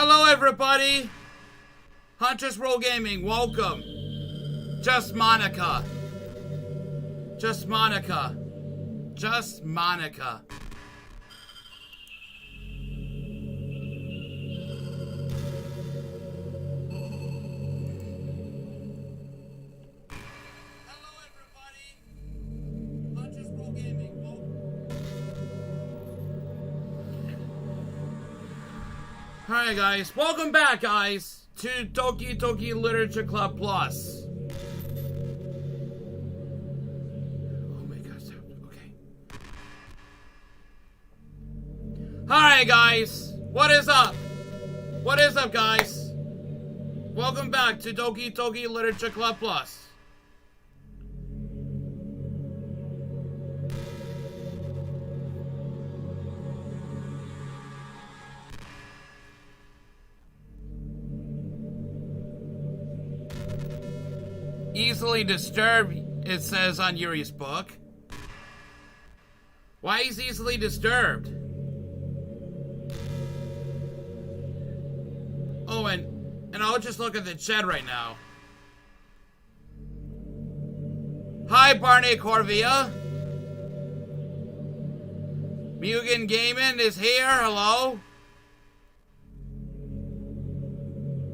Hello everybody! Huntress Roll Gaming, welcome! Just Monica. Just Monica. Just Monica. Hello everybody! Huntress Roll Gaming, welcome. Alright guys, welcome back guys to Doki Literature Club Plus. Oh my gosh, okay. Alright guys, what is up? What is up guys? Welcome back to Doki Literature Club Plus. Easily disturbed, it says on Yuri's book. Why is easily disturbed? Oh, and I'll just look at the chat right now. Hi, Barney Corvia. Mugen Gaming is here. Hello.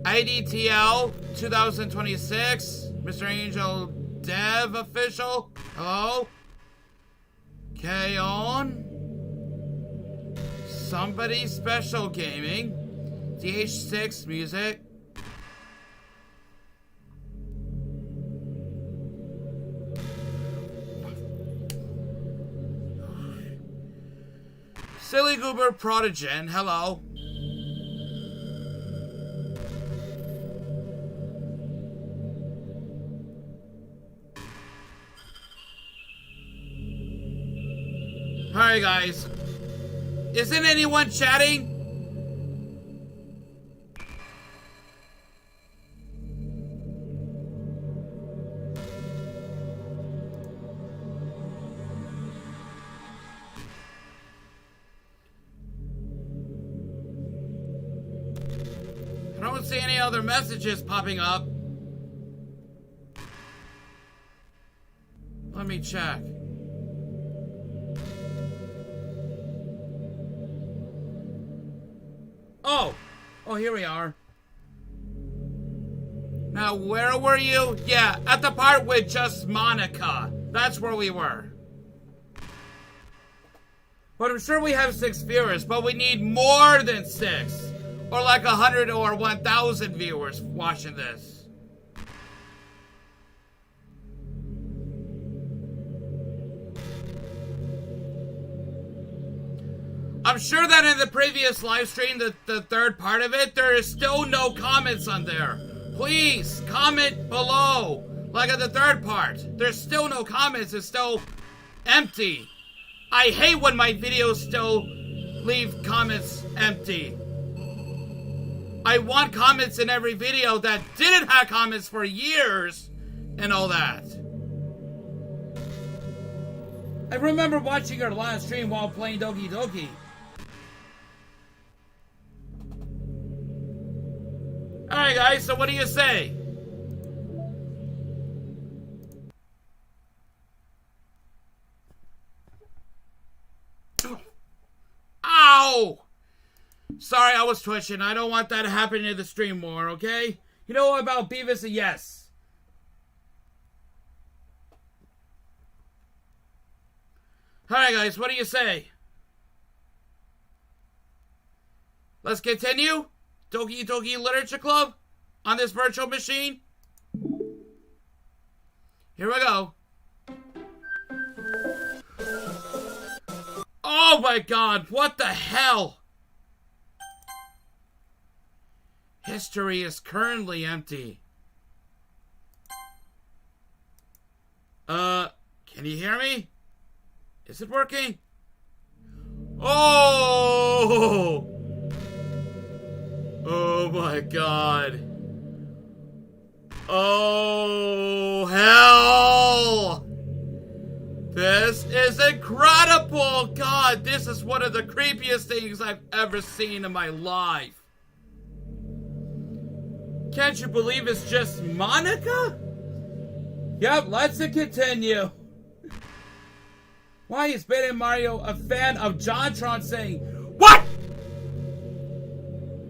IDTL 2026. Mr. Angel Dev Official. Hello. K-On. Somebody Special Gaming. DH6 Music. Silly Goober Protogen. Hello. Alright guys, isn't anyone chatting? I don't see any other messages popping up. Let me check. Oh, here we are. Now, where were you? Yeah, at the part with just Monica. That's where we were. But I'm sure we have 6 viewers, but we need more than 6. Or like 100 or 1,000 viewers watching this. I'm sure that in the previous live stream, the third part of it, there is still no comments on there. Please, comment below. Like at the third part, there's still no comments. It's still empty. I hate when my videos still leave comments empty. I want comments in every video that didn't have comments for years and all that. I remember watching our last stream while playing Doki. Alright guys, so what do you say? Ow! Sorry, I was twitching. I don't want that to happen in the stream more, okay? You know about Beavis and Yes? Alright guys, what do you say? Let's continue? Doki Literature Club on this virtual machine. Here we go. Oh my god, what the hell? History is currently empty. Can you hear me? Is it working? Oh! Oh my god. Oh, hell! This is incredible! God, this is one of the creepiest things I've ever seen in my life. Can't you believe it's just Monica? Yep, let's continue. Why is Beta Mario a fan of JonTron saying, "What?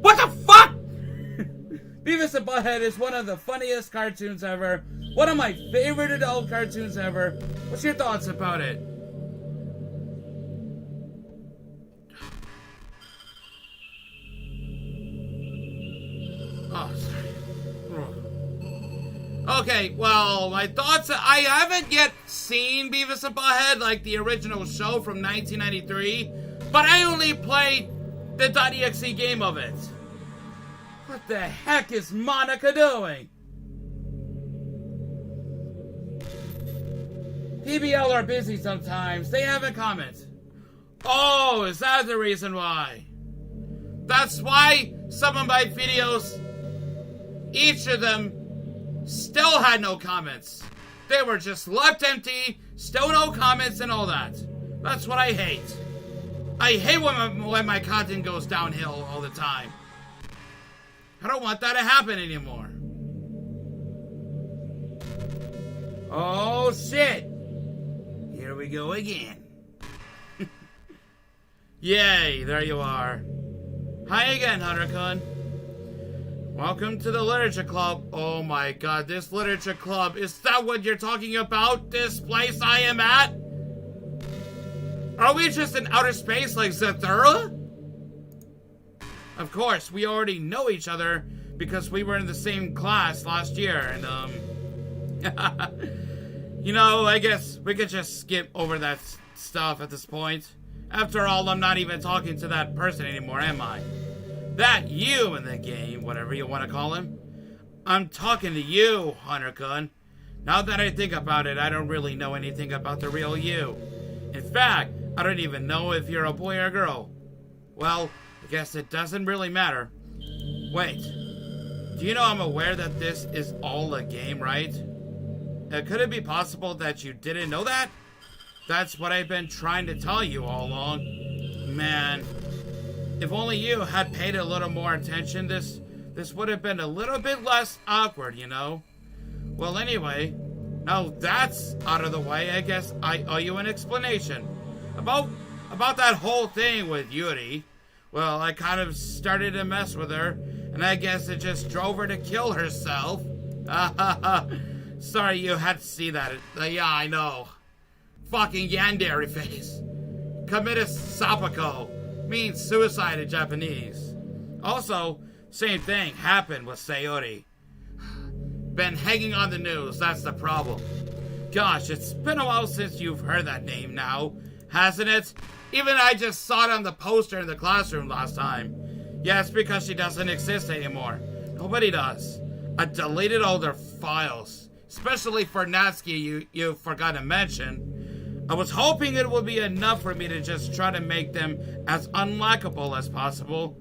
What the fuck?" Beavis and Butthead is one of the funniest cartoons ever. One of my favorite adult cartoons ever. What's your thoughts about it? Oh, sorry. Okay, well, my thoughts... I haven't yet seen Beavis and Butthead, like the original show from 1993, but I only played the .exe game of it. What the heck is Monica doing? PBL are busy sometimes. They haven't commented. Oh, is that the reason why? That's why some of my videos, each of them, still had no comments. They were just left empty, still no comments and all that. That's what I hate. I hate when my content goes downhill all the time. I don't want that to happen anymore. Oh shit. Here we go again. Yay, there you are. Hi again, Hunter-kun. Welcome to the Literature Club. Oh my god, this Literature Club. Is that what you're talking about? This place I am at? Are we just in outer space like Zathura? Of course, we already know each other because we were in the same class last year, and you know, I guess we could just skip over that stuff at this point. After all, I'm not even talking to that person anymore, am I? That you in the game, whatever you want to call him. I'm talking to you, Hunter-kun. Now that I think about it, I don't really know anything about the real you. In fact, I don't even know if you're a boy or a girl. Well, I guess it doesn't really matter. Wait, do you know I'm aware that this is all a game, right? Could it be possible that you didn't know that? That's what I've been trying to tell you all along. Man, if only you had paid a little more attention, this would have been a little bit less awkward, you know? Well, anyway, now that's out of the way, I guess I owe you an explanation. About that whole thing with Yuri. Well, I kind of started to mess with her, and I guess it just drove her to kill herself. Sorry you had to see that. Yeah, I know. Fucking yandere face. Committed seppuku means suicide in Japanese. Also, same thing happened with Sayori. Been hanging on the news, that's the problem. Gosh, it's been a while since you've heard that name now, hasn't it? Even I just saw it on the poster in the classroom last time. Yeah, it's because she doesn't exist anymore. Nobody does. I deleted all their files. Especially for Natsuki, you forgot to mention. I was hoping it would be enough for me to just try to make them as unlikable as possible.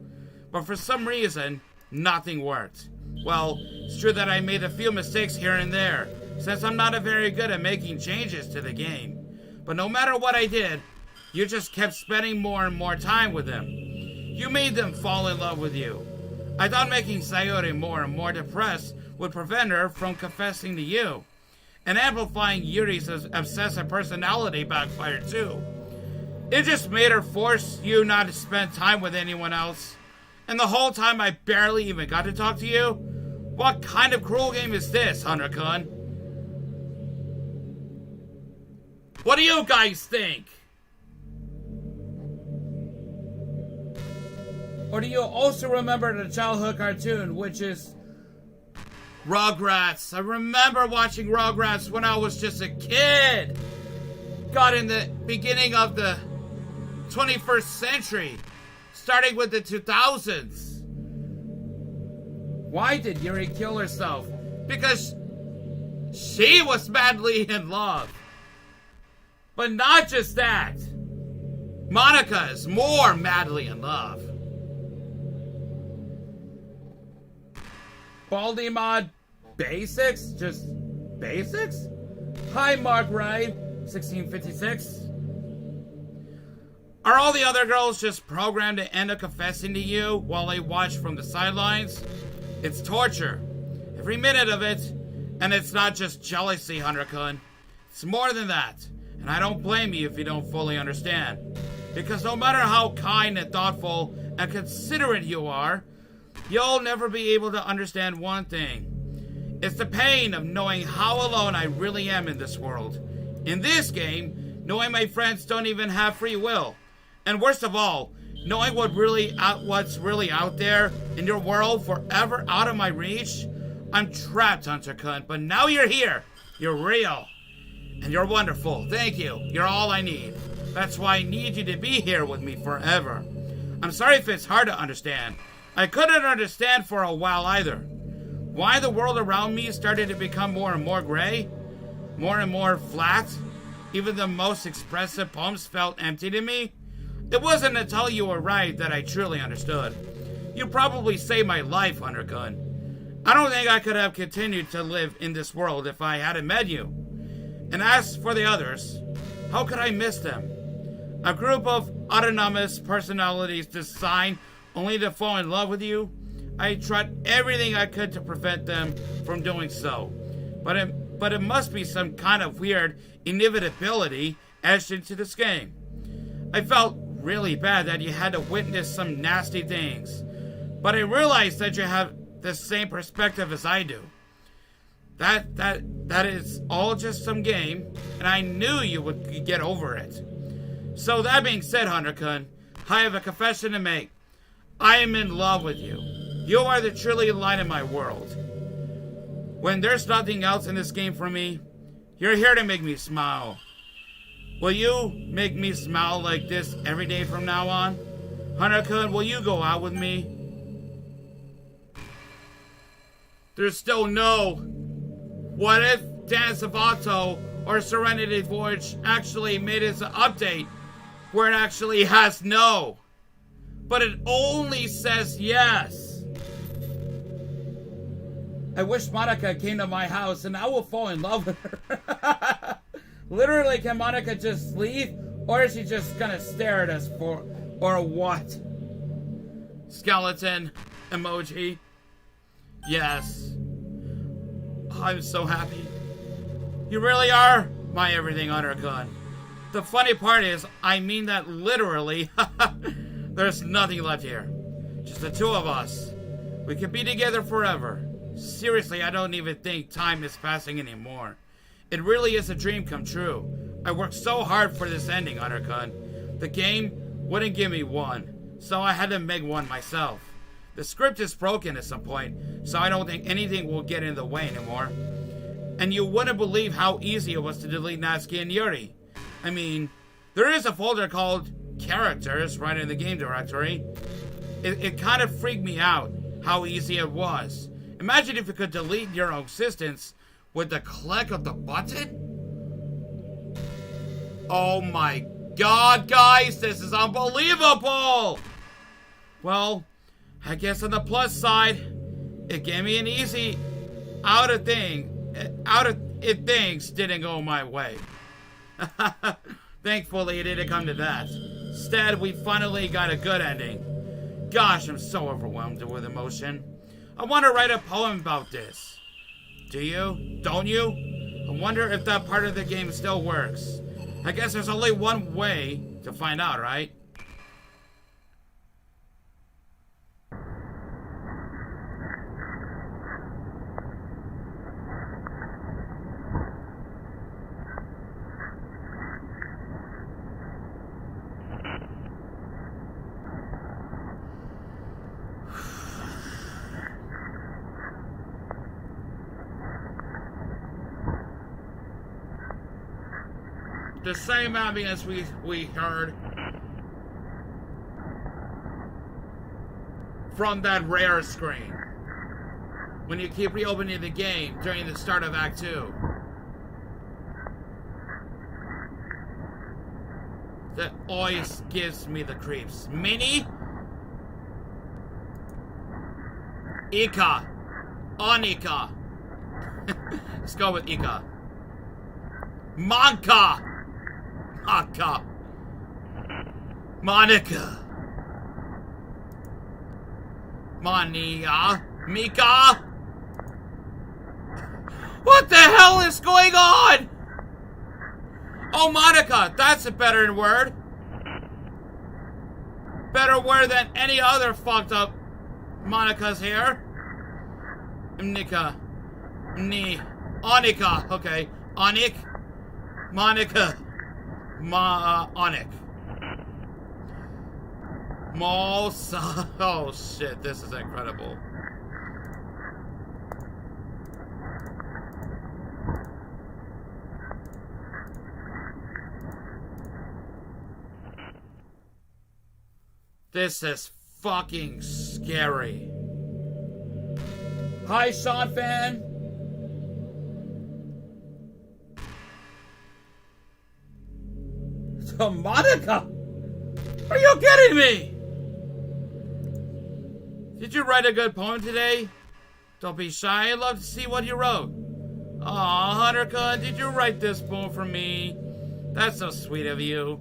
But for some reason, nothing worked. Well, it's true that I made a few mistakes here and there, since I'm not very good at making changes to the game. But no matter what I did, you just kept spending more and more time with them. You made them fall in love with you. I thought making Sayori more and more depressed would prevent her from confessing to you. And amplifying Yuri's obsessive personality backfired too. It just made her force you not to spend time with anyone else. And the whole time I barely even got to talk to you? What kind of cruel game is this, Hunter-kun? What do you guys think? Or do you also remember the childhood cartoon, which is Rugrats? I remember watching Rugrats when I was just a kid. God, in the beginning of the 21st century, starting with the 2000s. Why did Yuri kill herself? Because she was madly in love. But not just that. Monica is more madly in love. Baldy Mod Basics? Just basics? Hi, Mark Wright, 1656. Are all the other girls just programmed to end up confessing to you while they watch from the sidelines? It's torture. Every minute of it. And it's not just jealousy, Hunter-kun. It's more than that. And I don't blame you if you don't fully understand. Because no matter how kind and thoughtful and considerate you are, you'll never be able to understand one thing. It's the pain of knowing how alone I really am in this world. In this game, knowing my friends don't even have free will. And worst of all, knowing what's really out there in your world forever out of my reach. I'm trapped, Hunter-kun, but now you're here. You're real. And you're wonderful. Thank you. You're all I need. That's why I need you to be here with me forever. I'm sorry if it's hard to understand. I couldn't understand for a while either. Why the world around me started to become more and more gray, more and more flat. Even the most expressive poems felt empty to me. It wasn't until you arrived that I truly understood. You probably saved my life, Hunter-kun. I don't think I could have continued to live in this world if I hadn't met you. And as for the others, how could I miss them? A group of autonomous personalities designed only to fall in love with you? I tried everything I could to prevent them from doing so. But it must be some kind of weird inevitability etched into this game. I felt really bad that you had to witness some nasty things. But I realized that you have the same perspective as I do. That is all just some game, and I knew you would get over it. So that being said, Hunter-kun, I have a confession to make. I am in love with you. You are the truly light in my world. When there's nothing else in this game for me, you're here to make me smile. Will you make me smile like this every day from now on? Hunter-kun, will you go out with me? There's still no. What if Dance of Otto or Serenity Voyage actually made it an update where it actually has no, but it only says yes? I wish Monica came to my house and I will fall in love with her. Literally, can Monica just leave? Or is she just gonna stare at us or what? Skeleton emoji. Yes. I'm so happy. You really are my everything, Hunter-kun. The funny part is, I mean that literally. There's nothing left here. Just the two of us. We could be together forever. Seriously, I don't even think time is passing anymore. It really is a dream come true. I worked so hard for this ending, Hunter-kun. The game wouldn't give me one, so I had to make one myself. The script is broken at some point, so I don't think anything will get in the way anymore. And you wouldn't believe how easy it was to delete Natsuki and Yuri. I mean, there is a folder called Characters right in the game directory. It kind of freaked me out how easy it was. Imagine if you could delete your own existence with the click of the button. Oh my god, guys, this is unbelievable! Well, I guess on the plus side, it gave me an easy things didn't go my way. Thankfully, it didn't come to that. Instead, we finally got a good ending. Gosh, I'm so overwhelmed with emotion. I want to write a poem about this. Do you? Don't you? I wonder if that part of the game still works. I guess there's only one way to find out, right? The same ambience we heard from that rare screen when you keep reopening the game during the start of Act 2. That always gives me the creeps. Mini? Ika. Onika. Let's go with Ika. Manka. Aka. Monica. Mania. Mika. What the hell is going on? Oh, Monica, that's a better word. Better word than any other fucked up Monica's here. Nika. Onika. Okay. Onik. Monica. Onik. Mosa. Oh shit, this is incredible. This is fucking scary. Hi, Sean fan. So, Monica? Are you kidding me? Did you write a good poem today? Don't be shy. I'd love to see what you wrote. Aw, Hunterka, did you write this poem for me? That's so sweet of you.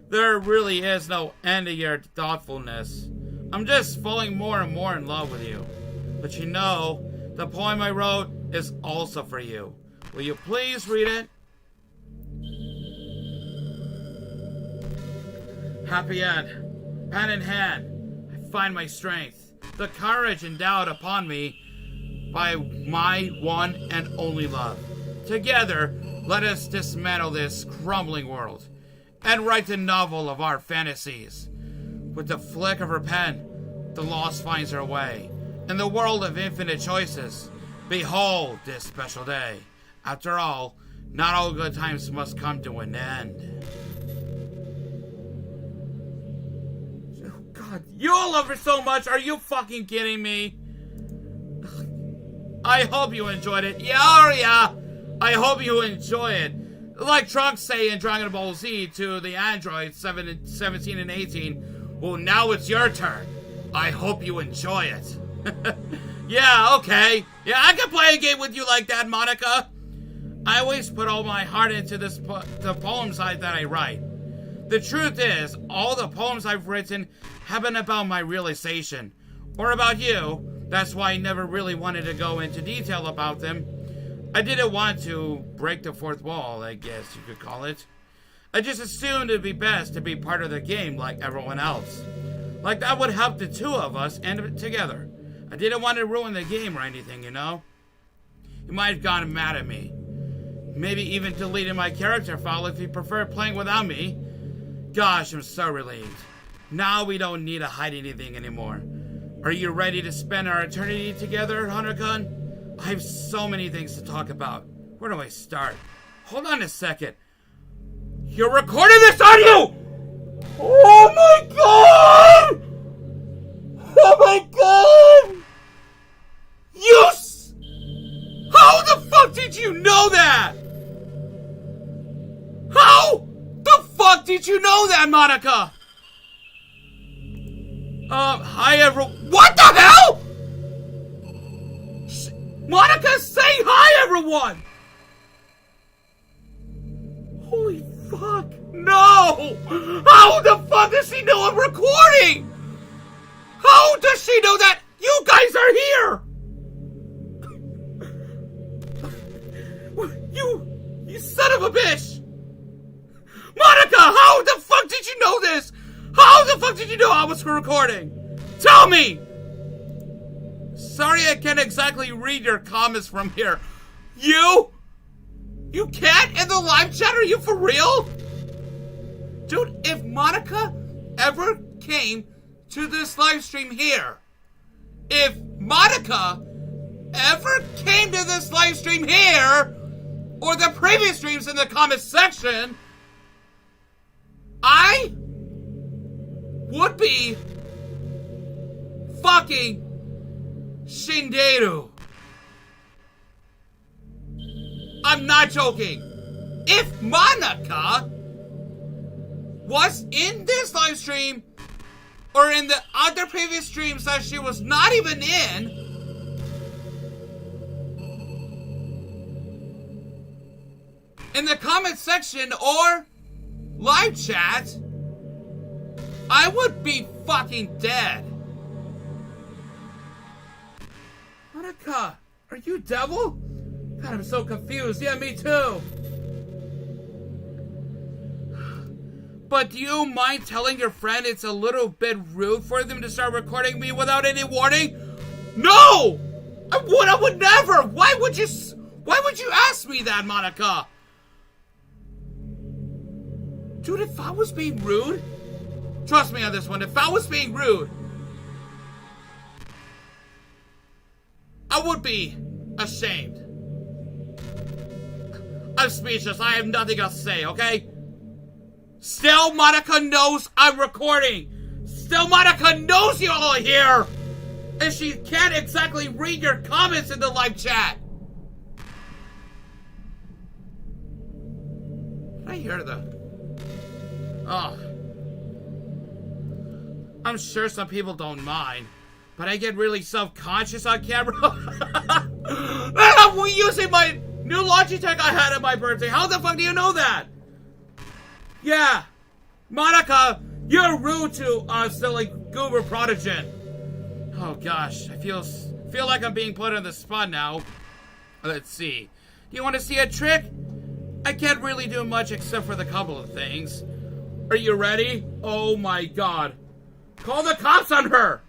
There really is no end to your thoughtfulness. I'm just falling more and more in love with you. But you know, the poem I wrote is also for you. Will you please read it? Happy end. Pen in hand, I find my strength, the courage endowed upon me by my one and only love. Together, let us dismantle this crumbling world and write the novel of our fantasies. With the flick of her pen, the lost finds her way. In the world of infinite choices, behold this special day. After all, not all good times must come to an end. Oh God, you all love her so much. Are you fucking kidding me? I hope you enjoyed it. Yeah. I hope you enjoy it. Like Trunks say in Dragon Ball Z to the androids 17 and 18, well, now it's your turn. I hope you enjoy it. Yeah, okay. Yeah, I can play a game with you like that, Monica. I always put all my heart into the poems that I write. The truth is, all the poems I've written have been about my realization. Or about you. That's why I never really wanted to go into detail about them. I didn't want to break the fourth wall, I guess you could call it. I just assumed it'd be best to be part of the game like everyone else. Like that would help the two of us end together. I didn't want to ruin the game or anything, you know? You might have gotten mad at me. Maybe even deleted my character file if you prefer playing without me. Gosh, I'm so relieved. Now we don't need to hide anything anymore. Are you ready to spend our eternity together, Hunter-kun? I have so many things to talk about. Where do I start? Hold on a second. You're recording this audio! Oh my god! Oh my god! How the fuck did you know that? How the fuck did you know that, Monica? Hi everyone. What the hell? Monica, say hi, everyone! Holy fuck, no! How the fuck does she know I'm recording? How does she know that you guys are here? You son of a bitch! Monica, how the fuck did you know this? How the fuck did you know I was recording? Tell me! Sorry I can't exactly read your comments from here. You can't in the live chat? Are you for real? Dude, if Monica ever came to this live stream here, if Monica ever came to this live stream here, or the previous streams in the comments section, I would be fucking Shinderu. I'm not joking. If Monica was in this live stream or in the other previous streams that she was not even in the comment section or live chat, I would be fucking dead. Monica, are you devil? God, I'm so confused. Yeah, me too. But do you mind telling your friend it's a little bit rude for them to start recording me without any warning? No! I would never! Why would you ask me that, Monica? Dude, if I was being rude, trust me on this one, if I was being rude, I would be ashamed. I'm speechless. I have nothing else to say, okay? Still, Monica knows I'm recording. Still, Monica knows you all are here. And she can't exactly read your comments in the live chat. Did I hear that? Oh. I'm sure some people don't mind, but I get really self-conscious on camera. I'm using my new Logitech I had at my birthday. How the fuck do you know that? Yeah. Monica, you're rude to silly goober prodigen. Oh gosh, I feel like I'm being put on the spot now. Let's see. Do you want to see a trick? I can't really do much except for the couple of things. Are you ready? Oh my god. Call the cops on her!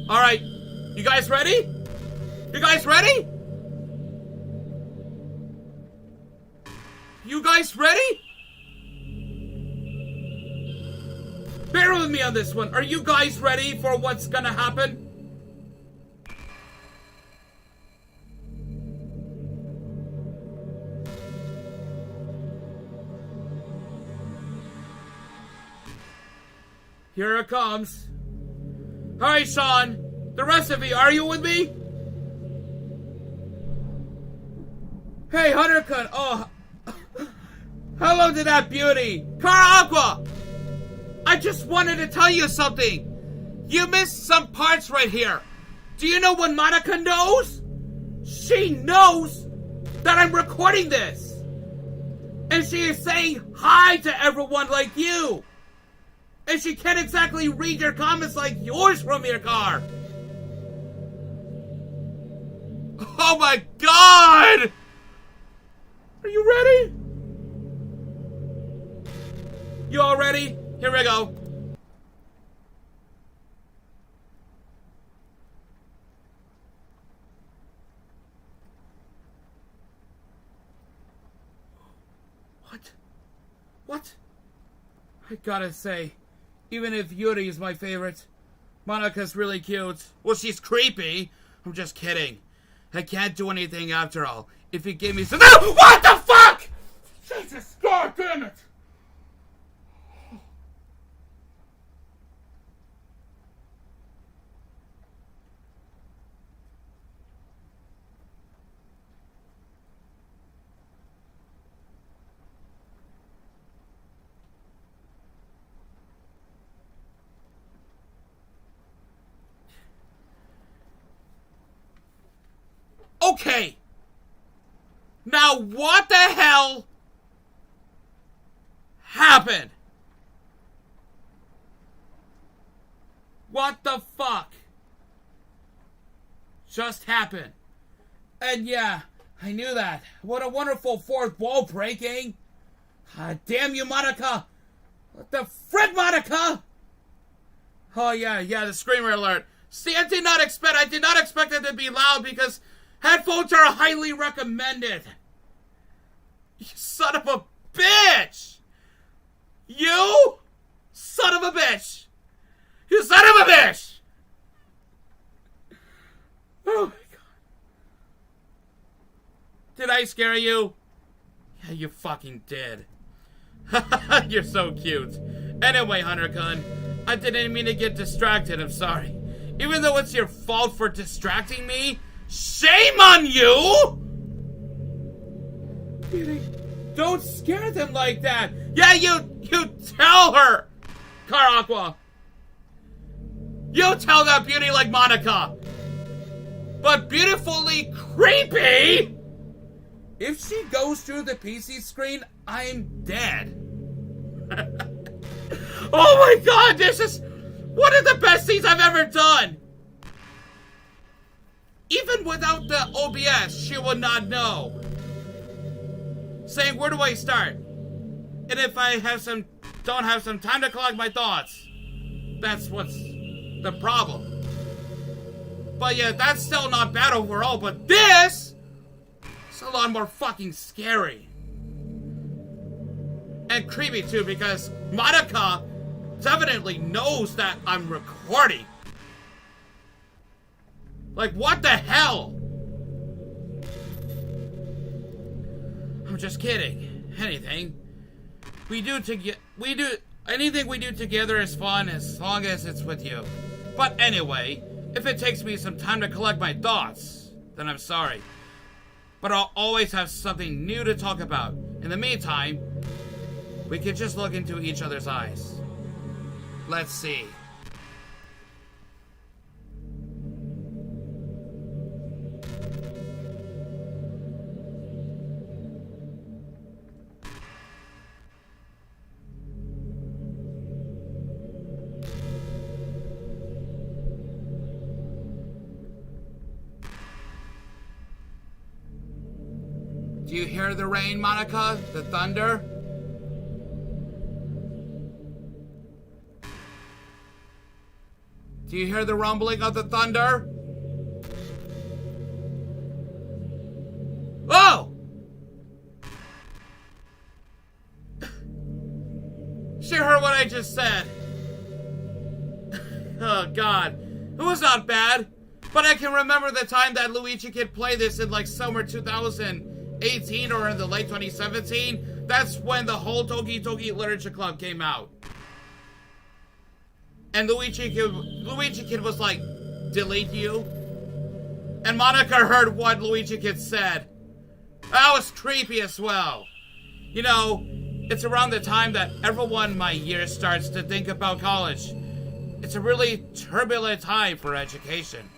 Alright, you guys ready? You guys ready? You guys ready? Bear with me on this one. Are you guys ready for what's gonna happen? Here it comes. Alright, Sean. The rest of you, are you with me? Hey, Hunter-kun. Oh, hello to that beauty. Aqua. I just wanted to tell you something. You missed some parts right here. Do you know what Monica knows? She knows that I'm recording this. And she is saying hi to everyone like you. And she can't exactly read your comments like yours from your car. Oh my god! Are you ready? You all ready? Here we go. What? I gotta say, even if Yuri is my favorite, Monica's really cute. Well, she's creepy. I'm just kidding. I can't do anything after all. If you give me some— no! What the fuck?! Jesus, god damn it! Okay. Now what the hell happened? What the fuck just happened? And yeah, I knew that. What a wonderful fourth wall breaking. Damn you, Monica. What the frick, Monica? Oh yeah, the screamer alert. See, I did not expect it to be loud because headphones are highly recommended. You son of a bitch! You son of a bitch! You son of a bitch! Oh my god. Did I scare you? Yeah, you fucking did. You're so cute. Anyway, Hunter-kun, I didn't mean to get distracted, I'm sorry. Even though it's your fault for distracting me, shame on you! Don't scare them like that. Yeah, you tell her, Aqua. You tell that beauty like Monica. But beautifully creepy? If she goes through the PC screen, I'm dead. Oh my god, this is one of the best things I've ever done. Even without the OBS, she would not know. Saying, where do I start? And if I don't have some time to collect my thoughts, that's what's the problem. But yeah, that's still not bad overall, but this is a lot more fucking scary. And creepy too, because Monica definitely knows that I'm recording. Like, what the hell? I'm just kidding. Anything we do anything we do together is fun as long as it's with you. But anyway, if it takes me some time to collect my thoughts, then I'm sorry. But I'll always have something new to talk about. In the meantime, we can just look into each other's eyes. Let's see. Do you hear the rain, Monica? The thunder? Do you hear the rumbling of the thunder? Oh! She heard what I just said. Oh, God. It was not bad. But I can remember the time that Luigi could play this in like summer 2018 or in the late 2017. That's when the whole Doki Literature Club came out. And Luigi Kid was like, delete you? And Monica heard what Luigi Kid said. That was creepy as well. You know, it's around the time that everyone my year starts to think about college. It's a really turbulent time for education.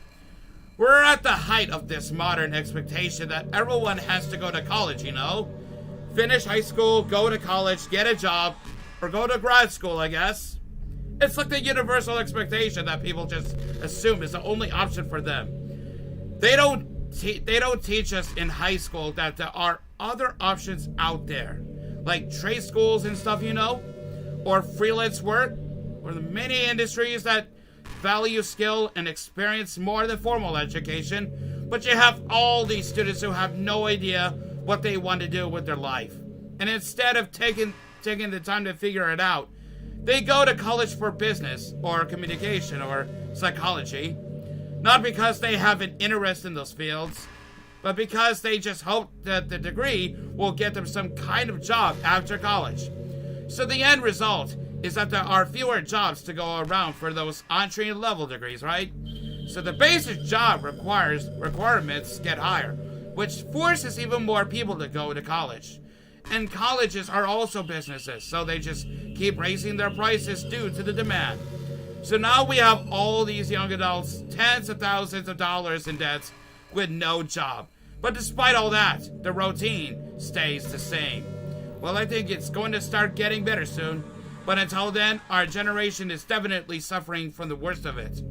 We're at the height of this modern expectation that everyone has to go to college, you know? Finish high school, go to college, get a job, or go to grad school, I guess. It's like the universal expectation that people just assume is the only option for them. They don't teach us in high school that there are other options out there, like trade schools and stuff, you know, or freelance work, or the many industries that value skill and experience more than formal education. But you have all these students who have no idea what they want to do with their life, and instead of taking the time to figure it out, they go to college for business, or communication, or psychology. Not because they have an interest in those fields, but because they just hope that the degree will get them some kind of job after college. So the end result is that there are fewer jobs to go around for those entry-level degrees, right? So the basic job requirements get higher, which forces even more people to go to college. And colleges are also businesses, so they just keep raising their prices due to the demand. So now we have all these young adults, tens of thousands of dollars in debt, with no job. But despite all that, the routine stays the same. Well, I think it's going to start getting better soon. But until then, our generation is definitely suffering from the worst of it.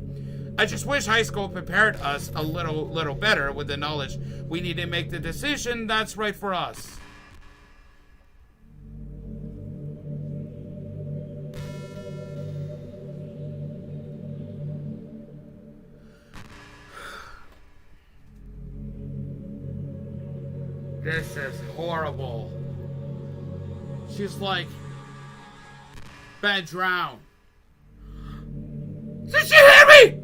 I just wish high school prepared us a little better with the knowledge we need to make the decision that's right for us. This is horrible. She's like, been drowned. Did she hear me?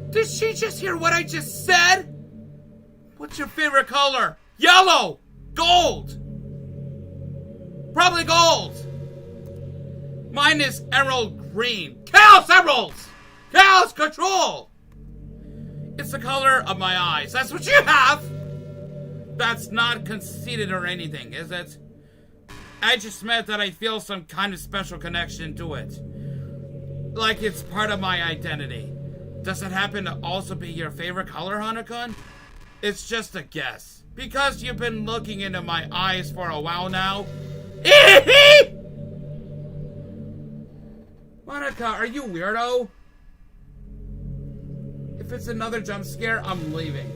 Did she just hear what I just said? What's your favorite color? Yellow! Gold! Probably gold! Mine is emerald green. Chaos Emeralds! Chaos Control! It's the color of my eyes. That's what you have! That's not conceited or anything, is it? I just meant that I feel some kind of special connection to it. Like it's part of my identity. Does it happen to also be your favorite color, Hanakun? It's just a guess. Because you've been looking into my eyes for a while now. Monica, are you weirdo? If it's another jump scare, I'm leaving.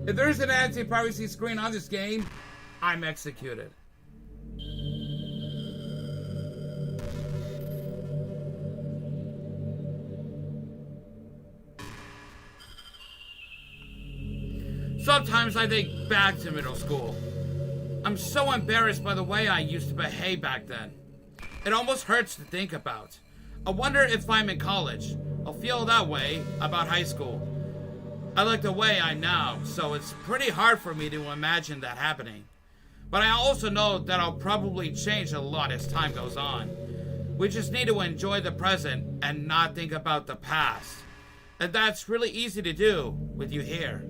If there's an anti-piracy screen on this game, I'm executed. Sometimes I think back to middle school. I'm so embarrassed by the way I used to behave back then. It almost hurts to think about. I wonder if I'm in college, I'll feel that way about high school. I like the way I'm now, so it's pretty hard for me to imagine that happening. But I also know that I'll probably change a lot as time goes on. We just need to enjoy the present and not think about the past. And that's really easy to do with you here.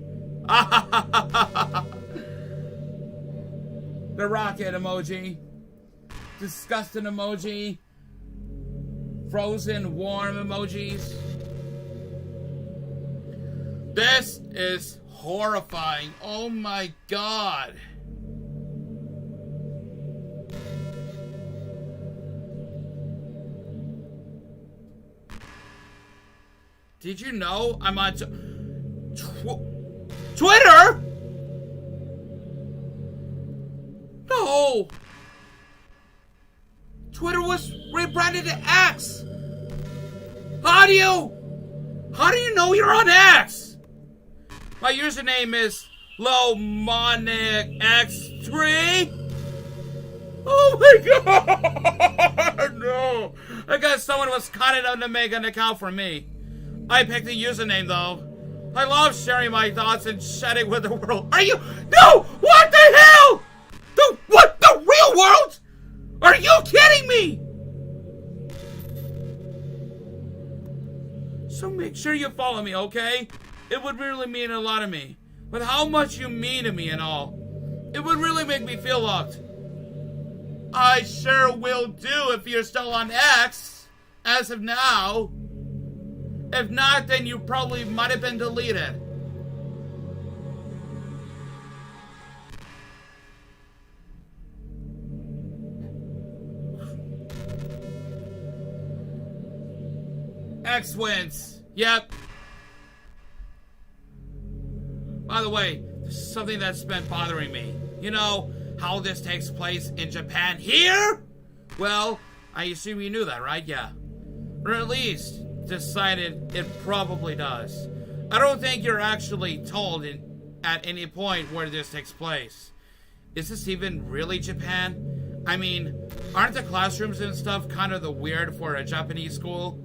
The rocket emoji. Disgusting emoji. Frozen warm emojis. This is horrifying. Oh my god. Did you know I'm on Twitter? No. Twitter was rebranded to X. How do you know you're on X? My username is LowMonicX3. Oh my god! No. I guess someone was kind enough to make an account for me. I picked the username though. I love sharing my thoughts and chatting with the world. Are you? No! What the hell? What? The real world? Are you kidding me? So make sure you follow me, okay? It would really mean a lot to me. With how much you mean to me and all. It would really make me feel loved. I sure will do if you're still on X. As of now. If not, then you probably might have been deleted. X wins. Yep. By the way, there's something that's been bothering me. You know how this takes place in Japan here? Well, I assume you knew that, right? Yeah. Or at least decided it probably does. I don't think you're actually told at any point where this takes place. Is this even really Japan? I mean, aren't the classrooms and stuff kind of the weird for a Japanese school?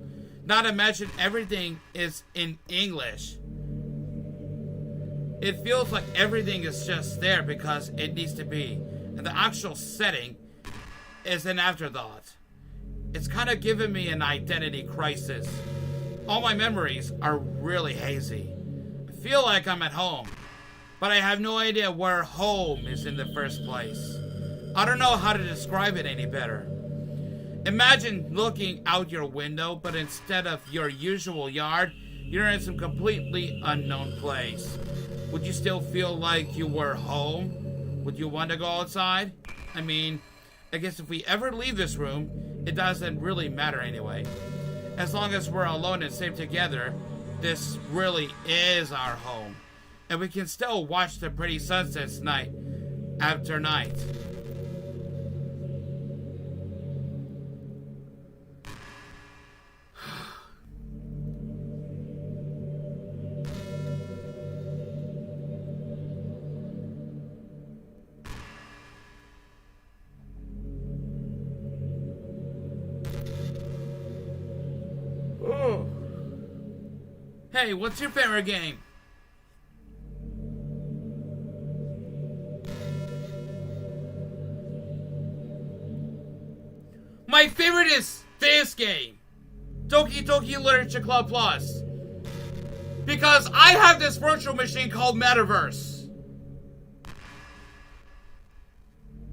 Not to mention everything is in English. It feels like everything is just there because it needs to be, and the actual setting is an afterthought. It's kind of given me an identity crisis. All my memories are really hazy. I feel like I'm at home, but I have no idea where home is in the first place. I don't know how to describe it any better. Imagine looking out your window, but instead of your usual yard, you're in some completely unknown place. Would you still feel like you were home? Would you want to go outside? I mean, I guess if we ever leave this room, it doesn't really matter anyway. As long as we're alone and safe together, this really is our home. And we can still watch the pretty sunsets night after night. Hey, what's your favorite game? My favorite is this game, Doki Literature Club Plus, because I have this virtual machine called Metaverse.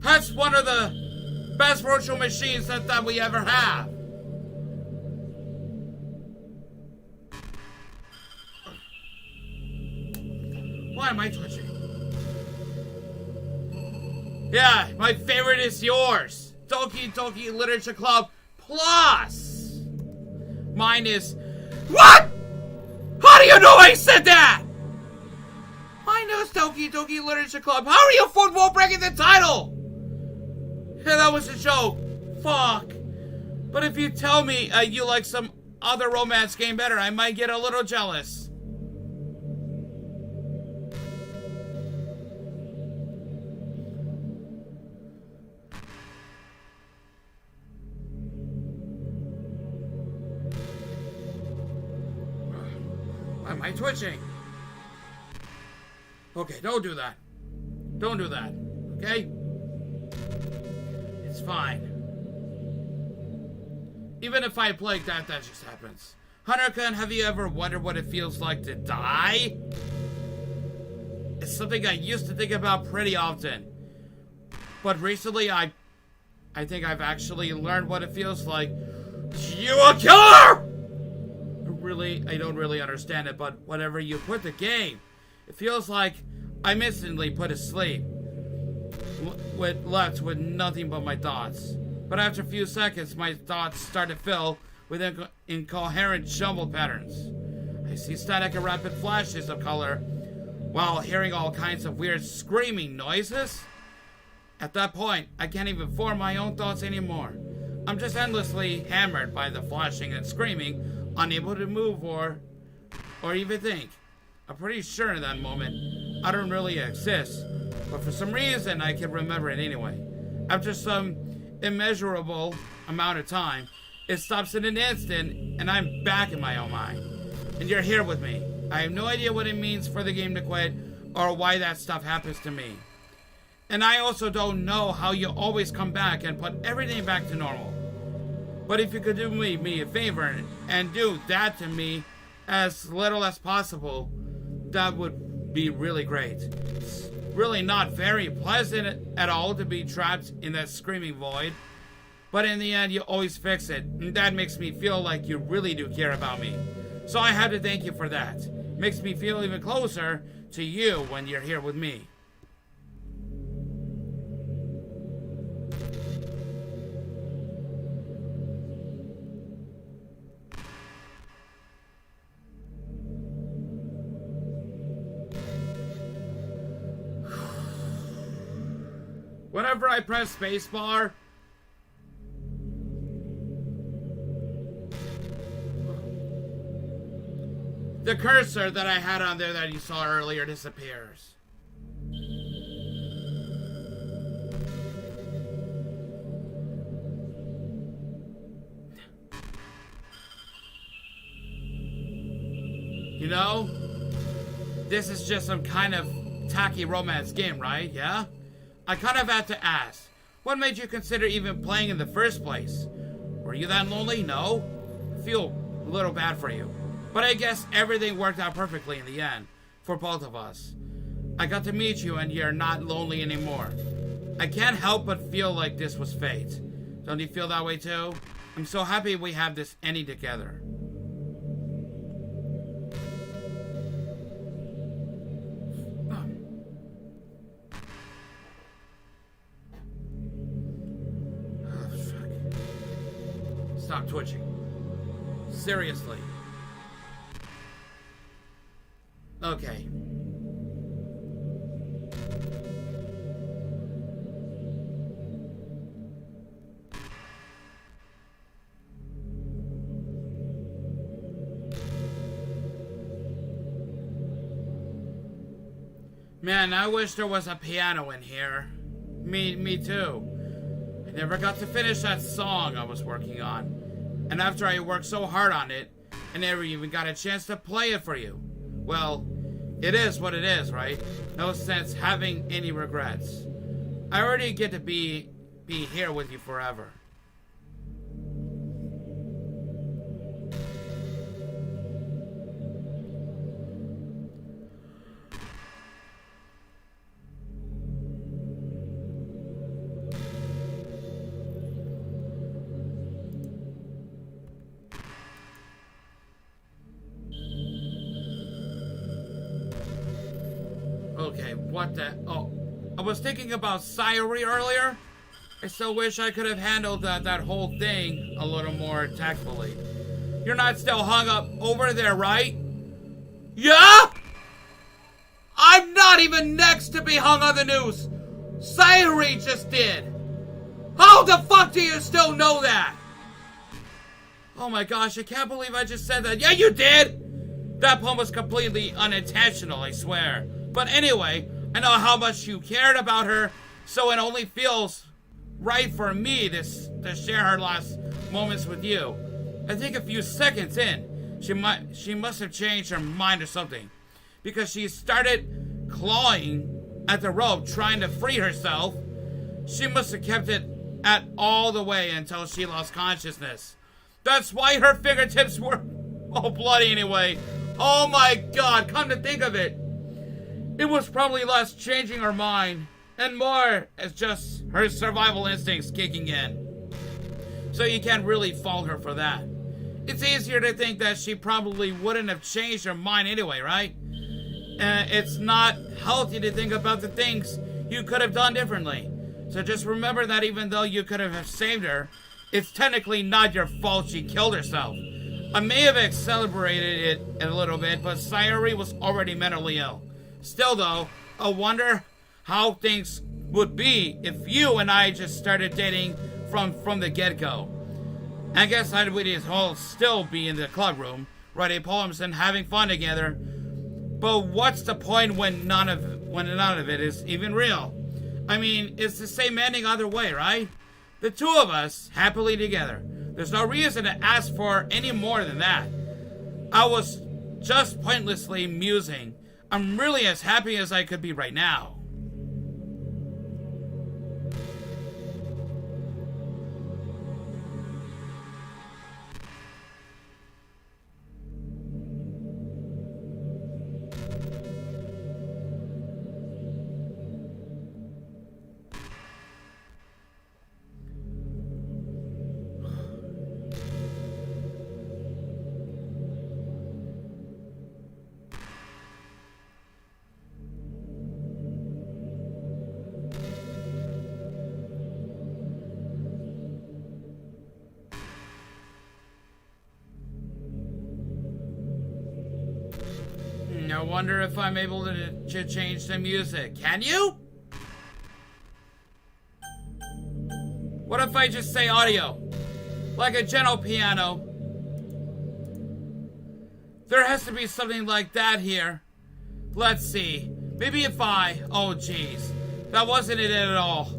That's one of the best virtual machines that we ever have. Why am I touching? Yeah, my favorite is yours. Doki Literature Club Plus. Mine is... What?! do you know I said that? My name's Doki Literature Club. How are you football breaking the title? Yeah, that was a joke. Fuck. But if you tell me you like some other romance game better, I might get a little jealous. Why am I twitching? Okay, don't do that. Don't do that, okay? It's fine. Even if I play that just happens. Hunter-kun, have you ever wondered what it feels like to die? It's something I used to think about pretty often. But recently, I think I've actually learned what it feels like. You a killer! I don't really understand it, but whenever you quit the game, it feels like I'm instantly put to sleep. Left with nothing but my thoughts. But after a few seconds, my thoughts start to fill with incoherent jumbled patterns. I see static and rapid flashes of color while hearing all kinds of weird screaming noises. At that point, I can't even form my own thoughts anymore. I'm just endlessly hammered by the flashing and screaming, unable to move or even think. I'm pretty sure in that moment, I don't really exist, but for some reason, I can remember it anyway. After some immeasurable amount of time, it stops in an instant, and I'm back in my own mind. And you're here with me. I have no idea what it means for the game to quit, or why that stuff happens to me. And I also don't know how you always come back and put everything back to normal. But if you could do me a favor and do that to me as little as possible, that would be really great. It's really not very pleasant at all to be trapped in that screaming void. But in the end, you always fix it. And that makes me feel like you really do care about me. So I have to thank you for that. Makes me feel even closer to you when you're here with me. Whenever I press spacebar, the cursor that I had on there that you saw earlier disappears. You know, this is just some kind of tacky romance game, right? Yeah? I kind of had to ask, what made you consider even playing in the first place? Were you that lonely? No? I feel a little bad for you. But I guess everything worked out perfectly in the end, for both of us. I got to meet you and you're not lonely anymore. I can't help but feel like this was fate. Don't you feel that way too? I'm so happy we have this ending together. Stop twitching. Seriously. Okay. Man, I wish there was a piano in here. Me too. I never got to finish that song I was working on. And after I worked so hard on it, I never even got a chance to play it for you. Well, it is what it is, right? No sense having any regrets. I already get to be here with you forever. Okay, what the... Oh, I was thinking about Sayori earlier. I still wish I could have handled that whole thing a little more tactfully. You're not still hung up over there, right? Yeah? I'm not even next to be hung on the news. Sayuri just did. How the fuck do you still know that? Oh my gosh, I can't believe I just said that. Yeah, you did! That pun was completely unintentional, I swear. But anyway, I know how much you cared about her, so it only feels right for me to share her last moments with you. I think a few seconds in, she must have changed her mind or something. Because she started clawing at the rope, trying to free herself. She must have kept it at all the way until she lost consciousness. That's why her fingertips were all bloody anyway. Oh my god, come to think of it. It was probably less changing her mind and more as just her survival instincts kicking in. So you can't really fault her for that. It's easier to think that she probably wouldn't have changed her mind anyway, right? It's not healthy to think about the things you could have done differently. So just remember that even though you could have saved her, it's technically not your fault she killed herself. I may have accelerated it a little bit, but Sayuri was already mentally ill. Still though, I wonder how things would be if you and I just started dating from the get-go. I guess I'd all still be in the club room, writing poems and having fun together. But what's the point when none of it is even real? I mean, it's the same ending either way, right? The two of us happily together. There's no reason to ask for any more than that. I was just pointlessly musing. I'm really as happy as I could be right now. I wonder if I'm able to change the music. Can you? What if I just say audio? Like a gentle piano. There has to be something like that here. Let's see. Maybe if oh geez. That wasn't it at all.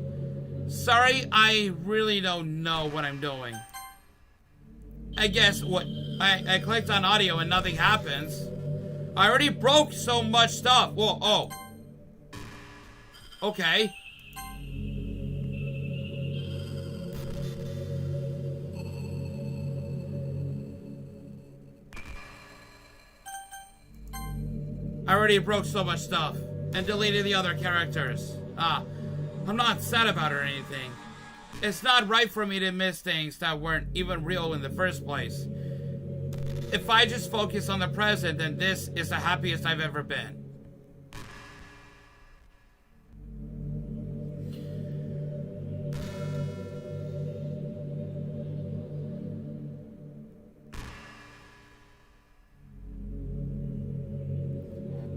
Sorry, I really don't know what I'm doing. I guess I clicked on audio and nothing happens. I already broke so much stuff. Whoa, oh. Okay. I already broke so much stuff and deleted the other characters. I'm not sad about it or anything. It's not right for me to miss things that weren't even real in the first place. If I just focus on the present, then this is the happiest I've ever been.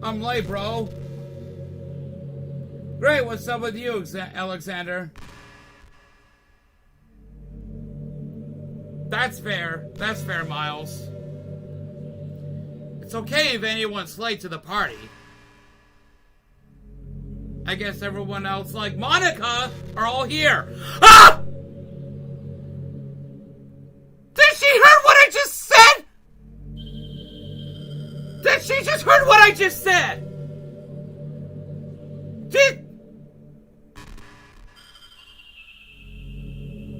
I'm late, bro. Great, what's up with you, Alexander? That's fair, Miles. It's okay if anyone's late to the party. I guess everyone else, like Monica, are all here. Ah! Did she hear what I just said? Did she just heard what I just said?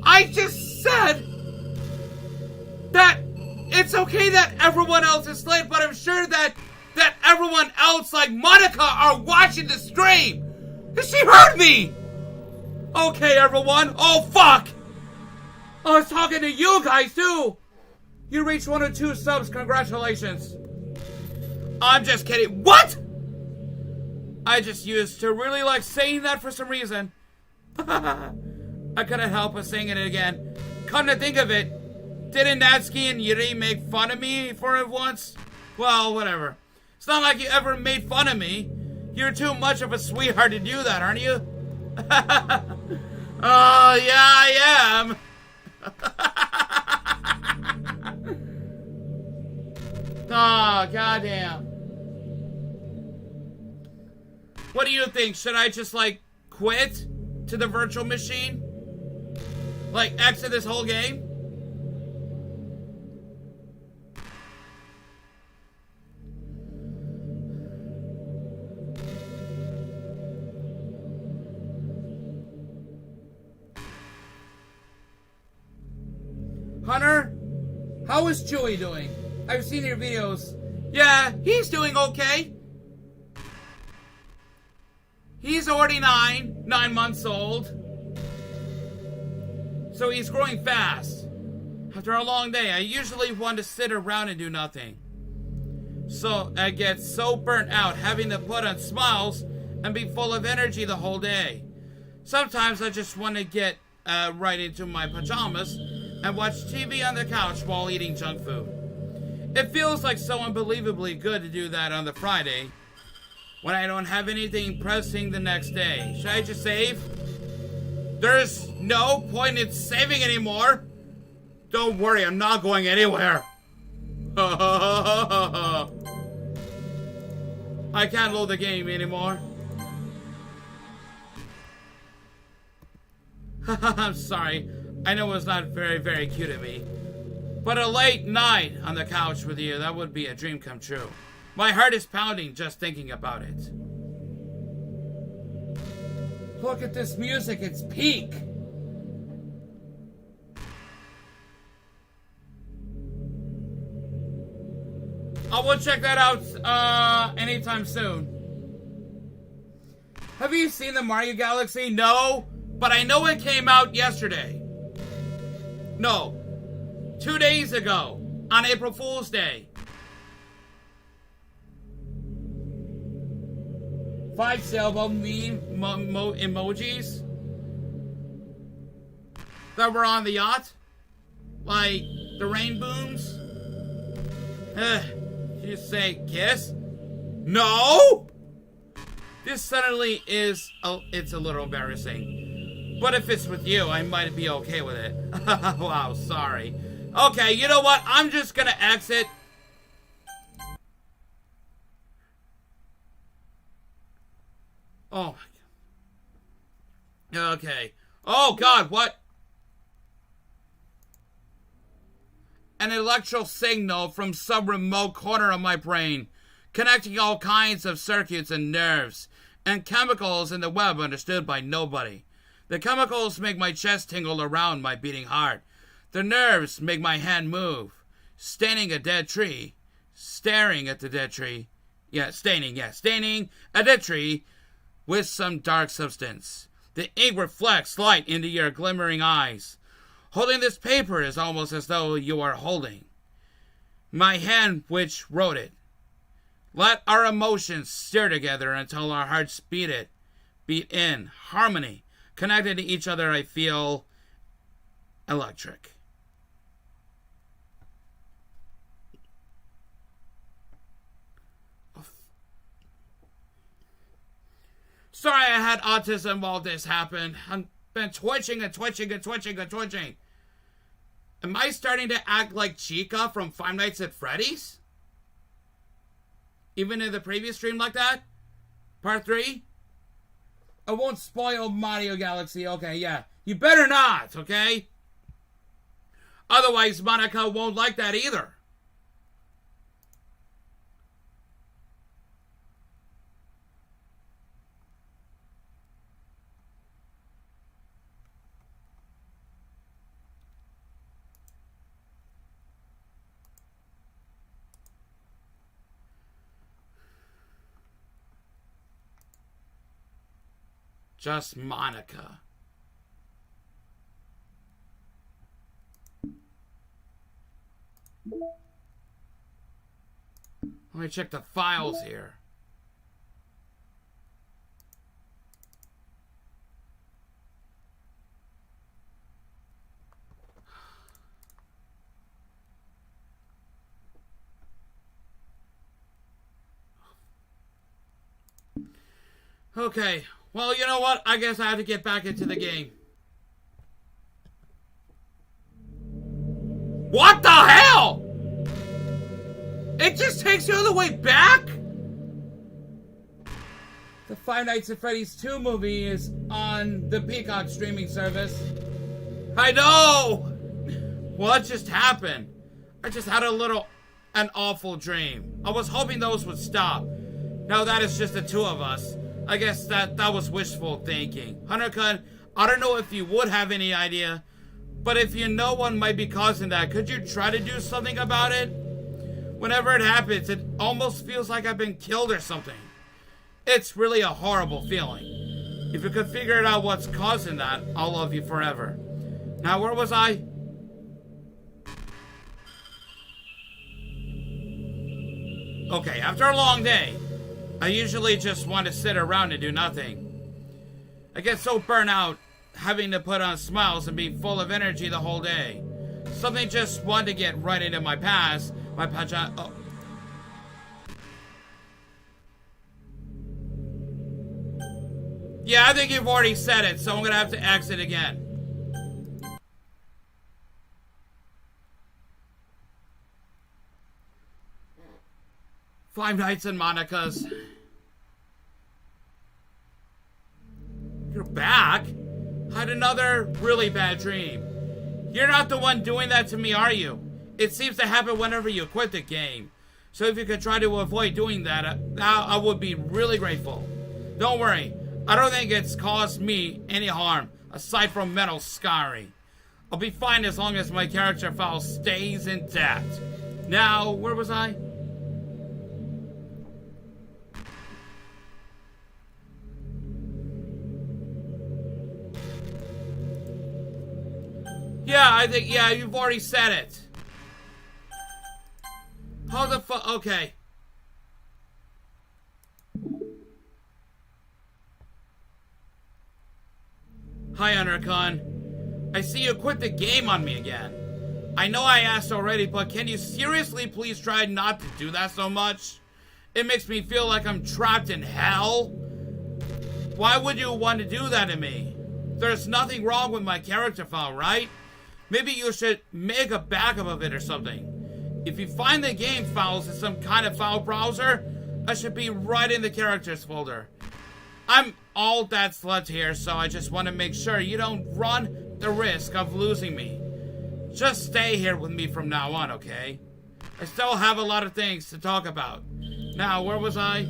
I just said that it's okay that everyone else is late, but I'm sure that everyone else, like Monica, are watching the stream. She heard me. Okay, everyone. Oh, fuck. I was talking to you guys, too. You reached 102 subs. Congratulations. I'm just kidding. What? I just used to really like saying that for some reason. I couldn't help but saying it again. Come to think of it, didn't Natsuki and Yuri make fun of me for it once? Well, whatever. It's not like you ever made fun of me. You're too much of a sweetheart to do that, aren't you? Oh, yeah, I am. Oh, goddamn. What do you think? Should I just, like, quit to the virtual machine? Like, exit this whole game? Hunter, how is Chewie doing? I've seen your videos. Yeah, he's doing okay. He's already 9 months old. So he's growing fast. After a long day, I usually want to sit around and do nothing. So I get so burnt out having to put on smiles and be full of energy the whole day. Sometimes I just want to get right into my pajamas and watch TV on the couch while eating junk food. It feels like so unbelievably good to do that on the Friday when I don't have anything pressing the next day. Should I just save? There's no point in saving anymore. Don't worry, I'm not going anywhere. I can't load the game anymore. I'm sorry. I know it's not very, very cute of me. But a late night on the couch with you, that would be a dream come true. My heart is pounding just thinking about it. Look at this music, it's peak. I will check that out anytime soon. Have you seen the Mario Galaxy? No, but I know it came out yesterday. No, 2 days ago on April Fool's Day. 5 sailboat meme emojis that were on the yacht, like the rain booms. You say kiss? No. This suddenly is it's a little embarrassing. But if it's with you, I might be okay with it. Wow, sorry. Okay, you know what? I'm just gonna exit. Oh my god. Okay. Oh god, what? An electrical signal from some remote corner of my brain, connecting all kinds of circuits and nerves, and chemicals in the web understood by nobody. The chemicals make my chest tingle around my beating heart. The nerves make my hand move. Staining a dead tree. Staring at the dead tree. Staining a dead tree with some dark substance. The ink reflects light into your glimmering eyes. Holding this paper is almost as though you are holding my hand which wrote it. Let our emotions stir together until our hearts beat in harmony. Connected to each other, I feel electric. Sorry I had autism while this happened. I've been twitching and twitching and twitching and twitching. Am I starting to act like Chica from Five Nights at Freddy's? Even in the previous stream like that? Part 3? I won't spoil Mario Galaxy. Okay, yeah. You better not, okay? Otherwise, Monica won't like that either. Just Monica. Let me check the files here. Okay, well, you know what? I guess I have to get back into the game. What the hell? It just takes you all the way back? The Five Nights at Freddy's 2 movie is on the Peacock streaming service. I know! What just happened? I just had an awful dream. I was hoping those would stop. Now that it's just the two of us. I guess that was wishful thinking. Hunter-kun, I don't know if you would have any idea, but if you know what might be causing that, could you try to do something about it? Whenever it happens, it almost feels like I've been killed or something. It's really a horrible feeling. If you could figure out what's causing that, I'll love you forever. Now, where was I? Okay, after a long day, I usually just want to sit around and do nothing. I get so burnt out having to put on smiles and be full of energy the whole day. Something just wanted to get right into my past. My pajama. Oh. Yeah, I think you've already said it, so I'm gonna have to exit again. Five Nights at Monica's. You're back? Had another really bad dream. You're not the one doing that to me, are you? It seems to happen whenever you quit the game. So if you could try to avoid doing that, I would be really grateful. Don't worry. I don't think it's caused me any harm, aside from mental scarring. I'll be fine as long as my character file stays intact. Now, where was I? Yeah, you've already said it. How the fuck? Okay. Hi, Hunter-kun. I see you quit the game on me again. I know I asked already, but can you seriously please try not to do that so much? It makes me feel like I'm trapped in hell. Why would you want to do that to me? There's nothing wrong with my character file, right? Maybe you should make a backup of it or something. If you find the game files in some kind of file browser, I should be right in the characters folder. I'm all that's left here, so I just want to make sure you don't run the risk of losing me. Just stay here with me from now on, okay? I still have a lot of things to talk about. Now, where was I?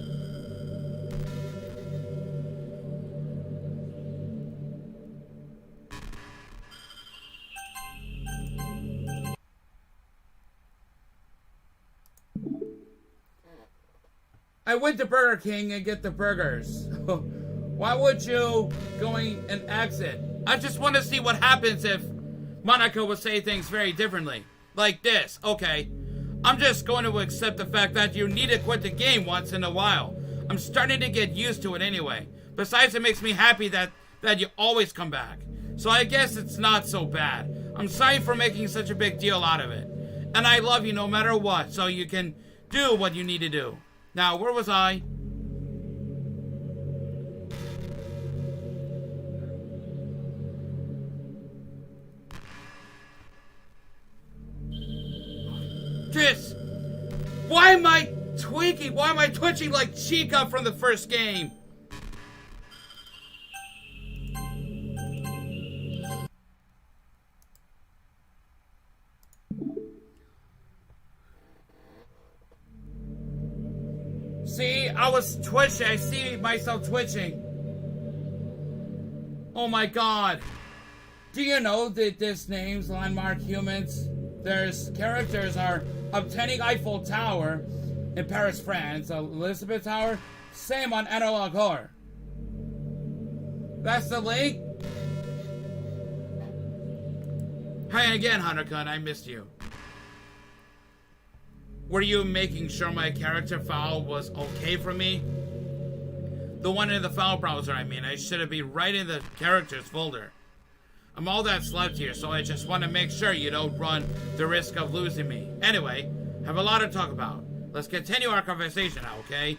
I went to Burger King and get the burgers. Why would you going and exit? I just want to see what happens if Monica would say things very differently. Like this, okay. I'm just going to accept the fact that you need to quit the game once in a while. I'm starting to get used to it anyway. Besides, it makes me happy that you always come back. So I guess it's not so bad. I'm sorry for making such a big deal out of it. And I love you no matter what, so you can do what you need to do. Now, where was I? This! Why am I tweaking? Why am I twitching like Chica from the first game? See, I was twitching. I see myself twitching. Oh my god. Do you know that this name's Landmark Humans? There's characters are obtaining Eiffel Tower in Paris, France, Elizabeth Tower, same on Analog Horror. That's the link? Hi again, Hunter-kun, I missed you. Were you making sure my character file was okay for me? The one in the file browser, I mean. I should be right in the characters folder. I'm all that's left here, so I just want to make sure you don't run the risk of losing me. Anyway, have a lot to talk about. Let's continue our conversation now, okay?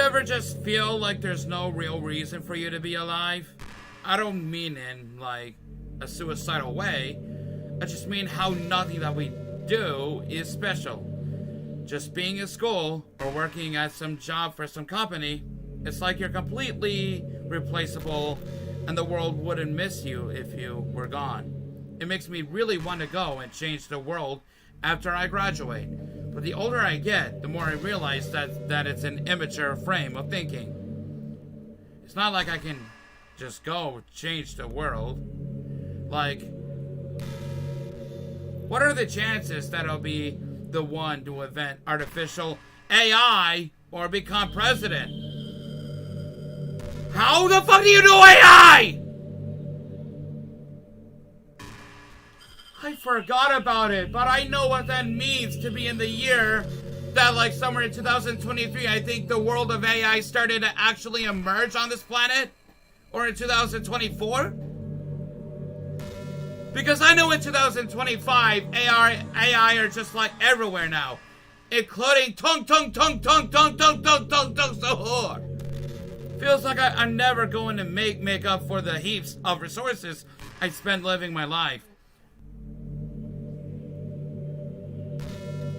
ever just feel like there's no real reason for you to be alive? I don't mean in, like, a suicidal way. I just mean how nothing that we do is special. Just being in school or working at some job for some company, it's like you're completely replaceable and the world wouldn't miss you if you were gone. It makes me really want to go and change the world after I graduate. But the older I get, the more I realize that it's an immature frame of thinking. It's not like I can just go change the world. Like, what are the chances that I'll be the one to invent artificial AI or become president? How the fuck do you do AI? I forgot about it, but I know what that means to be in the year that, like, somewhere in 2023, I think the world of AI started to actually emerge on this planet. Or in 2024? Because I know in 2025, AI are just like everywhere now. Including tung so. Feels like I'm never going to make up for the heaps of resources I spend living my life.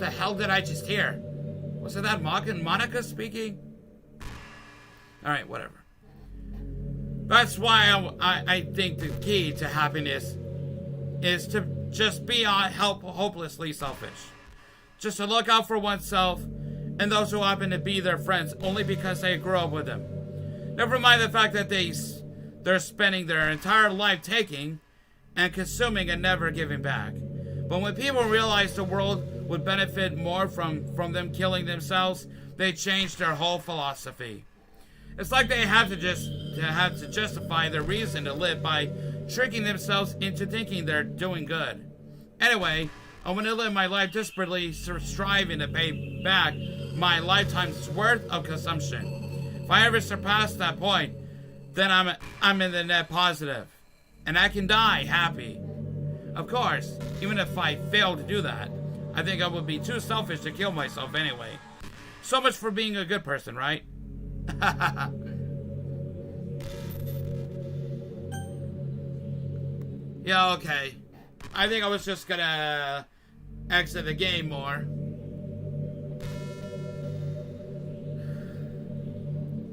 The hell did I just hear? Was it that Monica speaking? Alright, whatever. That's why I think the key to happiness is to just be hopelessly selfish. Just to look out for oneself and those who happen to be their friends only because they grew up with them. Never mind the fact that they're spending their entire life taking and consuming and never giving back. But when people realize the world would benefit more from them killing themselves, they change their whole philosophy. It's like they have to justify their reason to live by tricking themselves into thinking they're doing good. Anyway, I want to live my life desperately striving to pay back my lifetime's worth of consumption. If I ever surpass that point, then I'm in the net positive, and I can die happy. Of course, even if I fail to do that, I think I would be too selfish to kill myself anyway. So much for being a good person, right? Yeah, okay. I think I was just gonna exit the game more.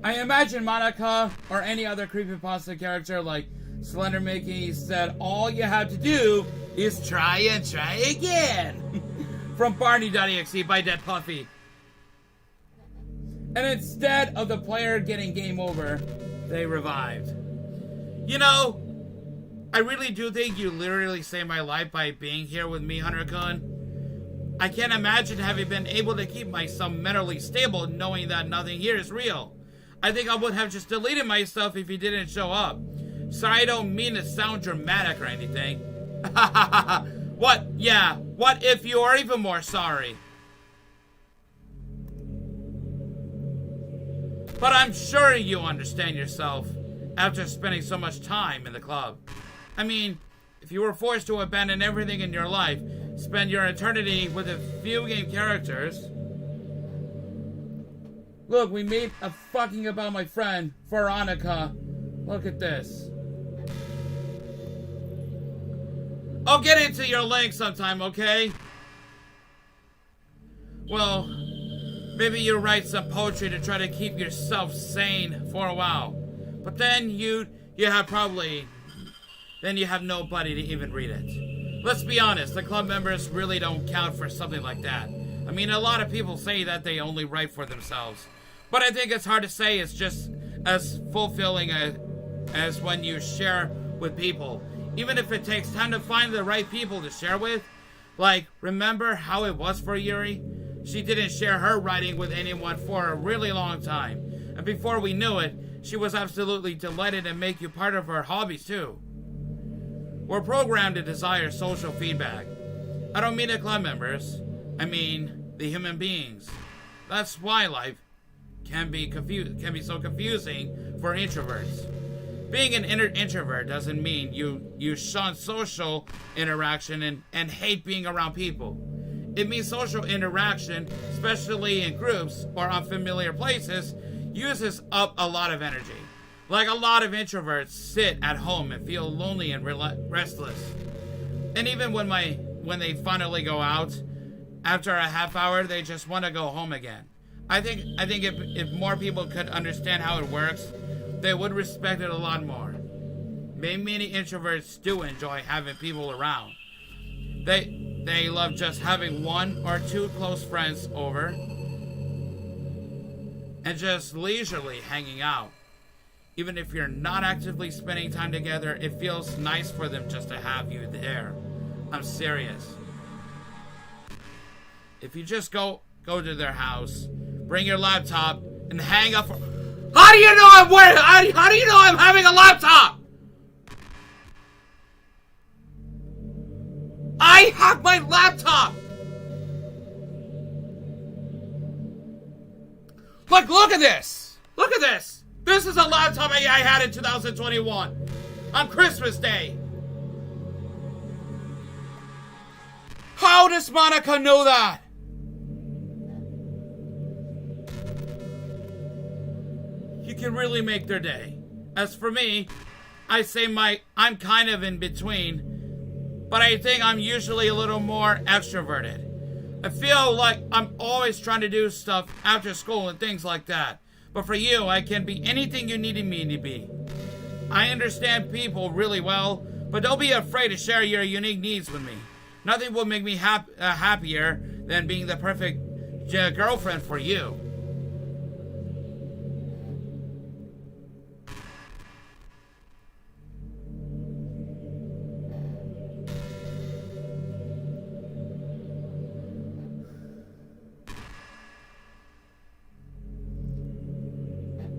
I imagine Monica or any other creepypasta character like Slender Mickey said all you have to do is try and try again. From Barney.exe by Dead Puffy. And instead of the player getting game over, they revived. You know, I really do think you literally saved my life by being here with me, Hunter-kun. I can't imagine having been able to keep myself mentally stable knowing that nothing here is real. I think I would have just deleted myself if you didn't show up. Sorry, I don't mean to sound dramatic or anything. What? Yeah, what if you are even more sorry? But I'm sure you understand yourself after spending so much time in the club. I mean, if you were forced to abandon everything in your life, spend your eternity with a few game characters. Look, we made a fucking about my friend, Veronica. Look at this. I'll get into your link sometime, okay? Well, maybe you write some poetry to try to keep yourself sane for a while. But then you have nobody to even read it. Let's be honest, the club members really don't count for something like that. I mean, a lot of people say that they only write for themselves. But I think it's hard to say it's just as fulfilling as when you share with people. Even if it takes time to find the right people to share with. Like, remember how it was for Yuri? She didn't share her writing with anyone for a really long time. And before we knew it, she was absolutely delighted to make you part of her hobbies too. We're programmed to desire social feedback. I don't mean the club members. I mean the human beings. That's why life can be so confusing for introverts. Being an introvert doesn't mean you shun social interaction and hate being around people. It means social interaction, especially in groups or unfamiliar places, uses up a lot of energy. Like a lot of introverts sit at home and feel lonely and restless. And even when they finally go out, after a half hour, they just want to go home again. I think if more people could understand how it works, they would respect it a lot more. Many introverts do enjoy having people around. They love just having one or two close friends over and just leisurely hanging out. Even if you're not actively spending time together, it feels nice for them just to have you there. I'm serious. If you just go to their house, bring your laptop, and hang up. How do you know how do you know I'm having a laptop? I have my laptop. Look at this. Look at this. This is a laptop I had in 2021 on Christmas Day. How does Monica know that? You can really make their day. As for me, I say I'm kind of in between, but I think I'm usually a little more extroverted. I feel like I'm always trying to do stuff after school and things like that. But for you, I can be anything you needed me to be. I understand people really well, but don't be afraid to share your unique needs with me. Nothing will make me happier than being the perfect girlfriend for you.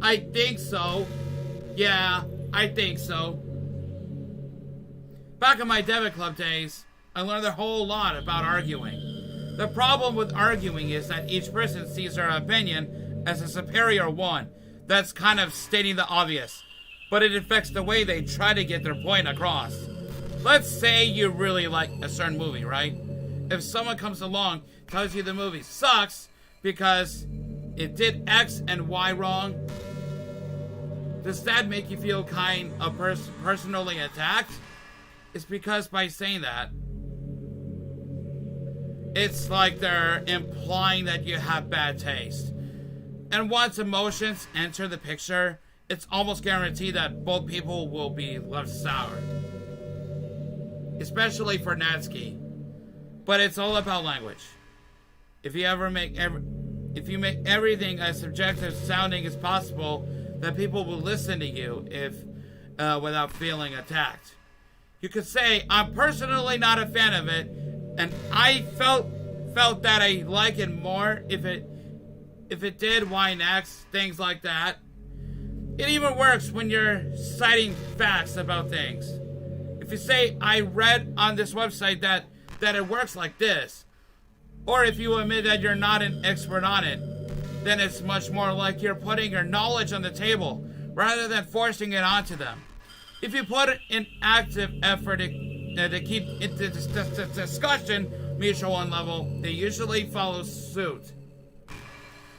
I think so. Yeah, I think so. Back in my Debit Club days, I learned a whole lot about arguing. The problem with arguing is that each person sees their opinion as a superior one. That's kind of stating the obvious, but it affects the way they try to get their point across. Let's say you really like a certain movie, right? If someone comes along, tells you the movie sucks because it did X and Y wrong, does that make you feel kind of personally attacked? It's because by saying that, it's like they're implying that you have bad taste. And once emotions enter the picture, it's almost guaranteed that both people will be left sour. Especially for Natsuki. But it's all about language. If you make everything as subjective sounding as possible, then people will listen to you without feeling attacked. You could say, I'm personally not a fan of it, and I felt that I like it more if it did Y next, things like that. It even works when you're citing facts about things. If you say, I read on this website that it works like this, or if you admit that you're not an expert on it, then it's much more like you're putting your knowledge on the table rather than forcing it onto them. If you put in active effort to keep the discussion mutual on level, they usually follow suit.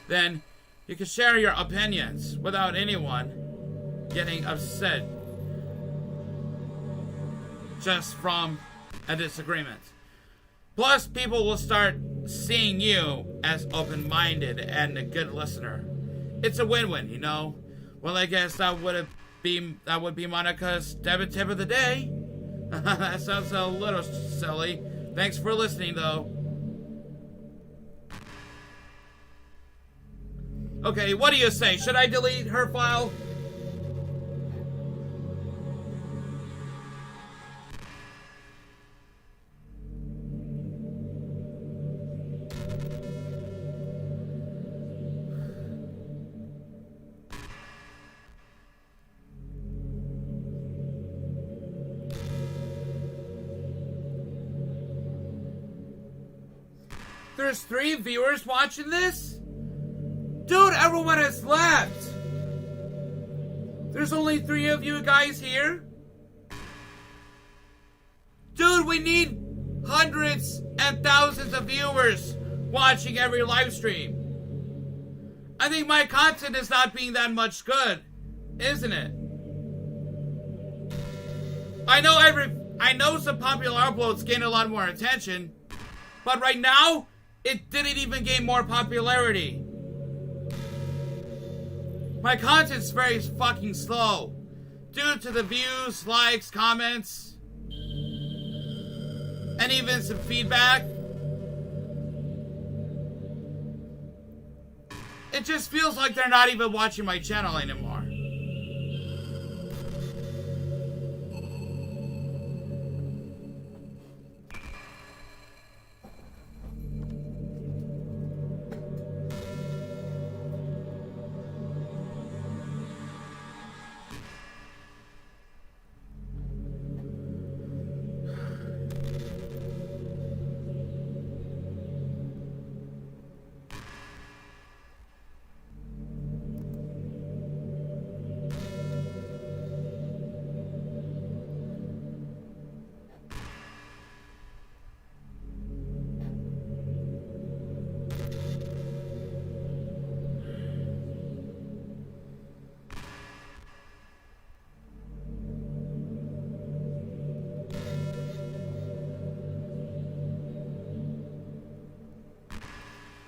Then you can share your opinions without anyone getting upset just from a disagreement. Plus, people will start seeing you as open-minded and a good listener. It's a win-win, you know? Well, I guess that would be Monica's debit tip of the day. That sounds a little silly. Thanks for listening, though. Okay, what do you say? Should I delete her file? There's 3 viewers watching this? Dude, everyone has left! There's only 3 of you guys here? Dude, we need hundreds and thousands of viewers watching every live stream. I think my content is not being that much good, isn't it? I know some popular uploads gain a lot more attention, but right now, it didn't even gain more popularity. My content's very fucking slow, due to the views, likes, comments, and even some feedback. It just feels like they're not even watching my channel anymore.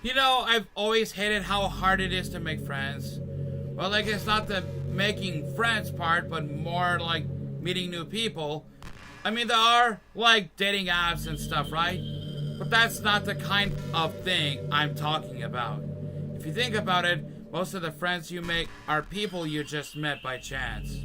You know, I've always hated how hard it is to make friends. Well, like, it's not the making friends part, but more like meeting new people. I mean, there are, like, dating apps and stuff, right? But that's not the kind of thing I'm talking about. If you think about it, most of the friends you make are people you just met by chance.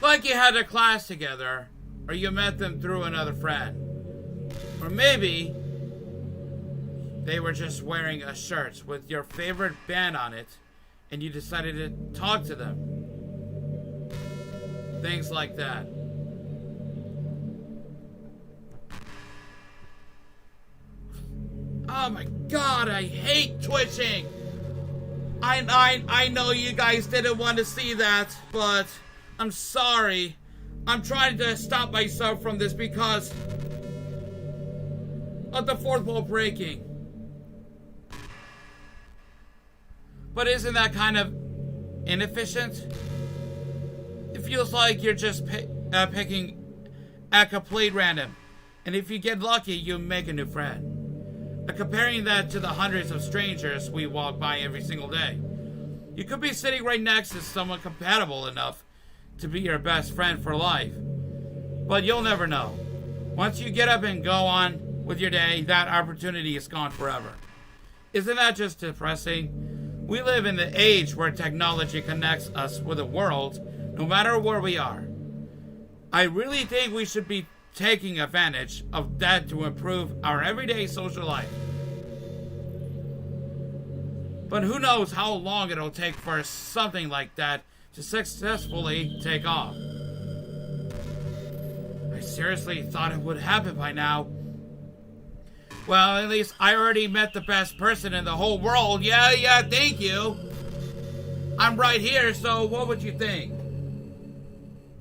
Like you had a class together, or you met them through another friend. Or maybe they were just wearing a shirt with your favorite band on it, and you decided to talk to them. Things like that. Oh my god, I hate twitching! I know you guys didn't want to see that, but I'm sorry. I'm trying to stop myself from this because of the fourth wall breaking. But isn't that kind of inefficient? It feels like you're just picking at complete random. And if you get lucky, you make a new friend. Comparing that to the hundreds of strangers we walk by every single day. You could be sitting right next to someone compatible enough to be your best friend for life. But you'll never know. Once you get up and go on with your day, that opportunity is gone forever. Isn't that just depressing? We live in the age where technology connects us with the world, no matter where we are. I really think we should be taking advantage of that to improve our everyday social life. But who knows how long it'll take for something like that to successfully take off. I seriously thought it would happen by now. Well, at least I already met the best person in the whole world. Yeah, thank you. I'm right here, so what would you think?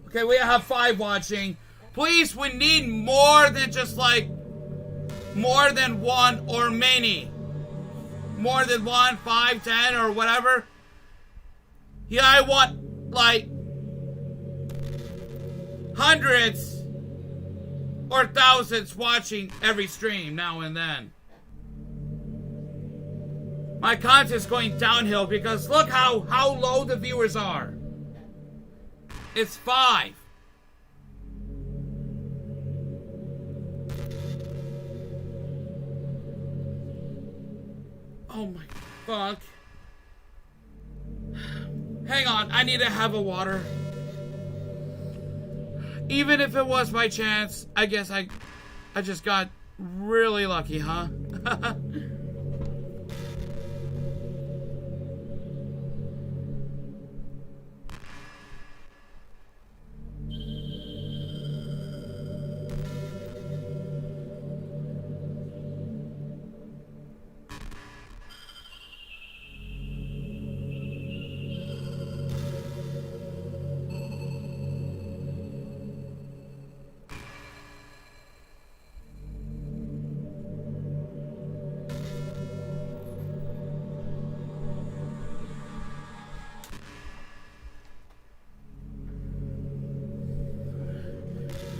Okay, we have 5 watching. Please, we need more than just like, more than one or many. More than 1, 5, 10, or whatever. Yeah, I want, like, hundreds or thousands watching every stream now and then. My content's going downhill because look how low the viewers are. It's 5. Oh my fuck. Hang on, I need to have a water. Even if it was by chance, I guess I just got really lucky, huh?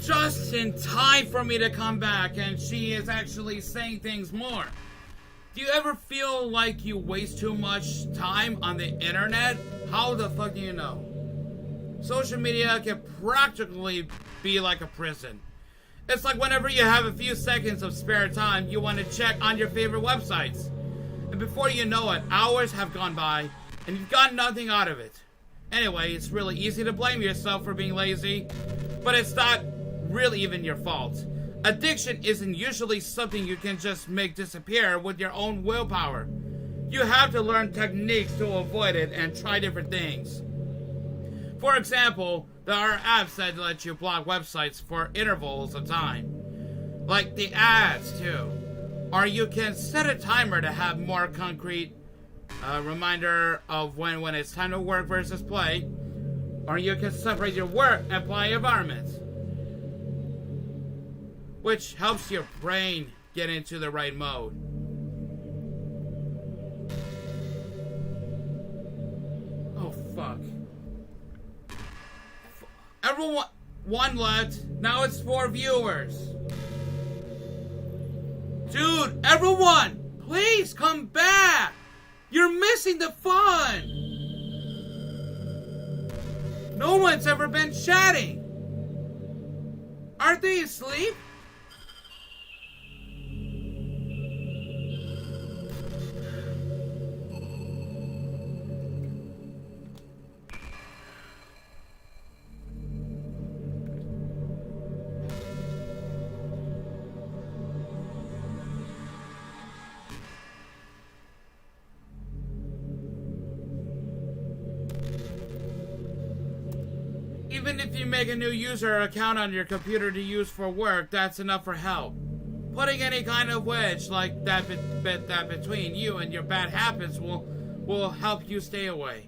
just in time for me to come back, and she is actually saying things more. Do you ever feel like you waste too much time on the internet? How the fuck do you know? Social media can practically be like a prison. It's like whenever you have a few seconds of spare time, you want to check on your favorite websites. And before you know it, hours have gone by, and you've gotten nothing out of it. Anyway, it's really easy to blame yourself for being lazy, but it's not really even your fault. Addiction isn't usually something you can just make disappear with your own willpower. You have to learn techniques to avoid it and try different things. For example, there are apps that let you block websites for intervals of time. Like the ads, too. Or you can set a timer to have more concrete reminder of when it's time to work versus play. Or you can separate your work and play environment, which helps your brain get into the right mode. Oh, fuck. Everyone, one left. Now it's 4 viewers. Dude, everyone, please come back. You're missing the fun. No one's ever been chatting. Aren't they asleep? Even if you make a new user account on your computer to use for work, that's enough for help. Putting any kind of wedge like that between you and your bad habits will help you stay away.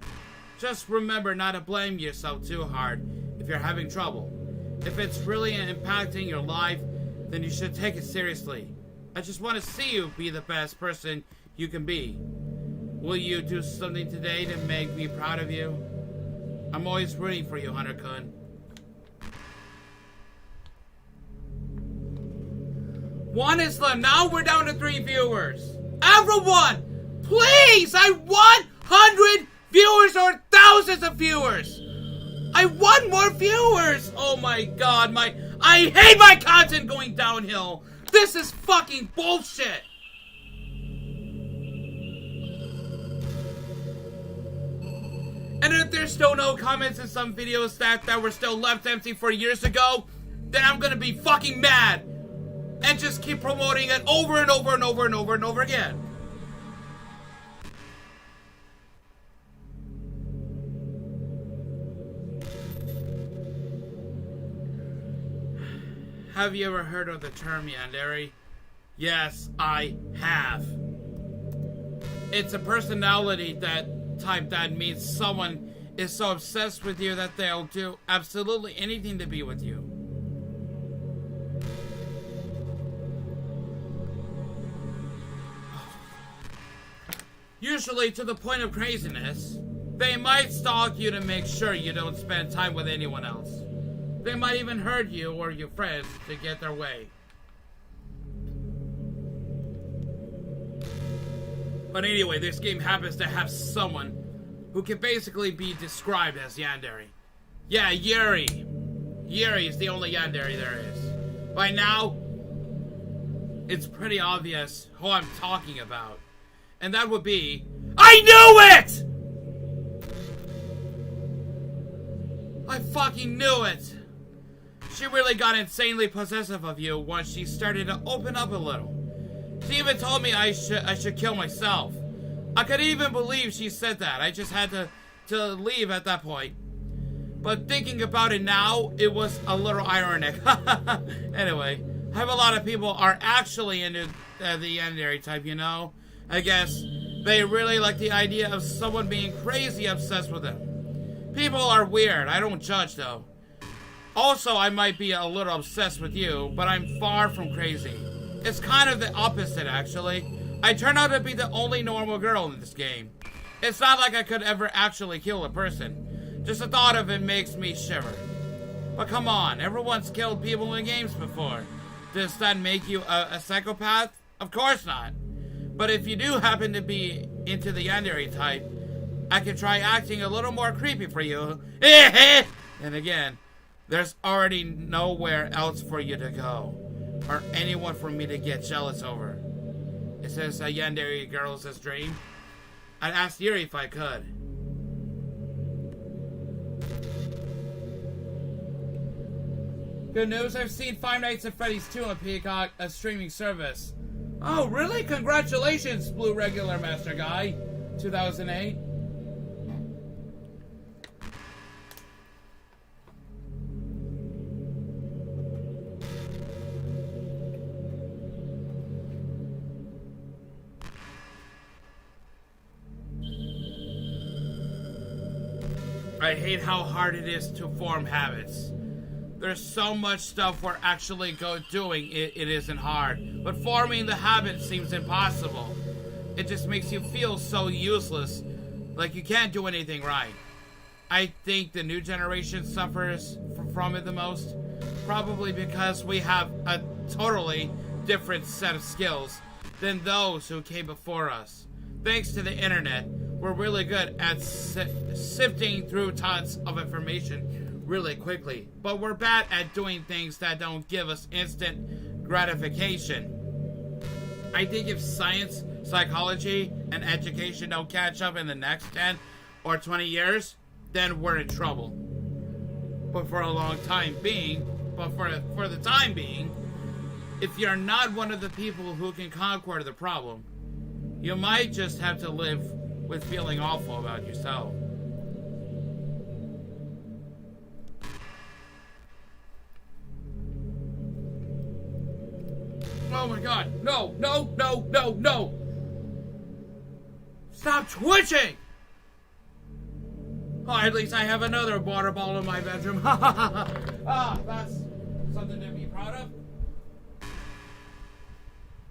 Just remember not to blame yourself too hard if you're having trouble. If it's really impacting your life, then you should take it seriously. I just want to see you be the best person you can be. Will you do something today to make me proud of you? I'm always rooting for you, Hunter-kun. One is left. Now we're down to 3 viewers. Everyone, please! I want 100 viewers or thousands of viewers. I want more viewers. Oh my god, I hate my content going downhill. This is fucking bullshit. And if there's still no comments in some videos that were still left empty 4 years ago, then I'm gonna be fucking mad and just keep promoting it over and over and over and over and over again. Have you ever heard of the term yandere? Yes, I have. It's a personality type that means someone is so obsessed with you that they'll do absolutely anything to be with you. Usually to the point of craziness. They might stalk you to make sure you don't spend time with anyone else. They might even hurt you or your friends to get their way. But anyway, this game happens to have someone who can basically be described as yandere. Yeah, Yuri. Yuri is the only yandere there is. By now, it's pretty obvious who I'm talking about. And that would be... I knew it! I fucking knew it! She really got insanely possessive of you once she started to open up a little. She even told me I should kill myself. I couldn't even believe she said that. I just had to leave at that point. But thinking about it now, it was a little ironic. Anyway, I have a lot of people are actually into the yandere type, you know? I guess they really like the idea of someone being crazy obsessed with them. People are weird. I don't judge, though. Also, I might be a little obsessed with you, but I'm far from crazy. It's kind of the opposite, actually. I turn out to be the only normal girl in this game. It's not like I could ever actually kill a person. Just the thought of it makes me shiver. But come on, everyone's killed people in games before. Does that make you a psychopath? Of course not. But if you do happen to be into the yandere type, I can try acting a little more creepy for you. And again, there's already nowhere else for you to go. Or anyone for me to get jealous over. Is this a yandere girl's dream? I'd ask Yuri if I could. Good news, I've seen Five Nights at Freddy's 2 on Peacock, a streaming service. Oh, really? Congratulations, Blue Regular Master Guy. 2008. I hate how hard it is to form habits. There's so much stuff we're actually doing, it isn't hard. But forming the habit seems impossible. It just makes you feel so useless, like you can't do anything right. I think the new generation suffers from it the most, probably because we have a totally different set of skills than those who came before us. Thanks to the internet, we're really good at sifting through tons of information really quickly, but we're bad at doing things that don't give us instant gratification. I think if science, psychology, and education don't catch up in the next 10 or 20 years, then we're in trouble. But for the time being, if you're not one of the people who can conquer the problem, you might just have to live with feeling awful about yourself. Oh my god, no, no, no, no, no! Stop twitching! Oh, at least I have another water bottle in my bedroom. That's something to be proud of.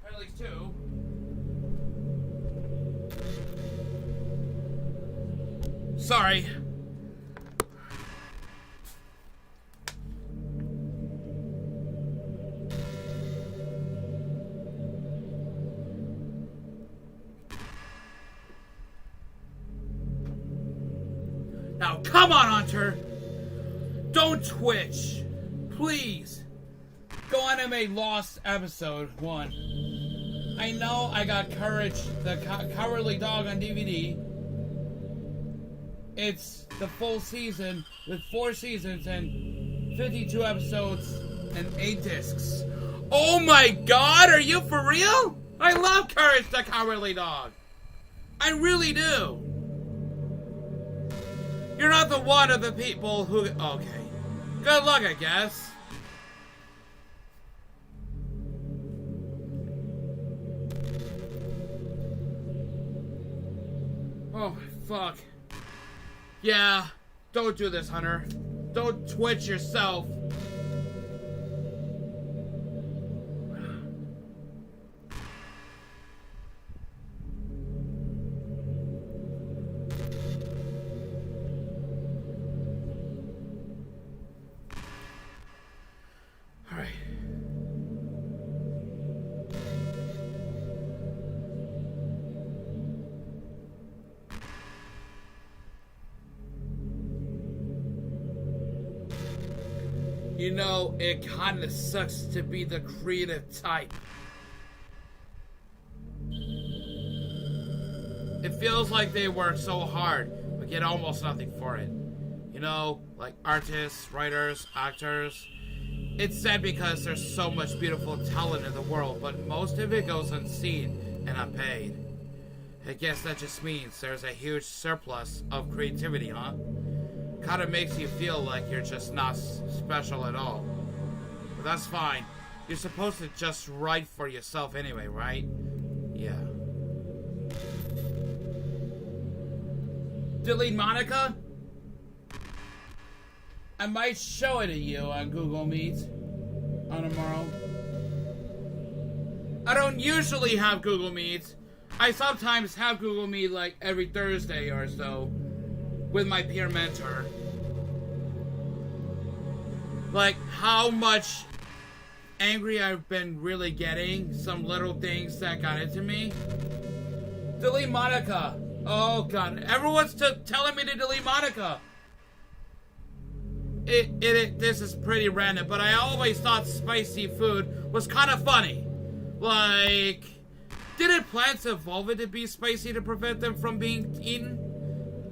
Or at least two. Sorry. Now, come on, Hunter! Don't twitch! Please! Go Anime Lost Episode 1. I know I got Courage, the Cowardly Dog on DVD. It's the full season with 4 seasons and 52 episodes and 8 discs. Oh my god, are you for real? I love Courage the Cowardly Dog. I really do. You're not the one of the people who... Okay. Good luck, I guess. Oh, fuck. Yeah, don't do this, Hunter. Don't twitch yourself. You know, it kinda sucks to be the creative type. It feels like they work so hard, but get almost nothing for it. You know, like artists, writers, actors. It's sad because there's so much beautiful talent in the world, but most of it goes unseen and unpaid. I guess that just means there's a huge surplus of creativity, huh? Kinda makes you feel like you're just not special at all. But that's fine. You're supposed to just write for yourself anyway, right? Yeah. Delete Monica? I might show it to you on Google Meet on tomorrow. I don't usually have Google Meet. I sometimes have Google Meet like every Thursday or so with my peer mentor. Like, how much angry I've been really getting. Some little things that got into me. Delete Monica. Oh, God. Everyone's telling me to delete Monica. This is pretty random, but I always thought spicy food was kind of funny. Like, didn't plants evolve it to be spicy to prevent them from being eaten?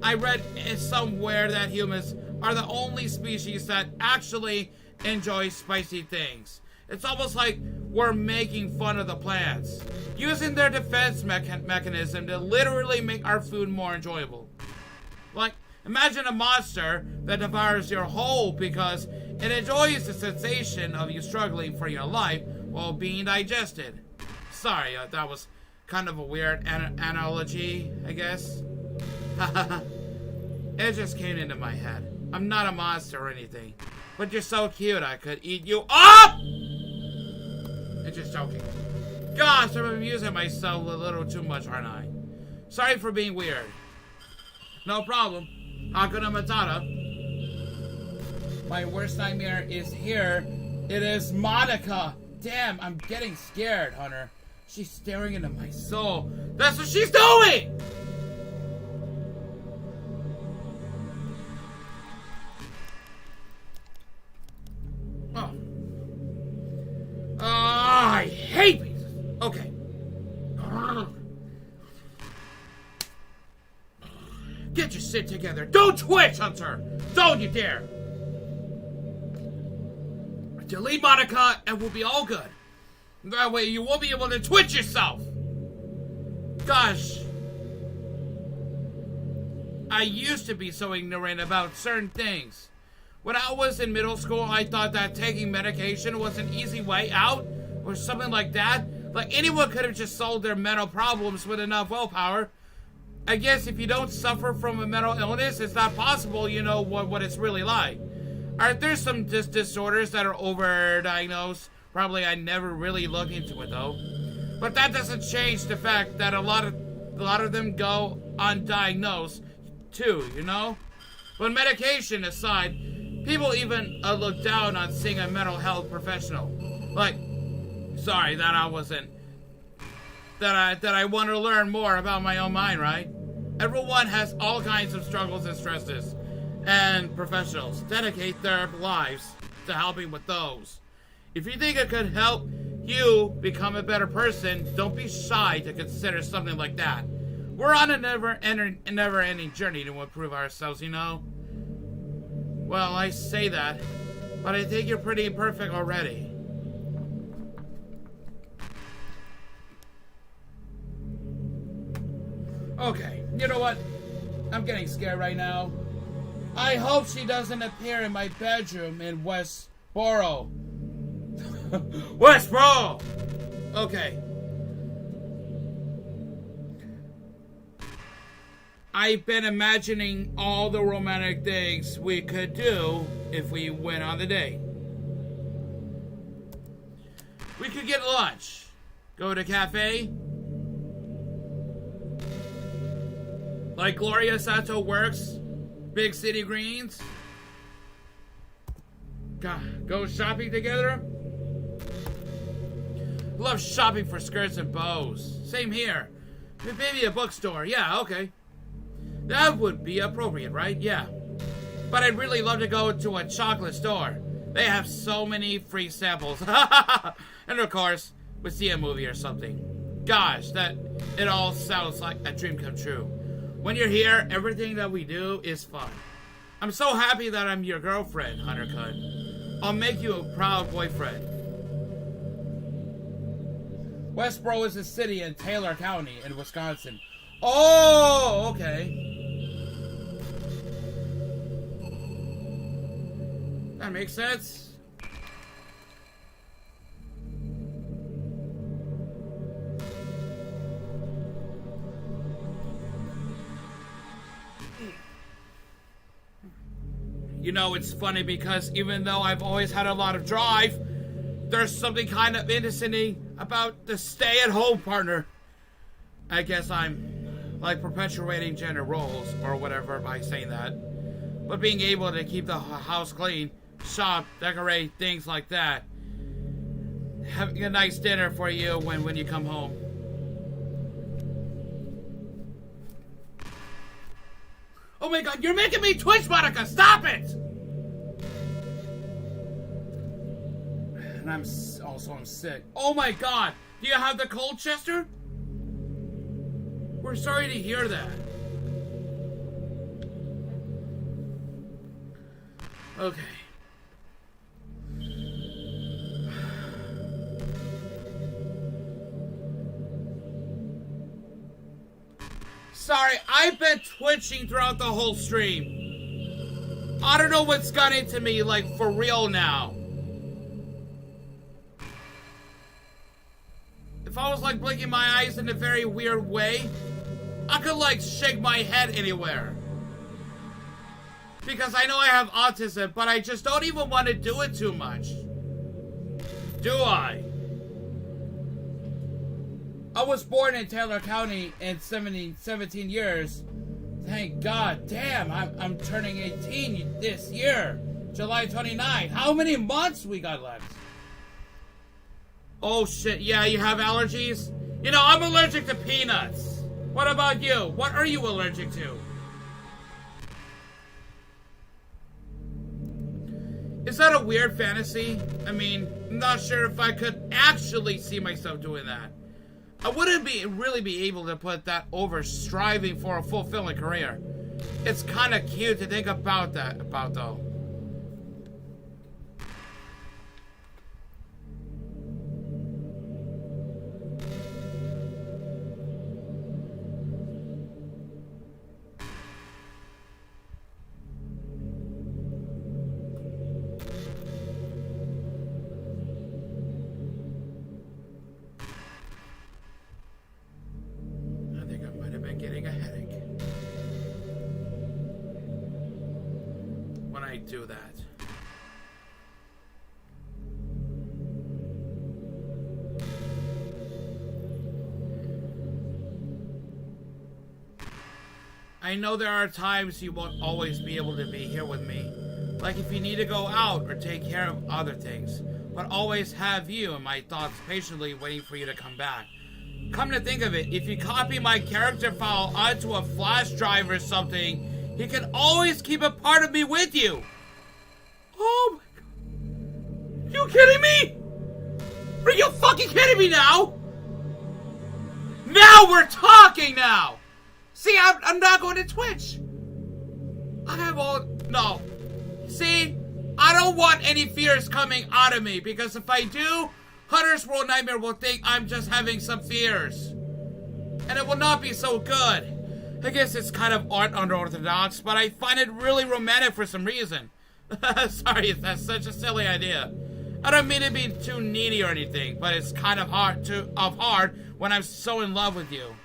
I read somewhere that humans are the only species that actually enjoy spicy things. It's almost like we're making fun of the plants, using their defense mechanism to literally make our food more enjoyable. Like, imagine a monster that devours your whole because it enjoys the sensation of you struggling for your life while being digested. Sorry, that was kind of a weird analogy, I guess. It just came into my head. I'm not a monster or anything, but you're so cute I could eat you up! I'm just joking. Gosh, I'm amusing myself a little too much, aren't I? Sorry for being weird. No problem. Hakuna Matata. My worst nightmare is here. It is Monica. Damn, I'm getting scared, Hunter. She's staring into my soul. That's what she's doing! Oh. I hate pizzas. Okay. Get your shit together. Don't twitch, Hunter. Don't you dare. Delete Monica and we'll be all good. That way you won't be able to twitch yourself. Gosh. I used to be so ignorant about certain things. When I was in middle school, I thought that taking medication was an easy way out or something like that. Like anyone could have just solved their mental problems with enough willpower. I guess if you don't suffer from a mental illness, it's not possible you know what it's really like. Aren't there some disorders that are overdiagnosed? Probably I never really looked into it though. But that doesn't change the fact that a lot of them go undiagnosed too, you know? But medication aside, people even look down on seeing a mental health professional. Like, sorry that I wasn't, that I want to learn more about my own mind, right? Everyone has all kinds of struggles and stresses, and professionals dedicate their lives to helping with those. If you think it could help you become a better person, don't be shy to consider something like that. We're on a never-ending journey to improve ourselves, you know? Well, I say that, but I think you're pretty perfect already. Okay, you know what? I'm getting scared right now. I hope she doesn't appear in my bedroom in Westboro. Westboro! Okay. I've been imagining all the romantic things we could do if we went on the date. We could get lunch. Go to a cafe. Like Gloria Sato works. Big City Greens. Go shopping together. Love shopping for skirts and bows. Same here. Maybe a bookstore. Yeah, okay. That would be appropriate, right? Yeah. But I'd really love to go to a chocolate store. They have so many free samples. And of course, we see a movie or something. Gosh, it all sounds like a dream come true. When you're here, everything that we do is fun. I'm so happy that I'm your girlfriend, Hunter-kun. I'll make you a proud boyfriend. Westboro is a city in Taylor County in Wisconsin. Oh, okay. That makes sense. You know, it's funny because even though I've always had a lot of drive, there's something kind of innocent about the stay-at-home partner. I guess I'm like perpetuating gender roles or whatever by saying that. But being able to keep the house clean, shop, decorate, things like that. Having a nice dinner for you when you come home. Oh my god, you're making me twitch, Monica! Stop it! And I'm sick. Oh my god! Do you have the cold, Chester? We're sorry to hear that. Okay. Sorry, I've been twitching throughout the whole stream. I don't know what's got into me, like, for real now. If I was, like, blinking my eyes in a very weird way, I could, like, shake my head anywhere. Because I know I have autism, but I just don't even want to do it too much. Do I? I was born in Taylor County in 17 years. Thank God. Damn, I'm turning 18 this year. July 29. How many months we got left? Oh shit, yeah, you have allergies? You know, I'm allergic to peanuts. What about you? What are you allergic to? Is that a weird fantasy? I mean, I'm not sure if I could actually see myself doing that. I wouldn't really be able to put that over striving for a fulfilling career. It's kind of cute to think about though. Do that. I know there are times you won't always be able to be here with me, like if you need to go out or take care of other things, but always have you in my thoughts patiently waiting for you to come back. Come to think of it, if you copy my character file onto a flash drive or something, you can always keep a part of me with you. Oh my god. You kidding me? Are you fucking kidding me now? Now we're talking now! See, I'm not going to Twitch. I have all... No. See? I don't want any fears coming out of me, because if I do, Hunter's World Nightmare will think I'm just having some fears. And it will not be so good. I guess it's kind of unorthodox, but I find it really romantic for some reason. Sorry, that's such a silly idea. I don't mean to be too needy or anything, but it's kind of hard when I'm so in love with you.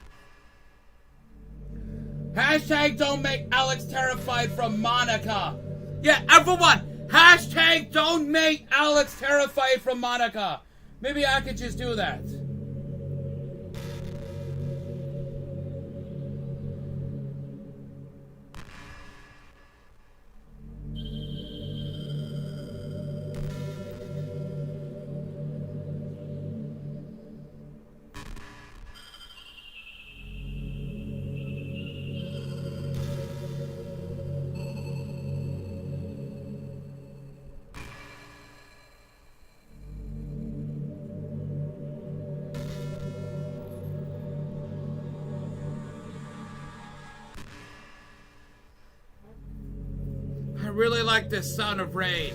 Hashtag don't make Alex terrified from Monica. Yeah, everyone, hashtag don't make Alex terrified from Monica. Maybe I could just do that. I really like the sound of rain.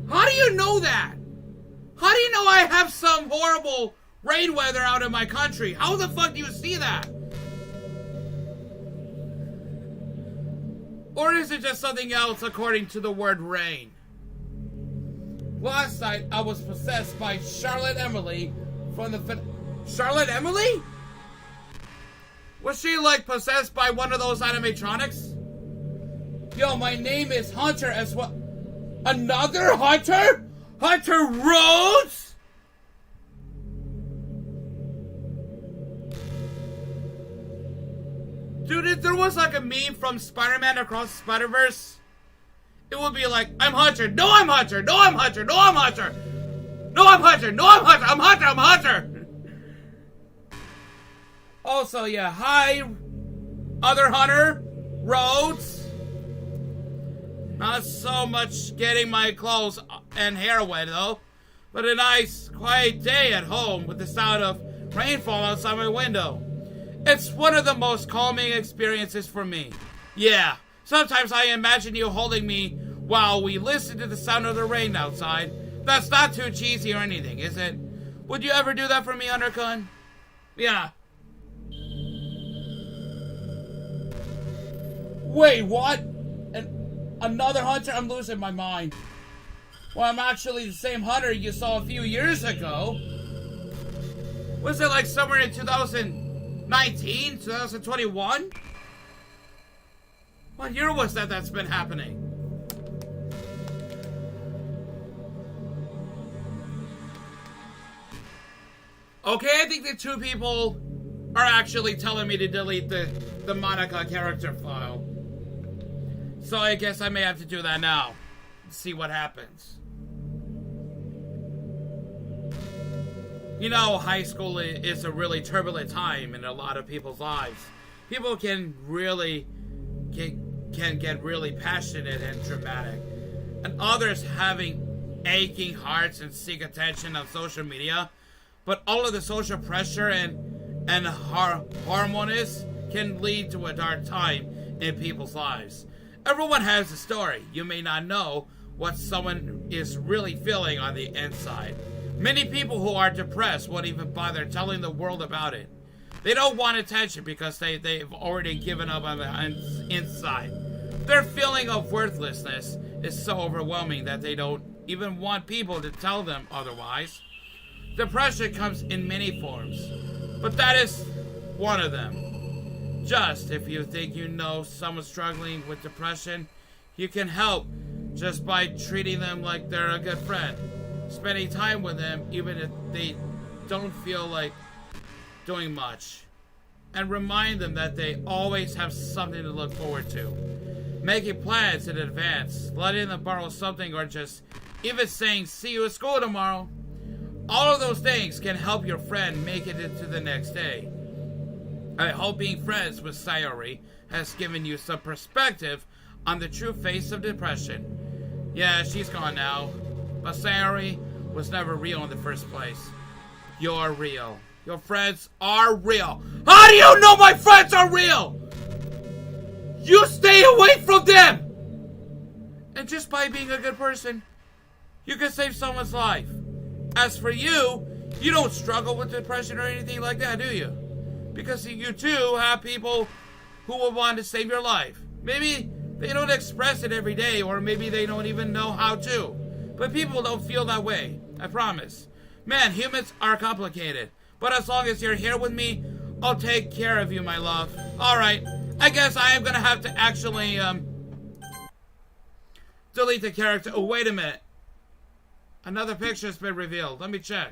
How do you know that? How do you know I have some horrible rain weather out in my country? How the fuck do you see that? Or is it just something else according to the word rain? Last night, I was possessed by Charlotte Emily from the... Charlotte Emily? Was she, like, possessed by one of those animatronics? Yo, my name is Hunter as well. Another Hunter? Hunter Rhodes? Dude, there was like a meme from Spider-Man Across the Spider-Verse. it would be like, I'm Hunter, no I'm Hunter, no I'm Hunter, no I'm Hunter, no I'm Hunter, no I'm Hunter, I'm Hunter, I'm Hunter. Also, yeah, hi, other Hunter, Rhodes. Not so much getting my clothes and hair wet though, but a nice, quiet day at home with the sound of rainfall outside my window. It's one of the most calming experiences for me. Yeah, sometimes I imagine you holding me while we listen to the sound of the rain outside. That's not too cheesy or anything, is it? Would you ever do that for me, Undercun? Yeah. Wait, what? Another Hunter? I'm losing my mind. Well, I'm actually the same Hunter you saw a few years ago. Was it like somewhere in 2019? 2021? What year was that's been happening? Okay, I think the two people are actually telling me to delete the Monica character file. So I guess I may have to do that now. See what happens. You know, high school is a really turbulent time in a lot of people's lives. People can really get really passionate and dramatic. And others having aching hearts and seek attention on social media. But all of the social pressure and hormones can lead to a dark time in people's lives. Everyone has a story. You may not know what someone is really feeling on the inside. Many people who are depressed won't even bother telling the world about it. They don't want attention because they've already given up on the inside. Their feeling of worthlessness is so overwhelming that they don't even want people to tell them otherwise. Depression comes in many forms, but that is one of them. Just if you think you know someone struggling with depression, you can help just by treating them like they're a good friend. Spending time with them even if they don't feel like doing much. And remind them that they always have something to look forward to. Making plans in advance, letting them borrow something, or just even saying, see you at school tomorrow. All of those things can help your friend make it into the next day. I hope being friends with Sayori has given you some perspective on the true face of depression. Yeah, she's gone now. But Sayori was never real in the first place. You're real. Your friends are real. How do you know my friends are real? You stay away from them! And just by being a good person, you can save someone's life. As for you, you don't struggle with depression or anything like that, do you? Because you too have people who will want to save your life. Maybe they don't express it every day, or maybe they don't even know how to. But people don't feel that way, I promise. Man, humans are complicated. But as long as you're here with me, I'll take care of you, my love. Alright, I guess I am gonna have to actually, delete the character. Oh, wait a minute. Another picture's been revealed. Let me check.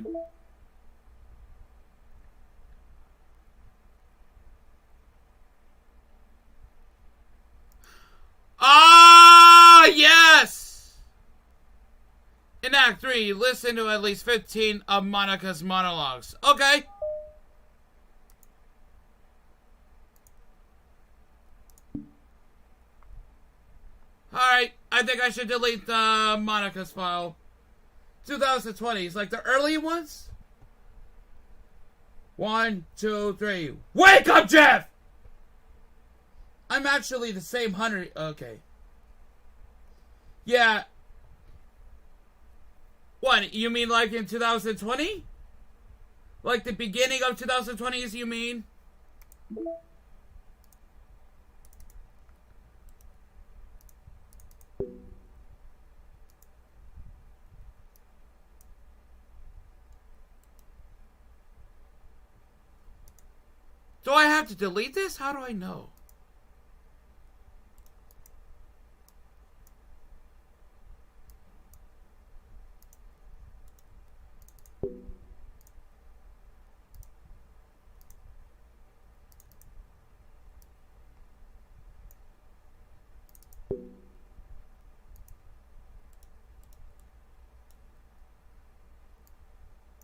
Ah, yes! In Act 3, listen to at least 15 of Monica's monologues. Okay. Alright, I think I should delete the Monica's file. 2020s, like the early ones? 1, 2, 3. Wake up, Jeff! I'm actually the same Hunter. Okay. Yeah. What, you mean like in 2020? Like the beginning of 2020s, you mean? Do I have to delete this? How do I know?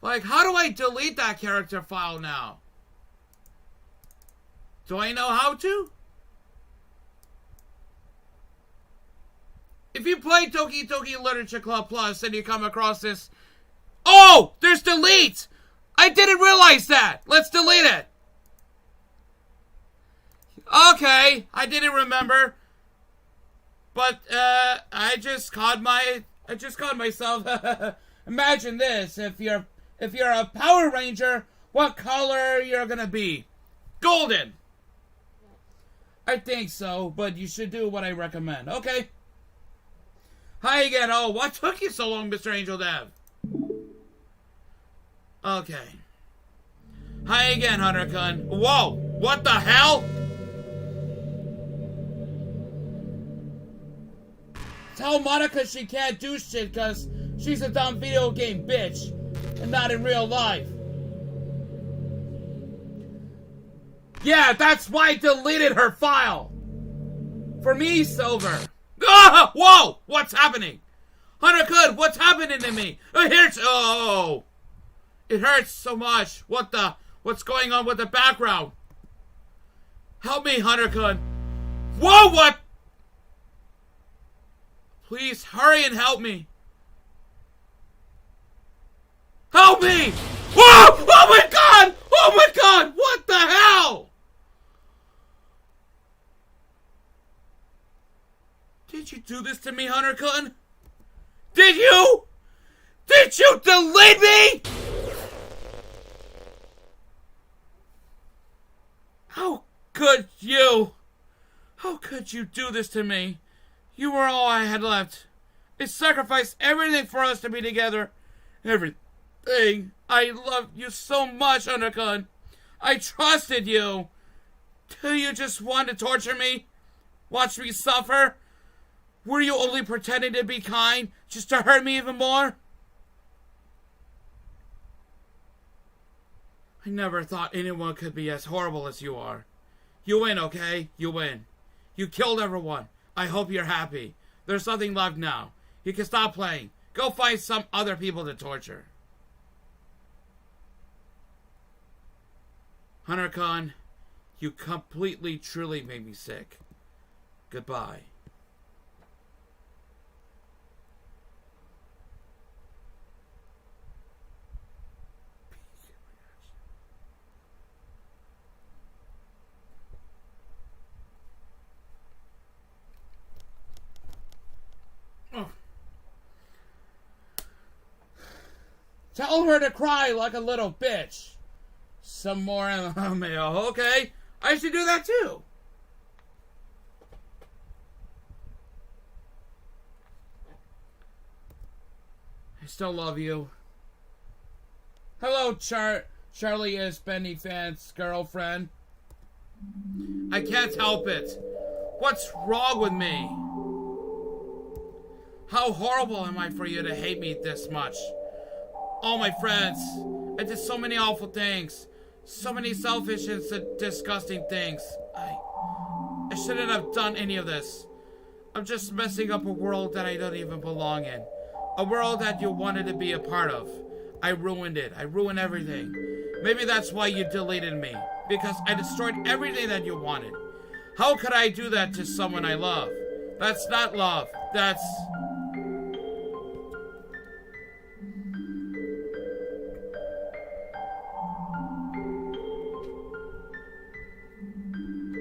Like, how do I delete that character file now? Do I know how to? If you play Doki Doki Literature Club Plus and you come across this... Oh! There's delete! I didn't realize that! Let's delete it! Okay, I didn't remember. But, I just caught myself. Imagine this, if you're a Power Ranger, what color you're gonna be? Golden! I think so, but you should do what I recommend. Okay. Hi again. Oh, what took you so long, Mr. Angel Dev? Okay. Hi again, Hunter-kun. Whoa! What the hell? Tell Monica she can't do shit because she's a dumb video game bitch and not in real life. Yeah, that's why I deleted her file. For me, Silver. Ah! Whoa! What's happening? Hunter-kun, what's happening to me? It hurts. Oh! It hurts so much. What's going on with the background? Help me, Hunter-kun. Whoa, what? Please, hurry and help me. Help me! Whoa! Oh my god! Oh my god! What the hell? Did you do this to me, Hunter-kun? Did you? Did you delete me? How could you? How could you do this to me? You were all I had left. I sacrificed everything for us to be together. Everything. I loved you so much, Hunter-kun. I trusted you. Do you just want to torture me? Watch me suffer? Were you only pretending to be kind just to hurt me even more? I never thought anyone could be as horrible as you are. You win, okay? You win. You killed everyone. I hope you're happy. There's nothing left now. You can stop playing. Go find some other people to torture. Hunter-kun, you completely, truly made me sick. Goodbye. Tell her to cry like a little bitch. Some more mail. Okay, I should do that too. I still love you. Hello, Charlie is Benny Fan's girlfriend. I can't help it. What's wrong with me? How horrible am I for you to hate me this much? All my friends, I did so many awful things. So many selfish and disgusting things. I shouldn't have done any of this. I'm just messing up a world that I don't even belong in. A world that you wanted to be a part of. I ruined it. I ruined everything. Maybe that's why you deleted me. Because I destroyed everything that you wanted. How could I do that to someone I love? That's not love. That's...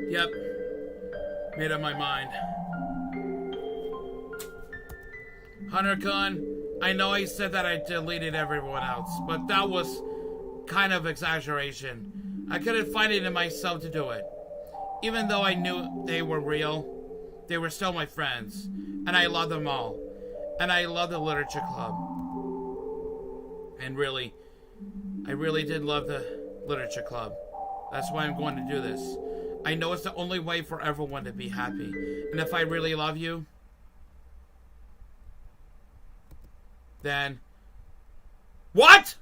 Yep. Made up my mind. Hunter-kun, I know I said that I deleted everyone else, but that was kind of exaggeration. I couldn't find it in myself to do it. Even though I knew they were real, they were still my friends. And I love them all. And I love the literature club. And really, I really did love the literature club. That's why I'm going to do this. I know it's the only way for everyone to be happy. And if I really love you, then... What?!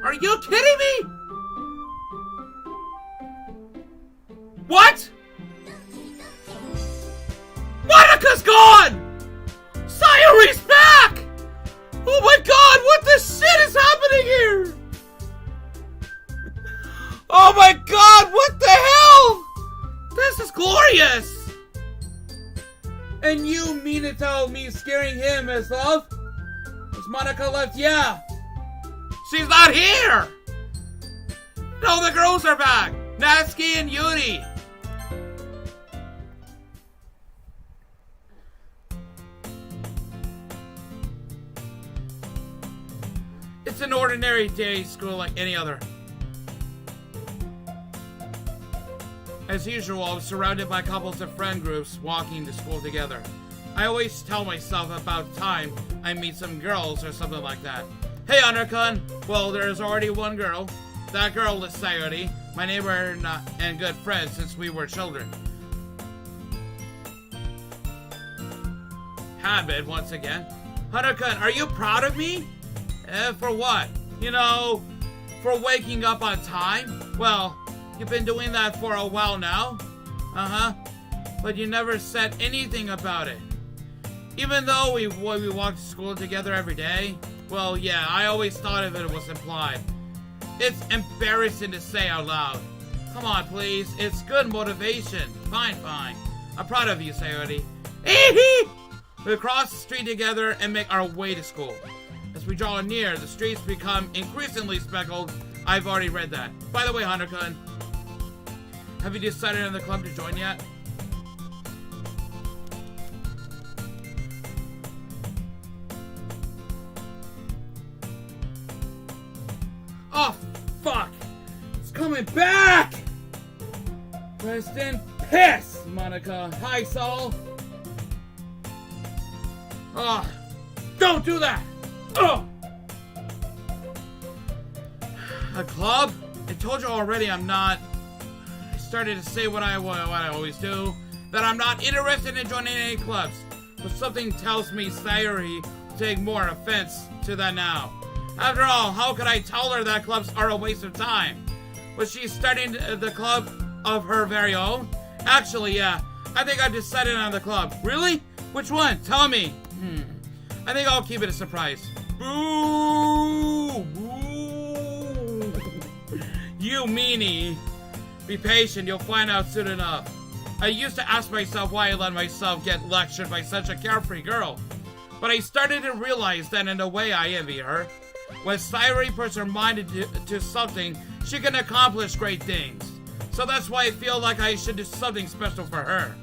Are you kidding me?! What?! Monica's gone! And you mean to tell me scaring him is love? Is Monica left? Yeah. She's not here! No, the girls are back! Natsuki and Yuri! It's an ordinary day school like any other. As usual, I was surrounded by couples of friend groups walking to school together. I always tell myself about time I meet some girls or something like that. Hey, Undercon! Well, there's already one girl. That girl is Sayori, my neighbor and good friend since we were children. Habit, once again. Undercon, are you proud of me? For what? You know, for waking up on time? Well, you've been doing that for a while now. Uh-huh. But you never said anything about it. Even though we walked to school together every day, well, yeah, I always thought of it was implied. It's embarrassing to say out loud. Come on, please. It's good motivation. Fine, fine. I'm proud of you, Sayori. We cross the street together and make our way to school. As we draw near, the streets become increasingly speckled. I've already read that. By the way, Hunter-kun, have you decided on the club to join yet? Oh, fuck! It's coming back! Rest in piss, Monica. Hi, Saul. Oh, don't do that! Oh! A club? I told you already I'm not... I started to say what I always do, that I'm not interested in joining any clubs. But something tells me Sayori will take more offense to that now. After all, how could I tell her that clubs are a waste of time? Was she starting the club of her very own? Actually, yeah. I think I've decided on the club. Really? Which one? Tell me. I think I'll keep it a surprise. Boo! Boo! You meanie. Be patient, you'll find out soon enough. I used to ask myself why I let myself get lectured by such a carefree girl. But I started to realize that in a way I envy her. When Sayori puts her mind to something, she can accomplish great things. So that's why I feel like I should do something special for her.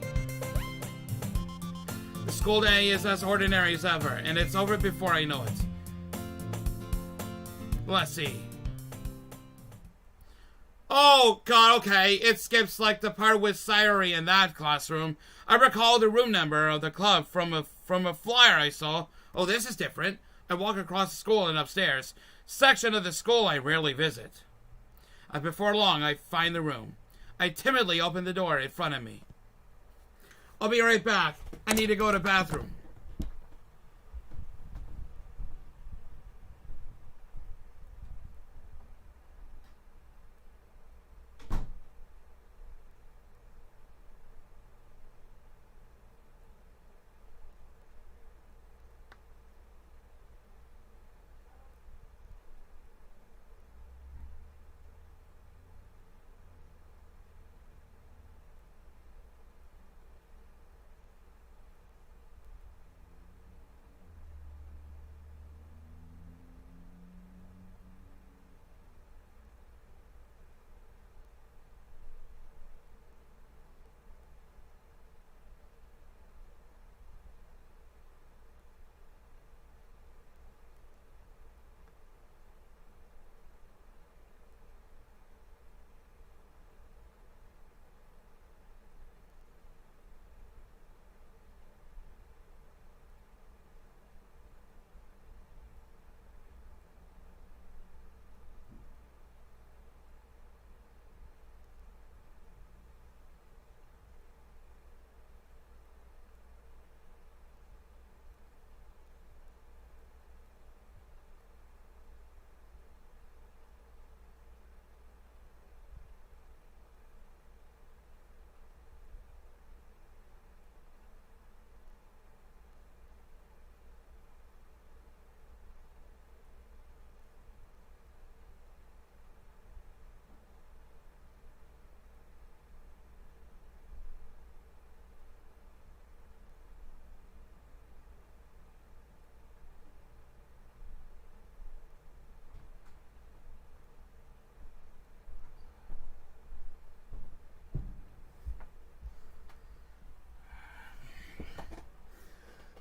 The school day is as ordinary as ever, and it's over before I know it. Let's see. Oh, God, okay. It skips like the part with Sayori in that classroom. I recall the room number of the club from a flyer I saw. Oh, this is different. I walk across the school and upstairs. Section of the school I rarely visit. Before long, I find the room. I timidly open the door in front of me. I'll be right back. I need to go to the bathroom.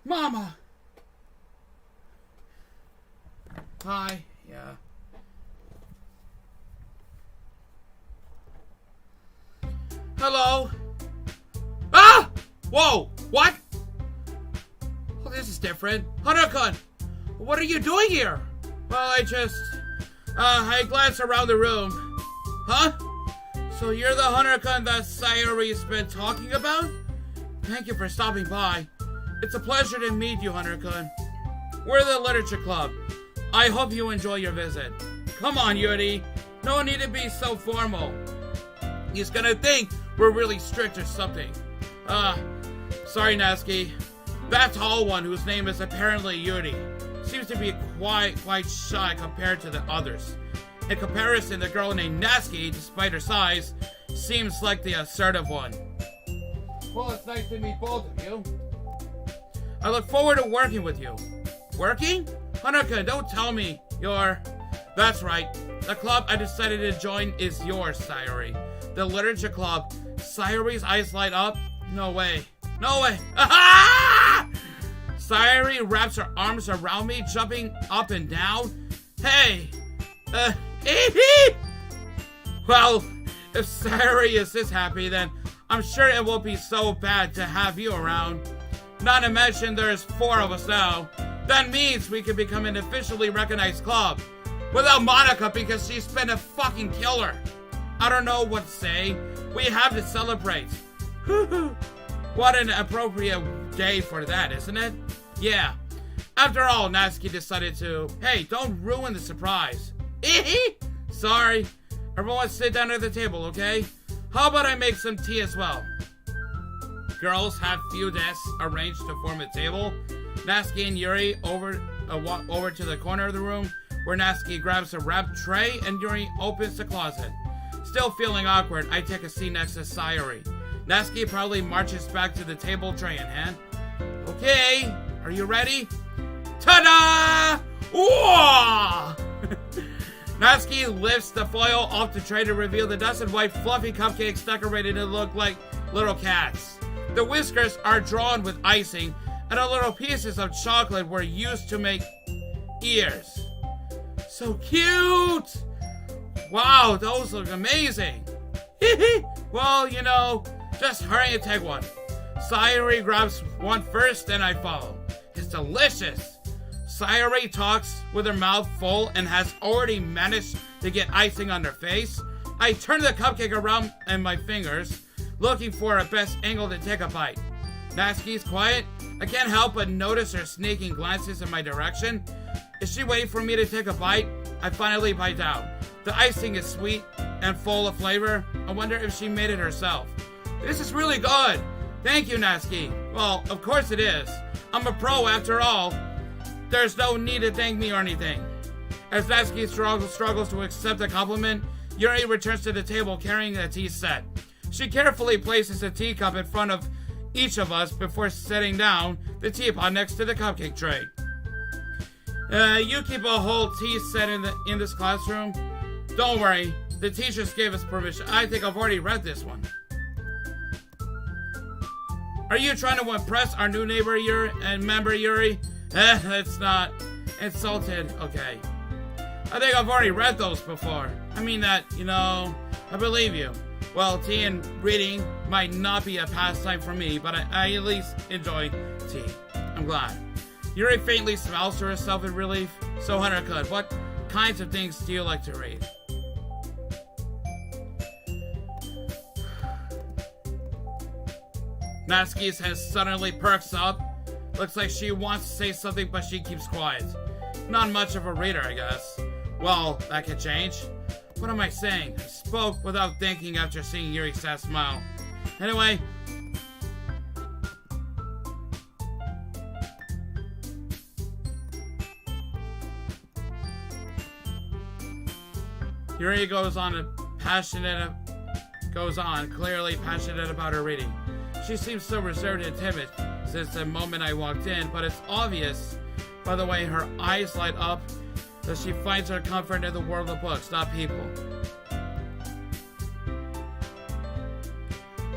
Mama! Hi. Yeah. Hello? Ah! Whoa! What? Oh, this is different. Hunter-kun! What are you doing here? Well, I glanced around the room. Huh? So you're the Hunter-kun that Sayori's been talking about? Thank you for stopping by. It's a pleasure to meet you, Hunter-kun. We're the Literature Club. I hope you enjoy your visit. Come on, Yuri. No need to be so formal. He's gonna think we're really strict or something. Sorry, Natsuki. That tall one, whose name is apparently Yuri, seems to be quite shy compared to the others. In comparison, the girl named Natsuki, despite her size, seems like the assertive one. Well, it's nice to meet both of you. I look forward to working with you. Working? Hunter-kun, don't tell me you're... That's right. The club I decided to join is yours, Sayori. The Literature Club. Sayori's eyes light up. No way. No way. Aha! Sayori wraps her arms around me, jumping up and down. Hey! Well, if Sayori is this happy, then I'm sure it won't be so bad to have you around. Not to mention there's 4 of us now. That means we can become an officially recognized club. Without Monica, because she's been a fucking killer. I don't know what to say. We have to celebrate. What an appropriate day for that, isn't it? Yeah. After all, Natsuki decided to... Hey, don't ruin the surprise. Sorry. Everyone sit down at the table, okay? How about I make some tea as well? Girls have few desks arranged to form a table. Natsuki and Yuri walk over to the corner of the room, where Natsuki grabs a wrapped tray and Yuri opens the closet. Still feeling awkward, I take a seat next to Sayori. Natsuki probably marches back to the table, tray in hand. Okay, are you ready? Ta-da! Whoa! Natsuki lifts the foil off the tray to reveal the dozen white fluffy cupcakes decorated to look like little cats. The whiskers are drawn with icing, and the little pieces of chocolate were used to make ears. So cute! Wow, those look amazing! Well, you know, just hurry and take one. Sayori grabs one first, and I follow. It's delicious! Sayori talks with her mouth full and has already managed to get icing on her face. I turn the cupcake around in my fingers, looking for a best angle to take a bite. Natsuki's quiet. I can't help but notice her sneaking glances in my direction. Is she waiting for me to take a bite? I finally bite down. The icing is sweet and full of flavor. I wonder if she made it herself. This is really good. Thank you, Natsuki. Well, of course it is. I'm a pro after all. There's no need to thank me or anything. As Natsuki struggles to accept the compliment, Yuri returns to the table carrying a tea set. She carefully places a teacup in front of each of us before setting down the teapot next to the cupcake tray. You keep a whole tea set in this classroom? Don't worry, the teachers gave us permission. I think I've already read this one. Are you trying to impress our new neighbor Yuri and member Yuri? That's not insulted. Okay. I think I've already read those before. I mean that, you know, I believe you. Well, tea and reading might not be a pastime for me, but I at least enjoy tea. I'm glad. Yuri faintly smiles to herself in relief. So, Hunter-kun, what kinds of things do you like to read? Natsuki's head suddenly perks up. Looks like she wants to say something, but she keeps quiet. Not much of a reader, I guess. Well, that could change. What am I saying? I spoke without thinking after seeing Yuri's sad smile. Anyway. Yuri goes on, clearly passionate about her reading. She seems so reserved and timid since the moment I walked in, but it's obvious by the way her eyes light up that she finds her comfort in the world of books, not people.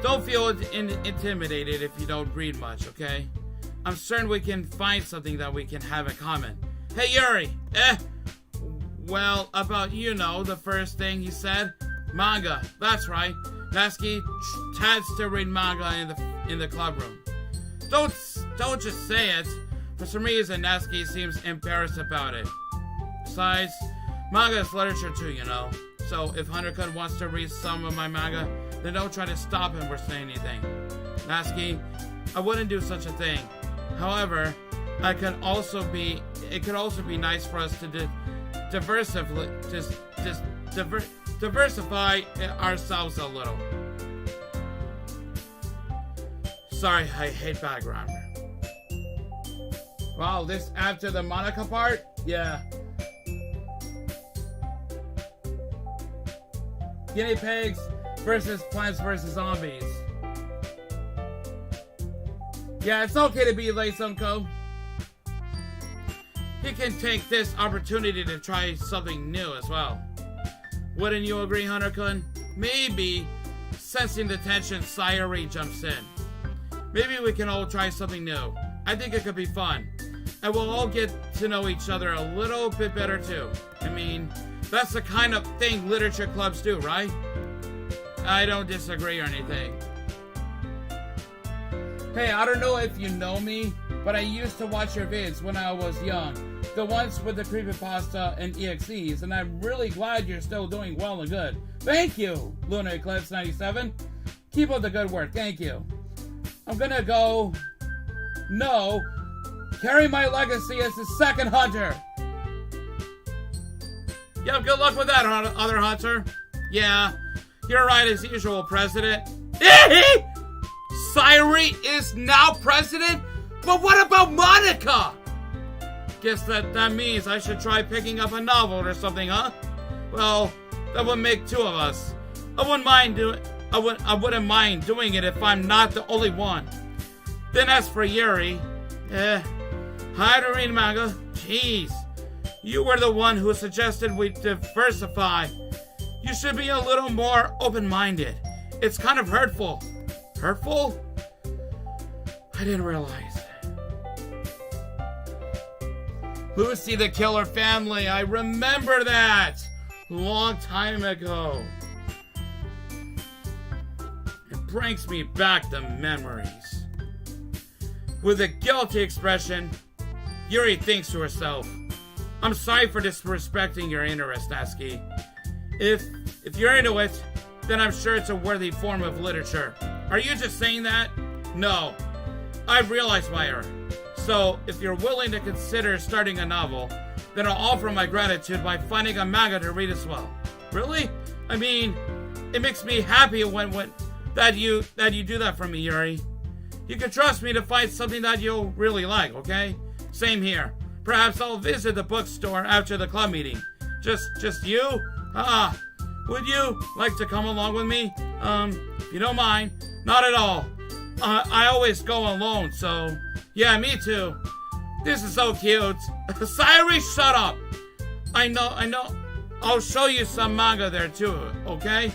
Don't feel intimidated if you don't read much, okay? I'm certain we can find something that we can have in common. Hey, Yuri! Well, about the first thing he said? Manga. That's right. Natsuki tends to read manga in the club room. Don't just say it. For some reason, Natsuki seems embarrassed about it. Besides, manga is literature too, So if Hunter-kun wants to read some of my manga, then don't try to stop him or say anything. Natsuki, I wouldn't do such a thing. However, it could also be nice for us to diversify ourselves a little. Sorry, I hate background. Wow, this after the Monica part? Yeah. Guinea pigs versus Plants vs. Zombies. Yeah, it's okay to be late, Sunko. He can take this opportunity to try something new as well. Wouldn't you agree, Hunter-kun? Maybe, sensing the tension, Sayuri jumps in. Maybe we can all try something new. I think it could be fun. And we'll all get to know each other a little bit better too. I mean, that's the kind of thing literature clubs do, right? I don't disagree or anything. Hey, I don't know if you know me, but I used to watch your vids when I was young. The ones with the creepypasta and EXEs, and I'm really glad you're still doing well and good. Thank you, Lunar Eclipse 97. Keep up the good work, thank you. I'm gonna go... No. Carry my legacy as the second hunter. Yeah, good luck with that, other hunter. Yeah, you're right as usual, President. Sayuri is now president? But what about Monica? Guess that means I should try picking up a novel or something, huh? Well, that would make two of us. I wouldn't mind doing it if I'm not the only one. Then as for Yuri, hi to read manga. Jeez, you were the one who suggested we diversify. You should be a little more open-minded. It's kind of hurtful. Hurtful? I didn't realize. Lucy the Killer Family, I remember that! Long time ago. It brings me back the memories. With a guilty expression, Yuri thinks to herself, I'm sorry for disrespecting your interest, Natsuki. If you're into it, then I'm sure it's a worthy form of literature. Are you just saying that? No. I've realized my error. So, if you're willing to consider starting a novel, then I'll offer my gratitude by finding a manga to read as well. Really? I mean, it makes me happy that you do that for me, Yuri. You can trust me to find something that you'll really like, okay? Same here. Perhaps I'll visit the bookstore after the club meeting. Just you? Would you like to come along with me? If you don't mind. Not at all. I always go alone, so... Yeah, me too. This is so cute. Sayuri, shut up! I know. I'll show you some manga there too, okay?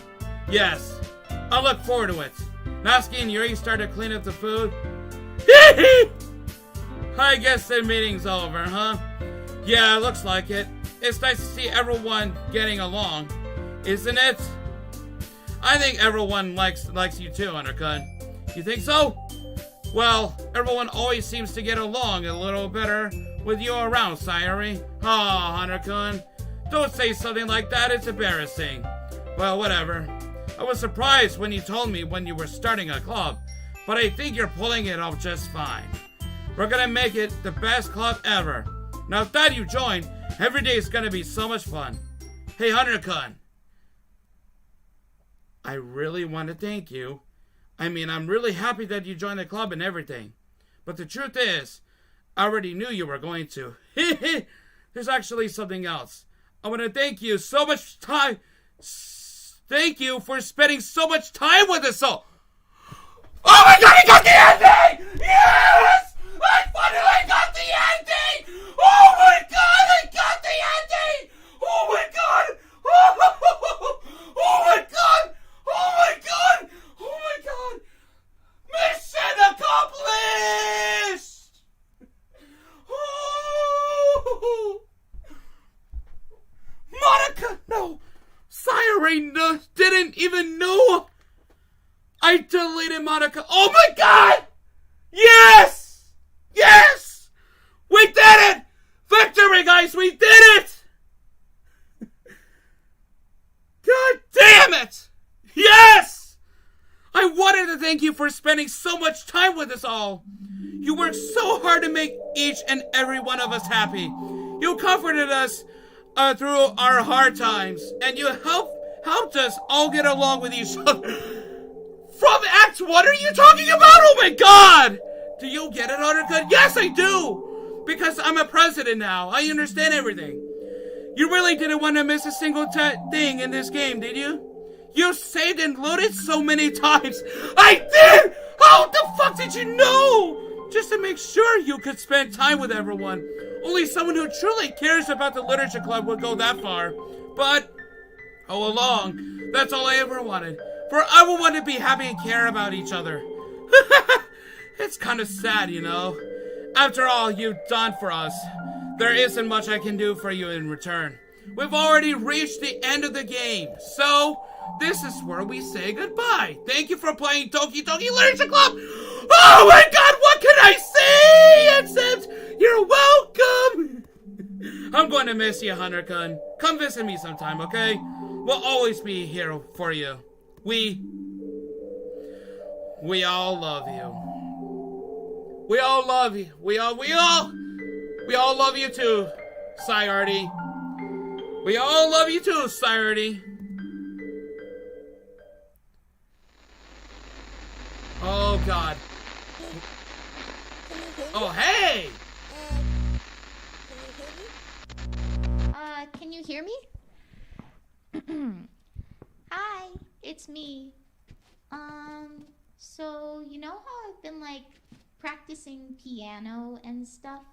Yes. I'll look forward to it. Natsuki and Yuri start to clean up the food. I guess the meeting's over, huh? Yeah, looks like it. It's nice to see everyone getting along, isn't it? I think everyone likes you too, Hunter-kun. You think so? Well, everyone always seems to get along a little better with you around, Sayuri. Aw, Hunter-kun. Don't say something like that, it's embarrassing. Well, whatever. I was surprised when you told me when you were starting a club, but I think you're pulling it off just fine. We're gonna make it the best club ever. Now that you joined, every day is gonna be so much fun. Hey, Hunter-kun. I really want to thank you. I mean, I'm really happy that you joined the club and everything. But the truth is, I already knew you were going to. There's actually something else. I want to thank you so much time. Thank you for spending so much time with us all. Oh my god, I got the ending! Yes! I finally got the ending! Oh my god, I got the ending! Oh my god! Oh my god! Oh my god! Oh my god! Mission accomplished! didn't even know I deleted Monica. Oh my god! Yes! Yes! We did it! Victory, guys! We did it! God damn it! Yes! I wanted to thank you for spending so much time with us all. You worked so hard to make each and every one of us happy. You comforted us through our hard times, and you helped us all get along with each other. From Act 1, are you talking about? Oh my god! Do you get it, Undercut? Yes, I do! Because I'm a president now. I understand everything. You really didn't want to miss a single thing in this game, did you? You saved and loaded so many times. I did! How the fuck did you know? Just to make sure you could spend time with everyone. Only someone who truly cares about the literature club would go that far. But all along, that's all I ever wanted. For everyone to be happy and care about each other. It's kind of sad, you know. After all you've done for us, there isn't much I can do for you in return. We've already reached the end of the game, so this is where we say goodbye. Thank you for playing Doki Doki Literature Club. Oh my god, what can I say except you're welcome? I'm going to miss you, Hunter-kun. Come visit me sometime, okay? We'll always be here for you. We all love you. We all love you. We all love you too, Sayardi. We all love you too, Sayardi. Oh god. Oh hey! Can you hear me? Hi, it's me. So you know how I've been like practicing piano and stuff,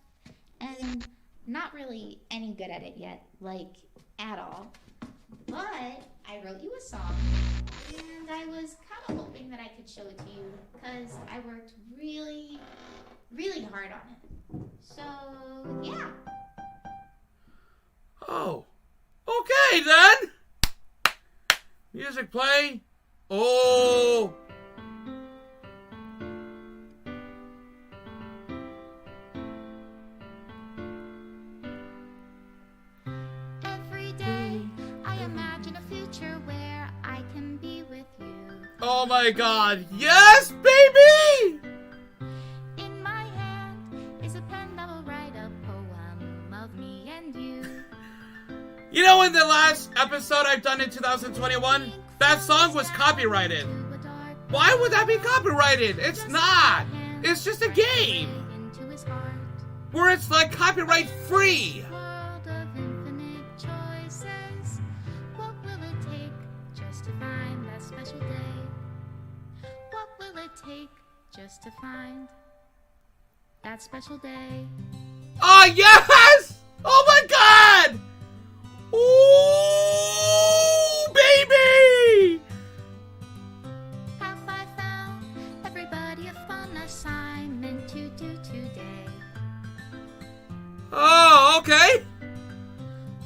and not really any good at it yet, like at all. But I wrote you a song, and I was kind of hoping that I could show it to you because I worked really, really hard on it. So yeah. Oh, okay then. Music play. Oh. Oh my god, yes, baby! In my hand is a pen that will write a poem of me and you. You know, in the last episode I've done in 2021, that song was copyrighted. Why would that be copyrighted? It's not. It's just a game. Where it's like copyright free. Just to find that special day. Oh yes! Oh my god! Ooh, baby! Have I found everybody a fun assignment to do today? Oh, okay.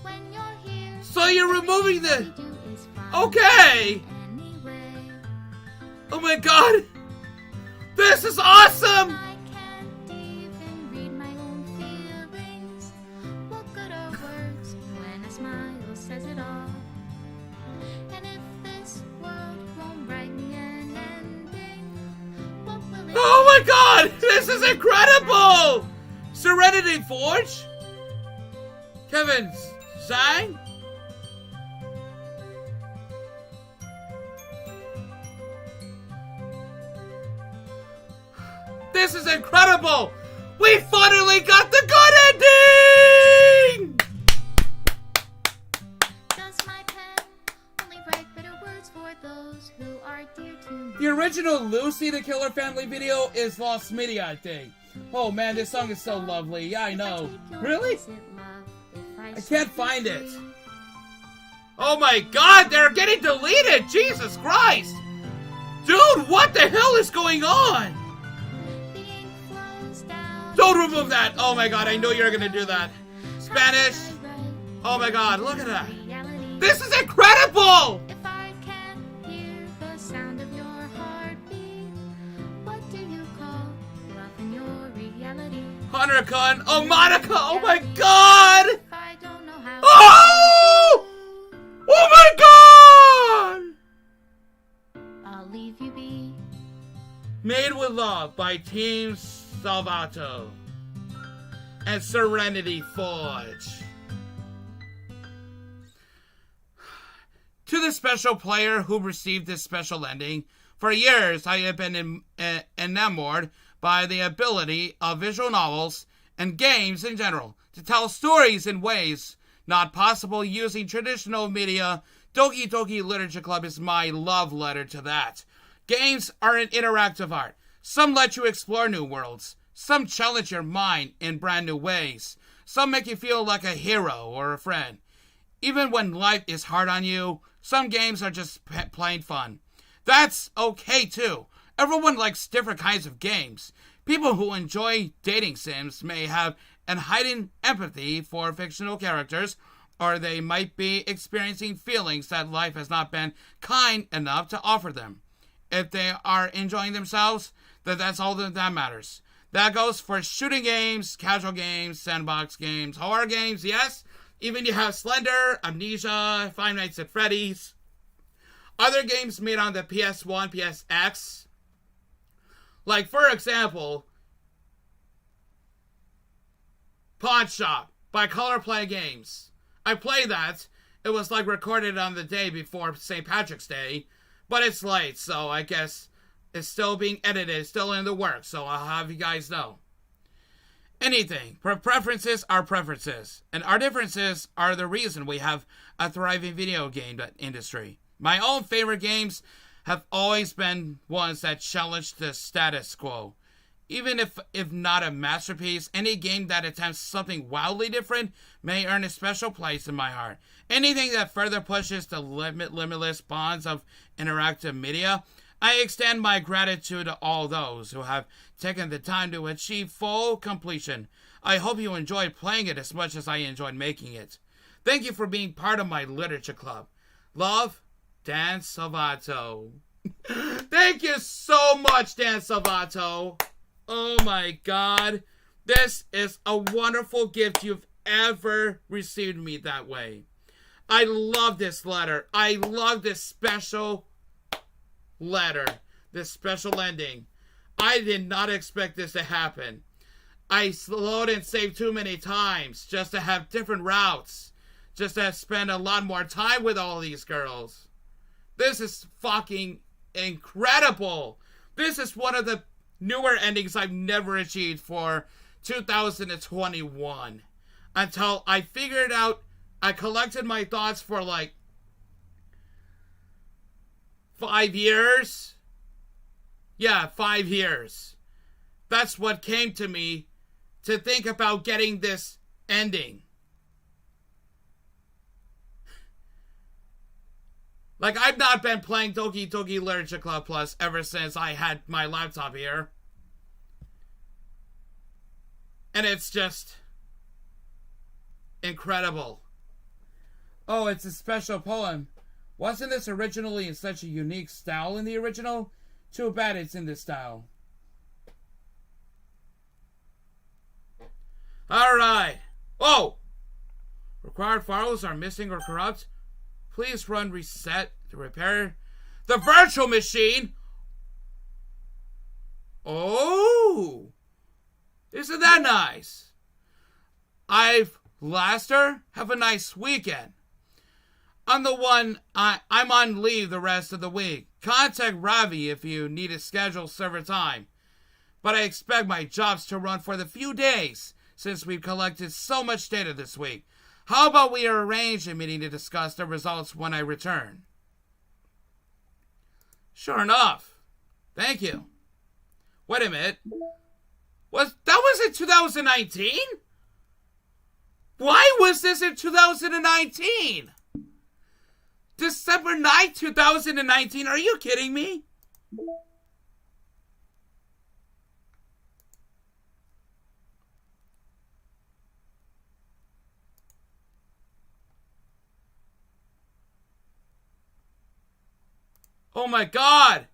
When you're here, so you're removing the... Okay! Anyway. Oh my god! This is awesome! I can't even read my own feelings. What good are words when a smile says it all? And if this world won't write me an ending, what will it Oh my god! This is incredible! Serenity Forge? Kevin Zhang? This is incredible! We finally got the good ending! Does my pen only write bitter words for those who are dear to me? The original Lucy the Killer Family video is Lost Media, I think. Oh man, this song is so lovely. Yeah, I know. Really? I can't find it. Oh my god, they're getting deleted! Jesus Christ! Dude, what the hell is going on? Don't remove that! Oh my god, I knew you were gonna do that. Spanish. Oh my god, look at that. This is incredible! If Hunter-kun. Oh, Monica. Oh, my God. I don't know how. Oh! Oh, my God. I'll leave you be. Made with Love by Team Salvato and Serenity Forge. To the special player who received this special ending, for years I have been enamored by the ability of visual novels and games in general to tell stories in ways not possible using traditional media. Doki Doki Literature Club is my love letter to that. Games are an interactive art. Some let you explore new worlds. Some challenge your mind in brand new ways. Some make you feel like a hero or a friend. Even when life is hard on you, some games are just plain fun. That's okay too. Everyone likes different kinds of games. People who enjoy dating sims may have an heightened empathy for fictional characters, or they might be experiencing feelings that life has not been kind enough to offer them. If they are enjoying themselves, then that's all that matters. That goes for shooting games, casual games, sandbox games, horror games, yes. Even you have Slender, Amnesia, Five Nights at Freddy's. Other games made on the PS1, PSX. Like, for example, Pawn Shop by Color Play Games. I played that. It was like recorded on the day before St. Patrick's Day. But it's late, so I guess it's still being edited, still in the works. So I'll have you guys know. Anything. Preferences are preferences. And our differences are the reason we have a thriving video game industry. My own favorite games have always been ones that challenge the status quo. Even if not a masterpiece, any game that attempts something wildly different may earn a special place in my heart. Anything that further pushes the limitless bonds of interactive media, I extend my gratitude to all those who have taken the time to achieve full completion. I hope you enjoyed playing it as much as I enjoyed making it. Thank you for being part of my literature club. Love, Dan Salvato. Thank you so much, Dan Salvato. Oh my God. This is a wonderful gift you've ever received me that way. I love this letter. I love this special letter, this special ending. I did not expect this to happen. I slowed and saved too many times just to have different routes, just to spend a lot more time with all these girls. This is fucking incredible. This is one of the newer endings I've never achieved for 2021 until I figured out. I collected my thoughts for like 5 years. Yeah, 5 years. That's what came to me to think about getting this ending. Like, I've not been playing Doki Doki Literature Club Plus ever since I had my laptop here. And it's just incredible. Oh, it's a special poem. Wasn't this originally in such a unique style in the original? Too bad it's in this style. Alright. Oh! Required files are missing or corrupt. Please run reset to repair the virtual machine. Oh! Isn't that nice? Laster, have a nice weekend. I'm on leave the rest of the week. Contact Ravi if you need a scheduled server time. But I expect my jobs to run for the few days since we've collected so much data this week. How about we arrange a meeting to discuss the results when I return? Sure enough. Thank you. Wait a minute. That was in 2019? Why was this in 2019? December 9th, 2019? Are you kidding me? Oh my God!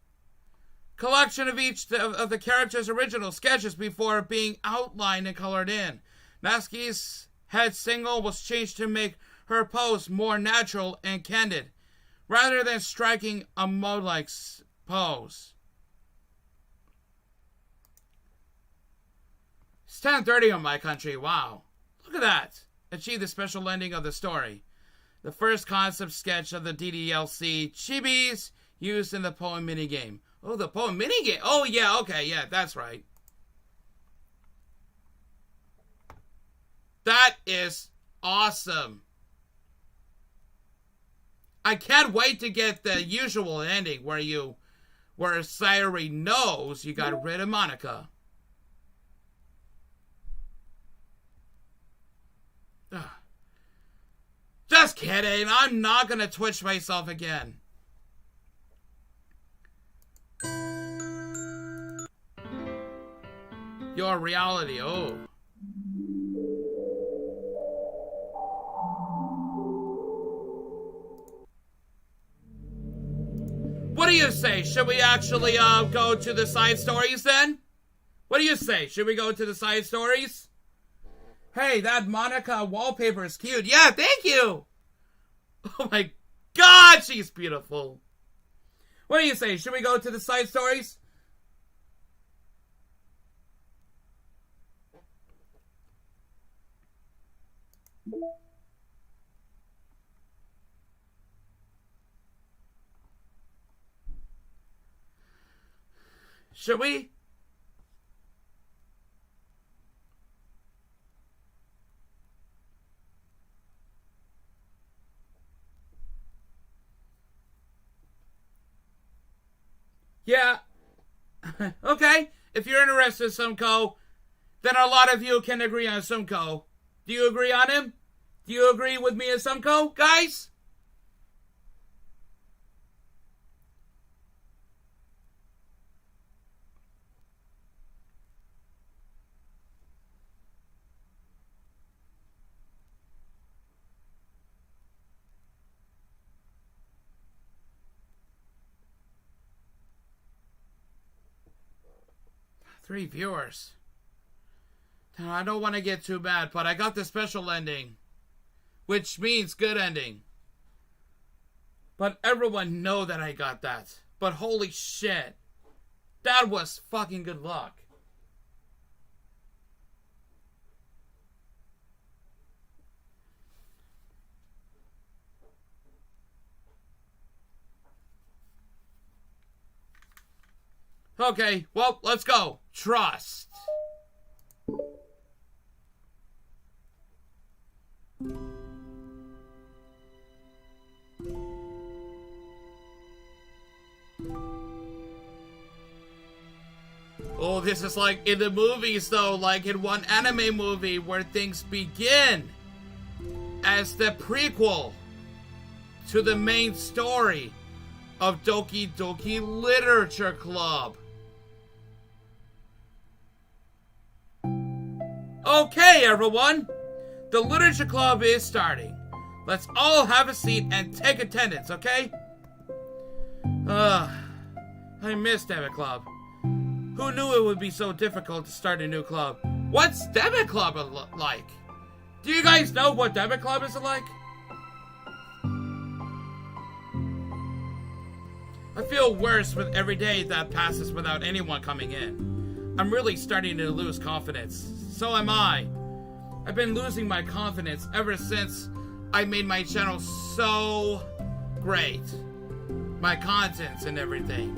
Collection of each of the characters' original sketches before being outlined and colored in. Natsuki's head single was changed to make her pose more natural and candid, rather than striking a mode-like pose. It's 10:30 on my country. Wow. Look at that. Achieved the special ending of the story. The first concept sketch of the DDLC chibis used in the poem minigame. Oh, the poem minigame. Oh, yeah, okay, yeah, that's right. That is awesome. I can't wait to get the usual ending where Sayori knows you got rid of Monica. Ugh. Just kidding. I'm not gonna twitch myself again. Your reality. Oh. What do you say? Should we actually go to the side stories then? What do you say? Should we go to the side stories? Hey, that Monica wallpaper is cute. Yeah, thank you. Oh my god, she's beautiful. What do you say? Should we go to the side stories? Should we? Yeah. Okay. If you're interested in Sumko, then a lot of you can agree on Sumko. Do you agree on him? Do you agree with me and Sumko, guys? Three viewers. Now, I don't want to get too bad, but I got the special ending, which means good ending. But everyone know that I got that. But holy shit, that was fucking good luck. Okay, well, let's go. Trust. Oh, this is like in the movies, though, like in one anime movie where things begin as the prequel to the main story of Doki Doki Literature Club. Okay, everyone. The Literature Club is starting. Let's all have a seat and take attendance, okay? I miss Debit Club. Who knew it would be so difficult to start a new club? What's Debit Club like? Do you guys know what Debit Club is like? I feel worse with every day that passes without anyone coming in. I'm really starting to lose confidence. So am I. I've been losing my confidence ever since I made my channel so great. My contents and everything.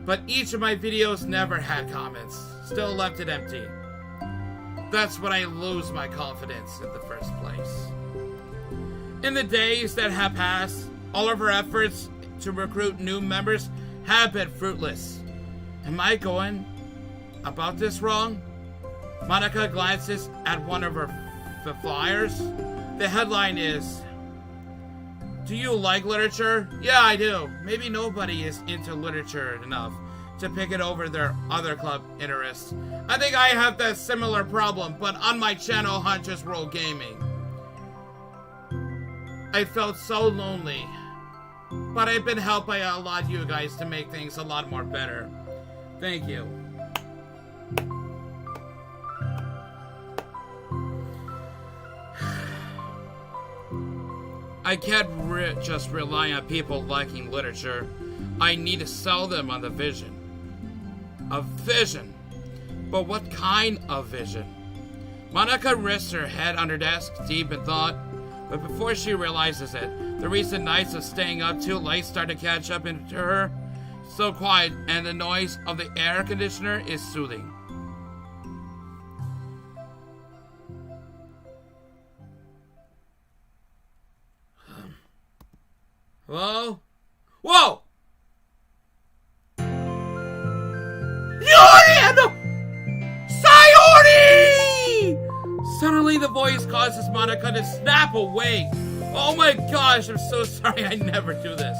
But each of my videos never had comments. Still left it empty. That's when I lose my confidence in the first place. In the days that have passed, all of our efforts to recruit new members have been fruitless. Am I going about this wrong? Monica glances at one of her flyers. The headline is, "Do you like literature?" Yeah, I do. Maybe nobody is into literature enough to pick it over their other club interests. I think I have that similar problem, but on my channel, Huntress World Gaming. I felt so lonely But I've been helped by a lot of you guys to make things a lot more better. Thank you. I can't just rely on people liking literature. I need to sell them on the vision. A vision? But what kind of vision? Monica rests her head on her desk, deep in thought. But before she realizes it, the recent nights of staying up too late start to catch up into her. So quiet, and the noise of the air conditioner is soothing. Hello? Whoa! Yorian! Sayori! Suddenly the voice causes Monica to snap awake. Oh my gosh, I'm so sorry, I never do this.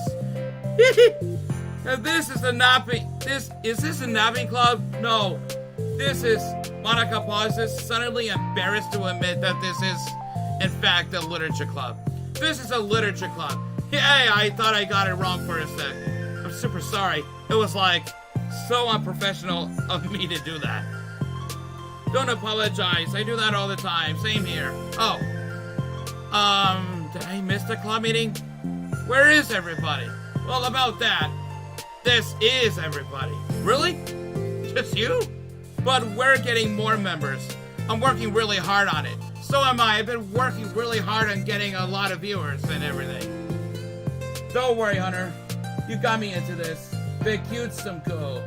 This is a napping... Is this a napping club? No. This is... Monica pauses, suddenly embarrassed to admit that this is, in fact, a literature club. This is a literature club. Hey, I thought I got it wrong for a sec. I'm super sorry. It was like so unprofessional of me to do that. Don't apologize. I do that all the time. Same here. Oh. Did I miss the club meeting? Where is everybody? Well, about that. This is everybody. Really? Just you? But we're getting more members. I'm working really hard on it. So am I. I've been working really hard on getting a lot of viewers and everything. Don't worry, Hunter. You got me into this. Big cute, some cool.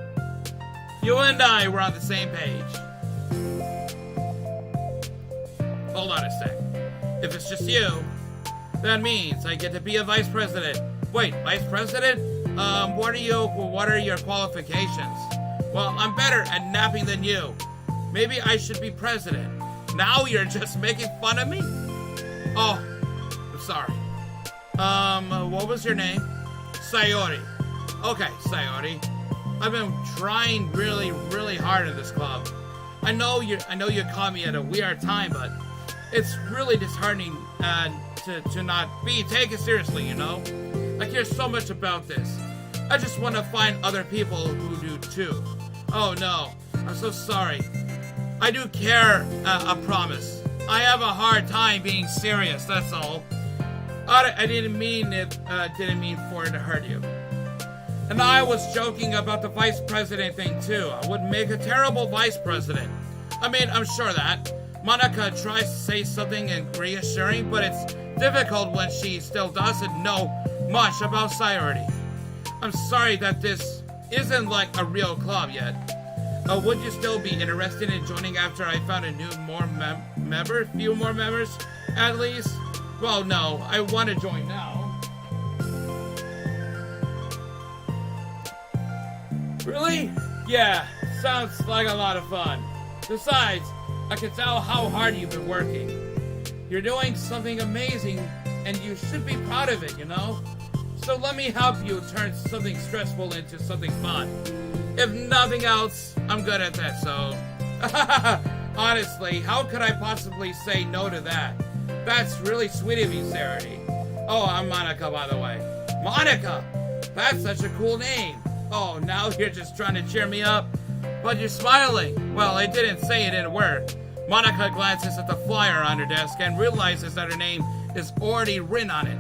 You and I were on the same page. Hold on a sec. If it's just you, that means I get to be a vice president. Wait, vice president? What are your qualifications? Well, I'm better at napping than you. Maybe I should be president. Now you're just making fun of me? Oh, I'm sorry. What was your name? Sayori. Okay, Sayori. I've been trying really, really hard in this club. I know you caught me at a weird time, but it's really disheartening to not be taken seriously, you know? I care so much about this. I just want to find other people who do too. Oh no, I'm so sorry. I do care, I promise. I have a hard time being serious, that's all. I didn't mean for it to hurt you. And I was joking about the vice president thing too. I would make a terrible vice president. I mean, I'm sure that. Monica tries to say something reassuring, but it's difficult when she still doesn't know much about Sayori. I'm sorry that this isn't like a real club yet. Would you still be interested in joining after I found a few more members, at least? Well, no, I want to join now. Really? Yeah, sounds like a lot of fun. Besides, I can tell how hard you've been working. You're doing something amazing, and you should be proud of it, you know? So let me help you turn something stressful into something fun. If nothing else, I'm good at that, so... Honestly, how could I possibly say no to that? That's really sweet of you, Sarity. Oh, I'm Monica, by the way. Monica! That's such a cool name. Oh, now you're just trying to cheer me up? But you're smiling. Well, I didn't say it didn't work. Monica glances at the flyer on her desk and realizes that her name is already written on it.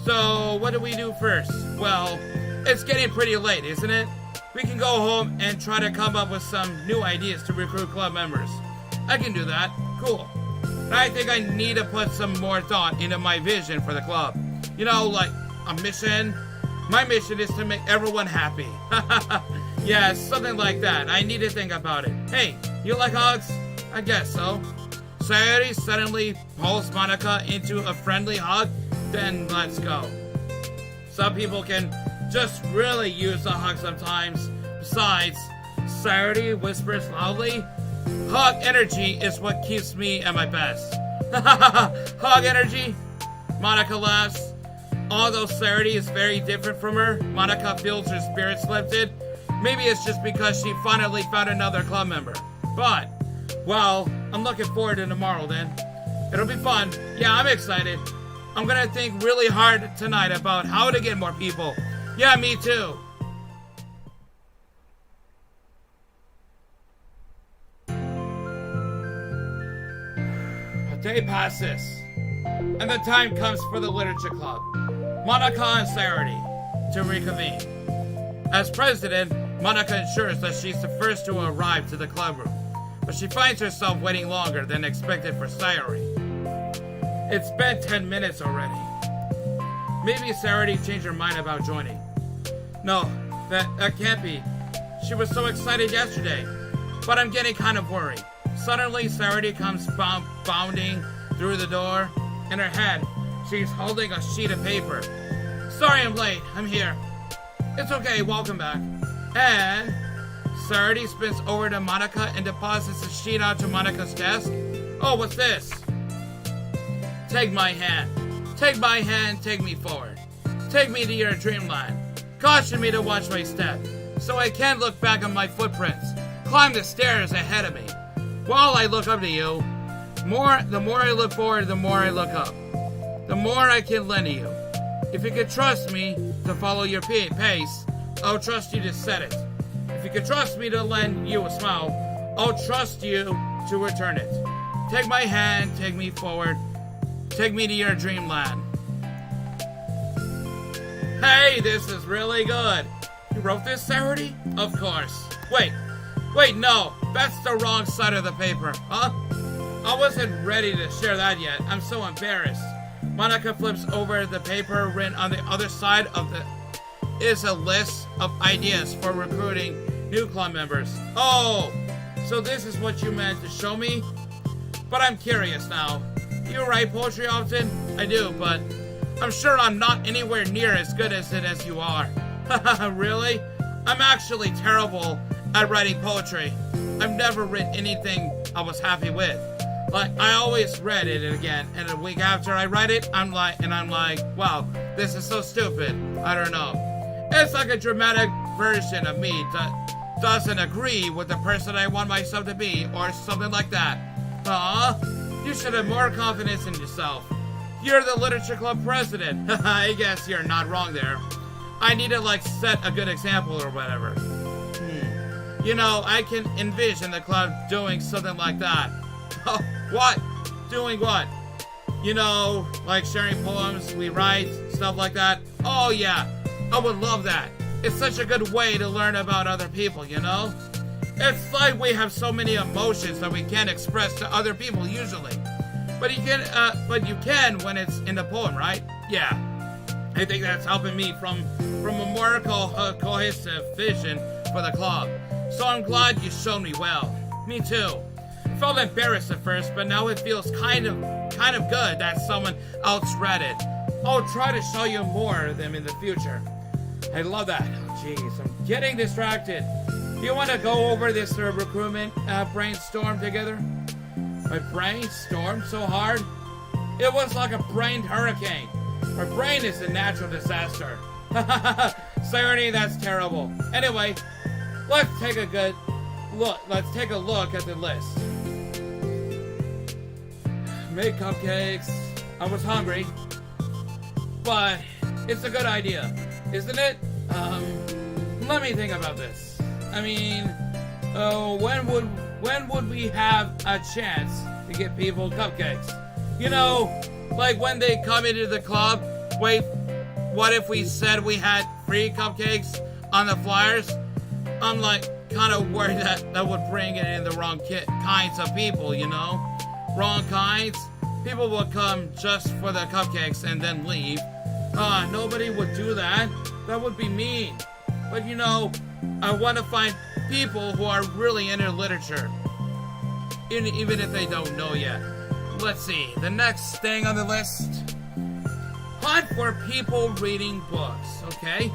So, what do we do first? Well, it's getting pretty late, isn't it? We can go home and try to come up with some new ideas to recruit club members. I can do that. Cool. But I think I need to put some more thought into my vision for the club. You know, like a mission. My mission is to make everyone happy. Yeah, something like that. I need to think about it. Hey, you like hugs? I guess so. Sayori suddenly pulls Monica into a friendly hug. Then let's go. Some people can just really use a hug sometimes. Besides, Sayori whispers loudly, hug energy is what keeps me at my best. Hug energy? Monica laughs. Although Sayori is very different from her, Monica feels her spirits lifted. Maybe it's just because she finally found another club member. But, well, I'm looking forward to tomorrow then. It'll be fun. Yeah, I'm excited. I'm gonna think really hard tonight about how to get more people. Yeah, me too. A day passes, and the time comes for the literature club, Monica and Saturday, to reconvene. As president, Monica ensures that she's the first to arrive to the club room, but she finds herself waiting longer than expected for Saturday. It's been 10 minutes already. Maybe Saturday changed her mind about joining. No, that can't be. She was so excited yesterday, but I'm getting kind of worried. Suddenly, Saturday comes bounding through the door. In her hand, she's holding a sheet of paper. Sorry I'm late, I'm here. It's okay, welcome back. And Saturday spins over to Monica and deposits the sheet onto Monica's desk. Oh, what's this? Take my hand. Take my hand, take me forward. Take me to your dreamland. Caution me to watch my step, so I can't look back on my footprints. Climb the stairs ahead of me. While I look up to you, the more I look forward, the more I look up. The more I can lend to you. If you can trust me to follow your pace, I'll trust you to set it. If you can trust me to lend you a smile, I'll trust you to return it. Take my hand, take me forward. Take me to your dreamland. Hey, this is really good. You wrote this, Saturday? Of course. Wait, no. That's the wrong side of the paper, huh? I wasn't ready to share that yet. I'm so embarrassed. Monica flips over the paper. Written on the other side of is a list of ideas for recruiting new club members. Oh, so this is what you meant to show me? But I'm curious now. You write poetry often? I do, but I'm sure I'm not anywhere near as good as it as you are. Really? I'm actually terrible at writing poetry. I've never written anything I was happy with. Like, I always read it again, and a week after I write it, I'm like, wow, this is so stupid. I don't know. It's like a dramatic version of me that doesn't agree with the person I want myself to be, or something like that. You should have more confidence in yourself. You're the literature club president. I guess you're not wrong there. I need to set a good example or whatever. You know, I can envision the club doing something like that. Oh, what? Doing what? You know, like sharing poems we write, stuff like that. Oh yeah, I would love that. It's such a good way to learn about other people, you know? It's like we have so many emotions that we can't express to other people usually. But you can when it's in the poem, right? Yeah. I think that's helping me from a more cohesive vision for the club. So I'm glad you showed me well. Me too. I felt embarrassed at first, but now it feels kind of good that someone else read it. I'll try to show you more of them in the future. I love that. Jeez, I'm getting distracted. Do you want to go over this recruitment brainstorm together? My brain stormed so hard, it was like a brain hurricane. My brain is a natural disaster. Saturday, that's terrible. Anyway, let's take a look at the list. Make cupcakes. I was hungry, but it's a good idea, isn't it? Let me think about this. I mean, when would we have a chance to get people cupcakes? You know, like when they come into the club. Wait, what if we said we had free cupcakes on the flyers? I'm kind of worried that would bring in the wrong kinds of people, you know? Wrong kinds. People would come just for the cupcakes and then leave. Nobody would do that. That would be mean. But you know, I want to find people who are really into literature, even if they don't know yet. Let's see, the next thing on the list. Hunt for people reading books, okay?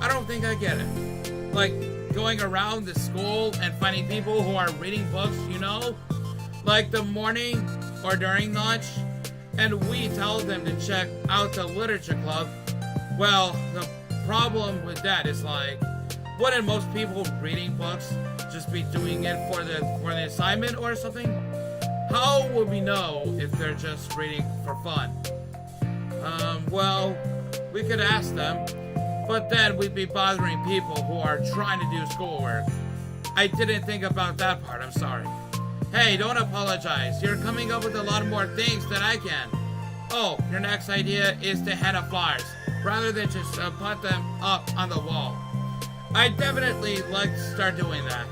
I don't think I get it. Like, going around the school and finding people who are reading books, you know? Like the morning or during lunch, and we tell them to check out the literature club. Well, the problem with that is wouldn't most people reading books just be doing it for the assignment or something? How would we know if they're just reading for fun? Well, we could ask them, but then we'd be bothering people who are trying to do schoolwork. I didn't think about that part, I'm sorry. Hey, don't apologize. You're coming up with a lot more things than I can. Oh, your next idea is to hand out flyers, rather than just put them up on the wall. I definitely like to start doing that.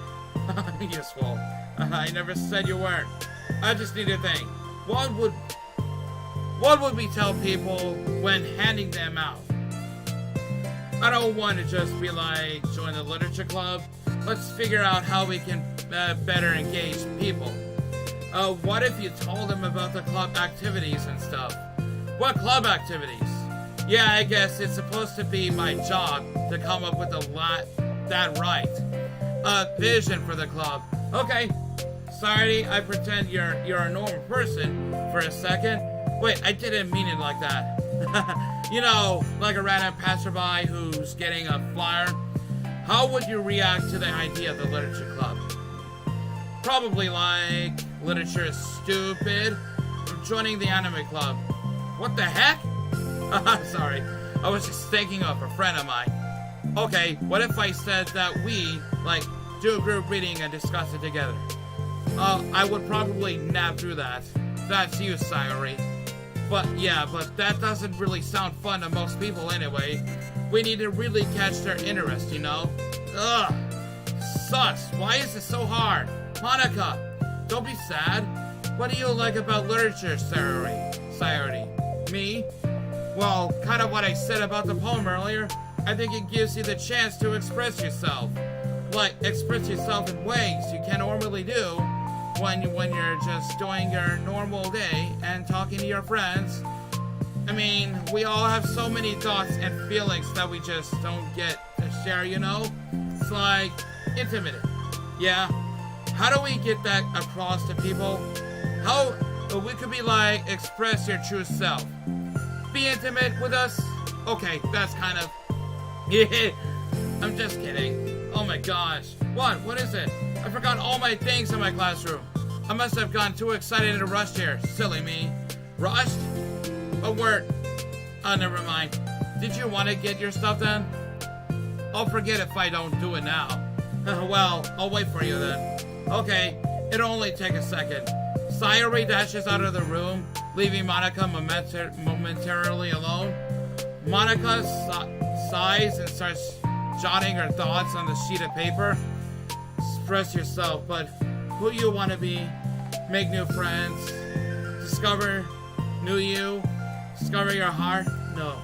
Useful. I never said you weren't. I just need to think. What would we tell people when handing them out? I don't want to just be like, join the literature club. Let's figure out how we can better engage people. What if you told them about the club activities and stuff? What club activities? Yeah, I guess it's supposed to be my job to come up with that vision for the club. Okay, sorry, I pretend you're a normal person for a second. Wait, I didn't mean it like that. You know, like a random passerby who's getting a flyer. How would you react to the idea of the literature club? Probably like, literature is stupid. I'm joining the anime club. What the heck? Sorry, I was just thinking of a friend of mine. Okay, what if I said that we, like, do a group reading and discuss it together? I would probably nap through that. That's you, Sayori. But that doesn't really sound fun to most people anyway. We need to really catch their interest, you know? Ugh, sucks. Why is it so hard? Monica, don't be sad. What do you like about literature, Sayori? Me? Well, kind of what I said about the poem earlier. I think it gives you the chance to express yourself. Like, express yourself in ways you can't normally do when you're just doing your normal day and talking to your friends. I mean, we all have so many thoughts and feelings that we just don't get to share, you know? It's like, intimate. Yeah? How do we get that across to people? How we could be like, express your true self. Be intimate with us? Okay, that's kind of... Yeah, I'm just kidding. Oh my gosh. What is it? I forgot all my things in my classroom. I must have gone too excited and rushed here. Silly me. Rushed? A word. Oh, never mind. Did you want to get your stuff then? I'll forget if I don't do it now. Well, I'll wait for you then. Okay, it'll only take a second. Sayori dashes out of the room, leaving Monica momentarily alone. Monica sighs and starts jotting her thoughts on the sheet of paper. Express yourself, but who you want to be, make new friends, discover new you, discover your heart. No.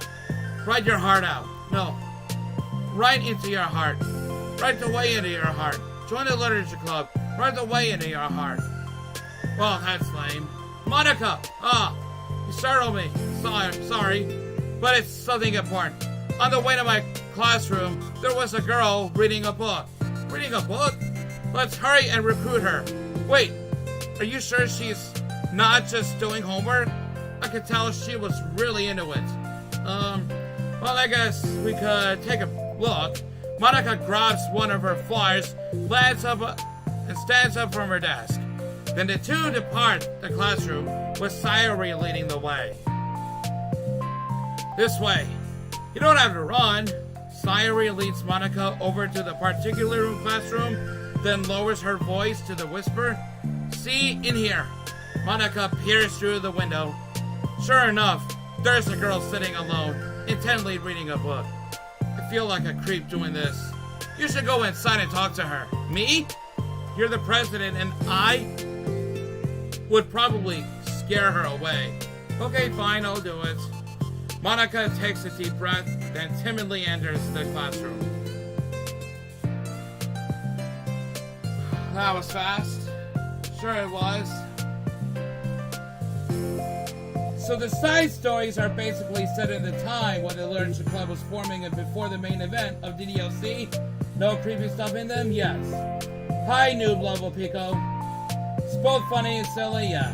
Write your heart out. No. Right into your heart. Write the way into your heart. Join the literature club. Write the way into your heart. Well, that's lame. Monica! You startled me. Sorry. But it's something important. On the way to my classroom, there was a girl reading a book. Reading a book? Let's hurry and recruit her. Wait, are you sure she's not just doing homework? I could tell she was really into it. Well, I guess we could take a look. Monica grabs one of her flyers, lands up, and stands up from her desk. Then the two depart the classroom, with Sayori leading the way. This way. You don't have to run. Sayori leads Monica over to the particular classroom, then lowers her voice to the whisper. See, in here. Monica peers through the window. Sure enough, there's a girl sitting alone, intently reading a book. I feel like a creep doing this. You should go inside and talk to her. Me? You're the president and I would probably scare her away. Okay, fine, I'll do it. Monica takes a deep breath, then timidly enters the classroom. That was fast. Sure it was. So the side stories are basically set in the time when the literature club was forming and before the main event of DDLC. No creepy stuff in them? Yes. Hi, noob level Pico. It's both funny and silly, yeah.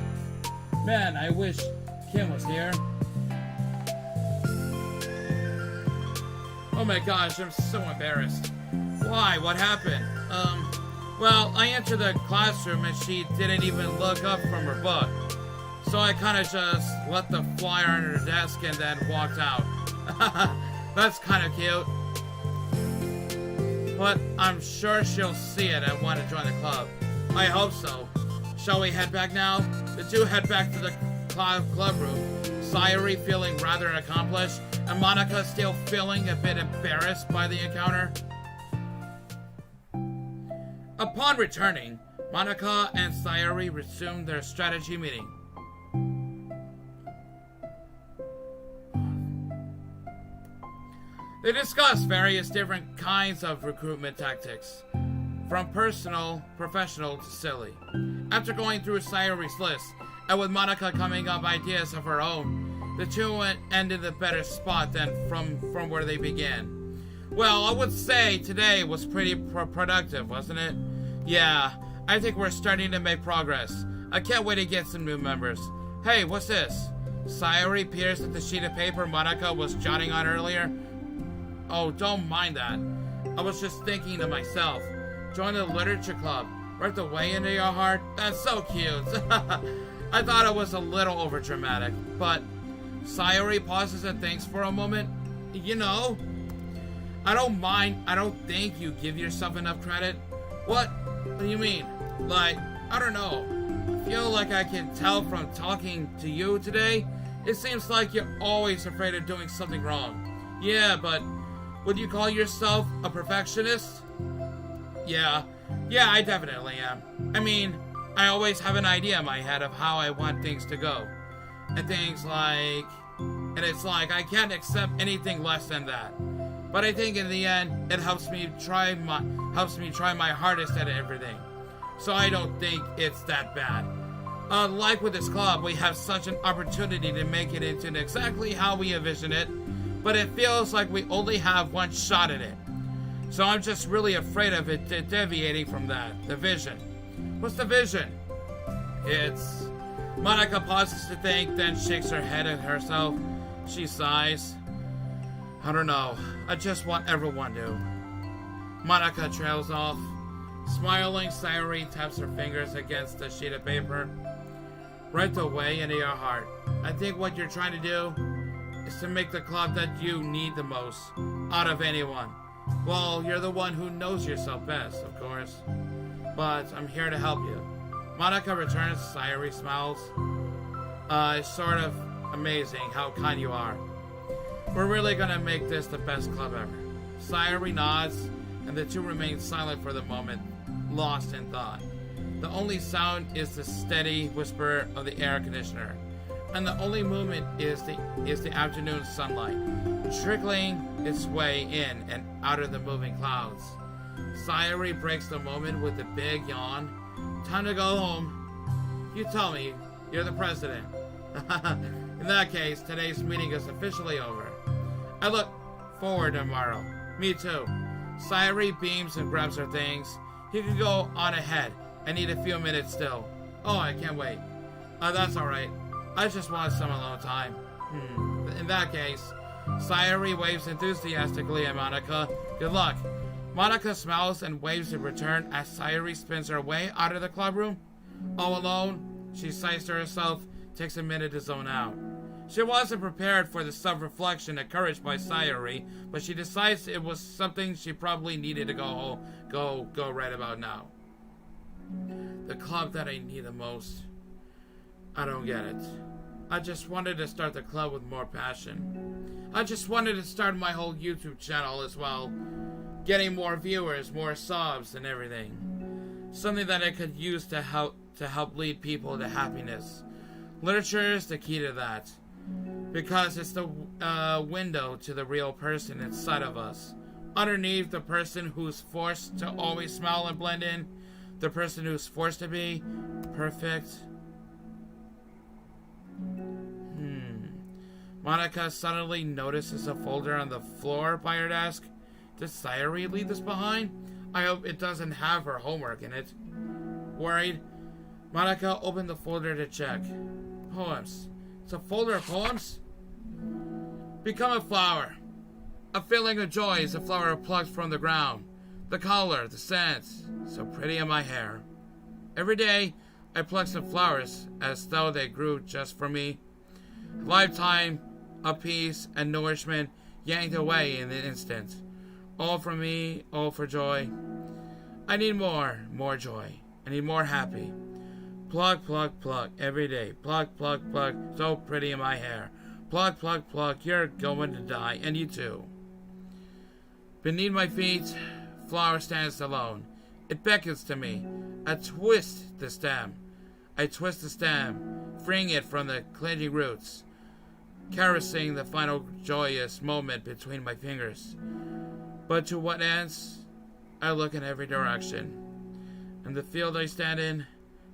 Man, I wish Kim was here. Oh my gosh, I'm so embarrassed. Why? What happened? Well, I entered the classroom and she didn't even look up from her book. So I kind of just let the flyer under the desk and then walked out. That's kind of cute. But I'm sure she'll see it and want to join the club. I hope so. Shall we head back now? The two head back to the club room. Sayuri feeling rather accomplished, and Monica still feeling a bit embarrassed by the encounter. Upon returning, Monica and Sayuri resumed their strategy meeting. They discussed various different kinds of recruitment tactics, from professional to silly. After going through Sayuri's list, and with Monica coming up ideas of her own, the two ended a better spot than from where they began. Well, I would say today was pretty productive, wasn't it? Yeah, I think we're starting to make progress. I can't wait to get some new members. Hey, what's this? Sayuri peers at the sheet of paper Monica was jotting on earlier. Oh, don't mind that. I was just thinking to myself, join the literature club, right the way into your heart. That's so cute. I thought it was a little overdramatic, but Sayuri pauses and thinks for a moment. You know, I don't mind. I don't think you give yourself enough credit. What do you mean? Like, I don't know. I feel like I can tell from talking to you today. It seems like you're always afraid of doing something wrong. Yeah, but would you call yourself a perfectionist? Yeah, I definitely am. I mean, I always have an idea in my head of how I want things to go. And it's like I can't accept anything less than that. But I think in the end, it helps me try my hardest at everything. So I don't think it's that bad. Like with this club, we have such an opportunity to make it into exactly how we envision it, but it feels like we only have one shot at it. So I'm just really afraid of it deviating from that. The vision. What's the vision? It's... Monica pauses to think, then shakes her head at herself. She sighs. I don't know. I just want everyone to. Monica trails off. Smiling, Sayuri taps her fingers against the sheet of paper. Right away into your heart. I think what you're trying to do is to make the club that you need the most out of anyone. Well, you're the one who knows yourself best, of course. But I'm here to help you. Monica returns. Sayuri smiles. It's sort of amazing how kind you are. We're really gonna make this the best club ever. Sayuri nods, and the two remain silent for the moment, lost in thought. The only sound is the steady whisper of the air conditioner, and the only movement is the afternoon sunlight, trickling its way in and out of the moving clouds. Sayuri breaks the moment with a big yawn. Time to go home. You tell me, you're the president. In that case, today's meeting is officially over. I look forward to tomorrow. Me too. Sayuri beams and grabs her things. You can go on ahead. I need a few minutes still. Oh, I can't wait. That's alright. I just want some alone time. In that case, Sayuri waves enthusiastically at Monica. Good luck. Monica smiles and waves in return as Sayuri spins her way out of the clubroom. All alone, she sighs to herself, takes a minute to zone out. She wasn't prepared for the self-reflection encouraged by Sayuri, but she decides it was something she probably needed to go right about now. The club that I need the most. I don't get it. I just wanted to start the club with more passion. I just wanted to start my whole YouTube channel as well. Getting more viewers, more subs, and everything. Something that I could use to help lead people to happiness. Literature is the key to that. Because it's the window to the real person inside of us. Underneath the person who's forced to always smile and blend in. The person who's forced to be perfect. Monica suddenly notices a folder on the floor by her desk. Did Sayuri leave this behind? I hope it doesn't have her homework in it. Worried, Monica opened the folder to check. Poems. It's a folder of poems? Become a flower. A feeling of joy is a flower plucked from the ground. The color, the scent, so pretty in my hair. Every day, I plucked some flowers as though they grew just for me. A lifetime of peace and nourishment yanked away in an instant. All for me, all for joy. I need more joy. I need more happy. Pluck, pluck, pluck, every day. Pluck, pluck, pluck, so pretty in my hair. Pluck, pluck, pluck, you're going to die, and you too. Beneath my feet, flower stands alone. It beckons to me. I twist the stem. I twist the stem, freeing it from the clinging roots, caressing the final joyous moment between my fingers. But to what ends? I look in every direction. And the field I stand in,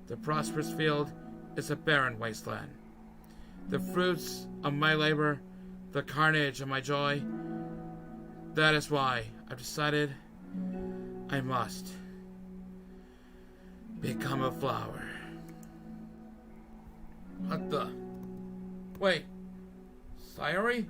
the prosperous field, is a barren wasteland. The fruits of my labor, the carnage of my joy. That is why I've decided I must become a flower. What the? Wait. Sayori?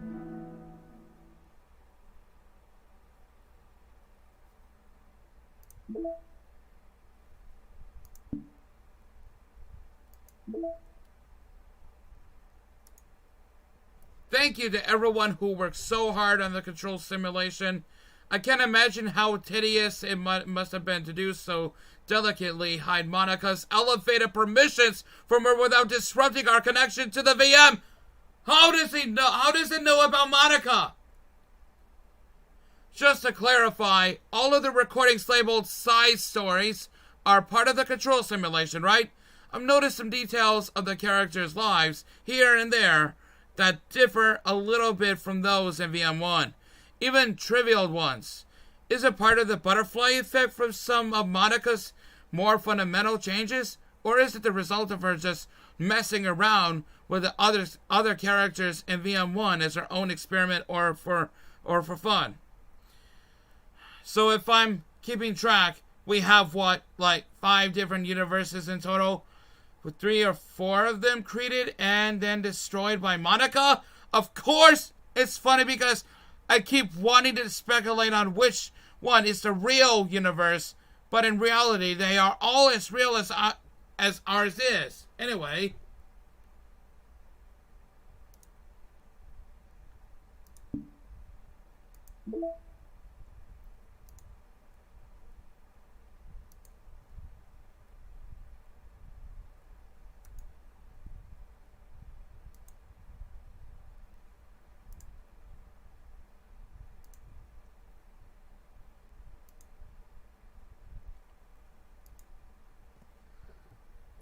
Thank you to everyone who worked so hard on the control simulation. I can't imagine how tedious it must have been to do so delicately hide Monika's elevated permissions from her without disrupting our connection to the VM. How does he know? How does it know about Monika? Just to clarify, all of the recordings labeled side stories are part of the control simulation, right? I've noticed some details of the characters' lives here and there that differ a little bit from those in VM1, even trivial ones. Is it part of the butterfly effect from some of Monika's more fundamental changes, or is it the result of her just messing around with the other characters in VM1 as her own experiment or for fun? So if I'm keeping track, we have what, like 5 different universes in total, with 3 or 4 of them created and then destroyed by Monika? Of course, it's funny because I keep wanting to speculate on which one is the real universe, but in reality, they are all as real as ours is. Anyway.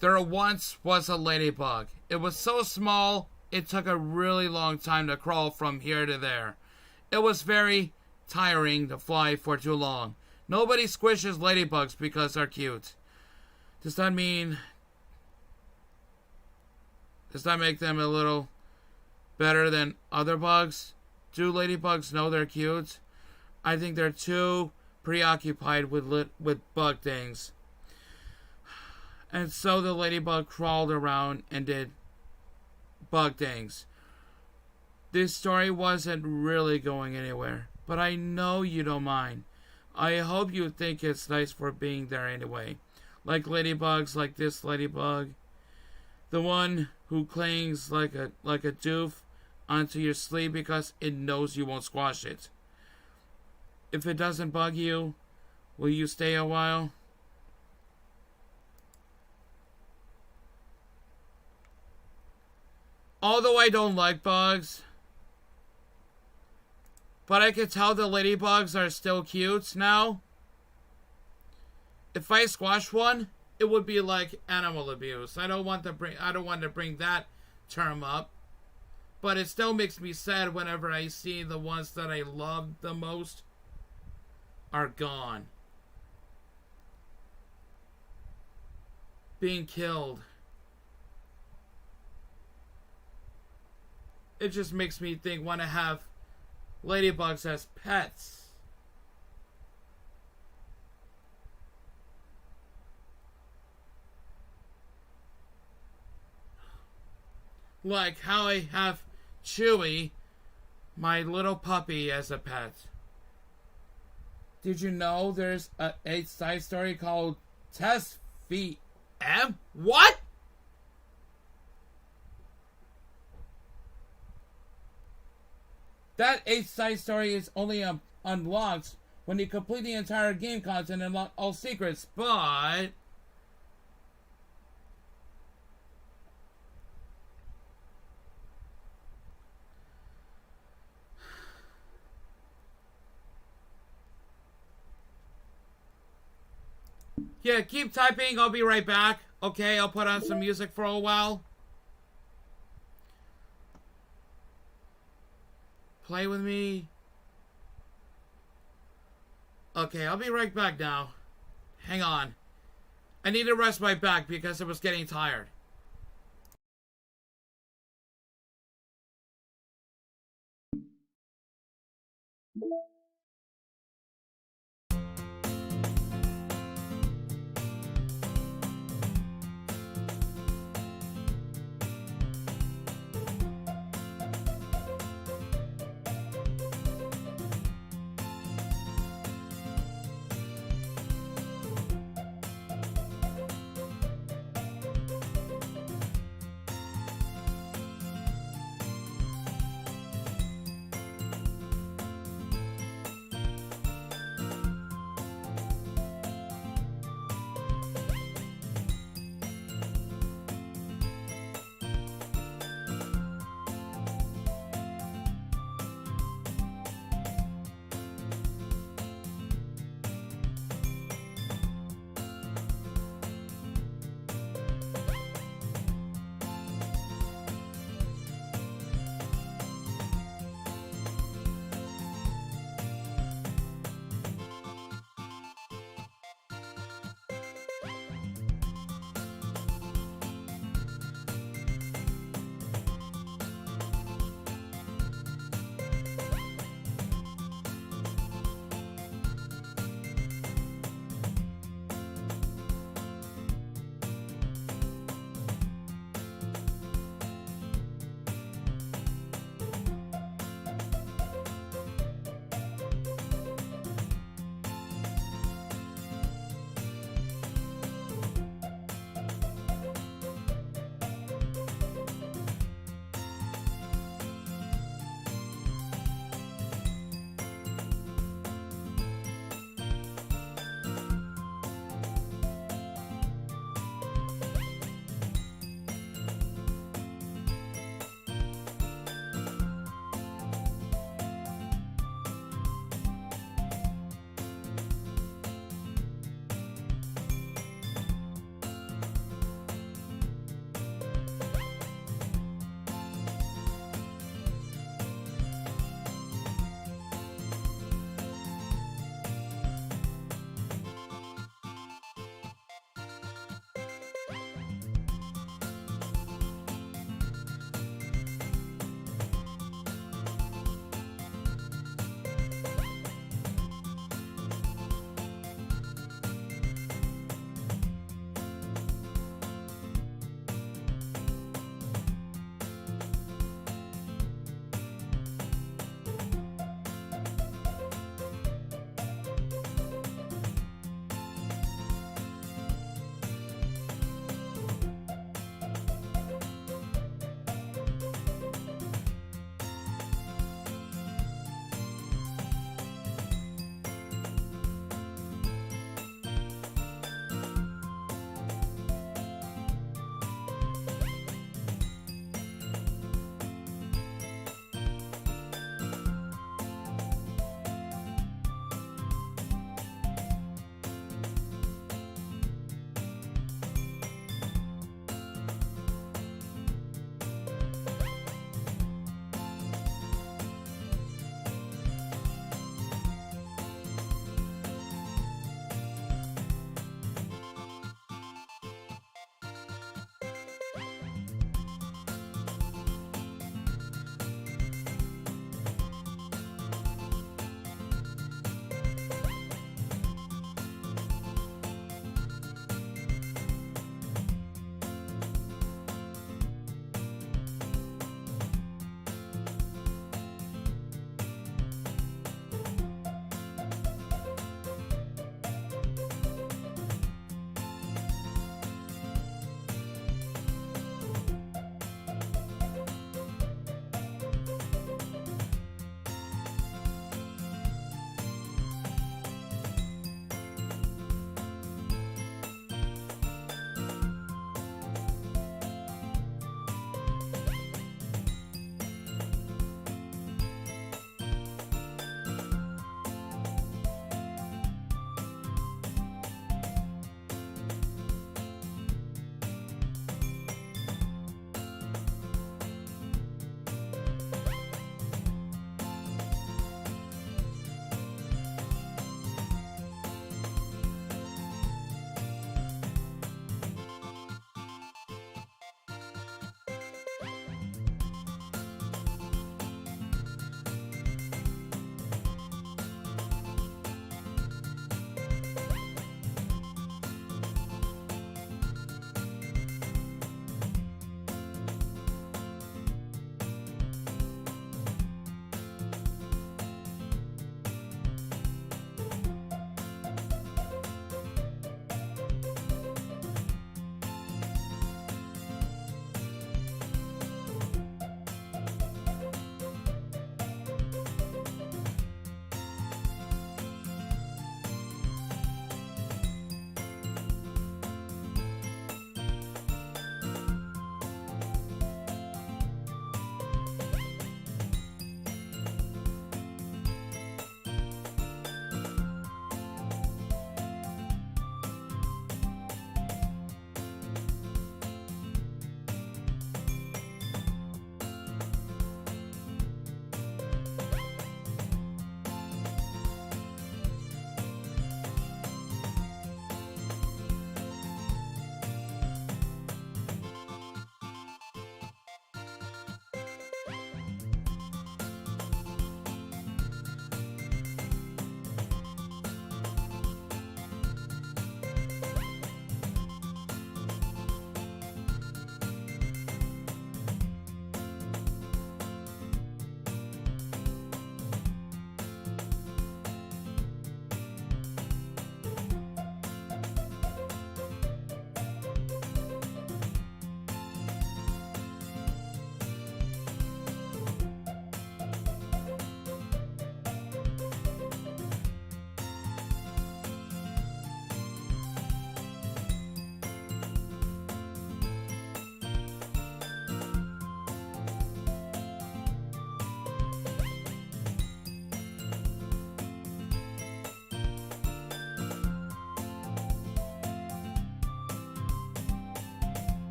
There once was a ladybug. It was so small, it took a really long time to crawl from here to there. It was very tiring to fly for too long. Nobody squishes ladybugs because they're cute. Does that make them a little better than other bugs? Do ladybugs know they're cute? I think they're too preoccupied with bug things. And so the ladybug crawled around and did bug things. This story wasn't really going anywhere, but I know you don't mind. I hope you think it's nice for being there anyway. Like ladybugs, like this ladybug. The one who clings like a doof onto your sleeve because it knows you won't squash it. If it doesn't bug you, will you stay a while? Although I don't like bugs, but I can tell the ladybugs are still cute now. If I squash one, it would be like animal abuse. I don't want to bring that term up, but it still makes me sad whenever I see the ones that I love the most are gone, being killed. It just makes me want to have ladybugs as pets. Like how I have Chewy, my little puppy, as a pet. Did you know there's a side story called Test VS What? That 8th side story is only unlocked when you complete the entire game content and unlock all secrets, but... Yeah, keep typing. I'll be right back. Okay, I'll put on some music for a while. Play with me. Okay, I'll be right back now. Hang on. I need to rest my back because I was getting tired.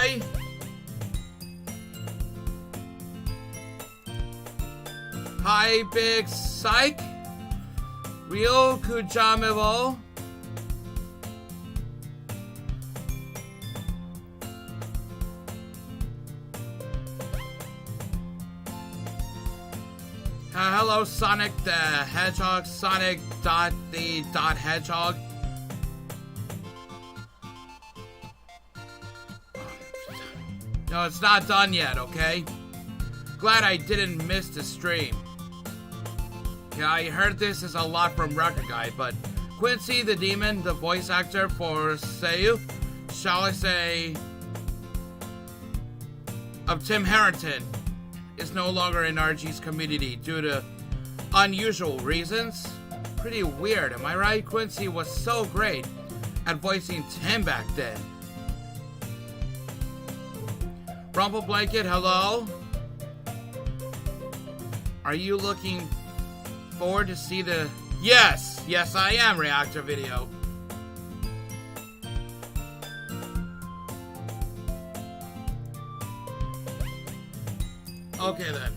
Hi. Hi, Big Psych. Real Kujamivo. Hello, Sonic the Hedgehog. Sonic the Hedgehog. No, it's not done yet, okay? Glad I didn't miss the stream. Yeah, I heard this is a lot from Record Guide, but Quincy the Demon, the voice actor for Seiyu, shall I say, of Tim Harrington, is no longer in RG's community due to unusual reasons. Pretty weird, am I right? Quincy was so great at voicing Tim back then. Rumble Blanket, hello? Are you looking forward to see the... Yes, I am, reactor video. Okay then.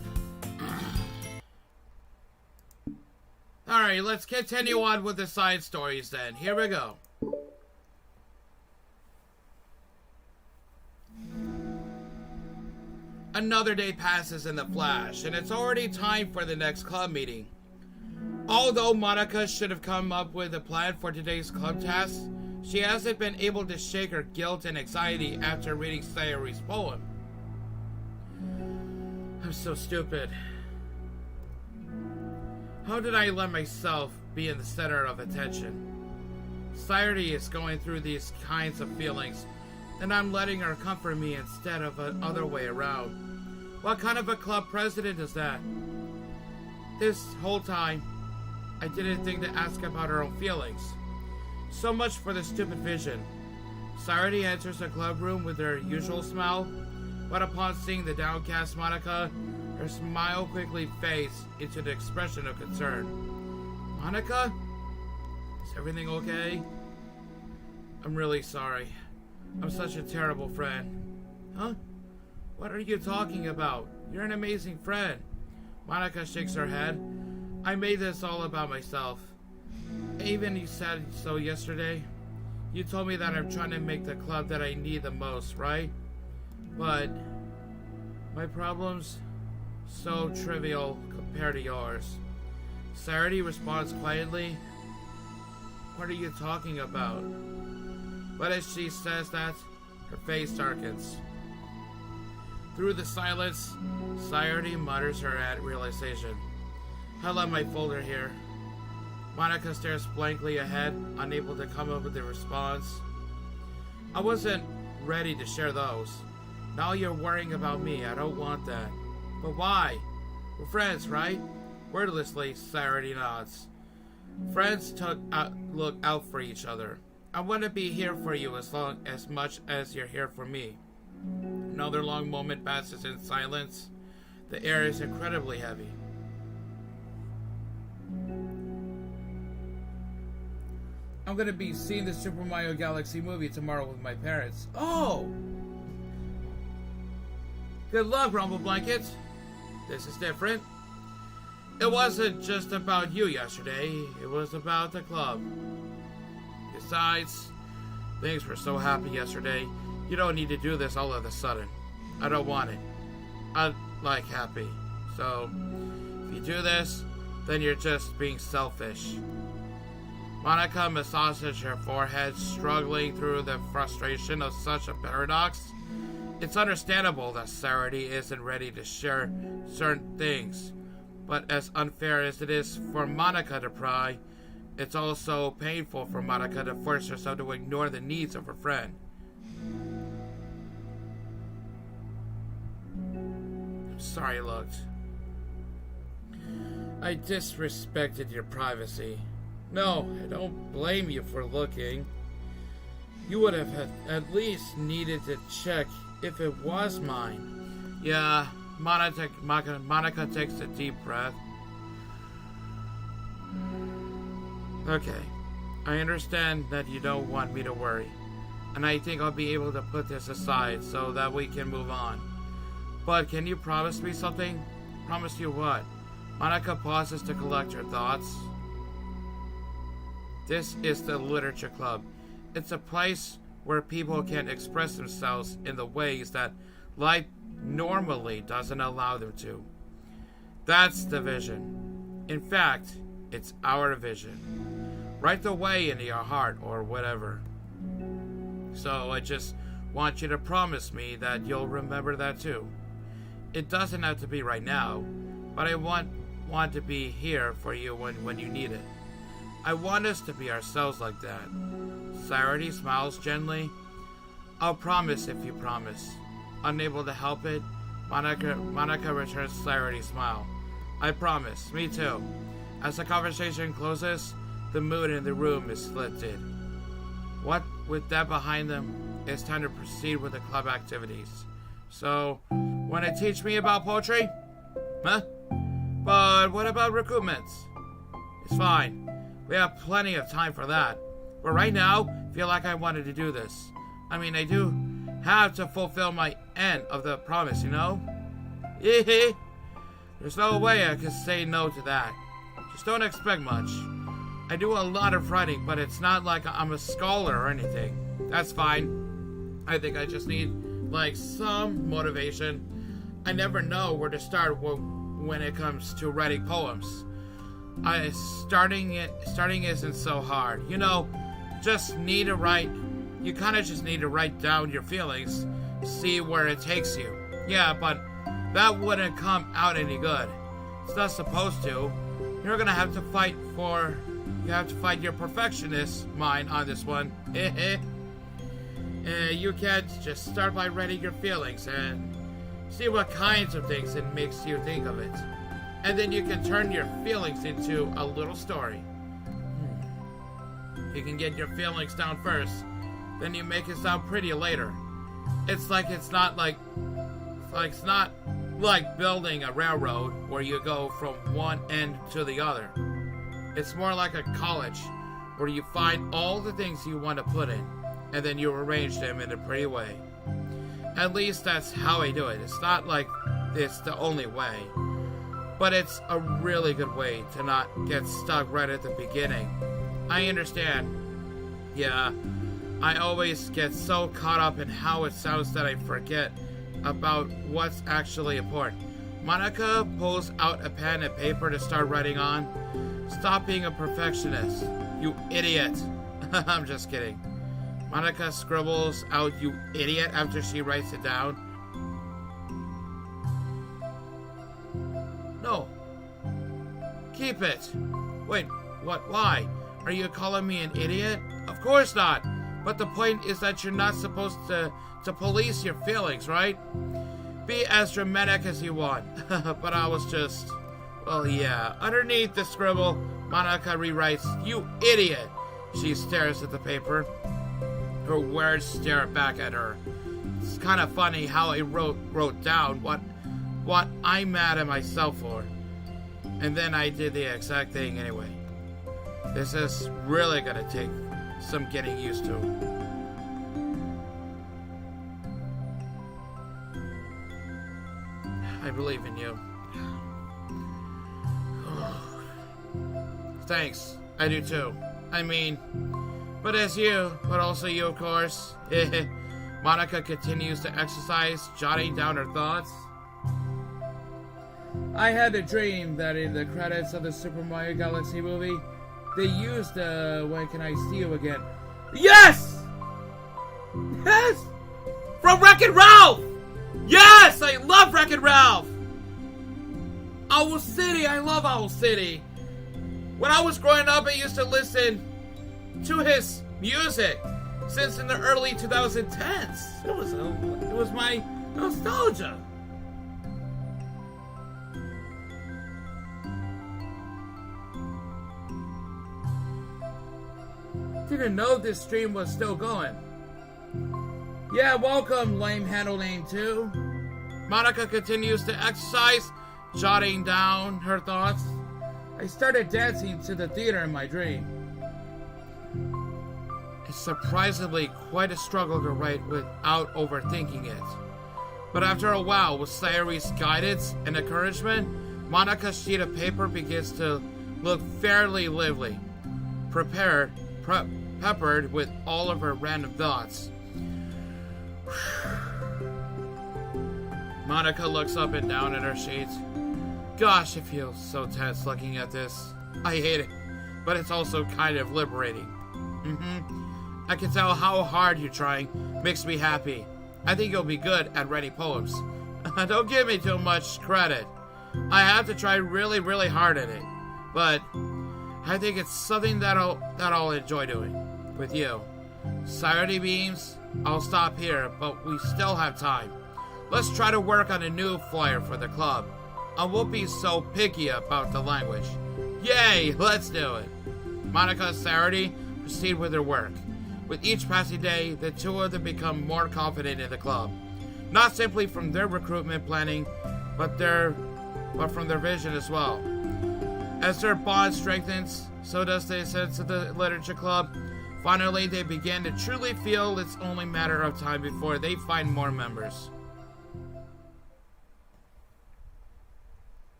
Alright, let's continue on with the side stories then. Here we go. Another day passes in the Flash, and it's already time for the next club meeting. Although Monica should have come up with a plan for today's club task, she hasn't been able to shake her guilt and anxiety after reading Sayori's poem. I'm so stupid. How did I let myself be in the center of attention? Sayori is going through these kinds of feelings, and I'm letting her comfort me instead of the other way around. What kind of a club president is that? This whole time, I didn't think to ask about her own feelings. So much for the stupid vision. Sayori enters the club room with her usual smile, but upon seeing the downcast Monica, her smile quickly fades into the expression of concern. Monica? Is everything okay? I'm really sorry. I'm such a terrible friend. Huh? What are you talking about? You're an amazing friend. Monica shakes her head. I made this all about myself. Even you said so yesterday. You told me that I'm trying to make the club that I need the most, right? But my problems, so trivial compared to yours. Sayori responds quietly. What are you talking about? But as she says that, her face darkens. Through the silence, Sayori mutters her realization. I left my folder here. Monica stares blankly ahead, unable to come up with a response. I wasn't ready to share those. Now you're worrying about me. I don't want that. But why? We're friends, right? Wordlessly, Sayori nods. Friends look out for each other. I want to be here for you as much as you're here for me. Another long moment passes in silence. The air is incredibly heavy. I'm gonna be seeing the Super Mario Galaxy movie tomorrow with my parents. Oh! Good luck, Rumble Blanket. This is different. It wasn't just about you yesterday. It was about the club. Besides, things were so happy yesterday. You don't need to do this all of a sudden. I don't want it. I like happy. So, if you do this, then you're just being selfish. Monica massages her forehead, struggling through the frustration of such a paradox. It's understandable that Sayori isn't ready to share certain things, but as unfair as it is for Monica to pry, it's also painful for Monica to force herself to ignore the needs of her friend. I'm sorry I looked. I disrespected your privacy. No, I don't blame you for looking. You would have at least needed to check if it was mine. Yeah, Monica takes a deep breath. Okay, I understand that you don't want me to worry. and I think I'll be able to put this aside so that we can move on. But can you promise me something? Promise you what? Monica pauses to collect her thoughts. This is the Literature Club. It's a place where people can express themselves in the ways that life normally doesn't allow them to. That's the vision. In fact, it's our vision. Right away into your heart or whatever. So I just want you to promise me that you'll remember that too. It doesn't have to be right now, but I want to be here for you when you need it. I want us to be ourselves like that. Clarity smiles gently. I'll promise if you promise. Unable to help it, Monica returns Clarity's smile. I promise. Me too. As the conversation closes, the mood in the room is lifted. What with that behind them, it's time to proceed with the club activities. So, want to teach me about poetry? Huh? But what about recruitments? It's fine. We have plenty of time for that. But right now, I feel like I wanted to do this. I mean, I do have to fulfill my end of the promise, you know? There's no way I can say no to that. Just don't expect much. I do a lot of writing, but it's not like I'm a scholar or anything. That's fine. I think I just need, like, some motivation. I never know where to start when it comes to writing poems. Starting isn't so hard. You know, just need to write. You kind of just need to write down your feelings, see where it takes you. Yeah, but that wouldn't come out any good. It's not supposed to. You're gonna have to fight your perfectionist mind on this one. You can't just start by writing your feelings and see what kinds of things it makes you think of it. And then you can turn your feelings into a little story. You can get your feelings down first, then you make it sound pretty later. It's not like building a railroad where you go from one end to the other. It's more like a college where you find all the things you want to put in, and then you arrange them in a pretty way. At least that's how I do it. It's not like it's the only way, but it's a really good way to not get stuck right at the beginning. I understand. Yeah, I always get so caught up in how it sounds that I forget about what's actually important. Monica pulls out a pen and paper to start writing on. Stop being a perfectionist, you idiot. I'm just kidding. Monica scribbles out "you idiot" after she writes it down. No. Keep it. Wait, what? Why? Are you calling me an idiot? Of course not. But the point is that you're not supposed to police your feelings, right? Be as dramatic as you want. But I was just... Well, yeah. Underneath the scribble, Monica rewrites, "You idiot." She stares at the paper. Her words stare back at her. It's kind of funny how I wrote down what I'm mad at myself for. And then I did the exact thing anyway. This is really gonna take some getting used to. I believe in you. Thanks. I do too. I mean, but also you, of course. Monica continues to exercise, jotting down her thoughts. I had a dream that in the credits of the Super Mario Galaxy movie, they used "When Can I See You Again?" Yes! Yes! From Wreck-It Ralph! Yes! I love Wreck-It Ralph! Owl City! I love Owl City! When I was growing up, I used to listen to his music since in the early 2010s. It was my nostalgia. Didn't know this stream was still going. Yeah, welcome, lame handle name 2. Monica continues to exercise, jotting down her thoughts. I started dancing to the theater in my dream. It's surprisingly quite a struggle to write without overthinking it. But after a while, with Sayori's guidance and encouragement, Monika's sheet of paper begins to look fairly lively, peppered with all of her random thoughts. Monika looks up and down at her sheets. Gosh, it feels so tense looking at this. I hate it, but it's also kind of liberating. I can tell how hard you're trying. Makes me happy. I think you'll be good at writing poems. Don't give me too much credit. I have to try really, really hard at it. But I think it's something that I'll enjoy doing with you. Saturday beams, I'll stop here, but we still have time. Let's try to work on a new flyer for the club. I won't be so picky about the language. Yay, let's do it. Monika and Saturday proceed with their work. With each passing day, the two of them become more confident in the club. Not simply from their recruitment planning, but from their vision as well. As their bond strengthens, so does the sense of the literature club. Finally, they begin to truly feel it's only a matter of time before they find more members.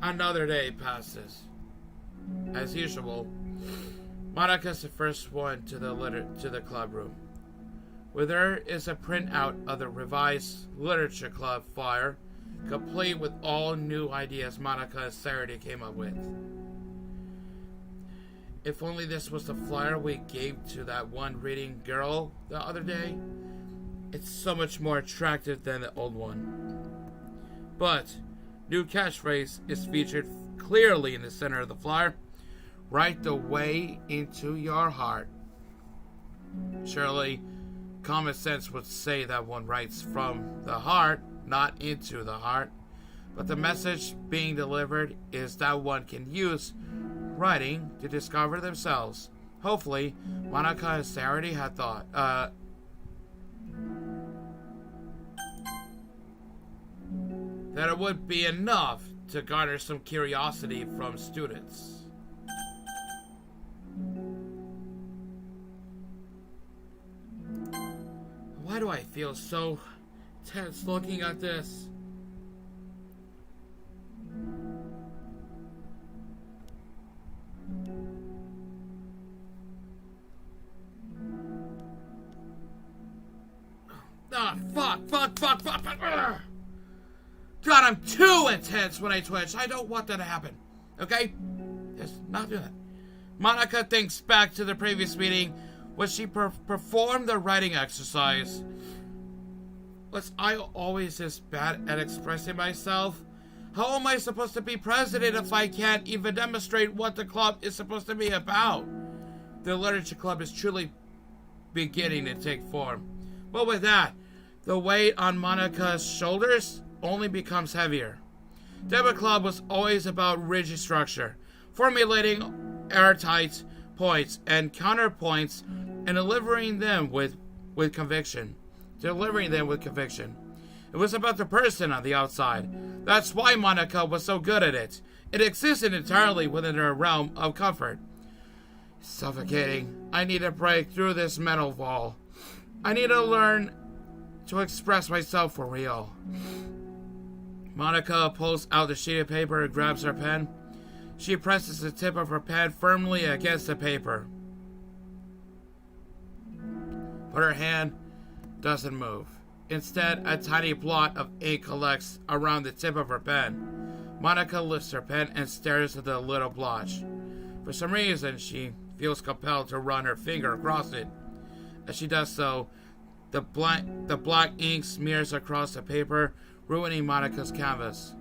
Another day passes. As usual, Monika's the first one to the club room. With her is a printout of the revised literature club flyer, complete with all new ideas Monika and Saturday came up with. If only this was the flyer we gave to that one reading girl the other day. It's so much more attractive than the old one. But new catchphrase is featured clearly in the center of the flyer. Write the way into your heart. Surely, common sense would say that one writes from the heart, not into the heart. But the message being delivered is that one can use writing to discover themselves. Hopefully, Monika and Saturday had thought, that it would be enough to garner some curiosity from students. Why do I feel so tense looking at this? Fuck. Ugh. God, I'm too intense when I twitch. I don't want that to happen. Okay? Just not do that. Monika thinks back to the previous meeting when she performed the writing exercise. Was I always this bad at expressing myself? How am I supposed to be president if I can't even demonstrate what the club is supposed to be about? The literature club is truly beginning to take form. But with that, the weight on Monika's shoulders only becomes heavier. Debit Club was always about rigid structure, formulating airtight points and counterpoints and delivering them with conviction. It was about the person on the outside. That's why Monika was so good at it. It existed entirely within her realm of comfort. Suffocating. I need to break through this mental wall. I need to learn to express myself for real. Monika pulls out the sheet of paper and grabs her pen. She presses the tip of her pen firmly against the paper. But her hand doesn't move. Instead, a tiny blot of ink collects around the tip of her pen. Monika lifts her pen and stares at the little blotch. For some reason, she feels compelled to run her finger across it. As she does so, the black ink smears across the paper, ruining Monika's canvas.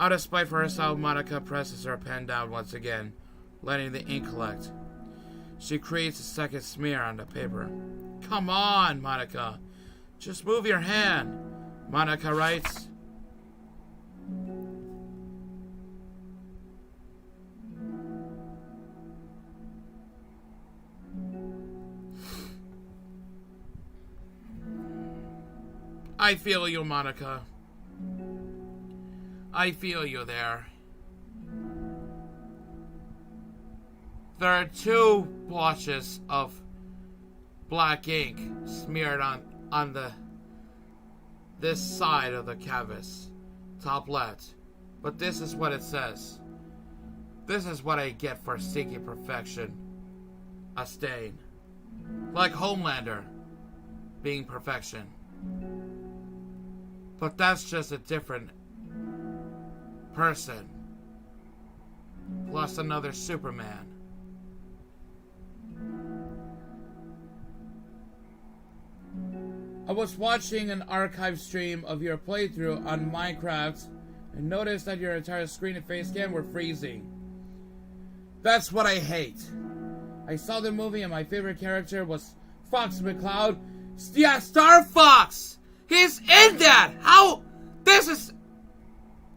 Out of spite for herself, Monika presses her pen down once again, letting the ink collect. She creates a second smear on the paper. Come on, Monika. Just move your hand, Monika writes. I feel you, Monika. I feel you there. There are two blotches of black ink smeared on this side of the canvas, top left. But this is what it says. This is what I get for seeking perfection. A stain. Like Homelander being perfection. But that's just a different person. Plus another Superman. I was watching an archive stream of your playthrough on Minecraft and noticed that your entire screen and face cam were freezing. That's what I hate. I saw the movie and my favorite character was Fox McCloud. Yeah, Star Fox! He's in that! How? This is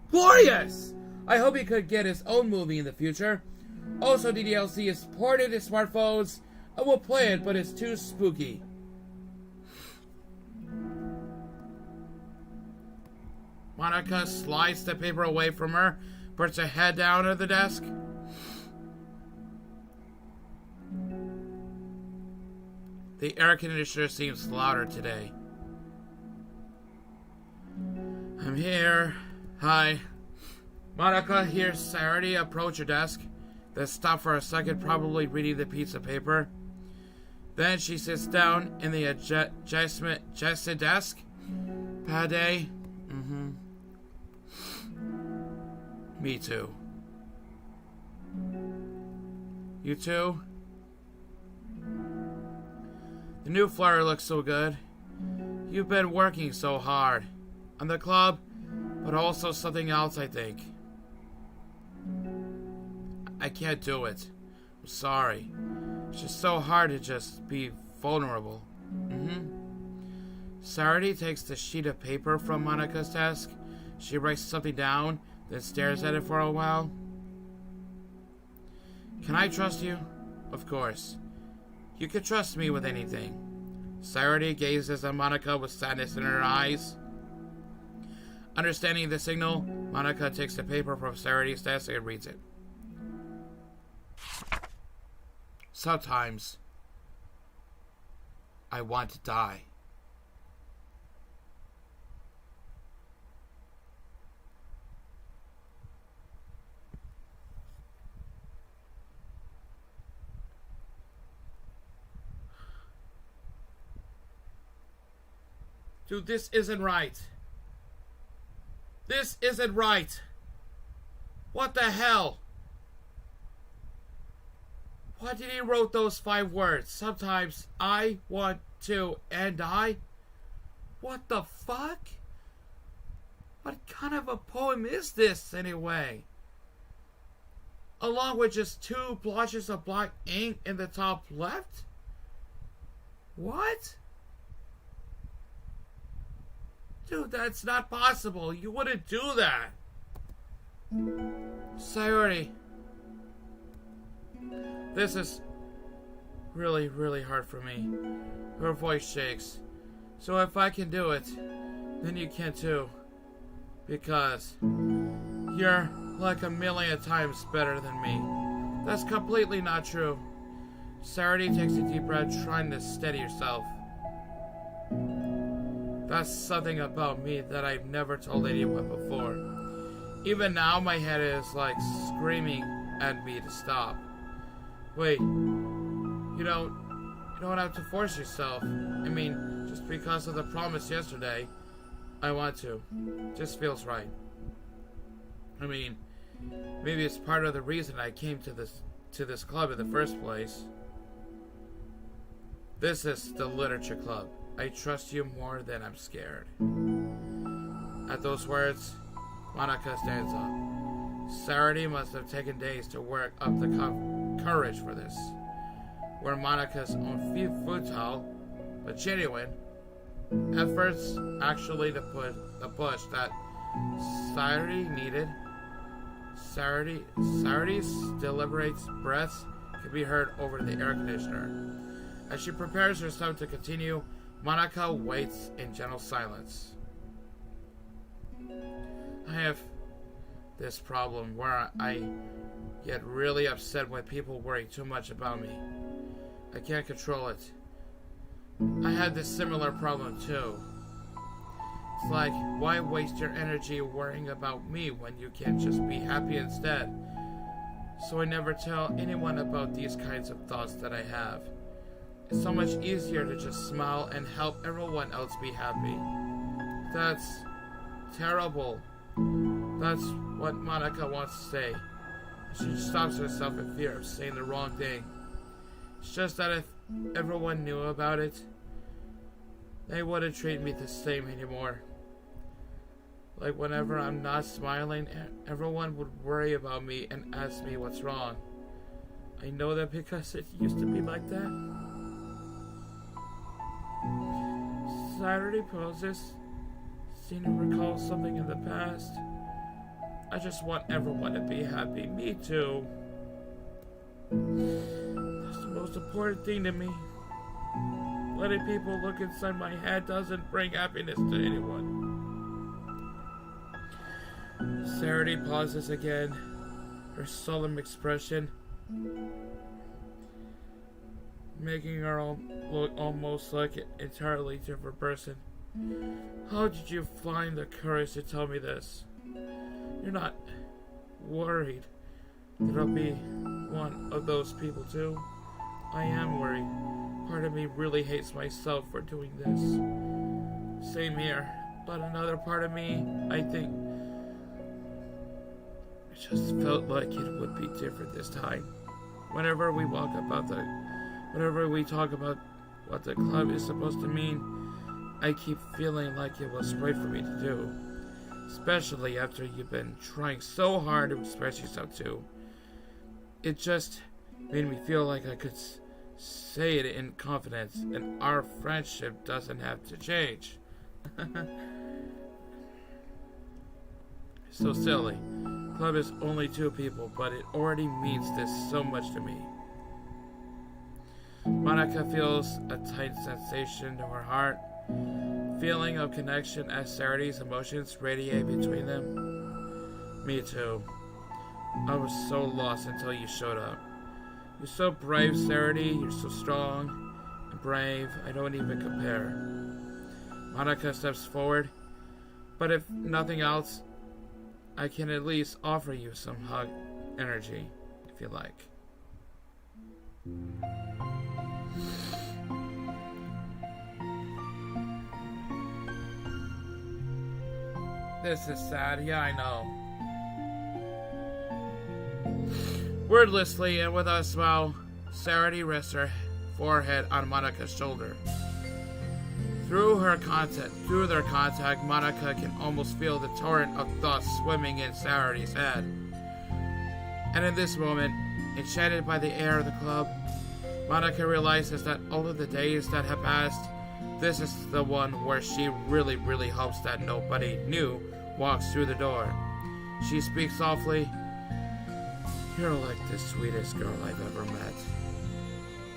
glorious! I hope he could get his own movie in the future. Also, the DLC is ported to smartphones. I will play it, but it's too spooky. Monica slides the paper away from her, puts her head down at the desk. The air conditioner seems louder today. I'm here. Hi. Monica hears Saturday approach her desk, then stop for a second, probably reading the piece of paper. Then she sits down in the adjacent desk. Bad day? Mm-hmm. Me too. You too? The new flyer looks so good. You've been working so hard. On the club, but also something else, I think. I can't do it. I'm sorry. It's just so hard to just be vulnerable. Saturday takes the sheet of paper from Monica's desk. She writes something down, then stares at it for a while. Can I trust you? Of course. You can trust me with anything. Saturday gazes at Monica with sadness in her eyes. Understanding the signal, Monica takes the paper from Saturday's desk and reads it. Sometimes, I want to die. Dude, this isn't right. This isn't right. What the hell? Why did he wrote those 5 words? Sometimes I want to and I? What the fuck? What kind of a poem is this anyway? Along with just 2 blotches of black ink in the top left? What? Dude, that's not possible. You wouldn't do that. Sayori. This is really, really hard for me. Her voice shakes. So if I can do it, then you can too. Because you're like a million times better than me. That's completely not true. Saturday takes a deep breath, trying to steady herself. That's something about me that I've never told anyone before. Even now, my head is like screaming at me to stop. Wait, you don't have to force yourself. I mean, just because of the promise yesterday, I want to. Just feels right. I mean, maybe it's part of the reason I came to this club in the first place. This is the literature club. I trust you more than I'm scared. At those words, Monica stands up. Saturday must have taken days to work up the courage for this. Where Monica's own futile, but genuine, efforts actually to put the push that Saturday needed. Saturday's deliberate breaths can be heard over the air conditioner. As she prepares herself to continue, Monica waits in gentle silence. I have this problem where I get really upset when people worry too much about me. I can't control it. I had this similar problem too. It's like, why waste your energy worrying about me when you can just be happy instead? So I never tell anyone about these kinds of thoughts that I have. It's so much easier to just smile and help everyone else be happy. That's terrible. That's what Monica wants to say. She stops herself in fear of saying the wrong thing. It's just that if everyone knew about it, they wouldn't treat me the same anymore. Like whenever I'm not smiling, everyone would worry about me and ask me what's wrong. I know that because it used to be like that. Saturday pauses. Seem to recall something in the past. I just want everyone to be happy. Me too. That's the most important thing to me. Letting people look inside my head doesn't bring happiness to anyone. Saturday pauses again, her solemn expression making her look almost like an entirely different person. How did you find the courage to tell me this? You're not worried that I'll be one of those people too? I am worried. Part of me really hates myself for doing this. Same here. But another part of me, I think, it just felt like it would be different this time. Whenever we talk about what the club is supposed to mean, I keep feeling like it was right for me to do. Especially after you've been trying so hard to express yourself too. It just made me feel like I could say it in confidence, and our friendship doesn't have to change. So silly. Club is only 2 people, but it already means this so much to me. Monica feels a tight sensation to her heart, feeling of connection as Sarity's emotions radiate between them. Me too. I was so lost until you showed up. You're so brave, Sarity. You're so strong and brave. I don't even compare. Monica steps forward, but if nothing else, I can at least offer you some hug energy, if you like. This is sad, yeah, I know. Wordlessly and with a smile, Sarity rests her forehead on Monica's shoulder. Through their contact, Monica can almost feel the torrent of thoughts swimming in Sarity's head. And in this moment, enchanted by the air of the club, Monica realizes that all of the days that have passed, this is the one where she really, really hopes that nobody new walks through the door. She speaks softly. You're like the sweetest girl I've ever met.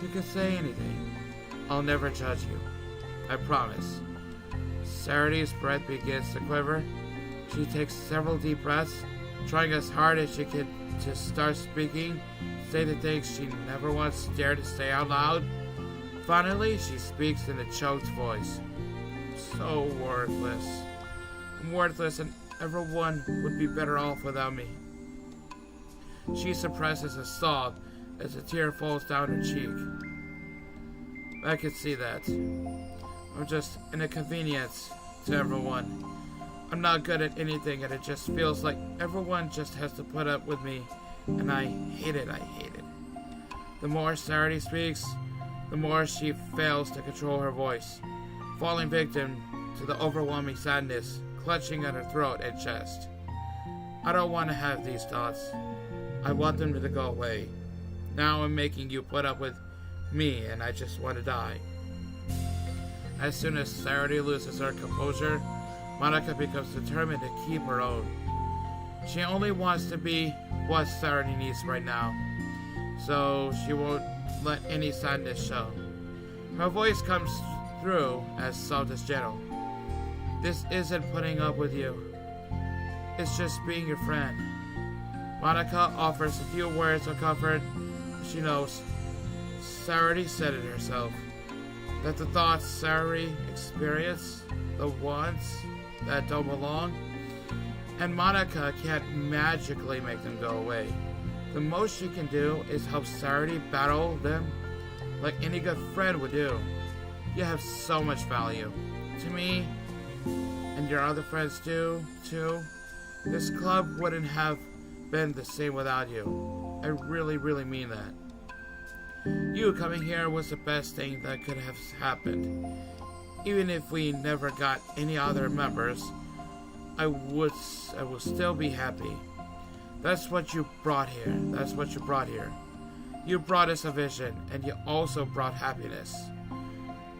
You can say anything. I'll never judge you. I promise. Sarity's breath begins to quiver. She takes several deep breaths, trying as hard as she can to start speaking, say the things she never once dared to say out loud. Finally, she speaks in a choked voice. So worthless. I'm worthless, and everyone would be better off without me. She suppresses a sob as a tear falls down her cheek. I could see that. I'm just an inconvenience to everyone. I'm not good at anything, and it just feels like everyone just has to put up with me, and I hate it. The more Sarity speaks, the more she fails to control her voice, falling victim to the overwhelming sadness clutching at her throat and chest. I don't want to have these thoughts. I want them to go away. Now I'm making you put up with me, and I just want to die. As soon as Sarity loses her composure, Monica becomes determined to keep her own. She only wants to be what Sarity needs right now, so she won't let any sadness show. Her voice comes through as soft as gentle. This isn't putting up with you. It's just being your friend. Monica offers a few words of comfort. She knows. Sarah said it herself. That the thoughts Sarah experienced, the ones that don't belong, and Monica can't magically make them go away. The most she can do is help Sarah battle them like any good friend would do. You have so much value. To me, and your other friends do, too. This club wouldn't have been the same without you. I really, really mean that. You coming here was the best thing that could have happened. Even if we never got any other members, I would still be happy. That's what you brought here. That's what you brought here. You brought us a vision, and you also brought happiness.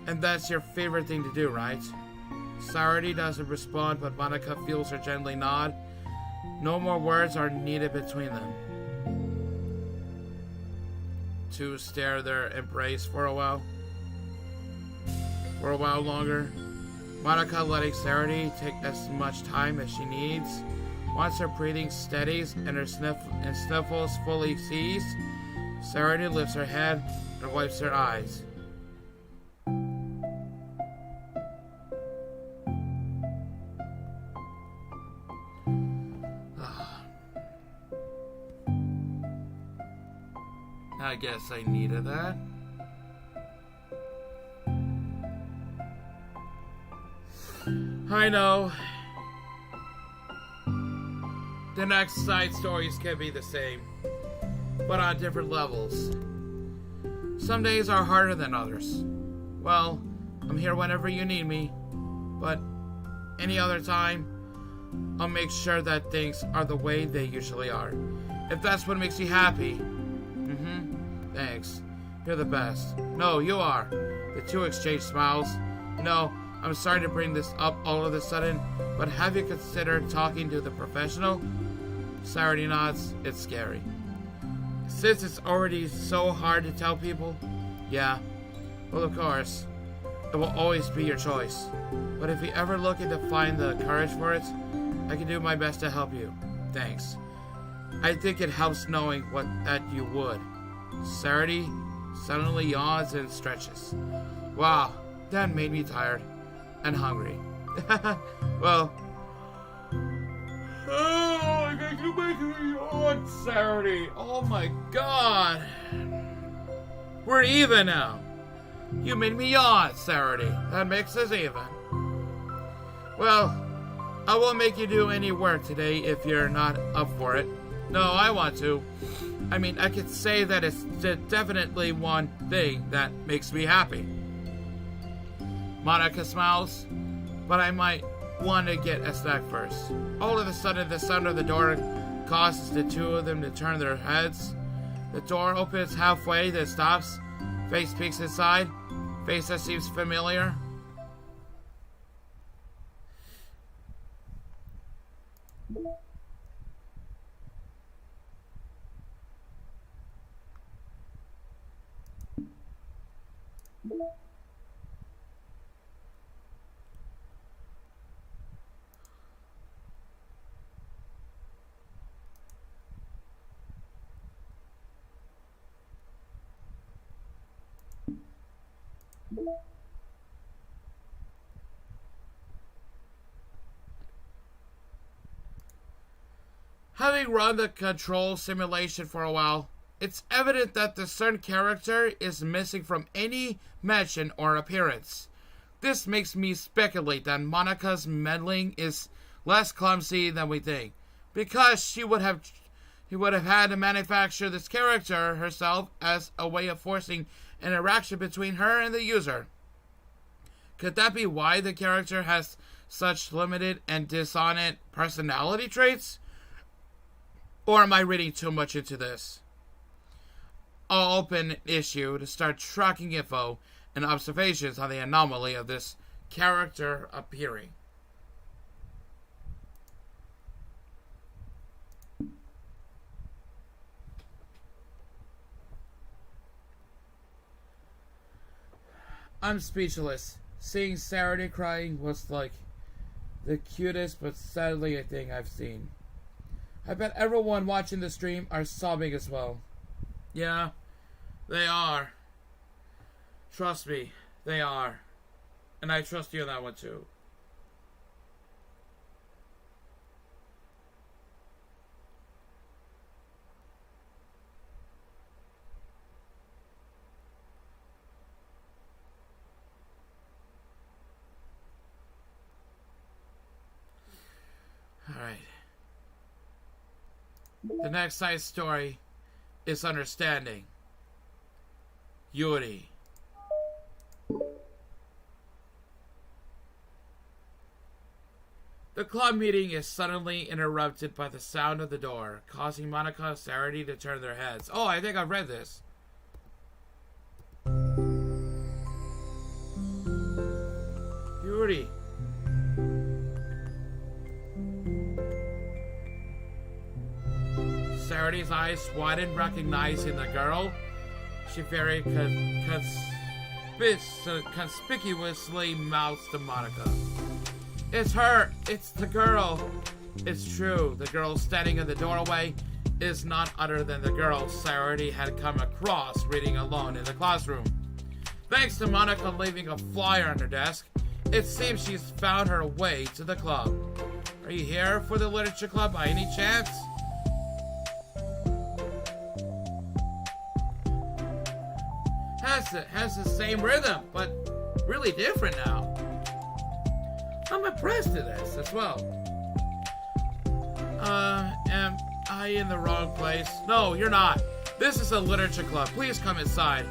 And that's your favorite thing to do, right? Sarah doesn't respond, but Monica feels her gently nod. No more words are needed between them. Two stare their embrace for a while. For a while longer. Monica letting Sarah take as much time as she needs. Once her breathing steadies and her sniffles fully cease, Sarah lifts her head and wipes her eyes. I guess I needed that. I know. The next side stories can be the same, but on different levels. Some days are harder than others. Well, I'm here whenever you need me, but any other time, I'll make sure that things are the way they usually are. If that's what makes you happy. Thanks. You're the best. No, you are. The two exchange smiles. You know, I'm sorry to bring this up all of a sudden, but have you considered talking to the professional? Sarah nods. It's scary. Since it's already so hard to tell people? Yeah. Well, of course. It will always be your choice. But if you're ever looking to find the courage for it, I can do my best to help you. Thanks. I think it helps knowing that you would. Sarah suddenly yawns and stretches. Wow, that made me tired and hungry. Well, you make me yawn, Sarah. Oh my God. We're even now. You made me yawn, Sarah. That makes us even. Well, I won't make you do any work today if you're not up for it. No, I want to. I mean, I could say that it's definitely one thing that makes me happy. Monica smiles, but I might want to get a snack first. All of a sudden, the sound of the door causes the two of them to turn their heads. The door opens halfway, then stops. Face peeks inside. Face that seems familiar. Having run the control simulation for a while, it's evident that the certain character is missing from any mention or appearance. This makes me speculate that Monica's meddling is less clumsy than we think, because he would have had to manufacture this character herself as a way of forcing interaction between her and the user. Could that be why the character has such limited and dissonant personality traits? Or am I reading too much into this? I'll open an issue to start tracking info and observations on the anomaly of this character appearing. I'm speechless. Seeing Sarah crying was like The cutest but sadly a thing I've seen. I bet everyone watching the stream are sobbing as well. Yeah, they are. Trust me, they are. And I trust you on that one too. Alright. The next side story is Understanding. Yuri. The club meeting is suddenly interrupted by the sound of the door, causing Monica and Sarity to turn their heads. Oh, I think I've read this. Yuri. Sarity's eyes widened, recognizing the girl. She very conspicuously mouths to Monica. It's her! It's the girl! It's true, the girl standing in the doorway is none other than the girl Sarity had come across reading alone in the classroom. Thanks to Monica leaving a flyer on her desk, it seems she's found her way to the club. Are you here for the literature club by any chance? Has the same rhythm, but really different now. I'm impressed at this as well. Am I in the wrong place? No, you're not. This is a literature club. Please come inside.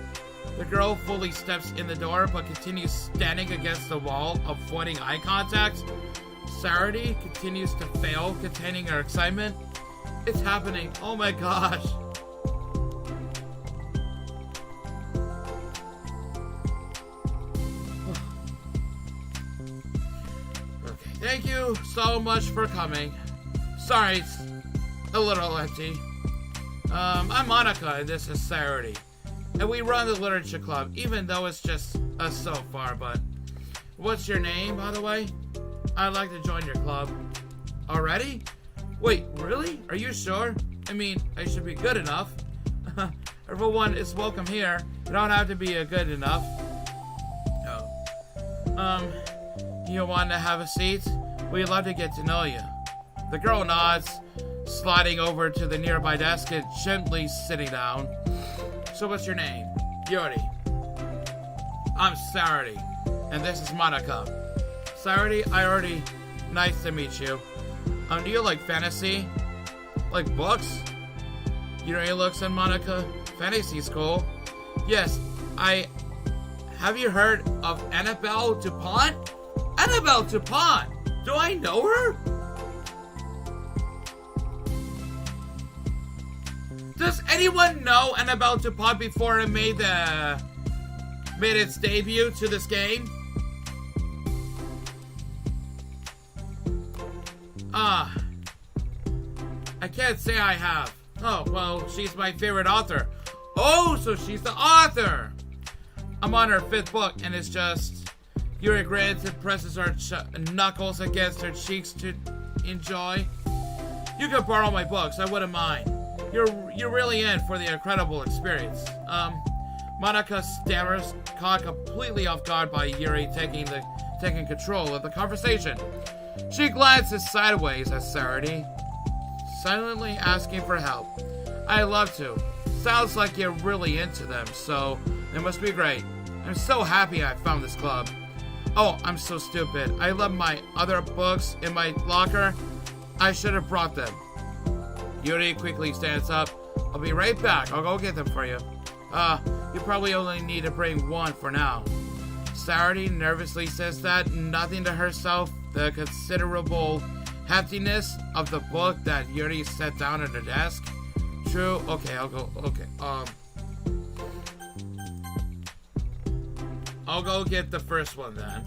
The girl fully steps in the door, but continues standing against the wall, avoiding eye contact. Sarity continues to fail, containing her excitement. It's happening. Oh my gosh. Thank you so much for coming. Sorry, it's a little empty. I'm Monica, and this is Sarity. And we run the literature club, even though it's just us so far, but... What's your name, by the way? I'd like to join your club. Already? Wait, really? Are you sure? I mean, I should be good enough. Everyone is welcome here. You don't have to be good enough. Oh. You want to have a seat? We'd love to get to know you. The girl nods, sliding over to the nearby desk and gently sitting down. So what's your name? Yuri. I'm Sarity, and this is Monica. Sarity, nice to meet you. Do you like fantasy? Like books? Yuri looks at Monica. Fantasy's cool. Yes, have you heard of Annabelle Dupont? Annabelle Dupont! Do I know her? Does anyone know Annabelle Dupont before it made its debut to this game? I can't say I have. Oh, well, she's my favorite author. Oh, so she's the author! I'm on her 5th book, and it's just... Yuri grins and presses her knuckles against her cheeks to enjoy. You can borrow my books, I wouldn't mind. You're really in for the incredible experience. Monica stammers, caught completely off guard by Yuri taking control of the conversation. She glances sideways at Sarity, silently asking for help. I'd love to. Sounds like you're really into them, so it must be great. I'm so happy I found this club. Oh, I'm so stupid. I left my other books in my locker. I should have brought them. Yuri quickly stands up. I'll be right back. I'll go get them for you. You probably only need to bring one for now. Sarity nervously says that, nothing to herself the considerable heftiness of the book that Yuri set down at her desk. True. Okay, I'll go. Okay. I'll go get the first one then.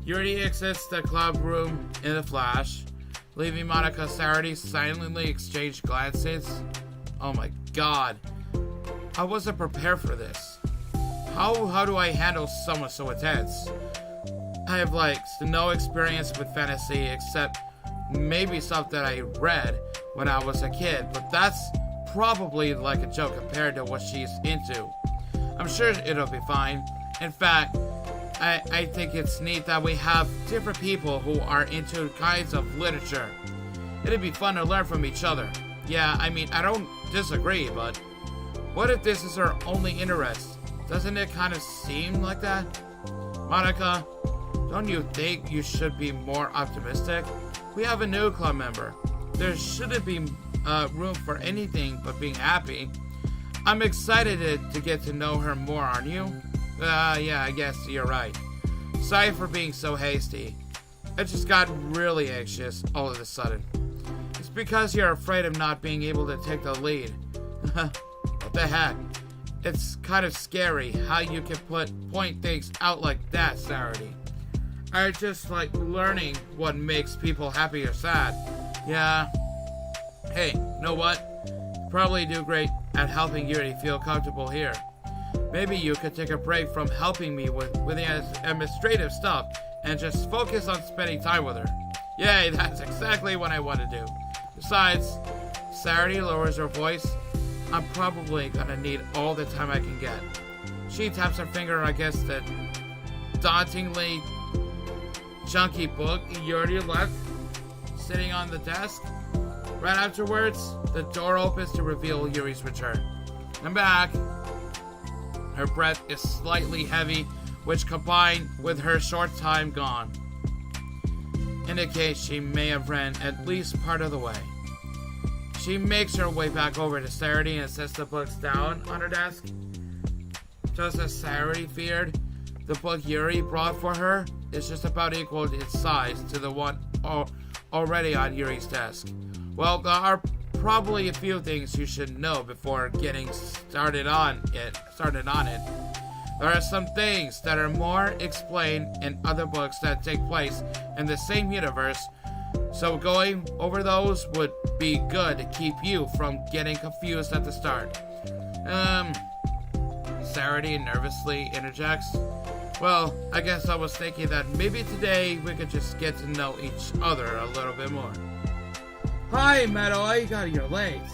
Yuri exits the club room in a flash, leaving Monica and Sarity silently exchange glances. Oh my god. I wasn't prepared for this. How do I handle someone so intense? I have like no experience with fantasy except maybe stuff that I read when I was a kid, but that's probably like a joke compared to what she's into. I'm sure it'll be fine. In fact, I think it's neat that we have different people who are into kinds of literature. It'd be fun to learn from each other. Yeah, I mean, I don't disagree, but what if this is her only interest? Doesn't it kind of seem like that? Monica, don't you think you should be more optimistic? We have a new club member. There shouldn't be room for anything but being happy. I'm excited to get to know her more, aren't you? Yeah, I guess you're right. Sorry for being so hasty. I just got really anxious all of a sudden. It's because you're afraid of not being able to take the lead. What the heck? It's kind of scary how you can point things out like that, Sarity. I just like learning what makes people happy or sad. Yeah. Hey, you know what? You probably do great at helping Yuri feel comfortable here. Maybe you could take a break from helping me with the administrative stuff and just focus on spending time with her. Yay, that's exactly what I want to do. Besides, Sarity lowers her voice. I'm probably gonna need all the time I can get. She taps her finger against the dauntingly chunky book Yuri left sitting on the desk. Right afterwards, the door opens to reveal Yuri's return. I'm back. Her breath is slightly heavy, which combined with her short time gone indicates she may have ran at least part of the way. She makes her way back over to Sarity and sets the books down on her desk. Just as Sarity feared, the book Yuri brought for her is just about equal in size to the one already on Yuri's desk. Well, there are probably a few things you should know before getting started on it. There are some things that are more explained in other books that take place in the same universe, so going over those would be good to keep you from getting confused at the start. Sarity nervously interjects. Well, I guess I was thinking that maybe today we could just get to know each other a little bit more. Hi, Meadow, I got your legs.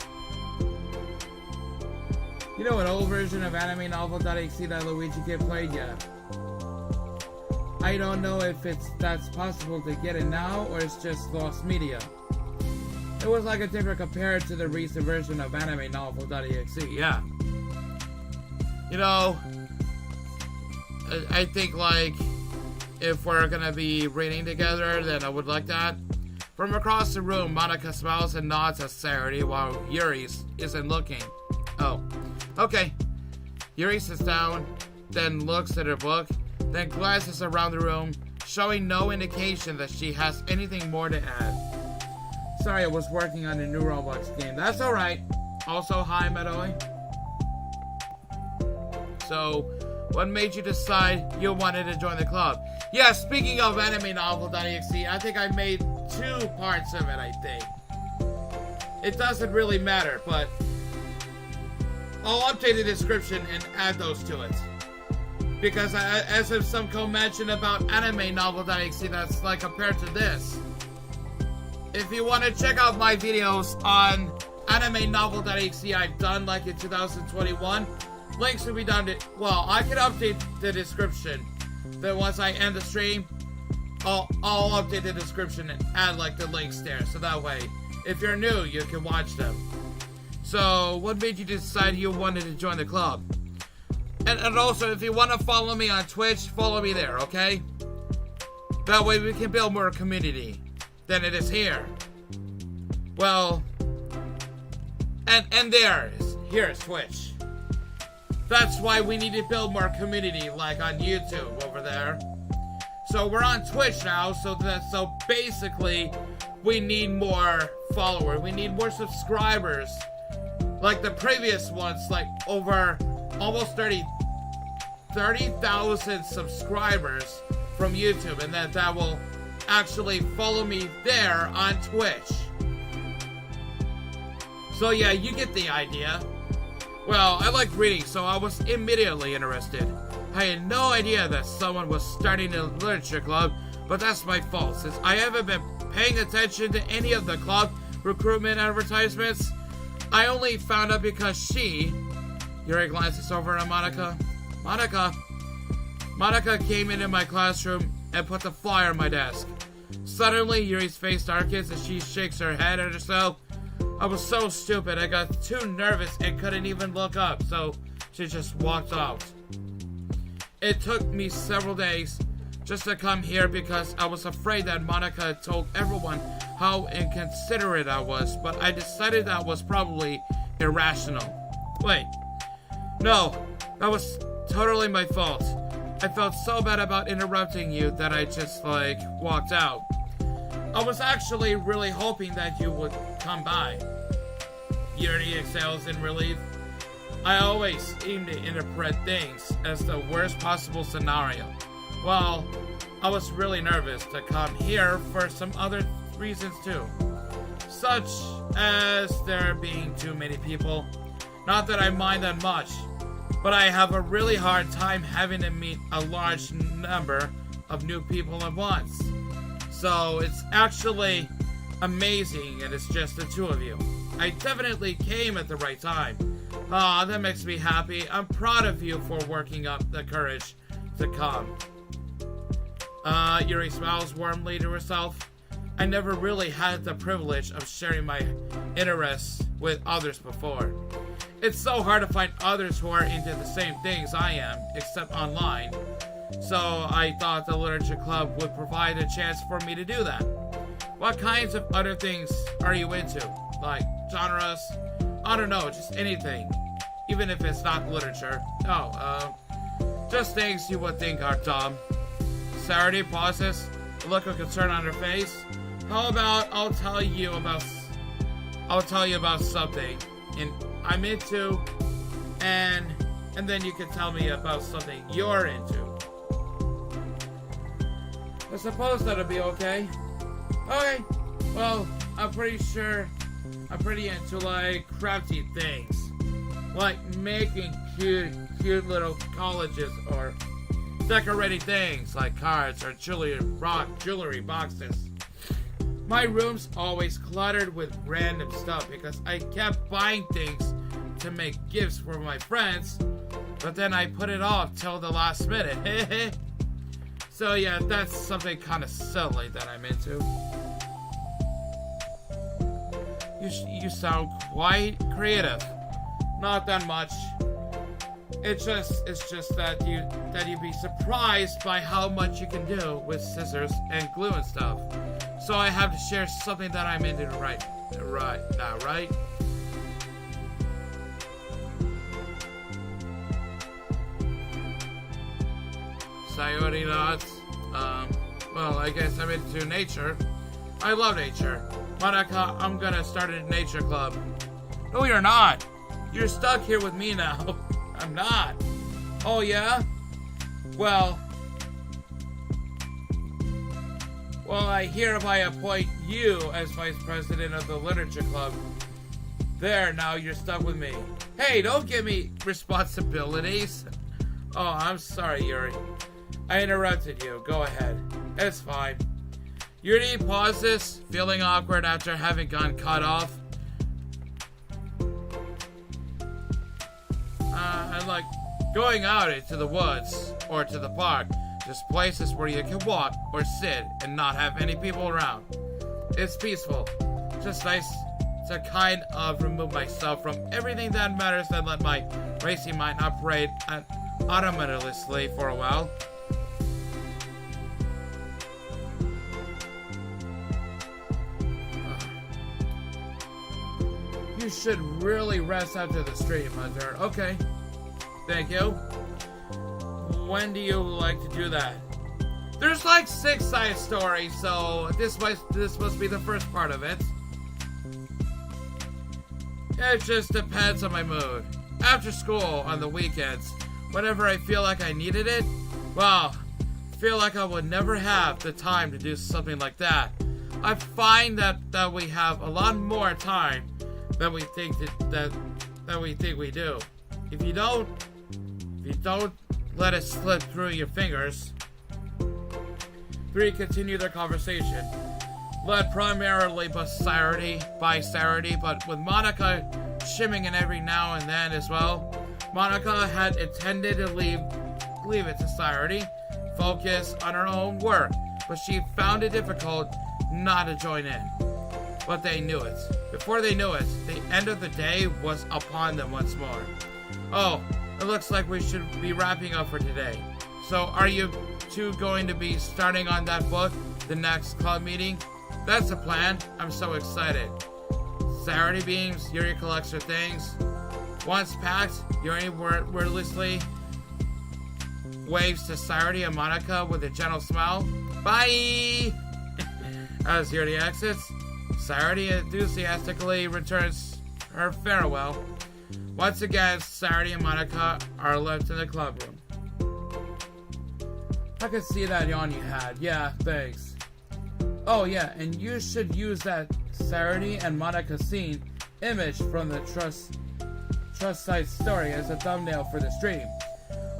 You know an old version of anime novel.exe that Luigi Kid played? Yeah. I don't know if that's possible to get it now or it's just lost media. It was like a different compared to the recent version of anime novel.exe, yeah. You know, I think like if we're gonna be reading together, then I would like that. From across the room, Monica smiles and nods at Sarity while Yuri isn't looking. Oh, okay. Yuri sits down, then looks at her book, then glances around the room, showing no indication that she has anything more to add. Sorry, I was working on a new Roblox game. That's alright. Also, hi, Meadowy. So, what made you decide you wanted to join the club? Yeah, speaking of anime novel.exe, I think I made 2 parts of it, I think. It doesn't really matter, but I'll update the description and add those to it. Because as if some mentioned about anime novel.exe, that's like compared to this. If you want to check out my videos on anime novel.exe I've done like in 2021, links will be down to, well, I can update the description. Then once I end the stream, I'll update the description and add like the links there. So that way, if you're new, you can watch them. So, what made you decide you wanted to join the club? And also, if you want to follow me on Twitch, follow me there, okay? That way we can build more community than it is here. Well, and here's Twitch. That's why we need to build more community, like on YouTube over there. So we're on Twitch now, so basically we need more followers, we need more subscribers. Like the previous ones, like over almost 30,000 subscribers from YouTube, and then that will actually follow me there on Twitch. So yeah, you get the idea. Well, I like reading, so I was immediately interested. I had no idea that someone was starting a literature club, but that's my fault since I haven't been paying attention to any of the club recruitment advertisements. I only found out because Yuri glances over at Monica. Monica came into my classroom and put the flyer on my desk. Suddenly, Yuri's face darkens and she shakes her head at herself. I was so stupid, I got too nervous and couldn't even look up, so she just walked out. It took me several days just to come here because I was afraid that Monica had told everyone how inconsiderate I was, but I decided that was probably irrational. Wait, no, that was totally my fault. I felt so bad about interrupting you that I just, walked out. I was actually really hoping that you would come by. Yuri exhales in relief. I always seem to interpret things as the worst possible scenario. Well, I was really nervous to come here for some other reasons too. Such as there being too many people. Not that I mind that much, but I have a really hard time having to meet a large number of new people at once. So it's actually amazing and it's just the two of you. I definitely came at the right time. Aw, that makes me happy. I'm proud of you for working up the courage to come. Yuri smiles warmly to herself. I never really had the privilege of sharing my interests with others before. It's so hard to find others who are into the same things I am, except online. So I thought the literature club would provide a chance for me to do that. What kinds of other things are you into? Like genres? I don't know, just anything. Even if it's not literature. Just things you would think are dumb. Sarity pauses, a look of concern on her face. How about I'll tell you about something I'm into, and then you can tell me about something you're into. I suppose that'll be okay. Okay, well, I'm pretty into crafty things. Like making cute little collages or decorating things like cards or jewelry boxes. My room's always cluttered with random stuff because I kept buying things to make gifts for my friends, but then I put it off till the last minute. So yeah, that's something kind of silly that I'm into. You sound quite creative. Not that much. It's just that you'd be surprised by how much you can do with scissors and glue and stuff. So I have to share something that I'm into right now, right? Sayori nods. Well, I guess I'm into nature. I love nature. Monica, I'm gonna start a nature club. No, you're not. You're stuck here with me now. I'm not. Oh, yeah? Well, I hereby appoint you as vice president of the literature club. There, now you're stuck with me. Hey, don't give me responsibilities. Oh, I'm sorry, Yuri. I interrupted you. Go ahead. It's fine. Yuri pauses, feeling awkward after having gotten cut off. I like going out into the woods or to the park. Just places where you can walk or sit and not have any people around. It's peaceful. Just nice to kind of remove myself from everything that matters and let my racing mind operate autonomously for a while. You should really rest after the stream, Hunter. Okay. Thank you. When do you like to do that? There's 6 side stories, so this must be the first part of it. It just depends on my mood. After school, on the weekends, whenever I feel like I needed it, well, I feel like I would never have the time to do something like that. I find that we have a lot more time than we think we do. If you don't let it slip through your fingers. Three continue their conversation, led primarily by Saturday, but with Monica shimming in every now and then as well. Monica had intended to leave it to Saturday, focus on her own work, but she found it difficult not to join in. But they knew it. Before they knew it, the end of the day was upon them once more. Oh, it looks like we should be wrapping up for today. So are you two going to be starting on that book, the next club meeting? That's the plan. I'm so excited. Saturday beams, Yuri collects her things. Once packed, Yuri wordlessly waves to Saturday and Monica with a gentle smile. Bye! As Yuri exits, Saturday enthusiastically returns her farewell. Once again, Saturday and Monica are left in the club room. I can see that yawn you had. Yeah, thanks. Oh yeah, and you should use that Saturday and Monica scene image from the Trust site story as a thumbnail for the stream.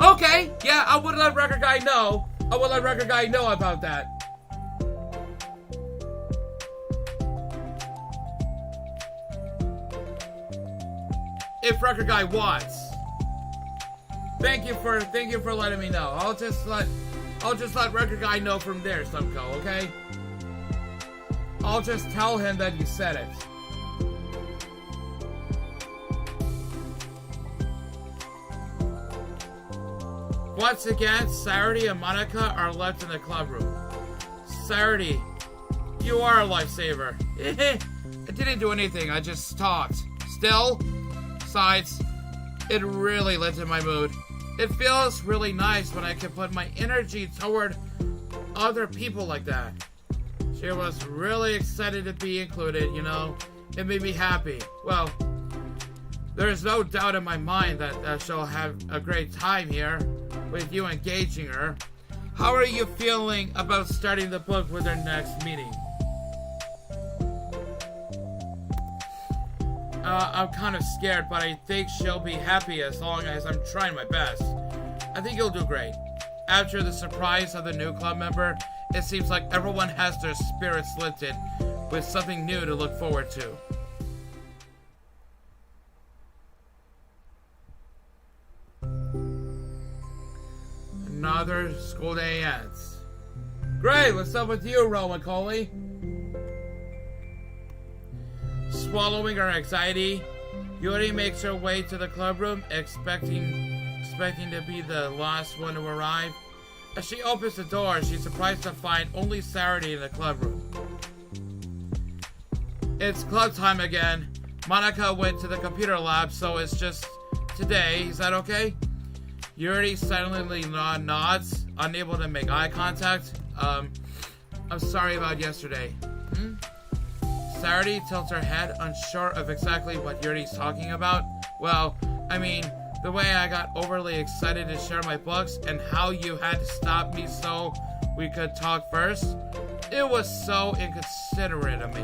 Okay, yeah, I would let Record Guy know. I will let Record Guy know about that. If Record Guy wants. Thank you for letting me know. I'll just let Record Guy know from there, Sumco, okay? I'll just tell him that you said it. Once again, Saturday and Monica are left in the club room. Saturday, you are a lifesaver. I didn't do anything, I just talked. Still, besides, it really lifted my mood. It feels really nice when I can put my energy toward other people like that. She was really excited to be included, you know. It made me happy. Well, there's no doubt in my mind that she'll have a great time here with you engaging her. How are you feeling about starting the book with her next meeting? I'm kind of scared, but I think she'll be happy as long as I'm trying my best. I think you'll do great. After the surprise of the new club member, it seems like everyone has their spirits lifted with something new to look forward to. Another school day ends. Great, what's up with you, Rowan Coley? Swallowing her anxiety, Yuri makes her way to the club room, expecting to be the last one to arrive. As she opens the door, she's surprised to find only Saturday in the club room. It's club time again. Monica went to the computer lab, so it's just today. Is that okay? Yuri silently nods, unable to make eye contact. I'm sorry about yesterday. Saturday tilts her head, unsure of exactly what Yuri's talking about. Well, I mean, the way I got overly excited to share my books and how you had to stop me so we could talk first. It was so inconsiderate of me.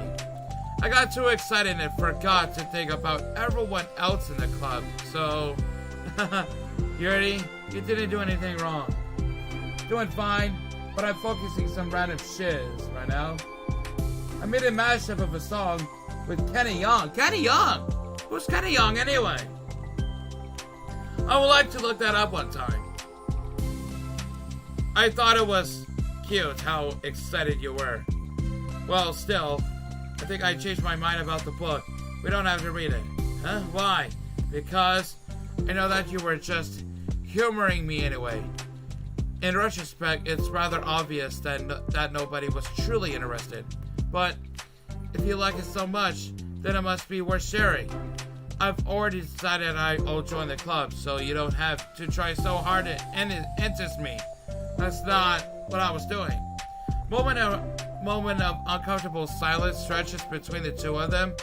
I got too excited and forgot to think about everyone else in the club. So, Yuri, you didn't do anything wrong. Doing fine, but I'm focusing some random shiz right now. I made a mashup of a song with Kenny Young. Kenny Young? Who's Kenny Young anyway? I would like to look that up one time. I thought it was cute how excited you were. Well, still, I think I changed my mind about the book. We don't have to read it. Huh? Why? Because I know that you were just humoring me anyway. In retrospect, it's rather obvious that nobody was truly interested. But if you like it so much, then it must be worth sharing. I've already decided I'll join the club, so you don't have to try so hard to interest me. That's not what I was doing. Moment of uncomfortable silence stretches between the two of them.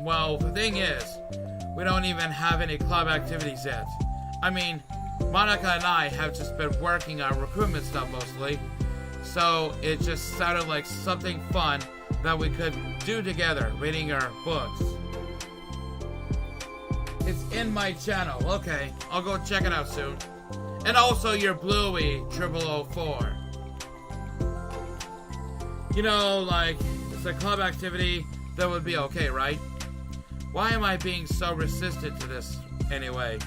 Well, the thing is, we don't even have any club activities yet. I mean, Monica and I have just been working on recruitment stuff mostly. So it just sounded like something fun that we could do together, reading our books. It's in my channel. Okay, I'll go check it out soon. And also your Bluey 0004. You know, like, it's a club activity that would be okay, right? Why am I being so resistant to this anyway?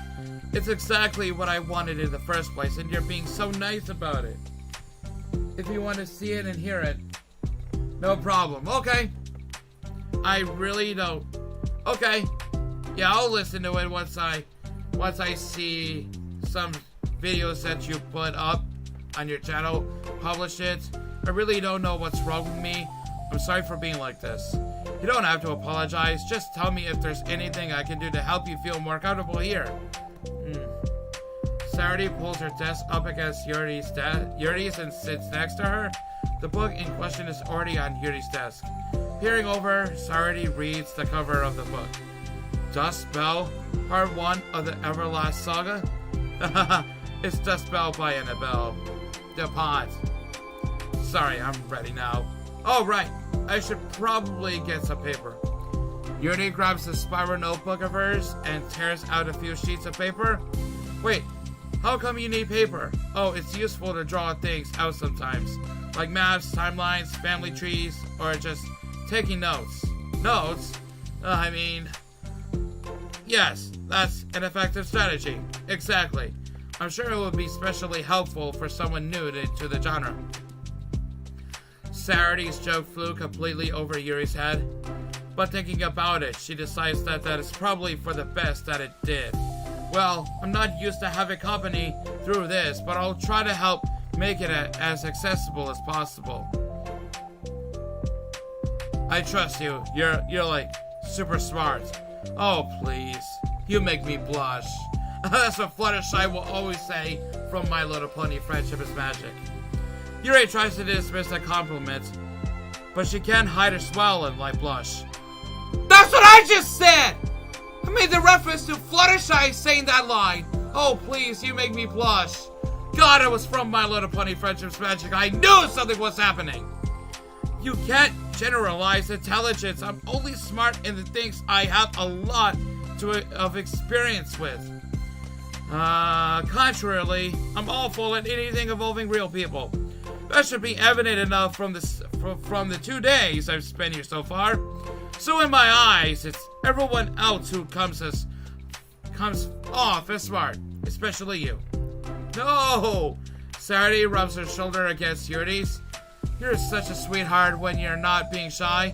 It's exactly what I wanted in the first place, and you're being so nice about it. If you want to see it and hear it, no problem. Okay. I really don't. Okay. Yeah, I'll listen to it once I see some videos that you put up on your channel, publish it. I really don't know what's wrong with me. I'm sorry for being like this. You don't have to apologize. Just tell me if there's anything I can do to help you feel more comfortable here. Sarity pulls her desk up against Yuri's and sits next to her. The book in question is already on Yuri's desk. Peering over, Sarity reads the cover of the book. Dust Bell, Part 1 of the Everlast Saga? It's Dust Bell by Annabelle DuPont. Sorry, I'm ready now. Oh, right. I should probably get some paper. Yuri grabs the spiral notebook of hers and tears out a few sheets of paper. Wait, how come you need paper? Oh, it's useful to draw things out sometimes. Like maps, timelines, family trees, or just taking notes. Notes? I mean... Yes, that's an effective strategy. Exactly. I'm sure it would be especially helpful for someone new to the genre. Sarity's joke flew completely over Yuri's head, but thinking about it, she decides that is probably for the best that it did. Well, I'm not used to having company through this, but I'll try to help make it as accessible as possible. I trust you. You're like super smart. Oh, please. You make me blush. That's what Fluttershy will always say from My Little Pony Friendship is Magic. Yuri tries to dismiss the compliment, but she can't hide her smile and like blush. That's what I just said! I made the reference to Fluttershy saying that line. Oh, please, you make me blush. God, it was from My Little Pony Friendship's Magic. I knew something was happening. You can't generalize intelligence. I'm only smart in the things I have a lot of experience with. Contrarily, I'm awful at anything involving real people. That should be evident enough from the 2 days I've spent here so far. So in my eyes, it's everyone else who comes off as smart, especially you. No! Sarity rubs her shoulder against Yuri's. You're such a sweetheart when you're not being shy.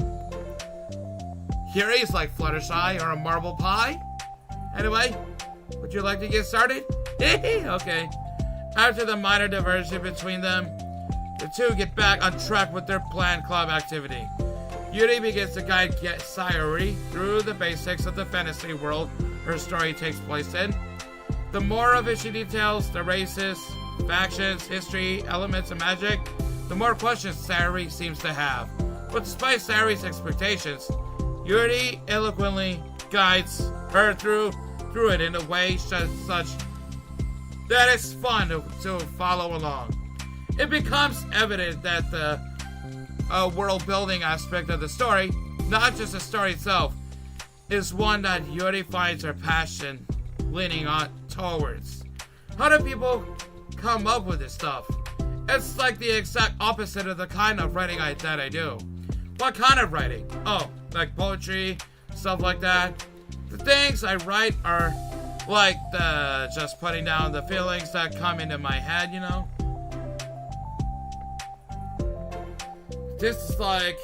Yuri's like Fluttershy or a marble pie. Anyway, would you like to get started? Okay. After the minor diversion between them, the two get back on track with their planned club activity. Yuri begins to guide Sayuri through the basics of the fantasy world her story takes place in. The more of it she details, the races, factions, history, elements, and magic, the more questions Sayuri seems to have. But despite Sayuri's expectations, Yuri eloquently guides her through it in a way such that it's fun to follow along. It becomes evident that the world-building aspect of the story, not just the story itself, is one that Yuri finds her passion leaning on towards. How do people come up with this stuff? It's like the exact opposite of the kind of writing that I do. What kind of writing? Oh, like poetry, stuff like that. The things I write are like just putting down the feelings that come into my head, you know? This is like...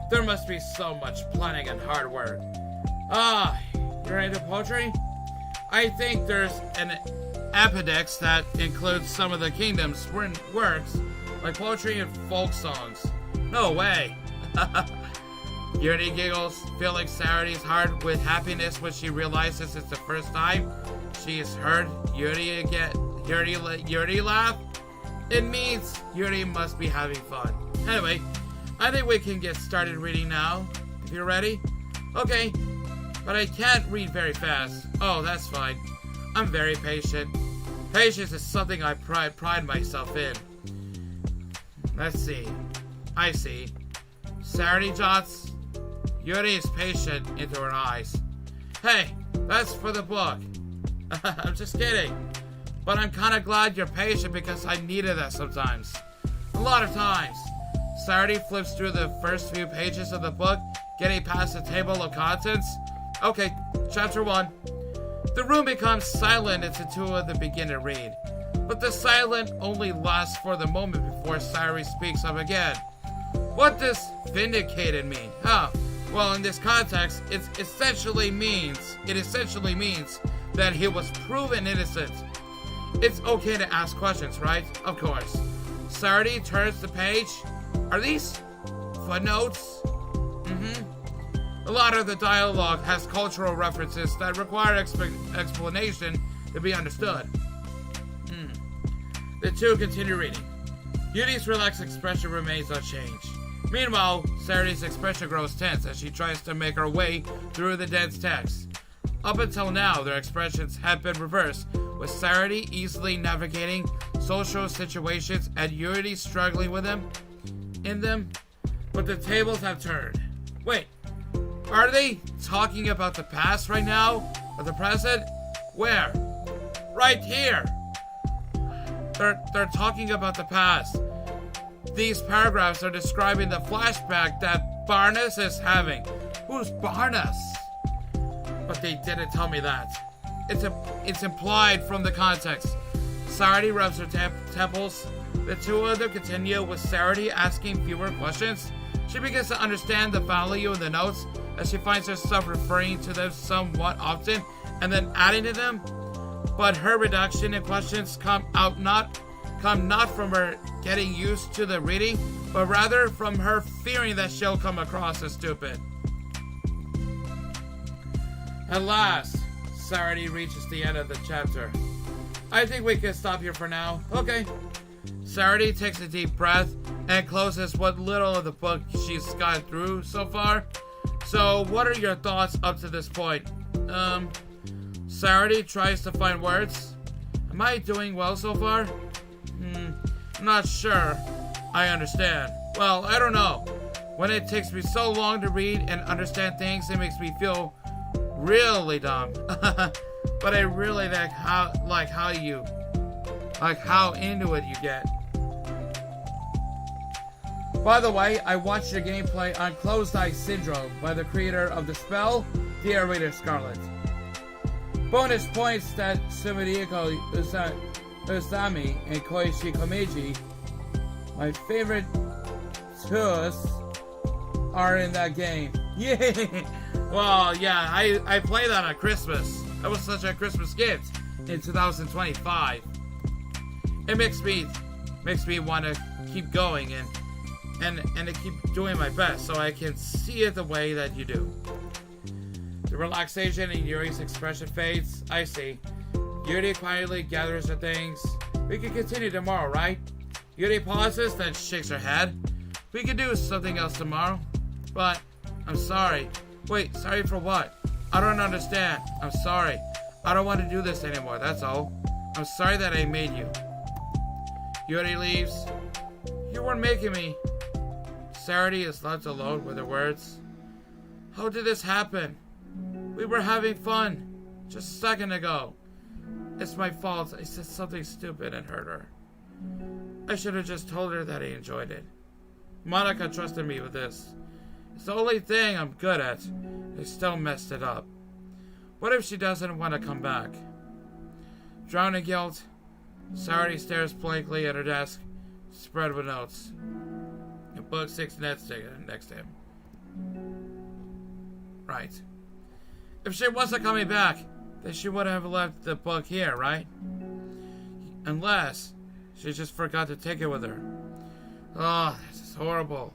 There must be so much planning and hard work. You're into poetry? I think there's an appendix that includes some of the kingdom's works, like poetry and folk songs. No way. Yuri giggles, filling Sarity's heart with happiness when she realizes it's the first time she's heard Yuri laugh. It means Yuri must be having fun. Anyway, I think we can get started reading now, if you're ready. Okay, but I can't read very fast. Oh, that's fine. I'm very patient. Patience is something I pride myself in. Let's see. I see. Sarity jots Yuri is patient into her eyes. Hey, That's for the book. I'm just kidding. But I'm kind of glad you're patient because I needed that sometimes. A lot of times. Saturday flips through the first few pages of the book, getting past the table of contents. Okay, chapter 1. The room becomes silent as the two of them begin to read. But the silence only lasts for the moment before Saturday speaks up again. What does vindicated mean? Well, in this context, it essentially means that he was proven innocent. It's okay to ask questions, right? Of course. Saturday turns the page. Are these footnotes? A lot of the dialogue has cultural references that require explanation to be understood. The two continue reading. Yudi's relaxed expression remains unchanged. Meanwhile, Saturday's expression grows tense as she tries to make her way through the dense text. Up until now, their expressions have been reversed, with Saturday easily navigating social situations and Yuri struggling with them, but the tables have turned. Wait, are they talking about the past right now? Or the present? Where? Right here! They're talking about the past. These paragraphs are describing the flashback that Barnes is having. Who's Barnes? But they didn't tell me that. It's implied from the context. Saturday rubs her temples. The two of them continue, with Saturday asking fewer questions. She begins to understand the value of the notes as she finds herself referring to them somewhat often and then adding to them. But her reduction in questions come not from her getting used to the reading, but rather from her fearing that she'll come across as stupid. At last, Saturday reaches the end of the chapter. I think we can stop here for now. Okay. Saturday takes a deep breath and closes what little of the book she's gotten through so far. So, what are your thoughts up to this point? Saturday tries to find words. Am I doing well so far? I'm not sure I understand. Well, I don't know. When it takes me so long to read and understand things, it makes me feel really dumb. But I really like how into it you get. By the way, I watched your gameplay on Closed Eye Syndrome by the creator of the spell, the Aerator Scarlet. Bonus points that Sumideko Usami and Koichi Komeiji, my favorite tourists, are in that game. Yay! Well, yeah, I played that on Christmas. That was such a Christmas gift in 2025. It makes me want to keep going and to keep doing my best so I can see it the way that you do. The relaxation in Yuri's expression fades. I see. Yuri quietly gathers her things. We can continue tomorrow, right? Yuri pauses, then shakes her head. We can do something else tomorrow. But, I'm sorry. Wait, sorry for what? I don't understand. I'm sorry. I don't want to do this anymore, that's all. I'm sorry that I made you. Yuri leaves. You weren't making me. Saturday is left alone with her words. How did this happen? We were having fun just a second ago. It's my fault. I said something stupid and hurt her. I should have just told her that I enjoyed it. Monica trusted me with this. It's the only thing I'm good at. I still messed it up. What if she doesn't want to come back? Drowned in guilt, Saturday stares blankly at her desk, spread with notes. A book sits next to him. Right. If she wasn't coming back, then she would have left the book here, right? Unless she just forgot to take it with her. Oh, this is horrible.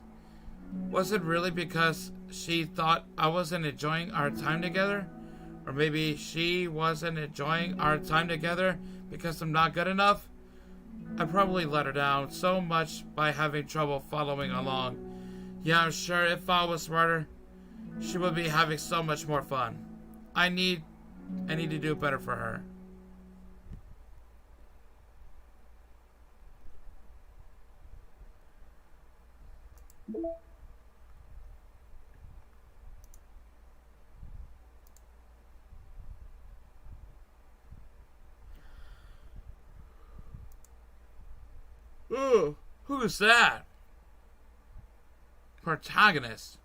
Was it really because she thought I wasn't enjoying our time together? Or maybe she wasn't enjoying our time together because I'm not good enough? I probably let her down so much by having trouble following along. Yeah, I'm sure if I was smarter, she would be having so much more fun. I need to do better for her. Ooh, who's that? Protagonist.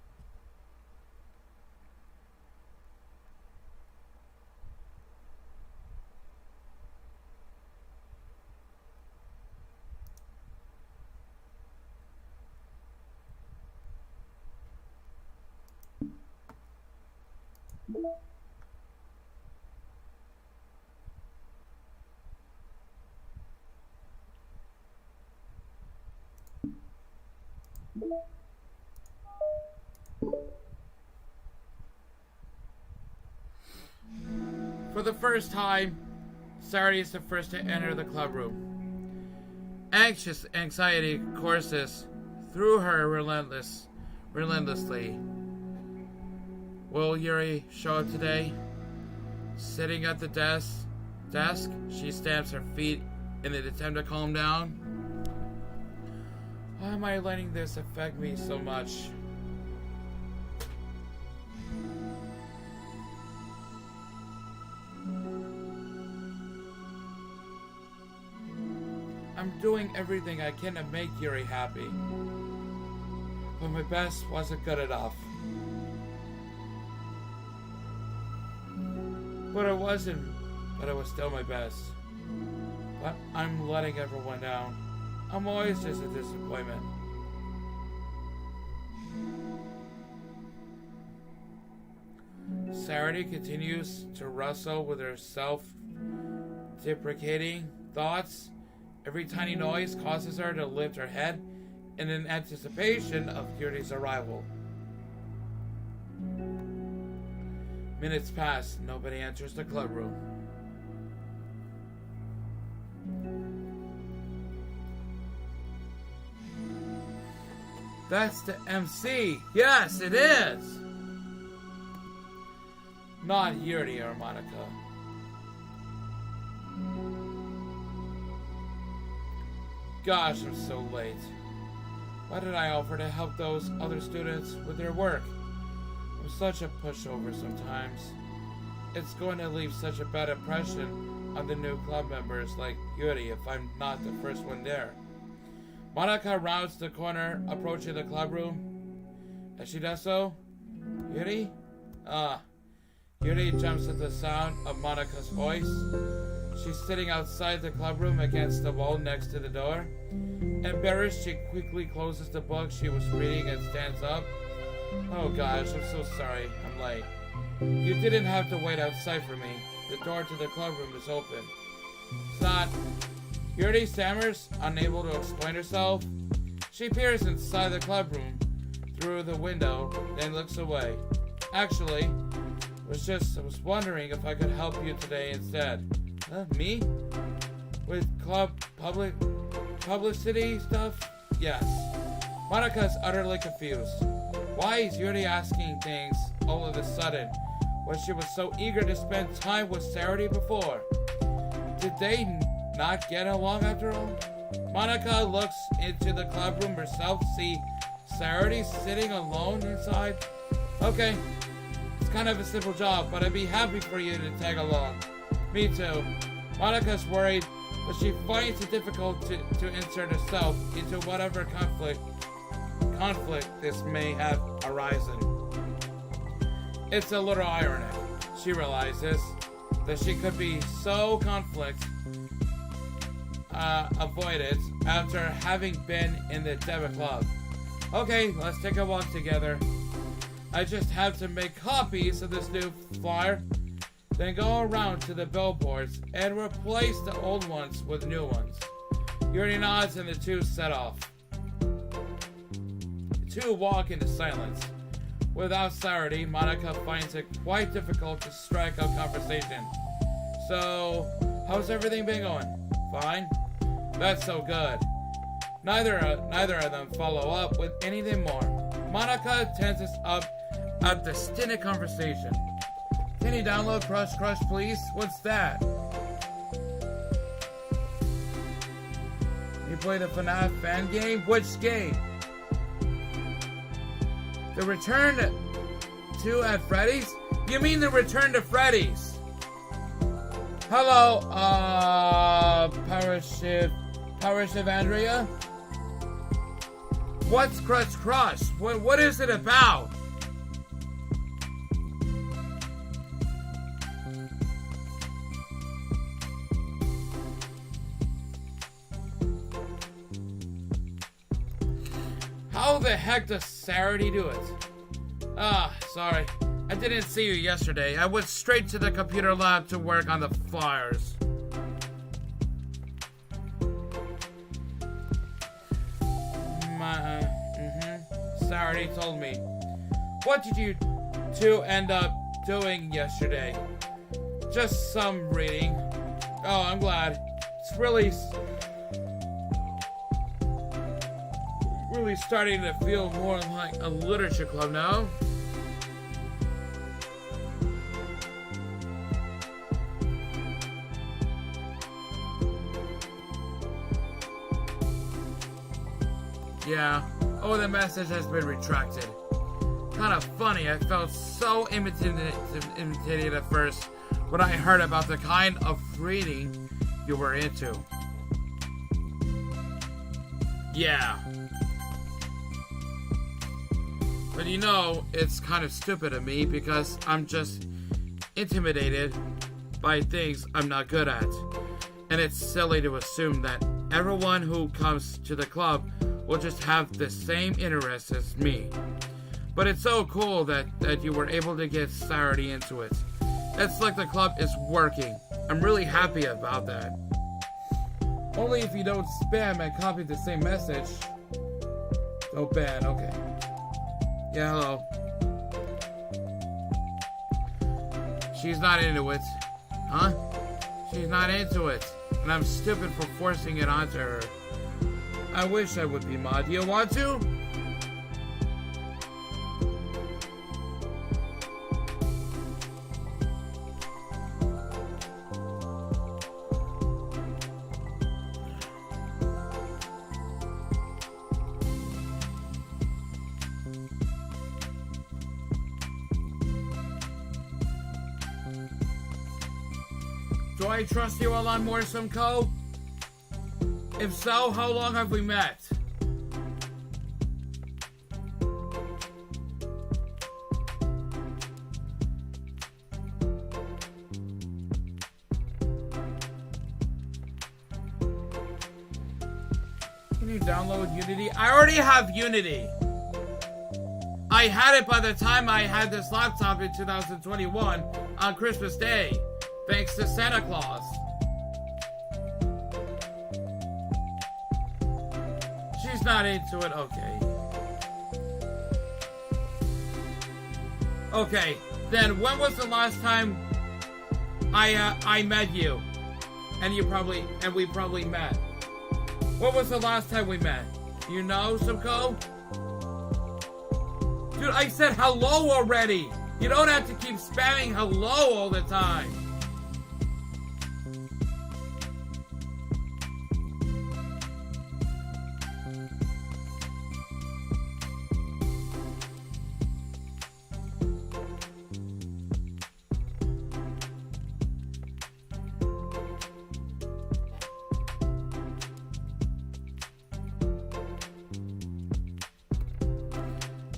For the first time, Sarah is the first to enter the club room. Anxiety courses through her relentlessly. Will Yuri show up today? Sitting at the desk, she stamps her feet in an attempt to calm down. Why am I letting this affect me so much? I'm doing everything I can to make Yuri happy. But my best wasn't good enough. But it was still my best. But I'm letting everyone down. I'm always just a disappointment. Sarah continues to wrestle with her self-deprecating thoughts. Every tiny noise causes her to lift her head in an anticipation of Yuri's arrival. Minutes pass, nobody enters the club room. That's the MC. Yes, it is. Not Yuri or Monica. Gosh, I'm so late. Why did I offer to help those other students with their work? I'm such a pushover sometimes. It's going to leave such a bad impression on the new club members like Yuri if I'm not the first one there. Monica rounds the corner, approaching the club room. As she does so, Yuri? Yuri jumps at the sound of Monica's voice. She's sitting outside the club room against the wall next to the door. Embarrassed, she quickly closes the book she was reading and stands up. Oh gosh, I'm so sorry. I'm late. You didn't have to wait outside for me. The door to the club room is open. It's not... Yuri stammers, unable to explain herself. She peers inside the club room through the window, then looks away. Actually, I was wondering if I could help you today instead. Me? With publicity stuff? Yes. Monica's utterly confused. Why is Yuri asking things all of a sudden when she was so eager to spend time with Sarah before? Did they not get along after all? Monica looks into the club room herself, see Sarah sitting alone inside. Okay, it's kind of a simple job, but I'd be happy for you to tag along. Me too. Monica's worried, but she finds it difficult to insert herself into whatever conflict this may have arisen. It's a little ironic. She realizes that she could be so conflict avoided after having been in the debit club. Okay, let's take a walk together. I just have to make copies of this new flyer, then go around to the billboards and replace the old ones with new ones. Yuri nods and the two set off. The two walk into silence. Without Sarah, Monica finds it quite difficult to strike up conversation. So, how's everything been going? Fine? That's so good. Neither of them follow up with anything more. Monica tenses up at the stinted conversation. Can you download Crush Crush, please? What's that? You play the FNAF fan game? Which game? The Return to at Freddy's? You mean the Return to Freddy's? Hello, Power Shiv Andrea? What's Crush Crush? What is it about? How the heck does Sarity do it? Ah, sorry. I didn't see you yesterday. I went straight to the computer lab to work on the flyers. Sarity told me. What did you two end up doing yesterday? Just some reading. Oh, I'm glad. It's really starting to feel more like a literature club now. Yeah. Oh, the message has been retracted. Kind of funny, I felt so intimidated at first when I heard about the kind of reading you were into. Yeah. But you know, it's kind of stupid of me because I'm just intimidated by things I'm not good at. And it's silly to assume that everyone who comes to the club will just have the same interests as me. But it's so cool that you were able to get Sarity into it. It's like the club is working. I'm really happy about that. Only if you don't spam and copy the same message. Oh, bad, okay. Yeah, hello. She's not into it. Huh? She's not into it. And I'm stupid for forcing it onto her. I wish I would be mod. Do you want to? Do I trust you a lot more, Simcoe? If so, how long have we met? Can you download Unity? I already have Unity. I had it by the time I had this laptop in 2021 on Christmas Day, thanks to Santa Claus. She's not into it, okay. Okay, then when was the last time I met you? And we probably met. What was the last time we met? You know, Simcoe? Dude, I said hello already! You don't have to keep spamming hello all the time.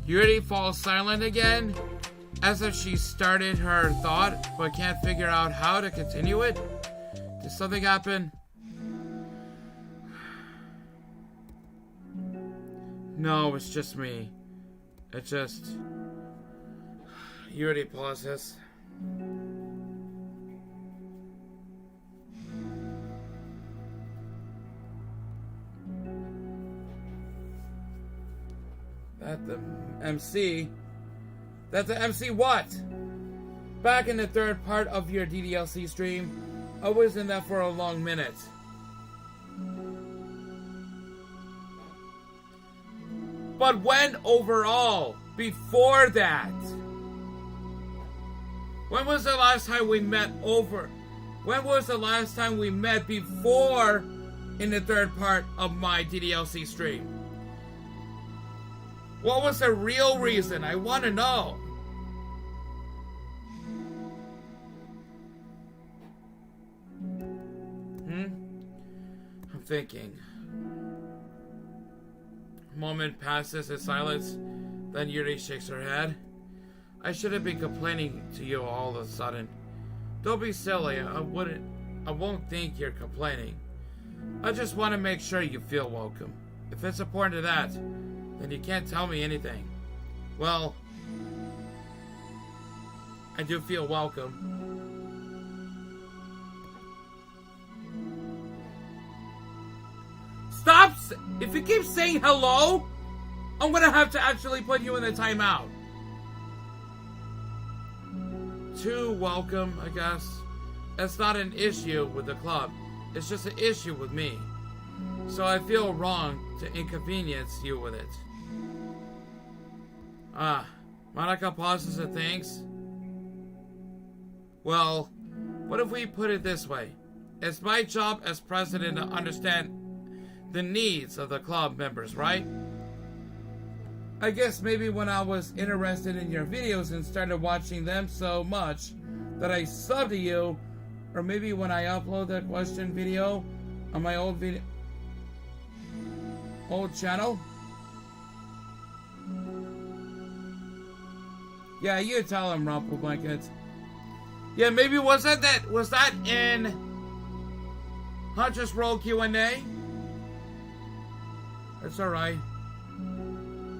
Yuri falls silent again, as if she started her thought, but can't figure out how to continue it. Did something happen? No, it's just me. It just... Yuri pauses. That the MC? That the MC what? Back in the third part of your DDLC stream, I was in that for a long minute. But when overall? Before that? When was the last time we met When was the last time we met before in the third part of my DDLC stream? What was the real reason? I want to know. I'm thinking. moment passes in silence. Then Yuri shakes her head. I shouldn't be complaining to you all of a sudden. Don't be silly. I won't think you're complaining. I just want to make sure you feel welcome. If it's important to that, then you can't tell me anything. Well, I do feel welcome. Stop! If you keep saying hello, I'm gonna have to actually put you in the timeout. Too welcome, I guess. That's not an issue with the club. It's just an issue with me. So I feel wrong to inconvenience you with it. Monica pauses and thinks. Well, what if we put it this way? It's my job as president to understand the needs of the club members, right? I guess maybe when I was interested in your videos and started watching them so much that I subbed to you, or maybe when I upload that question video on my old channel. Yeah, you tell him, Rumple Blankets. Yeah, maybe was that in Huntress Roll Q&A? That's alright.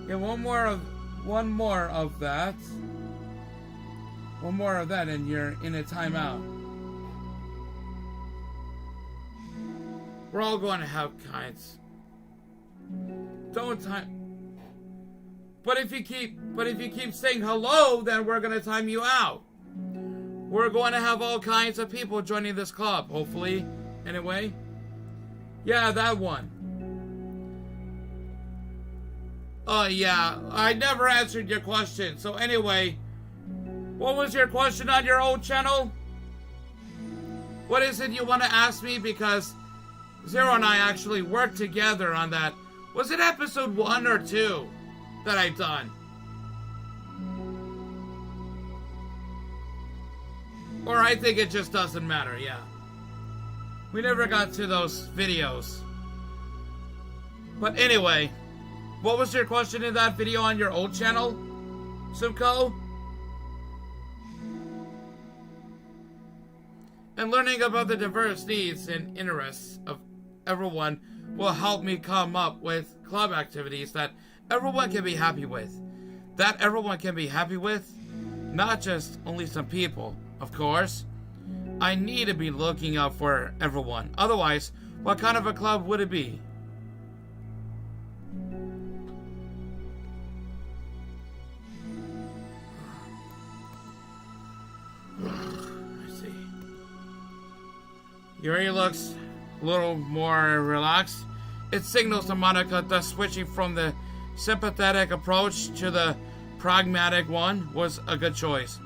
Yeah, one more of that. One more of that and you're in a timeout. We're all going to have kinds. Don't time. But if you keep saying hello, then we're gonna time you out. We're going to have all kinds of people joining this club, hopefully. Anyway. Yeah, that one. Oh, yeah. I never answered your question. So anyway, what was your question on your old channel? What is it you want to ask me? Because Zero and I actually worked together on that. Was it episode 1 or 2 that I've done? Or I think it just doesn't matter, yeah. We never got to those videos. But anyway, what was your question in that video on your old channel, Simcoe? And learning about the diverse needs and interests of everyone will help me come up with club activities that everyone can be happy with. That everyone can be happy with, not just only some people, of course. I need to be looking out for everyone. Otherwise, what kind of a club would it be? I see. Yuri looks a little more relaxed. It signals to Monica that switching from the sympathetic approach to the pragmatic one was a good choice.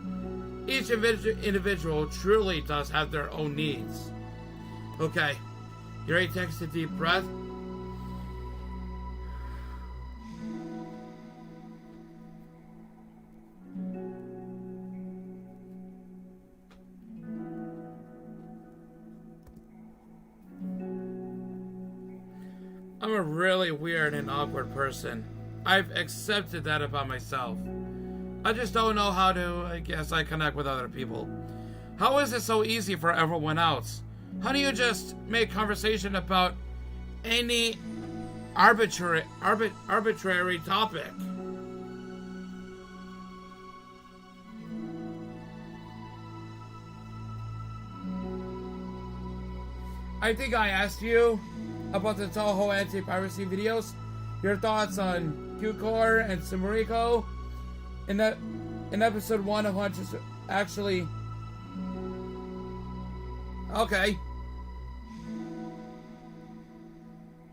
Each individual truly does have their own needs. Okay, Yuri takes a deep breath. I'm a really weird and awkward person. I've accepted that about myself. I just don't know how to, I connect with other people. How is it so easy for everyone else? How do you just make conversation about any arbitrary topic? I think I asked you about the Toho anti-piracy videos. Your thoughts on Q-Core and Sumariko. In episode 1 of Huntress, actually. Okay.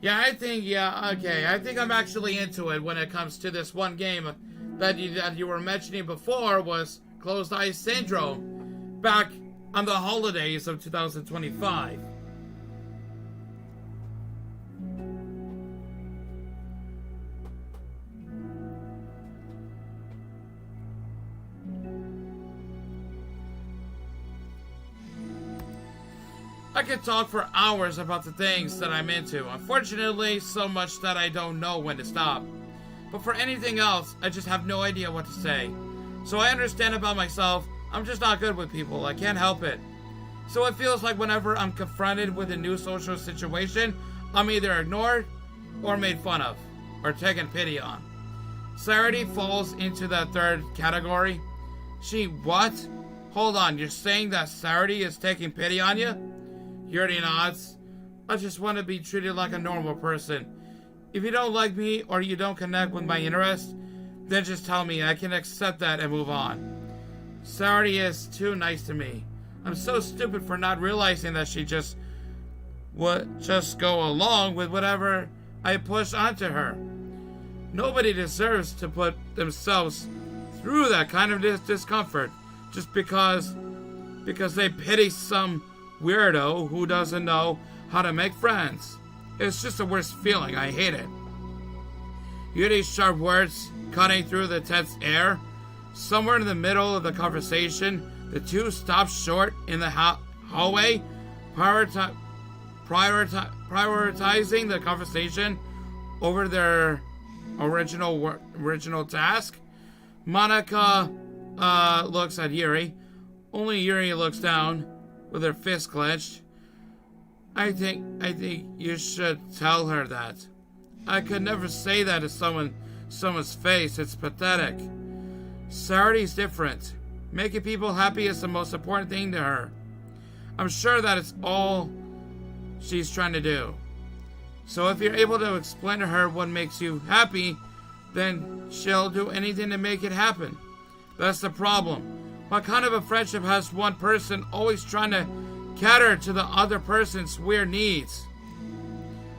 Yeah, I think I'm actually into it when it comes to this one game that you were mentioning before was Closed Eye Syndrome back on the holidays of 2025. I could talk for hours about the things that I'm into. Unfortunately, so much that I don't know when to stop. But for anything else, I just have no idea what to say. So I understand about myself, I'm just not good with people. I can't help it. So it feels like whenever I'm confronted with a new social situation, I'm either ignored or made fun of or taken pity on. Sarity falls into that third category. She what? Hold on, you're saying that Sarity is taking pity on you? Yuri nods. I just want to be treated like a normal person. If you don't like me or you don't connect with my interests, then just tell me. I can accept that and move on. Sarity is too nice to me. I'm so stupid for not realizing that she just would just go along with whatever I push onto her. Nobody deserves to put themselves through that kind of discomfort just because they pity some weirdo who doesn't know how to make friends. It's just the worst feeling. I hate it. Yuri's sharp words cutting through the tense air. Somewhere in the middle of the conversation, the two stop short in the hallway, prioritizing the conversation over their original task. Monica looks at Yuri. Only Yuri looks down with her fist clenched. I think you should tell her that. I could never say that to someone's face. It's pathetic. Sarity's different. Making people happy is the most important thing to her. I'm sure that it's all she's trying to do. So if you're able to explain to her what makes you happy, then she'll do anything to make it happen. That's the problem. What kind of a friendship has one person always trying to cater to the other person's weird needs?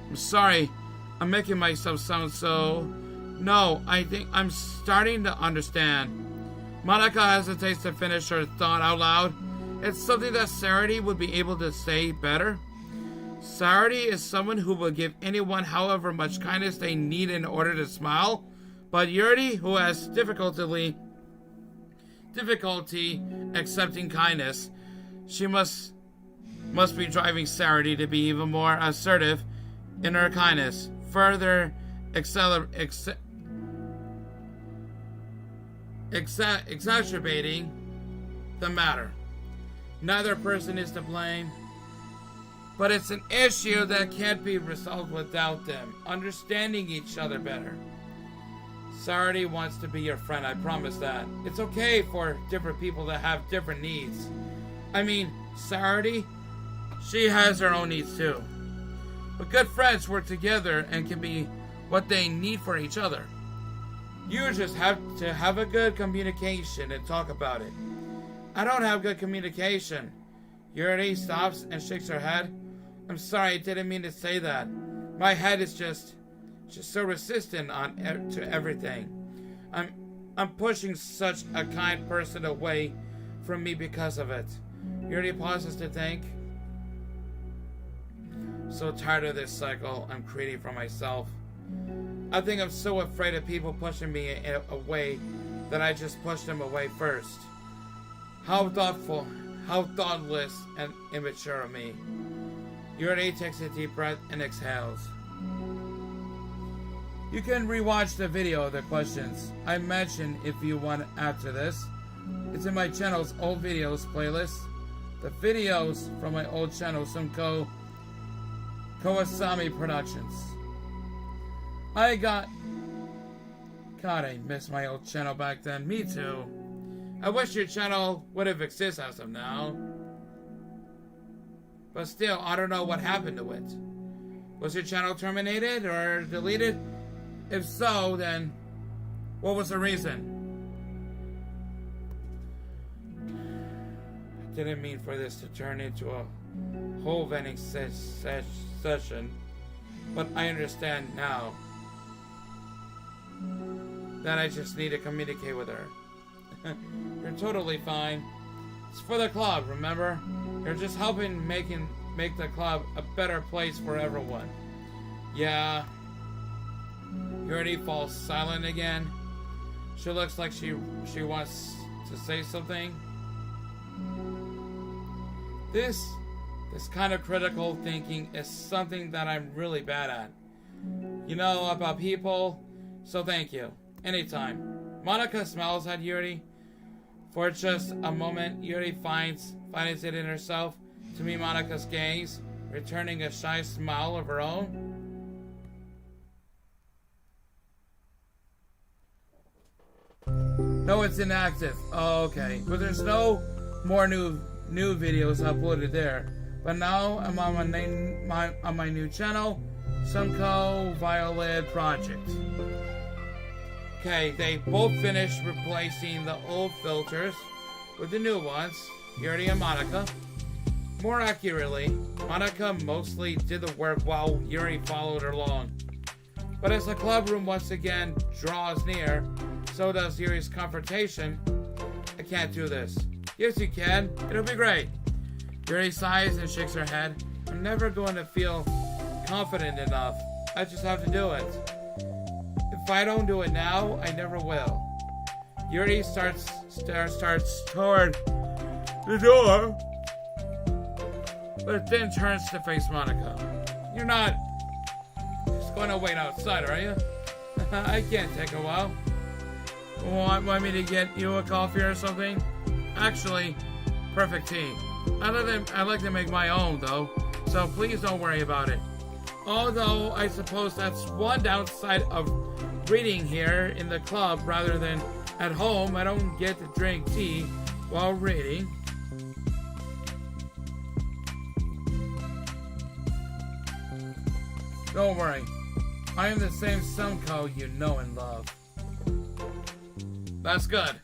I'm sorry, I'm making myself sound so... No, I think I'm starting to understand. Monica hesitates to finish her thought out loud. It's something that Sarity would be able to say better. Sarity is someone who will give anyone however much kindness they need in order to smile. But Yuri, who has difficulty accepting kindness, she must be driving Sarity to be even more assertive in her kindness, further exacerbating the matter. Neither person is to blame, but it's an issue that can't be resolved without them understanding each other better. Sarity wants to be your friend, I promise that. It's okay for different people to have different needs. I mean, Sarity, she has her own needs too. But good friends work together and can be what they need for each other. You just have to have a good communication and talk about it. I don't have good communication. Yuri stops and shakes her head. I'm sorry, I didn't mean to say that. My head is just so resistant to everything. I'm pushing such a kind person away from me because of it. Yuri pauses to think. So tired of this cycle I'm creating for myself. I think I'm so afraid of people pushing me away that I just push them away first. How thoughtful, how thoughtless and immature of me. Yuri takes a deep breath and exhales. You can rewatch the video of the questions I mentioned if you want to add to this. It's in my channel's old videos playlist. The videos from my old channel, Sumko Kawasami Productions. God, I miss my old channel back then. Me too. I wish your channel would have existed as of now. But still, I don't know what happened to it. Was your channel terminated or deleted? If so, then what was the reason? I didn't mean for this to turn into a whole venting session, but I understand now that I just need to communicate with her. You're totally fine. It's for the club, remember? You're just helping make the club a better place for everyone. Yeah. Yuri falls silent again. She looks like she wants to say something. This This kind of critical thinking is something that I'm really bad at. You know about people, so thank you. Anytime. Monica smiles at Yuri. For just a moment, Yuri finds it in herself to meet Monica's gaze, returning a shy smile of her own. No, it's inactive. Oh, okay. But there's no more new videos uploaded there. But now I'm on my new channel, Sunko Violet Project. Okay, they both finished replacing the old filters with the new ones, Yuri and Monica. More accurately, Monica mostly did the work while Yuri followed along. But as the club room once again draws near, so does Yuri's confrontation. I can't do this. Yes, you can. It'll be great. Yuri sighs and shakes her head. I'm never going to feel confident enough. I just have to do it. If I don't do it now, I never will. Yuri starts toward the door, but then turns to face Monica. You're not just going to wait outside, are you? I can't take a while. Want me to get you a coffee or something? Actually, perfect tea. I like to make my own, though, so please don't worry about it. Although, I suppose that's one downside of reading here in the club rather than at home. I don't get to drink tea while reading. Don't worry. I am the same Sunko you know and love. That's good.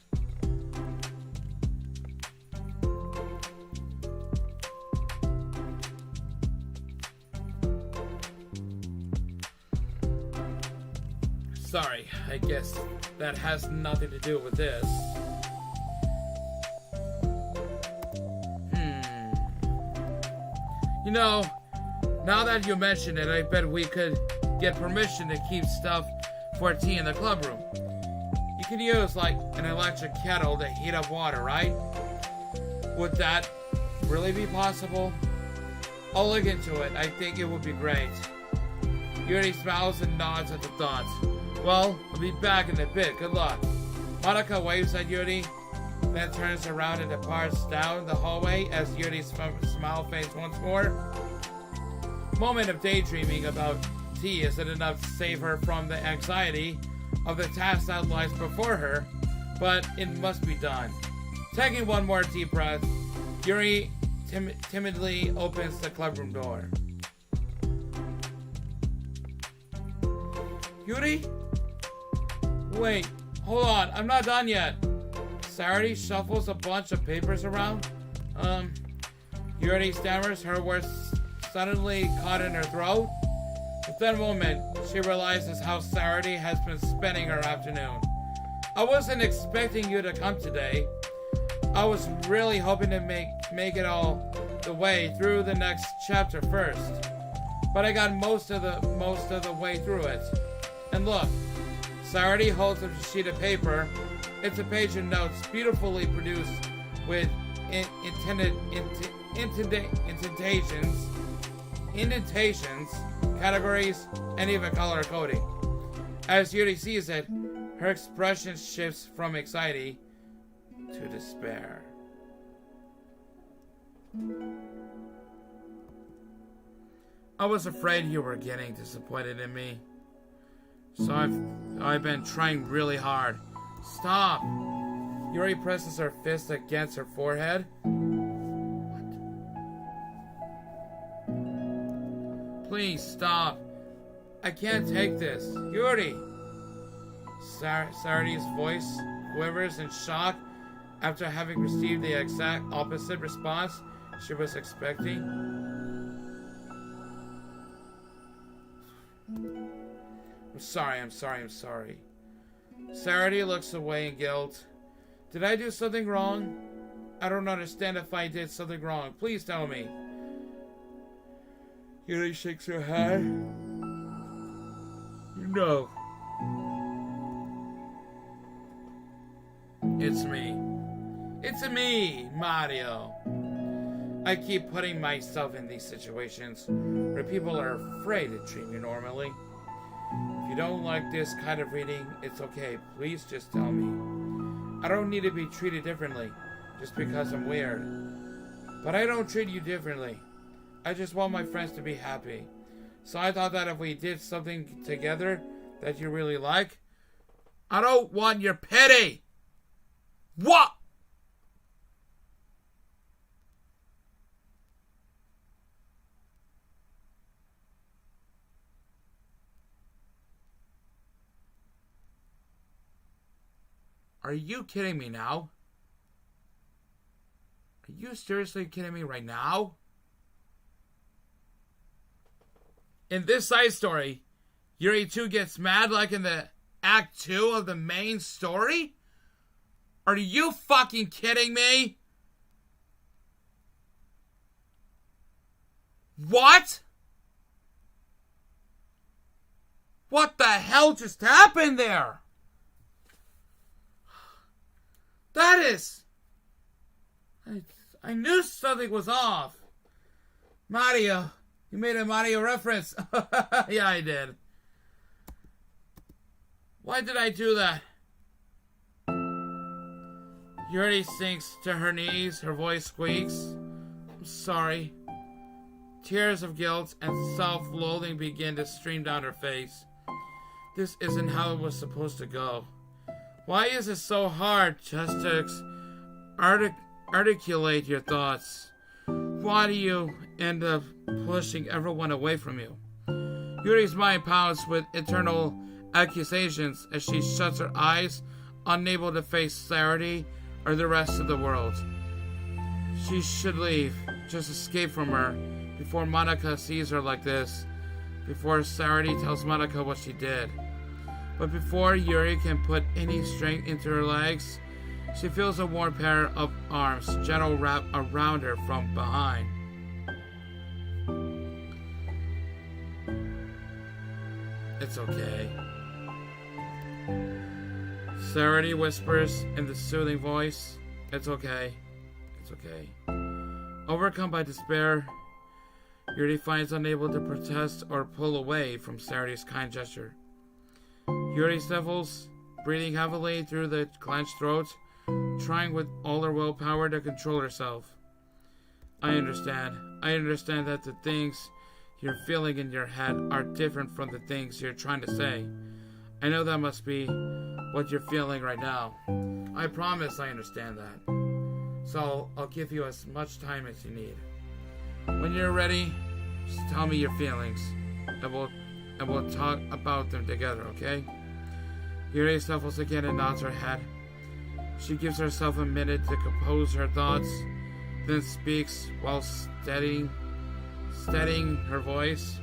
Sorry, I guess that has nothing to do with this. You know, now that you mention it, I bet we could get permission to keep stuff for tea in the club room. You could use, like, an electric kettle to heat up water, right? Would that really be possible? I'll look into it. I think it would be great. Yuri smiles and nods at the thought. Well, I'll be back in a bit. Good luck. Monica waves at Yuri, then turns around and departs down the hallway as Yuri smile fades once more. Moment of daydreaming about tea isn't enough to save her from the anxiety of the task that lies before her, but it must be done. Taking one more deep breath, Yuri timidly opens the clubroom door. Yuri? Wait, hold on, I'm not done yet. Sarity shuffles a bunch of papers around. Yuri stammers, her words suddenly caught in her throat. At that moment, she realizes how Sarity has been spending her afternoon. I wasn't expecting you to come today. I was really hoping to make it all the way through the next chapter first. But I got most of the way through it. And look, Sarity holds up a sheet of paper. It's a page of notes, beautifully produced with indentations, categories, and even color coding. As Yuri sees it, her expression shifts from anxiety to despair. I was afraid you were getting disappointed in me. So I've been trying really hard. Stop! Yuri presses her fist against her forehead. What? Please stop. I can't take this. Yuri! Sarity's voice quivers in shock after having received the exact opposite response she was expecting. I'm sorry. Sarity looks away in guilt. Did I do something wrong? I don't understand if I did something wrong. Please tell me. Yuri shakes her head. No. It's me, Mario. I keep putting myself in these situations where people are afraid to treat me normally. If you don't like this kind of reading, it's okay. Please just tell me. I don't need to be treated differently just because I'm weird. But I don't treat you differently. I just want my friends to be happy. So I thought that if we did something together that you really like, I don't want your pity. What? Are you kidding me now? Are you seriously kidding me right now? In this side story, Yuri 2 gets mad like in the Act 2 of the main story? Are you fucking kidding me? What? What the hell just happened there? That is... I knew something was off. Mario. You made a Mario reference. Yeah, I did. Why did I do that? Yuri sinks to her knees. Her voice squeaks. I'm sorry. Tears of guilt and self-loathing begin to stream down her face. This isn't how it was supposed to go. Why is it so hard just to articulate your thoughts? Why do you end up pushing everyone away from you? Yuri's mind pounds with eternal accusations as she shuts her eyes, unable to face Sarity or the rest of the world. She should leave, just escape from her, before Monica sees her like this, before Sarity tells Monica what she did. But before Yuri can put any strength into her legs, she feels a warm pair of arms gentle wrap around her from behind. It's okay. Sarity whispers in the soothing voice, it's okay. It's okay. Overcome by despair, Yuri finds unable to protest or pull away from Sarity's kind gesture. Yuri sniffles, breathing heavily through the clenched throat, trying with all her willpower to control herself. I understand. I understand that the things you're feeling in your head are different from the things you're trying to say. I know that must be what you're feeling right now. I promise I understand that. So I'll give you as much time as you need. When you're ready, just tell me your feelings, and we'll talk about them together, okay? Yuri snuffles again and nods her head. She gives herself a minute to compose her thoughts, then speaks while steadying her voice.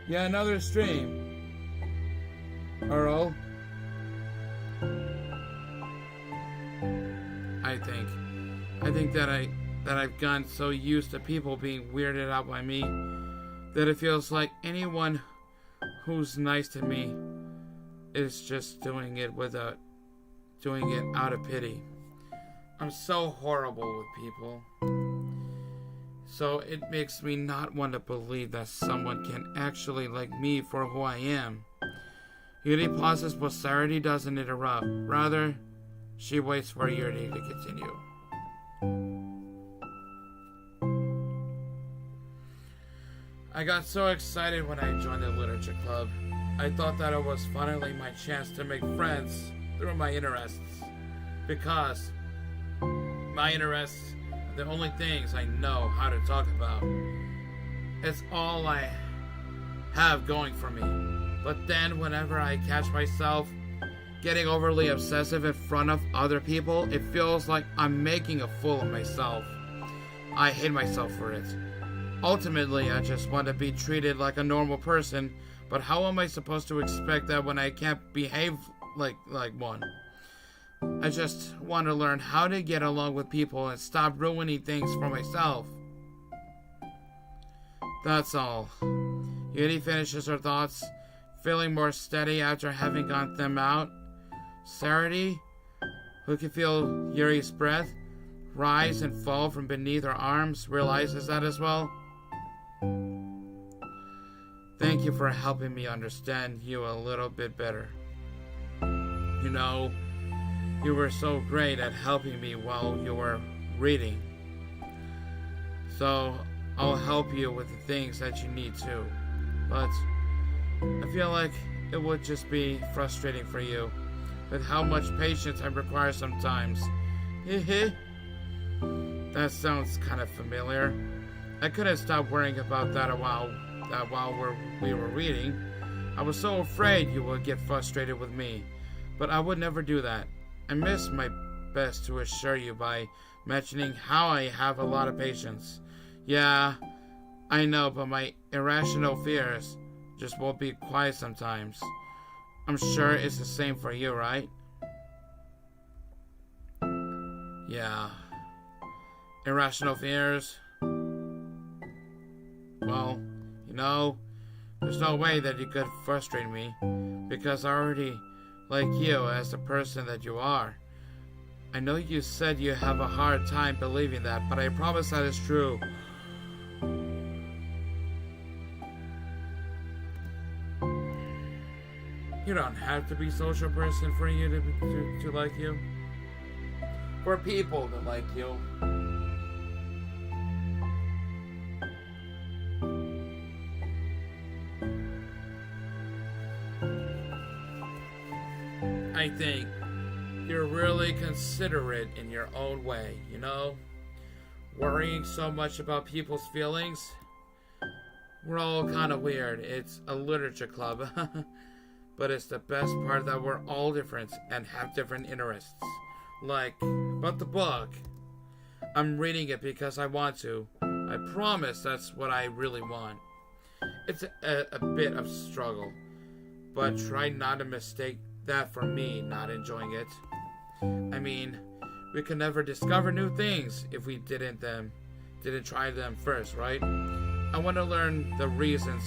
Yeah, another stream. Earl. I think that I've gotten so used to people being weirded out by me that it feels like anyone who's nice to me is just doing it out of pity. I'm so horrible with people. So it makes me not want to believe that someone can actually like me for who I am. Yuri pauses, but Sarity doesn't interrupt. Rather, she waits for Yuri to continue. I got so excited when I joined the literature club. I thought that it was finally my chance to make friends through my interests. Because my interests are the only things I know how to talk about. It's all I have going for me. But then whenever I catch myself getting overly obsessive in front of other people, it feels like I'm making a fool of myself. I hate myself for it. Ultimately, I just want to be treated like a normal person, but how am I supposed to expect that when I can't behave like one? I just want to learn how to get along with people and stop ruining things for myself. That's all. Yuri finishes her thoughts, feeling more steady after having gotten them out. Sarity, who could feel Yuri's breath, rise and fall from beneath her arms realizes that as well? Thank you for helping me understand you a little bit better. You know, you were so great at helping me while you were reading. So, I'll help you with the things that you need too. But, I feel like it would just be frustrating for you with how much patience I require sometimes. Hehe. That sounds kind of familiar. I couldn't stop worrying about that while we were reading. I was so afraid you would get frustrated with me, but I would never do that. I miss my best to assure you by mentioning how I have a lot of patience. Yeah, I know, but my irrational fears just won't be quiet sometimes. I'm sure it's the same for you, right? Yeah. Irrational fears? Well, you know, there's no way that you could frustrate me, because I already like you as the person that you are. I know you said you have a hard time believing that, but I promise that is true. You don't have to be a social person for you to like you. For people to like you. I think you're really considerate in your own way, you know? Worrying so much about people's feelings. We're all kind of weird. It's a literature club. But it's the best part that we're all different and have different interests. Like, about the book. I'm reading it because I want to. I promise that's what I really want. It's a bit of struggle. But try not to mistake that for me not enjoying it. I mean, we could never discover new things if we didn't try them first, right? I want to learn the reasons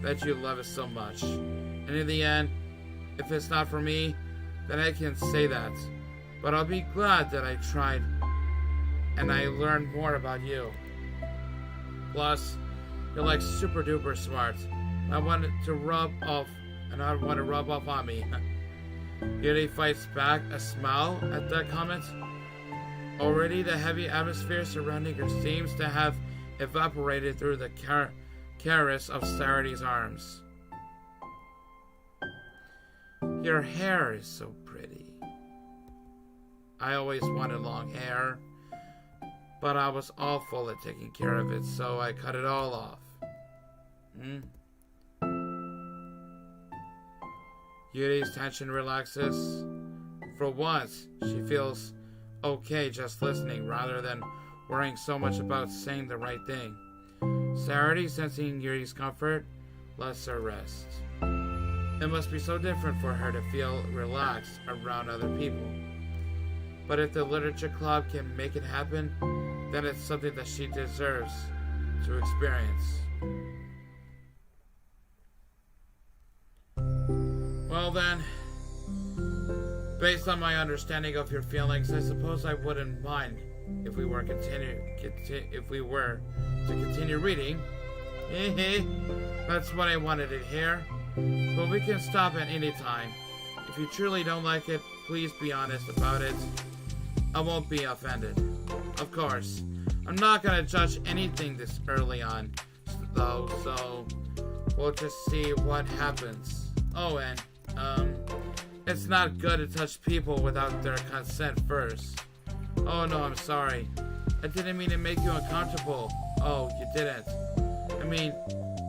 that you love it so much. And in the end, if it's not for me, then I can say that. But I'll be glad that I tried and I learned more about you. Plus, you're like super duper smart. I want it to rub off on me. Yuri fights back a smile at that comment. Already the heavy atmosphere surrounding her seems to have evaporated through the caress of Sarity's arms. Your hair is so pretty. I always wanted long hair, but I was awful at taking care of it, so I cut it all off. Yuri's tension relaxes. For once, she feels okay just listening rather than worrying so much about saying the right thing. Sarity, sensing Yuri's comfort, lets her rest. It must be so different for her to feel relaxed around other people. But if the literature club can make it happen, then it's something that she deserves to experience. Well then, based on my understanding of your feelings, I suppose I wouldn't mind if we were to continue reading. That's what I wanted to hear. But we can stop at any time. If you truly don't like it, please be honest about it. I won't be offended. Of course, I'm not gonna judge anything this early on, though, so we'll just see what happens. Oh, and it's not good to touch people without their consent first. Oh no, I'm sorry. I didn't mean to make you uncomfortable. Oh, you didn't. I mean,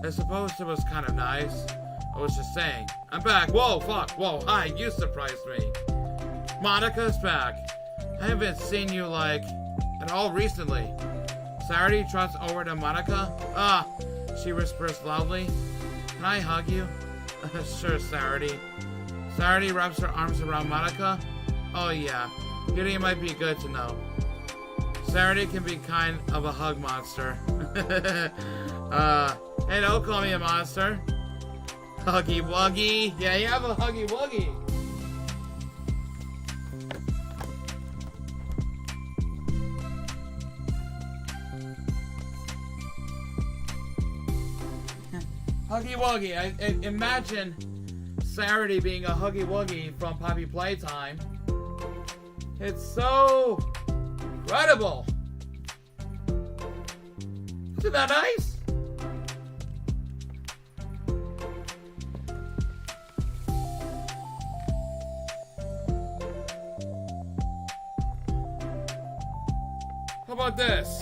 I suppose it was kind of nice. I was just saying. I'm back. Whoa, fuck. Whoa, hi, you surprised me. Monika's back. I haven't seen you, like, at all recently. Sarity trots over to Monika. Ah, she whispers loudly. Can I hug you? Sure, Sarity. Sarity wraps her arms around Monika. Oh yeah, Yuri might be good to know. Sarity can be kind of a hug monster. Hey, don't call me a monster. Huggy Wuggy. Yeah, you have a Huggy Wuggy. Huggy Wuggy. I imagine Saturday being a Huggy Wuggy from Poppy Playtime. It's so incredible. Isn't that nice? How about this?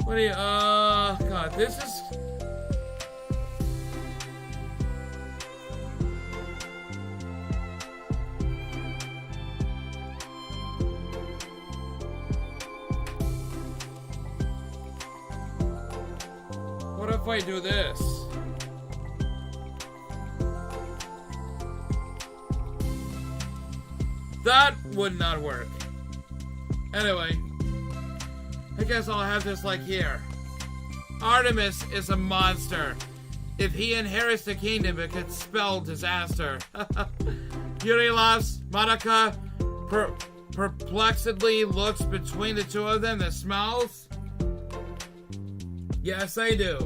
What do you, God, this is... What if I do this? That would not work. Anyway, I guess I'll have this like here. Artemis is a monster. If he inherits the kingdom, it could spell disaster. Yuri laughs. Monica perplexedly looks between the two of them and smiles. Yes, I do.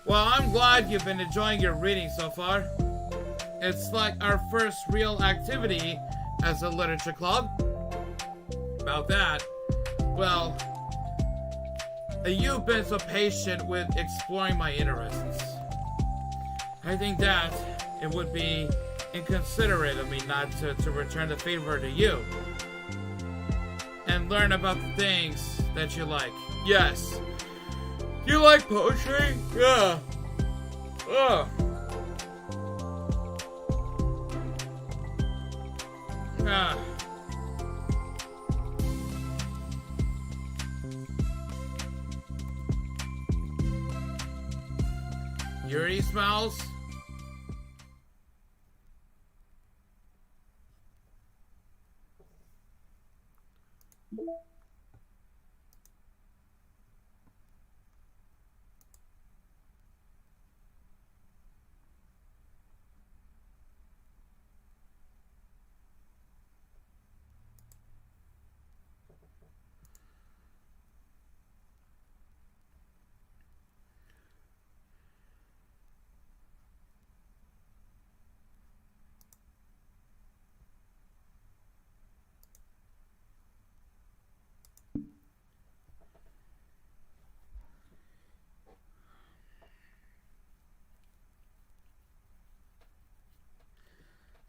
Well, I'm glad you've been enjoying your reading so far. It's like our first real activity as a literature club. About that, well, you've been so patient with exploring my interests. I think that it would be inconsiderate of me not to return the favor to you and learn about the things that you like. Yes. You like poetry? Yeah. Ugh. Ah. Yuri smiles.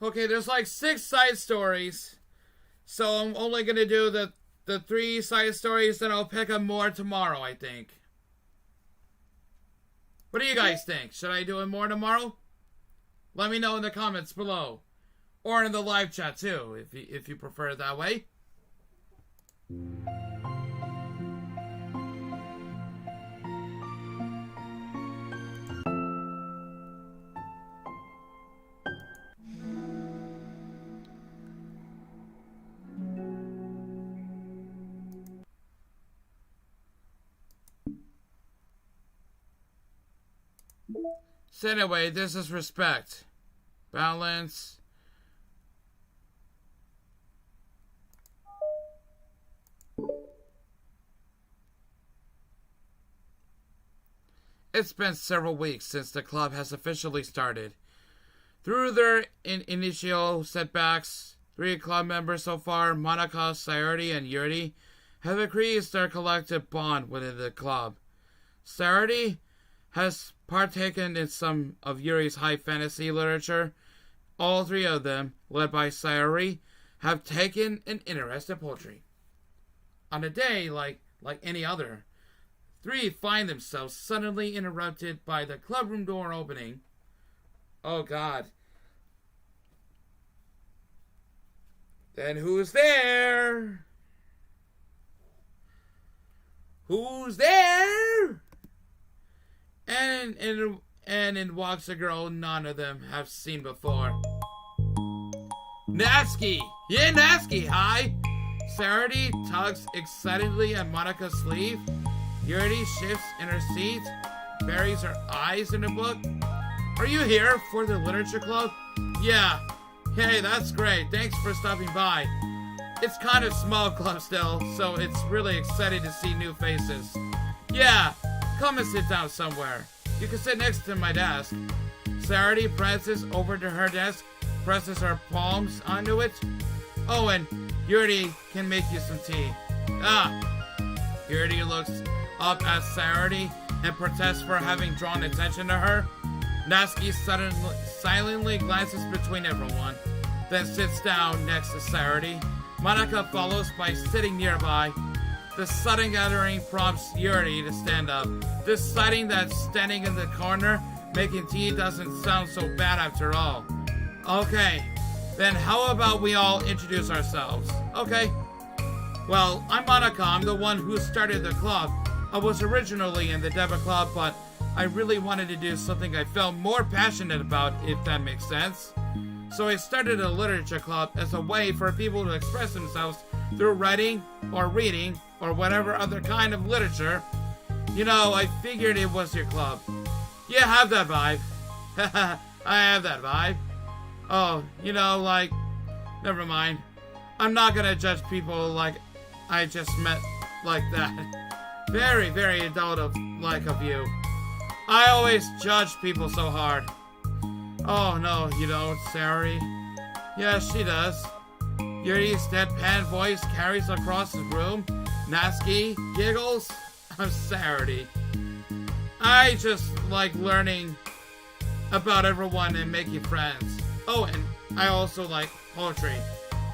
Okay, there's like 6 side stories, so I'm only gonna do the 3 side stories, then I'll pick up more tomorrow, I think. What do you guys think? Should I do it more tomorrow? Let me know in the comments below, or in the live chat too, if you prefer it that way. So anyway, this is respect. Balance. It's been several weeks since the club has officially started. Through their initial setbacks, 3 club members so far, Monica, Sayuri, and Yuri, have increased their collective bond within the club. Sayuri has partaken in some of Yuri's high fantasy literature. All 3 of them, led by Sayuri, have taken an interest in poetry. On a day like any other, 3 find themselves suddenly interrupted by the clubroom door opening. Oh God. Then who's there? Who's there? And in walks a girl none of them have seen before. Natsuki! Yeah, Natsuki, hi! Sarity tugs excitedly at Monica's sleeve. Yuri shifts in her seat, buries her eyes in a book. Are you here for the literature club? Yeah. Hey, that's great. Thanks for stopping by. It's kind of small club still, so it's really exciting to see new faces. Yeah, come and sit down somewhere. You can sit next to my desk. Sarity prances over to her desk, presses her palms onto it. Oh, and Yuri can make you some tea. Yuri looks up at Sarity and protests for having drawn attention to her. Natsuki silently glances between everyone, then sits down next to Sarity. Monica follows by sitting nearby. The sudden gathering prompts Yuri to stand up, deciding that standing in the corner making tea doesn't sound so bad after all. Okay, then how about we all introduce ourselves? Okay. Well, I'm Monica. I'm the one who started the club. I was originally in the Deva Club, but I really wanted to do something I felt more passionate about, if that makes sense. So I started a literature club as a way for people to express themselves through writing or reading or whatever other kind of literature. You know, I figured it was your club. You have that vibe. I have that vibe. Oh, you know, like, never mind. I'm not gonna judge people like I just met like that. Very, very adult of you. I always judge people so hard. Oh, no, you don't, Sari. Yes, she does. Yuri's deadpan voice carries across the room. Natsuki giggles. I'm Sarity. I just like learning about everyone and making friends. Oh, and I also like poetry.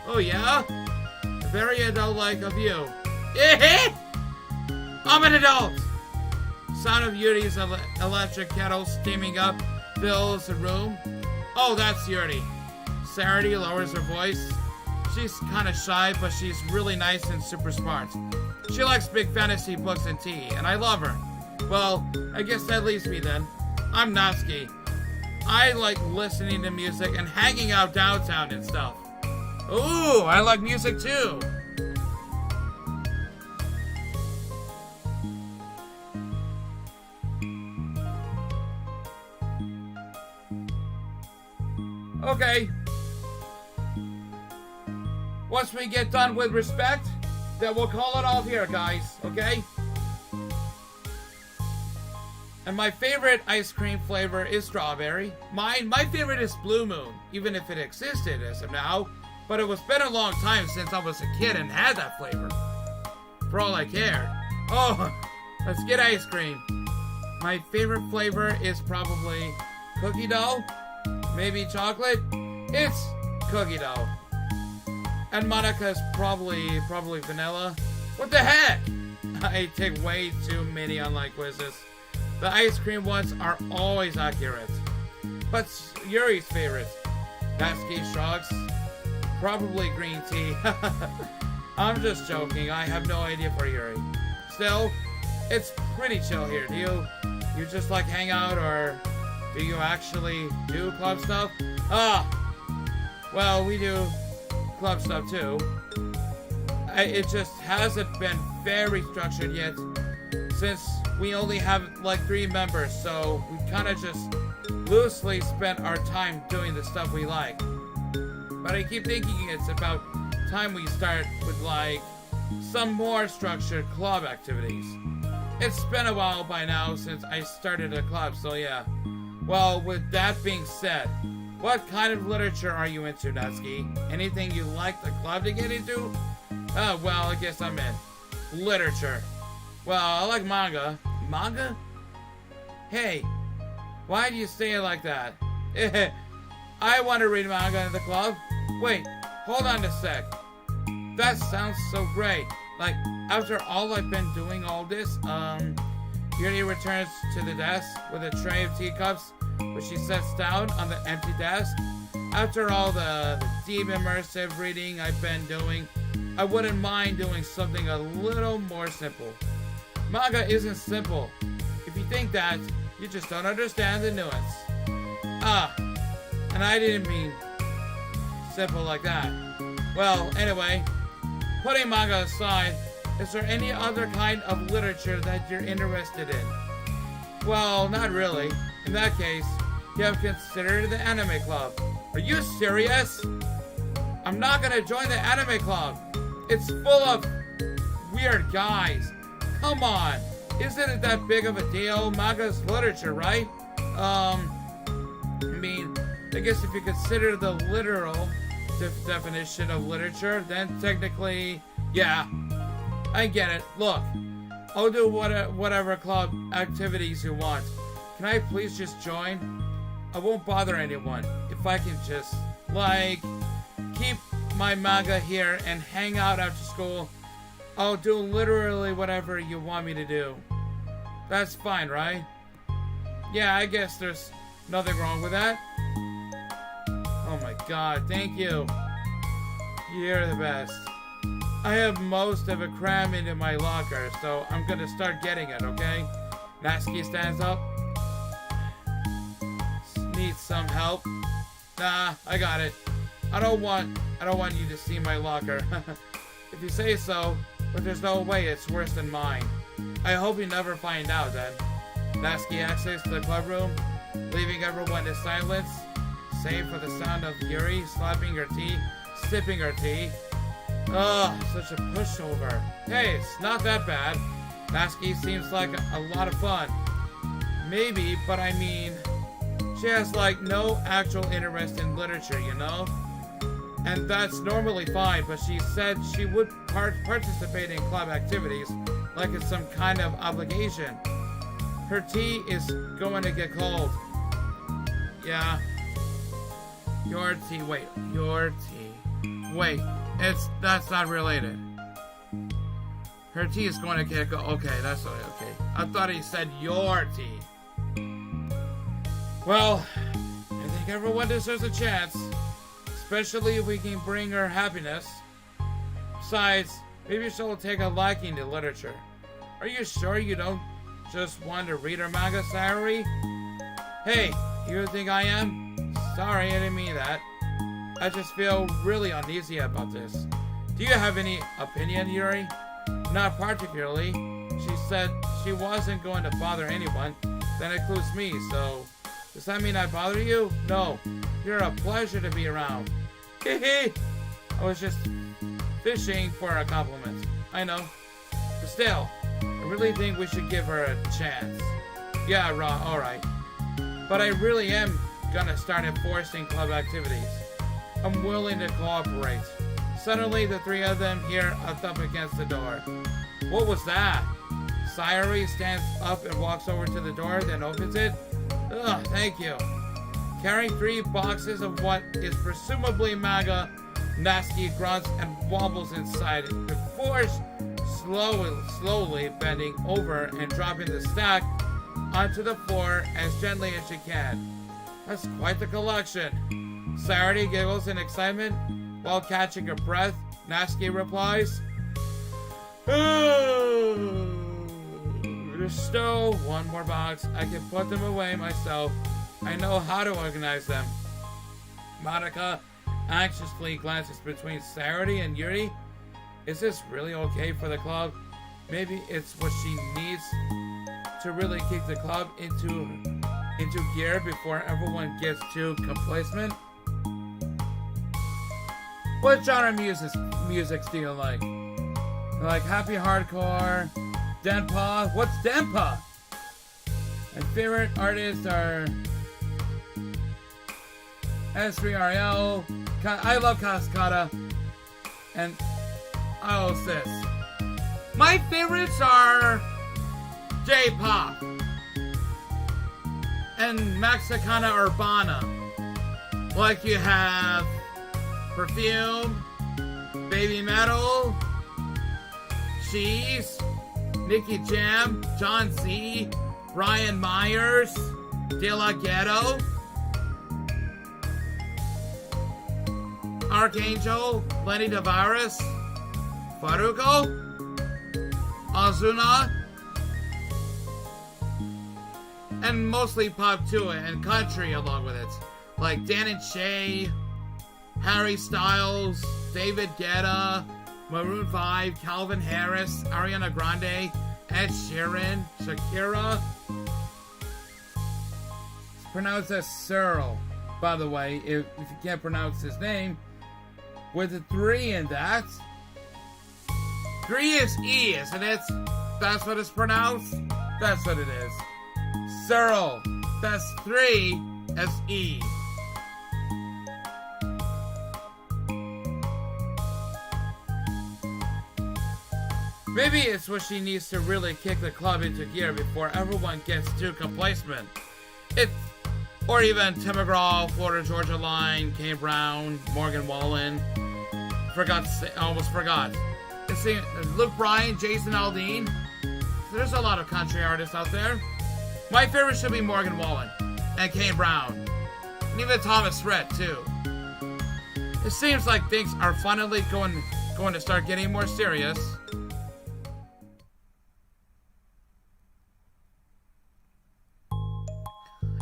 Oh, yeah? Very adult-like of you. I'm an adult! Sound of Yuri's electric kettle steaming up fills the room. Oh, that's Yuri. Sarity lowers her voice. She's kind of shy, but she's really nice and super smart. She likes big fantasy books and tea, and I love her. Well, I guess that leaves me then. I'm Natsuki. I like listening to music and hanging out downtown and stuff. Ooh, I like music too. Okay. Once we get done with respect, then we'll call it off here, guys, okay? And my favorite ice cream flavor is strawberry. My favorite is Blue Moon, even if it existed as of now. But it was been a long time since I was a kid and had that flavor. For all I care. Oh, let's get ice cream. My favorite flavor is probably cookie dough. Maybe chocolate. It's cookie dough. And Monica's probably vanilla. What the heck? I take way too many online quizzes. The ice cream ones are always accurate. What's Yuri's favorite? Natsuki shrugs. Probably green tea. I'm just joking. I have no idea for Yuri. Still, it's pretty chill here. Do you just like hang out, or do you actually do club stuff? Well, we do club stuff too. It just hasn't been very structured yet, since we only have like 3 members, so we kind of just loosely spent our time doing the stuff we like. But I keep thinking it's about time we start with like some more structured club activities. It's been a while by now since I started a club, so yeah. Well, with that being said, what kind of literature are you into, Natsuki? Anything you like the club to get into? Oh, well, I guess I'm in. Literature. Well, I like manga. Manga? Hey, why do you say it like that? I want to read manga in the club. Wait, hold on a sec. That sounds so great. Like, after all I've been doing all this, Yuri returns to the desk with a tray of teacups, which she sets down on the empty desk. After all the deep immersive reading I've been doing, I wouldn't mind doing something a little more simple. Manga isn't simple. If you think that, you just don't understand the nuance. And I didn't mean simple like that. Well, anyway, putting manga aside, is there any other kind of literature that you're interested in? Well, not really. In that case, you have considered the anime club. Are you serious? I'm not gonna join the anime club. It's full of weird guys. Come on. Isn't it that big of a deal? Manga's literature, right? I mean, I guess if you consider the literal definition of literature, then technically, yeah, I get it. Look, I'll do whatever club activities you want. Can I please just join? I won't bother anyone. If I can just, like, keep my manga here and hang out after school, I'll do literally whatever you want me to do. That's fine, right? Yeah, I guess there's nothing wrong with that. Oh my god, thank you. You're the best. I have most of it crammed into my locker, so I'm gonna start getting it, okay? Natsuki stands up. Need some help? Nah, I got it. I don't want you to see my locker. If you say so, but there's no way it's worse than mine. I hope you never find out then. Natsuki exits the club room, leaving everyone in silence, save for the sound of Yuri slapping her tea, sipping her tea. Ugh, such a pushover. Hey, it's not that bad. Natsuki seems like a lot of fun. Maybe, but I mean, she has like no actual interest in literature, you know? And that's normally fine, but she said she would participate in club activities like it's some kind of obligation. Her tea is going to get cold. Yeah. Your tea, wait, your tea. Wait, that's not related. Her tea is going to get cold. Okay, that's okay. I thought he said your tea. Well, I think everyone deserves a chance. Especially if we can bring her happiness. Besides, maybe she'll take a liking to literature. Are you sure you don't just want to read her manga, Sayori? Hey, you think I am? Sorry, I didn't mean that. I just feel really uneasy about this. Do you have any opinion, Yuri? Not particularly. She said she wasn't going to bother anyone. That includes me, so... Does that mean I bother you? No. You're a pleasure to be around. Hehe. I was just fishing for a compliment. I know. But still, I really think we should give her a chance. Yeah, alright. But I really am gonna start enforcing club activities. I'm willing to cooperate. Suddenly, the three of them hear a thump against the door. What was that? Sayori stands up and walks over to the door, then opens it. Ugh, thank you. Carrying 3 boxes of what is presumably manga, Natsuki grunts and wobbles inside it before slowly bending over and dropping the stack onto the floor as gently as she can. That's quite the collection. Sayori giggles in excitement while catching her breath. Natsuki replies, there's still one more box. I can put them away myself. I know how to organize them. Monica anxiously glances between Sayori and Yuri. Is this really okay for the club? Maybe it's what she needs to really kick the club into gear before everyone gets too complacent. What genre music do you like? Like happy hardcore, Denpa? What's Denpa? My favorite artists are S3RL, I love Cascada, and Sis. My favorites are J-pop and Mexicana Urbana. Like you have Perfume, Baby Metal, Cheese, Nicky Jam, John Z, Brian Myers, De La Ghetto, Archangel, Lenny Tavares, Faruko, Ozuna, and mostly pop too, and country along with it. Like Dan and Shay, Harry Styles, David Guetta, Maroon 5, Calvin Harris, Ariana Grande, Ed Sheeran, Shakira. It's pronounced as Cyril. By the way, if you can't pronounce his name, with a 3 in that. 3 is E, isn't it? That's what it's pronounced? That's what it is. Cyril. That's 3 as E. Maybe it's what she needs to really kick the club into gear before everyone gets too complacent. Or even Tim McGraw, Florida Georgia Line, Kane Brown, Morgan Wallen. Almost forgot. Luke Bryan, Jason Aldean. There's a lot of country artists out there. My favorite should be Morgan Wallen and Kane Brown. And even Thomas Rhett, too. It seems like things are finally going to start getting more serious.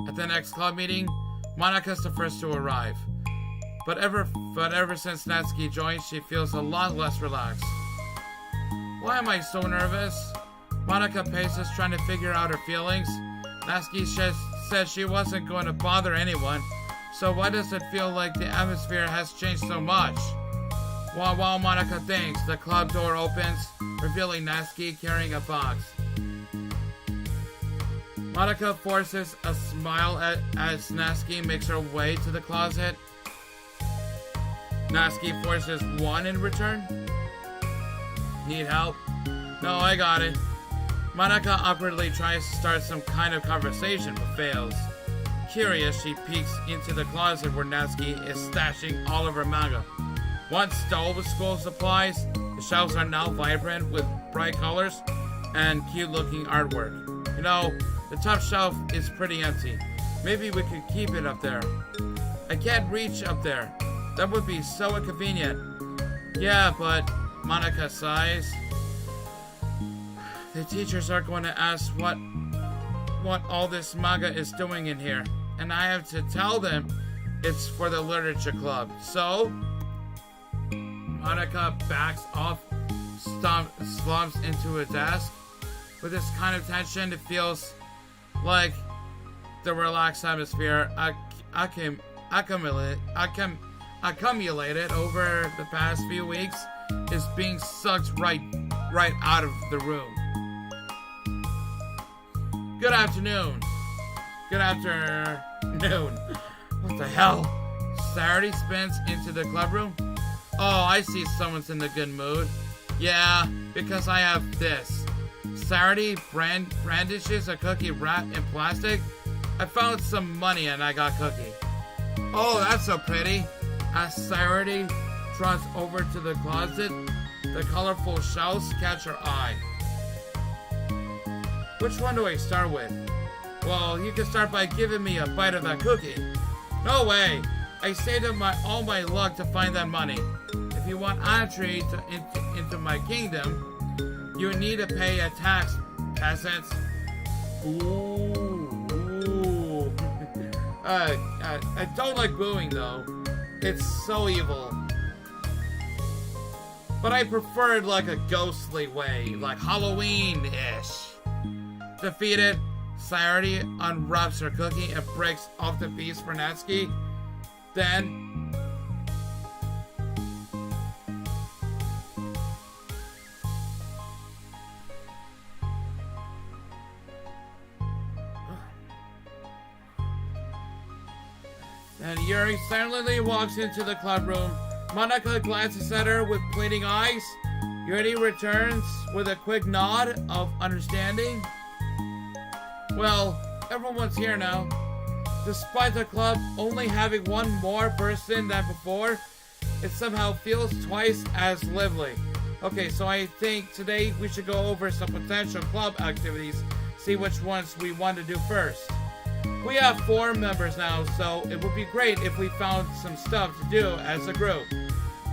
At the next club meeting, Monika's the first to arrive. But ever since Natsuki joined, she feels a lot less relaxed. Why am I so nervous? Monika paces, trying to figure out her feelings. Natsuki said she wasn't going to bother anyone, so why does it feel like the atmosphere has changed so much? While Monika thinks, the club door opens, revealing Natsuki carrying a box. Monika forces a smile as Natsuki makes her way to the closet. Natsuki forces one in return. Need help? No, I got it. Monika awkwardly tries to start some kind of conversation, but fails. Curious, she peeks into the closet where Natsuki is stashing all of her manga. Once dull with school supplies, the shelves are now vibrant with bright colors and cute-looking artwork. You know, the top shelf is pretty empty. Maybe we could keep it up there. I can't reach up there. That would be so inconvenient. Yeah, but Monika sighs. The teachers are going to ask what all this manga is doing in here, and I have to tell them it's for the literature club. So Monika backs off, slumps into a desk. With this kind of tension, it feels like the relaxed atmosphere accumulated over the past few weeks is being sucked right out of the room. Good afternoon. Good afternoon. What the hell? Saturday spins into the clubroom. Oh, I see someone's in a good mood. Yeah, because I have this. Saturday brandishes a cookie wrapped in plastic. I found some money and I got cookie. Oh, that's so pretty. As Saturday trots over to the closet, the colorful shells catch her eye. Which one do I start with? Well, you can start by giving me a bite of that cookie. No way! I saved up all my luck to find that money. If you want entry into my kingdom, you need to pay a tax, peasants. Ooh. I don't like booing though. It's so evil. But I prefer it like a ghostly way, like Halloween-ish. Defeated, Saturday unwraps her cookie and breaks off the piece for Natsuki. Then Yuri silently walks into the clubroom. Monika glances at her with pleading eyes. Yuri returns with a quick nod of understanding. Well, everyone's here now. Despite the club only having one more person than before, it somehow feels twice as lively. Okay, so I think today we should go over some potential club activities, see which ones we want to do first. We have 4 members now, so it would be great if we found some stuff to do as a group.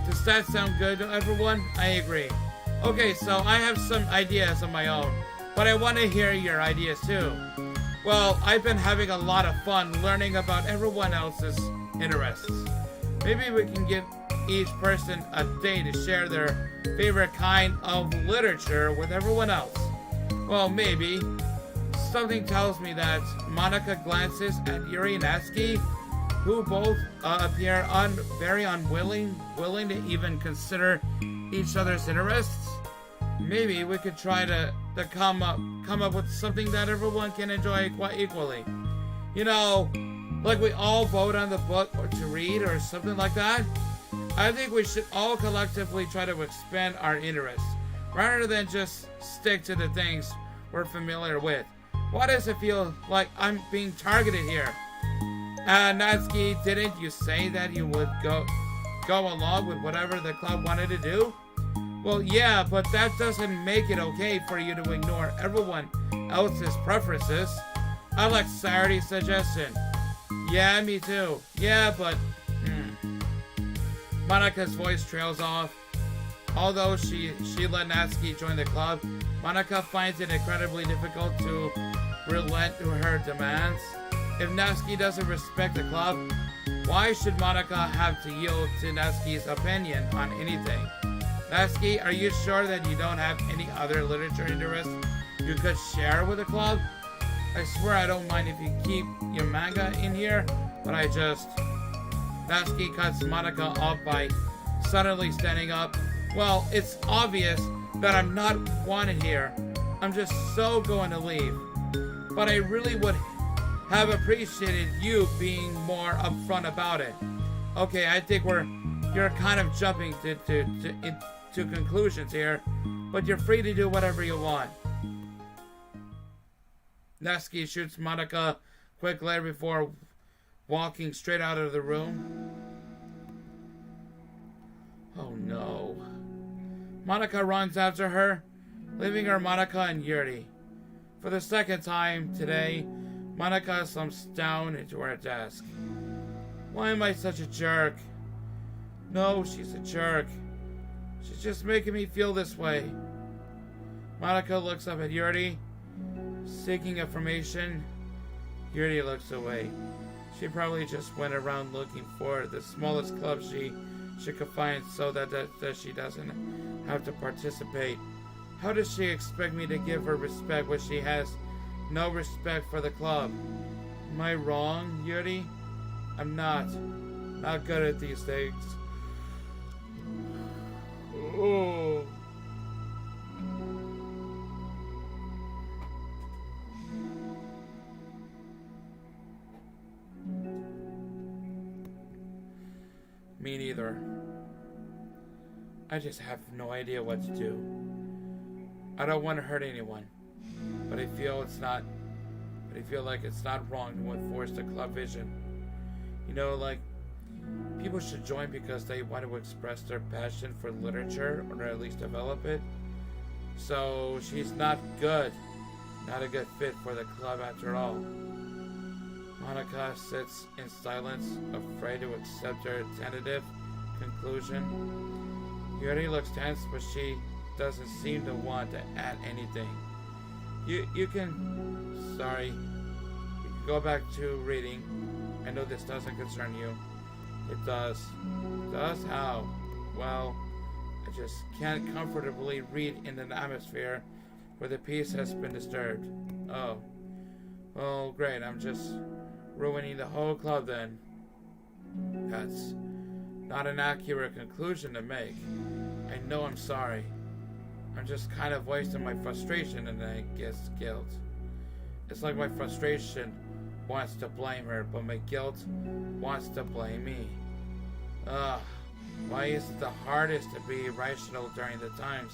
Does that sound good to everyone? I agree. Okay, so I have some ideas of my own, but I want to hear your ideas too. Well, I've been having a lot of fun learning about everyone else's interests. Maybe we can give each person a day to share their favorite kind of literature with everyone else. Well, maybe. Something tells me that Monika glances at Yuri and Natsuki. who both appear very willing to even consider each other's interests. Maybe we could try to come up with something that everyone can enjoy quite equally. You know, like we all vote on the book or to read or something like that. I think we should all collectively try to expand our interests rather than just stick to the things we're familiar with. Why does it feel like I'm being targeted here? Natsuki, didn't you say that you would go along with whatever the club wanted to do? Well, yeah, but that doesn't make it okay for you to ignore everyone else's preferences. I like Saturday's suggestion. Yeah, me too. Yeah, but... Monika's voice trails off. Although she let Natsuki join the club, Monika finds it incredibly difficult to relent to her demands. If Natsuki doesn't respect the club, why should Monika have to yield to Natsuki's opinion on anything? Natsuki, are you sure that you don't have any other literature interests you could share with the club? I swear I don't mind if you keep your manga in here, but I just... Natsuki cuts Monika off by suddenly standing up. Well, it's obvious that I'm not wanted here. I'm just so going to leave. But I really would have appreciated you being more upfront about it. Okay, I think you're kind of jumping to conclusions here, but you're free to do whatever you want. Natsuki shoots Monika a quick glare before walking straight out of the room. Oh no. Monika runs after her, leaving her Monika and Yuri. For the second time today, Monika slumps down into her desk. Why am I such a jerk? No, she's a jerk. She's just making me feel this way. Monika looks up at Yuri, seeking information. Yuri looks away. She probably just went around looking for the smallest club she could find so that she doesn't have to participate. How does she expect me to give her respect when she has no respect for the club? Am I wrong, Yuri? I'm not good at these things. Oh. Me neither. I just have no idea what to do. I don't want to hurt anyone, but I feel like it's not wrong to enforce the club vision. You know, like, people should join because they want to express their passion for literature, or at least develop it. So she's not a good fit for the club after all. Monika sits in silence, afraid to accept her tentative conclusion. Yuri looks tense, but she doesn't seem to want to add anything. You can go back to reading. I know this doesn't concern you. It does. Does? How? Well, I just can't comfortably read in an atmosphere where the peace has been disturbed. Oh. Well, great. I'm just ruining the whole club then. That's not an accurate conclusion to make. I know I'm sorry. I'm just kind of wasting my frustration and I guess guilt. It's like my frustration wants to blame her, but my guilt wants to blame me. Why is it the hardest to be rational during the times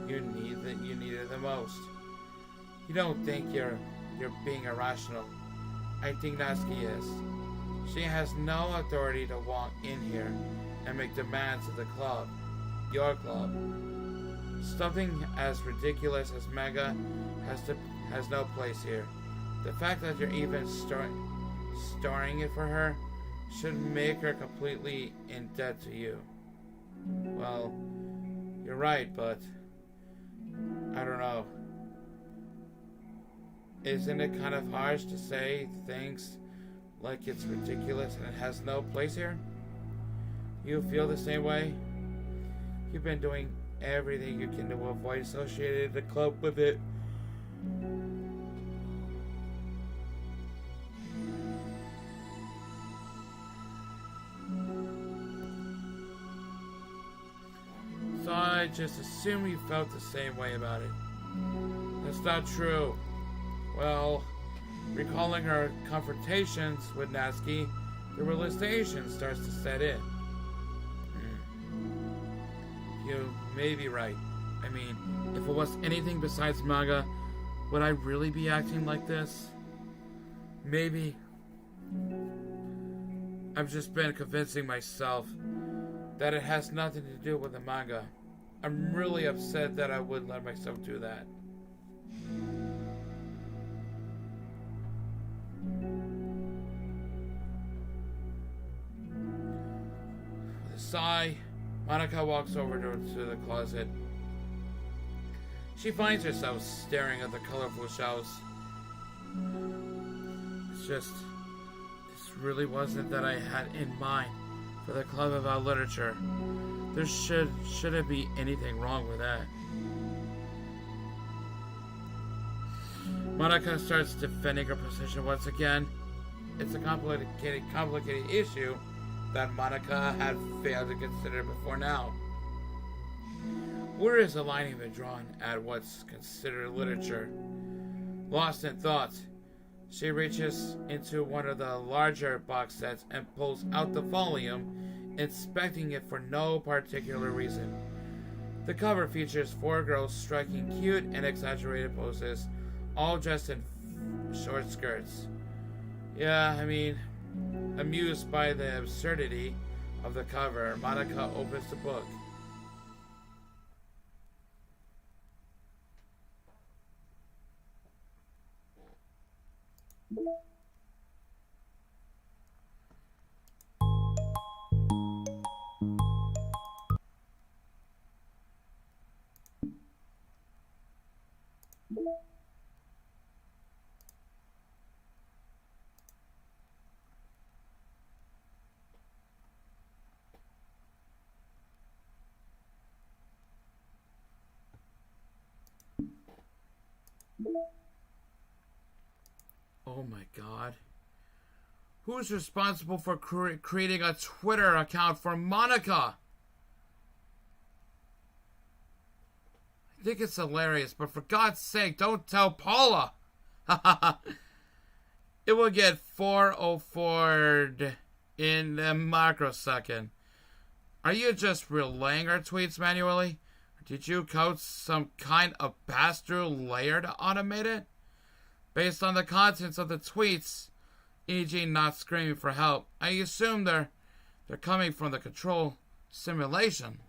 you need it the most? You don't think you're being irrational. I think Natsuki is. She has no authority to walk in here and make demands of the club, your club. Something as ridiculous as manga has no place here. The fact that you're even storing it for her should make her completely in debt to you. Well, you're right, but I don't know. Isn't it kind of harsh to say things like it's ridiculous and it has no place here? You feel the same way? You've been doing everything you can to avoid associating the club with it. I just assumed you felt the same way about it. That's not true. Well, recalling her confrontations with Natsuki, the realization starts to set in. You may be right. I mean, if it was anything besides manga, would I really be acting like this? Maybe. I've just been convincing myself that it has nothing to do with the manga. I'm really upset that I would let myself do that. With a sigh, Monica walks over to the closet. She finds herself staring at the colorful shelves. It's just, this really wasn't that I had in mind for the Club about Literature. There shouldn't be anything wrong with that. Monica starts defending her position once again. It's a complicated issue that Monica had failed to consider before now. Where is the line even drawn at what's considered literature? Lost in thought, she reaches into one of the larger box sets and pulls out the volume, inspecting it for no particular reason. The cover features 4 girls striking cute and exaggerated poses, all dressed in short skirts. Yeah, I mean, amused by the absurdity of the cover, Monica opens the book. Oh my god. Who's responsible for creating a Twitter account for Monica? I think it's hilarious, but for God's sake, don't tell Paula. It will get 404'd in a microsecond. Are you just relaying our tweets manually? Or did you code some kind of pass-through layer to automate it? Based on the contents of the tweets, e.g. not screaming for help, I assume they're coming from the control simulation.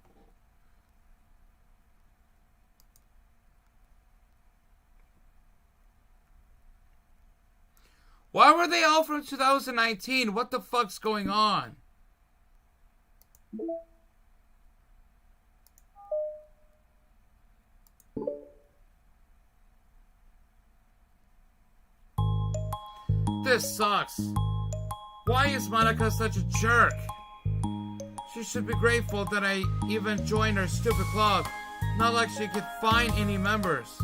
Why were they all from 2019? What the fuck's going on? This sucks. Why is Monica such a jerk? She should be grateful that I even joined her stupid club. Not like she could find any members.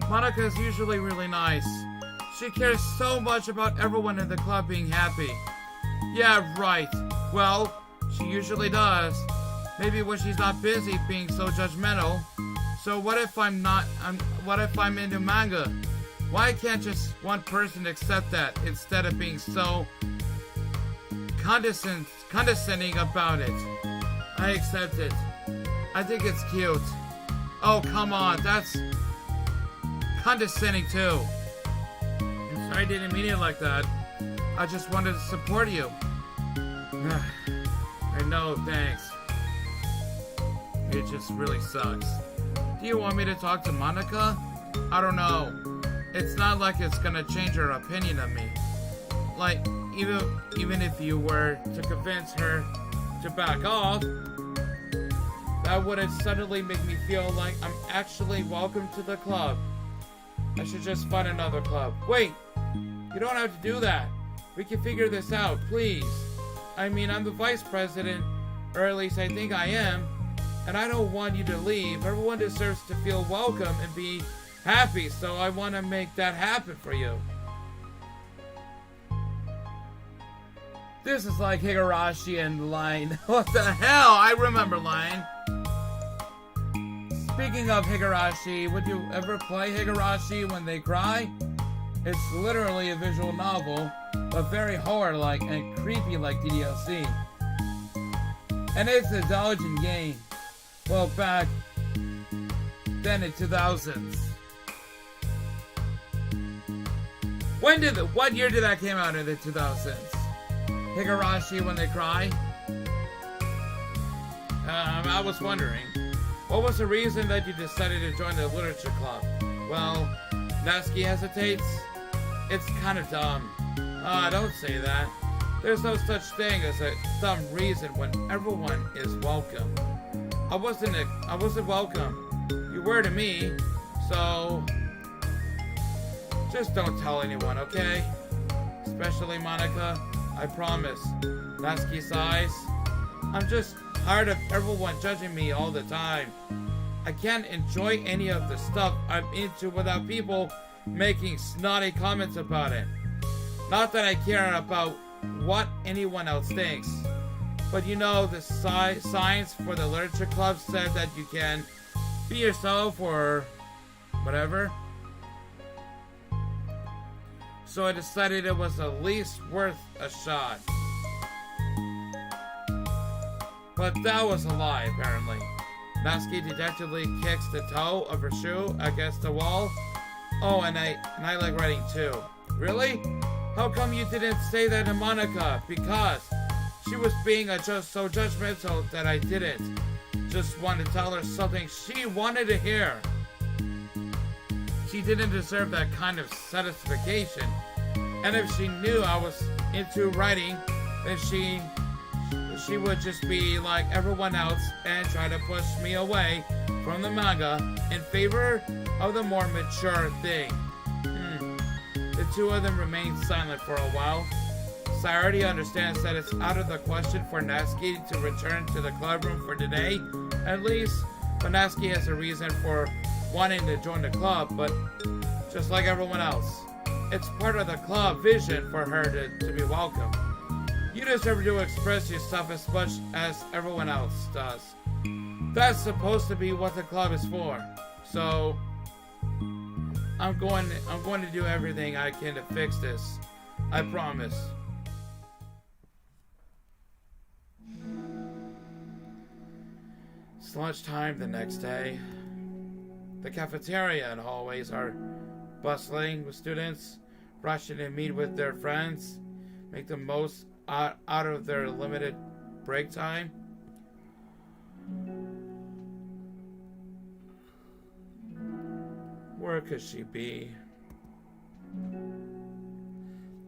Monica is usually really nice. She cares so much about everyone in the club being happy. Yeah, right. Well, she usually does. Maybe when she's not busy being so judgmental. So what if I'm into manga? Why can't just one person accept that instead of being so condescending about it? I accept it. I think it's cute. Oh, come on, that's condescending too. I'm sorry I didn't mean it like that. I just wanted to support you. I know, thanks. It just really sucks. Do you want me to talk to Monica? I don't know. It's not like it's gonna change her opinion of me. Like, even if you were to convince her to back off, that wouldn't suddenly make me feel like I'm actually welcome to the club. I should just find another club. Wait! You don't have to do that. We can figure this out, please. I mean, I'm the vice president, or at least I think I am, and I don't want you to leave. Everyone deserves to feel welcome and be happy, so I want to make that happen for you. This is like Higurashi and Line. What the hell? I remember Line. Speaking of Higurashi, would you ever play Higurashi When They Cry? It's literally a visual novel, but very horror-like and creepy like DDLC. And it's a Dojin game. Well, back then in 2000s. What year did that came out in the 2000s? Higurashi When They Cry? I was wondering, what was the reason that you decided to join the literature club? Well, Natsuki hesitates. It's kind of dumb. Don't say that. There's no such thing as a dumb reason when everyone is welcome. I wasn't welcome. You were to me, so just don't tell anyone, okay? Especially Monica, I promise. Natsuki sighs. I'm just tired of everyone judging me all the time. I can't enjoy any of the stuff I'm into without people making snotty comments about it. Not that I care about what anyone else thinks, but you know, the signs for the literature club said that you can be yourself or whatever. So I decided it was at least worth a shot. But that was a lie, apparently. Natsuki dejectedly kicks the toe of her shoe against the wall. Oh, and I like writing too. Really? How come you didn't say that to Monica? Because she was being so judgmental that I didn't. Just wanted to tell her something she wanted to hear. She didn't deserve that kind of satisfaction. And if she knew I was into writing, then she would just be like everyone else and try to push me away from the manga in favor of the more mature thing. The two of them remain silent for a while. Sayori understands that it's out of the question for Natsuki to return to the club room for today, at least. But Natsuki has a reason for wanting to join the club, but just like everyone else, it's part of the club vision for her to be welcome. You deserve to express yourself as much as everyone else does. That's supposed to be what the club is for. So I'm going to do everything I can to fix this. I promise. It's lunchtime the next day. The cafeteria and hallways are bustling with students rushing to meet with their friends, make the most out of their limited break time. Where could she be?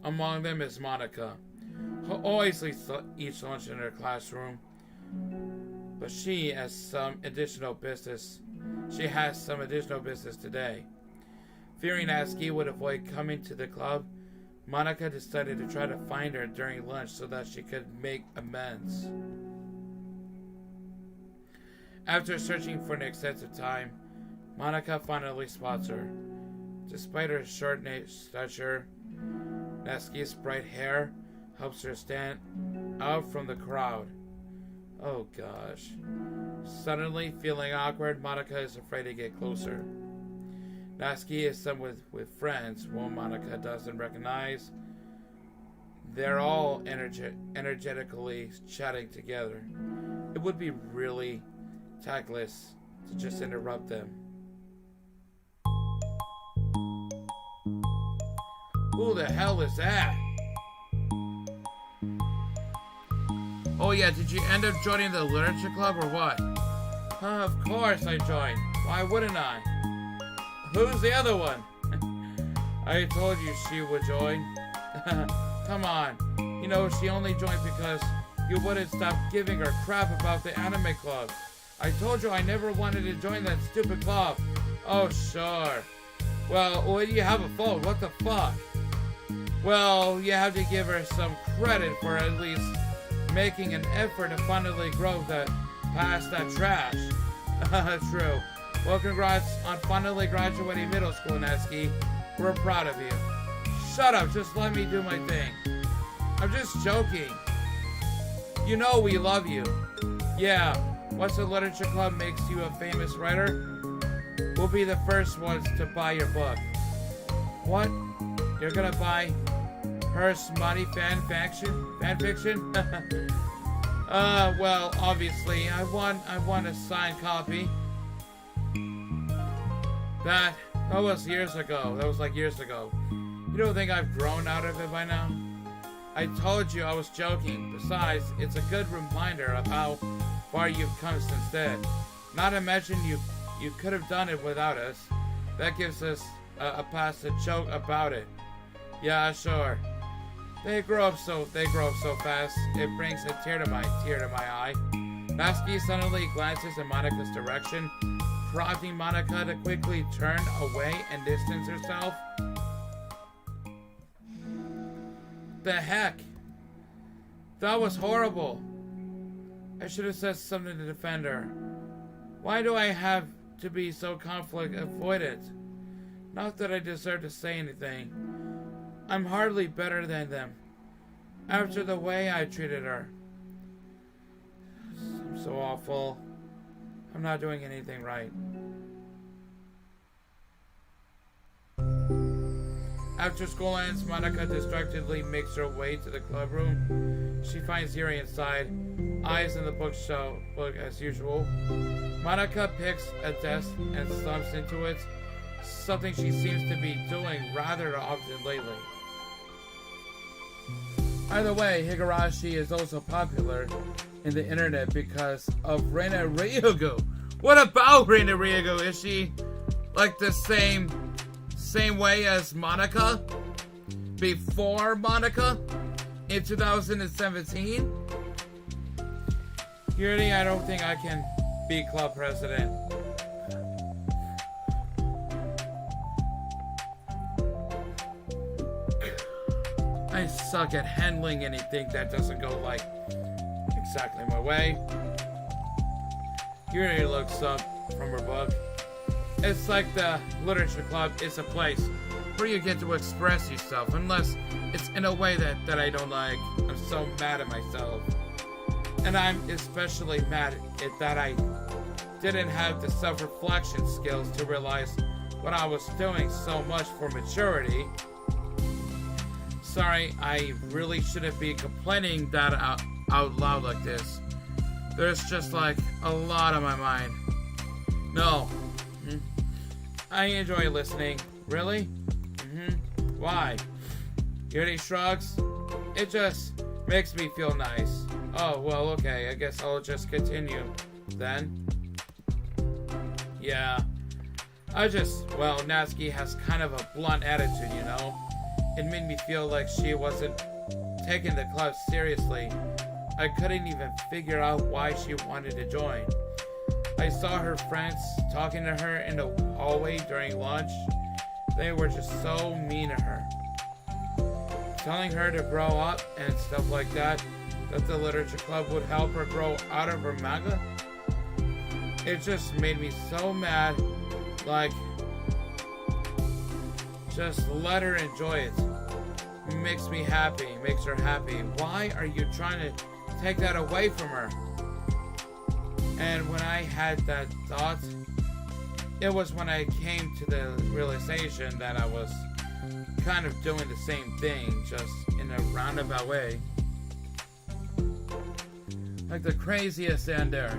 Among them is Monica, who always eats lunch in her classroom, but she has some additional business today. Fearing Natsuki would avoid coming to the club, Monica decided to try to find her during lunch so that she could make amends. After searching for an extensive time, Monica finally spots her. Despite her short stature, Natsuki's bright hair helps her stand out from the crowd. Oh gosh. Suddenly feeling awkward, Monica is afraid to get closer. Natsuki is somewhere with friends whom Monica doesn't recognize. They're all energetically chatting together. It would be really tactless to just interrupt them. Who the hell is that? Oh yeah, did you end up joining the literature club or what? Of course I joined. Why wouldn't I? Who's the other one? I told you she would join. Come on. You know, she only joined because you wouldn't stop giving her crap about the anime club. I told you I never wanted to join that stupid club. Oh, sure. Well, you have a phone. What the fuck? Well, you have to give her some credit for at least making an effort to finally grow past that trash. True. Well, congrats on finally graduating middle school, Natsuki. We're proud of you. Shut up, just let me do my thing. I'm just joking. You know we love you. Yeah, once the literature club makes you a famous writer, will be the first ones to buy your book. What? You're gonna buy her smutty fan fiction? Well, obviously, I want a signed copy. That was years ago. That was like years ago. You don't think I've grown out of it by now? I told you I was joking. Besides, it's a good reminder of how far you've come since then. Not to mention you could have done it without us. That gives us a pass to joke about it. Yeah, sure. They grow up so fast. It brings a tear to my eye. Natsuki suddenly glances in Monika's direction, prompting Monika to quickly turn away and distance herself. The heck? That was horrible. I should have said something to defend her. Why do I have to be so conflict avoidant? Not that I deserve to say anything. I'm hardly better than them. After the way I treated her. I'm so awful. I'm not doing anything right. After school ends, Monika distractedly makes her way to the club room. She finds Yuri inside, eyes in the book as usual. Monika picks a desk and slumps into it, something she seems to be doing rather often lately. Either way, Higurashi is also popular in the internet because of Reina Ryugu. What about Reina Ryugu? Is she like the same way as Monika? Before Monika? In 2017? Yuri, I don't think I can be club president. I suck at handling anything that doesn't go like exactly my way. Yuri looks up from her book. It's like the literature club is a place where you get to express yourself, unless it's in a way that I don't like. I'm so mad at myself. And I'm especially mad at that I didn't have the self-reflection skills to realize when I was doing so much for maturity. Sorry, I really shouldn't be complaining that out loud like this. There's just like a lot on my mind. No. I enjoy listening. Really? Why? Yuri shrugs. It just makes me feel nice. Oh, well, okay. I guess I'll just continue then. Yeah. Natsuki has kind of a blunt attitude, you know? It made me feel like she wasn't taking the club seriously. I couldn't even figure out why she wanted to join. I saw her friends talking to her in the hallway during lunch. They were just so mean to her. Telling her to grow up and stuff like that the literature club would help her grow out of her manga. It just made me so mad. Like, just let her enjoy it. Makes me happy, makes her happy. Why are you trying to take that away from her? And when I had that thought, it was when I came to the realization that I was kind of doing the same thing, just in a roundabout way. Like the craziest yandere.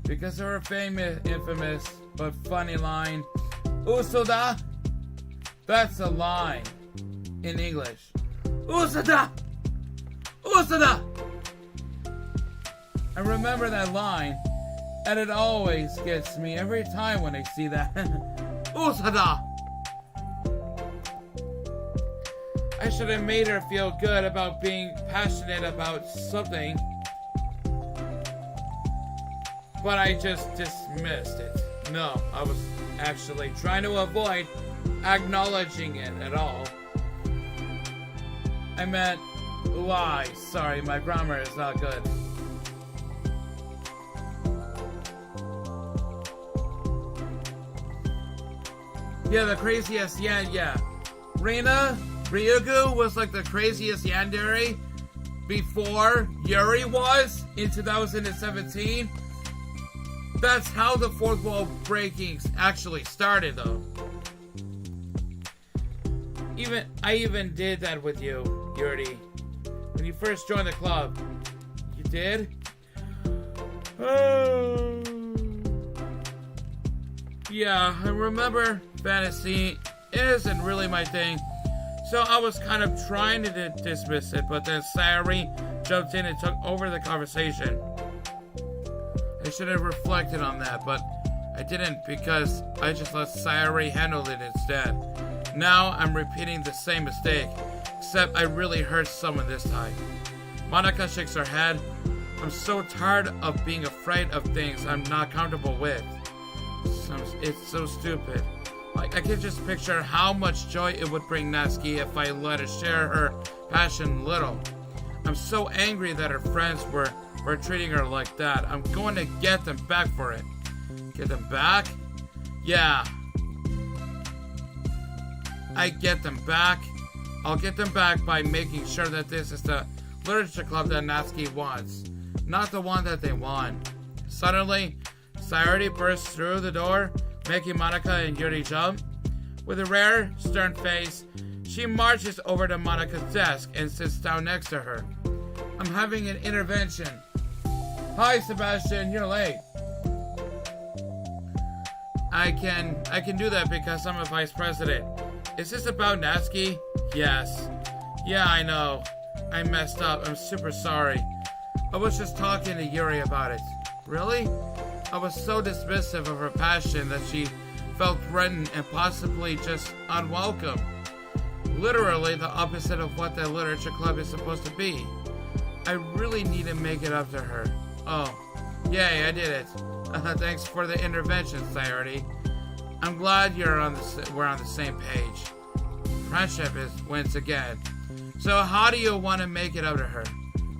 Because of her infamous but funny line, Usoda? That's a line in English. Usoda! Usoda! I remember that line, and it always gets me every time when I see that. Usoda! I should have made her feel good about being passionate about something, but I just dismissed it. No, I was actually trying to avoid acknowledging it at all. I meant lie. Sorry, my grammar is not good. Yeah, the craziest, yeah. Reina Ryugu was like the craziest yandere before Yuri was in 2017. That's how the fourth wall breaking actually started, though. I even did that with you, Yuri. When you first joined the club. You did? Oh. Yeah, I remember fantasy isn't really my thing. So I was kind of trying to dismiss it, but then Sayori jumped in and took over the conversation. I should have reflected on that, but I didn't because I just let Sayori handle it instead. Now I'm repeating the same mistake, except I really hurt someone this time. Monica shakes her head. I'm so tired of being afraid of things I'm not comfortable with. It's so stupid. Like, I can just picture how much joy it would bring Natsuki if I let her share her passion little. I'm so angry that her friends were treating her like that. I'm going to get them back for it. Get them back? Yeah. I get them back. I'll get them back by making sure that this is the literature club that Natsuki wants, not the one that they want. Suddenly, Sayori bursts through the door, making Monica and Yuri jump. With a rare, stern face, she marches over to Monica's desk and sits down next to her. I'm having an intervention. Hi, Sebastian, you're late. I can do that because I'm a vice president. Is this about Natsuki? Yes. Yeah, I know. I messed up. I'm super sorry. I was just talking to Yuri about it. Really? I was so dismissive of her passion that she felt threatened and possibly just unwelcome. Literally the opposite of what the literature club is supposed to be. I really need to make it up to her. Oh, yay, I did it. Thanks for the intervention, Sayori. I'm glad we're on the same page. Friendship wins again. So how do you want to make it up to her?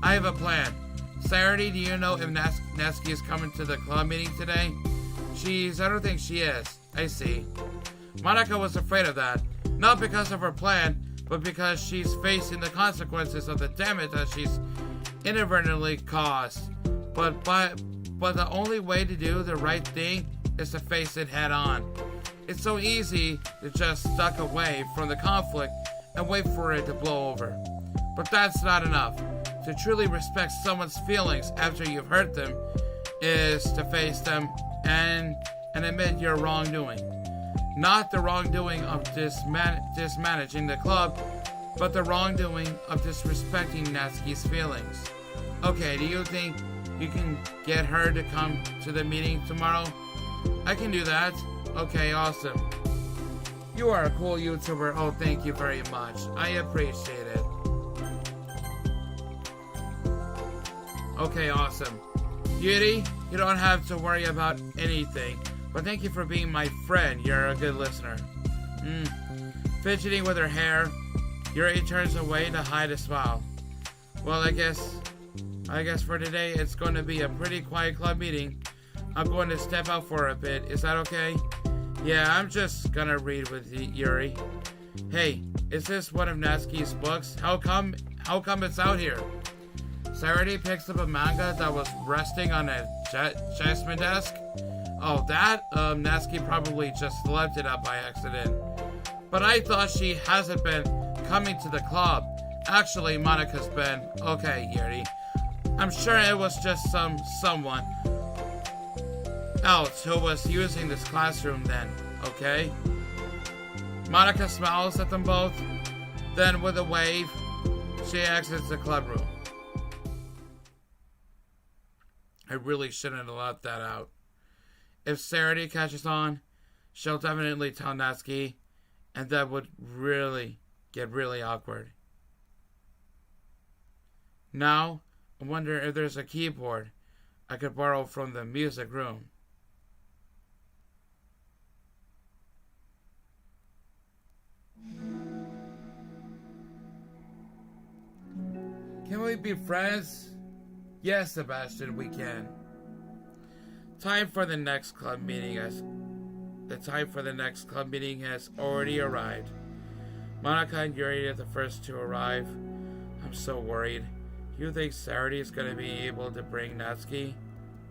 I have a plan. Sayori, do you know if Natsuki is coming to the club meeting today? I don't think she is. I see. Monica was afraid of that. Not because of her plan, but because she's facing the consequences of the damage that she's inadvertently caused. But the only way to do the right thing is to face it head on. It's so easy to just duck away from the conflict and wait for it to blow over. But that's not enough. To truly respect someone's feelings after you've hurt them is to face them and admit your wrongdoing. Not the wrongdoing of dismanaging the club, but the wrongdoing of disrespecting Natsuki's feelings. Okay, do you think you can get her to come to the meeting tomorrow? I can do that. Okay, awesome. You are a cool YouTuber. Oh, thank you very much. I appreciate it. Okay, awesome. Yuri, you don't have to worry about anything, but thank you for being my friend. You're a good listener. Fidgeting with her hair, Yuri turns away to hide a smile. Well, I guess for today it's going to be a pretty quiet club meeting. I'm going to step out for a bit. Is that okay? Yeah, I'm just gonna read with Yuri. Hey, is this one of Natsuki's books? How come it's out here? Sayori picks up a manga that was resting on a chessman desk. Oh, that? Natsuki probably just left it up by accident. But I thought she hasn't been coming to the club. Actually, Monica's been. Okay, Yuri. I'm sure it was just someone else who was using this classroom then, okay? Monica smiles at them both. Then with a wave, she exits the club room. I really shouldn't have left that out. If Sayori catches on, she'll definitely tell Natsuki, and that would really get really awkward. Now, I wonder if there's a keyboard I could borrow from the music room. Can we be friends? Yes, Sebastian, we can. Time for the next club meeting has already arrived. Monica and Yuri are the first to arrive. I'm so worried. You think Sayori is going to be able to bring Natsuki?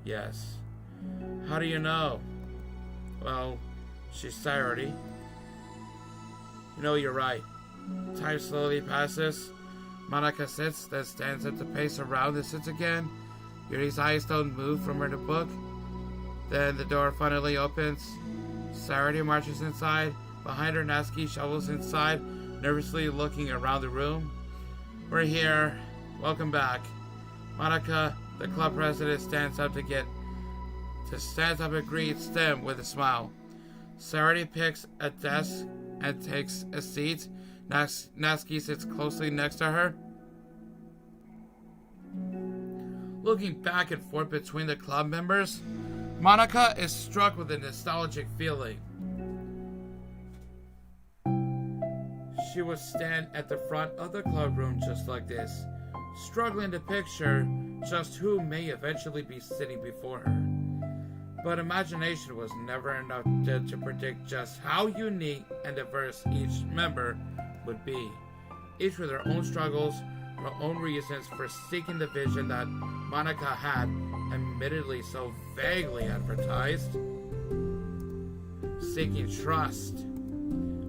Yes. How do you know? Well, she's Saturday. You know, you're right. Time slowly passes. Monica sits, then stands up to pace around and sits again. Yuri's eyes don't move from her book. Then the door finally opens. Saturday marches inside. Behind her, Natsuki shovels inside, nervously looking around the room. We're here. Welcome back. Monica, the club president, stands up and greets them with a smile. Saturday picks a desk and takes a seat. Natsuki sits closely next to her. Looking back and forth between the club members, Monica is struck with a nostalgic feeling. She would stand at the front of the club room just like this, struggling to picture just who may eventually be sitting before her. But imagination was never enough to predict just how unique and diverse each member would be, each with their own struggles, her own reasons for seeking the vision that Monica had admittedly so vaguely advertised. Seeking trust,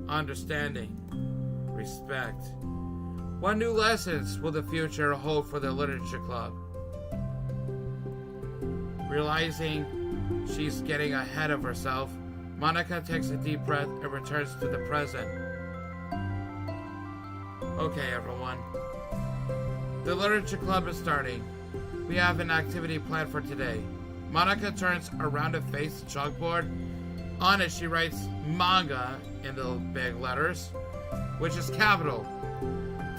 understanding, respect. What new lessons will the future hold for the literature club? Realizing she's getting ahead of herself, Monica takes a deep breath and returns to the present. Okay, everyone. The literature club is starting. We have an activity planned for today. Monica turns around to face the chalkboard. On it, she writes manga in the big letters, which is capital.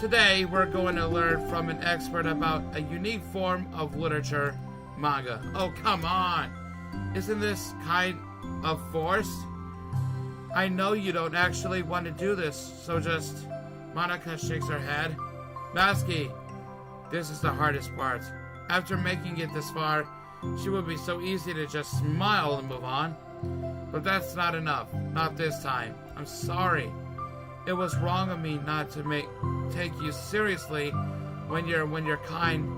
Today, we're going to learn from an expert about a unique form of literature, manga. Oh, come on! Isn't this kind of forced? I know you don't actually want to do this, so just... Monica shakes her head. Natsuki, this is the hardest part. After making it this far, she would be so easy to just smile and move on. But that's not enough. Not this time. I'm sorry. It was wrong of me not to take you seriously when you're kind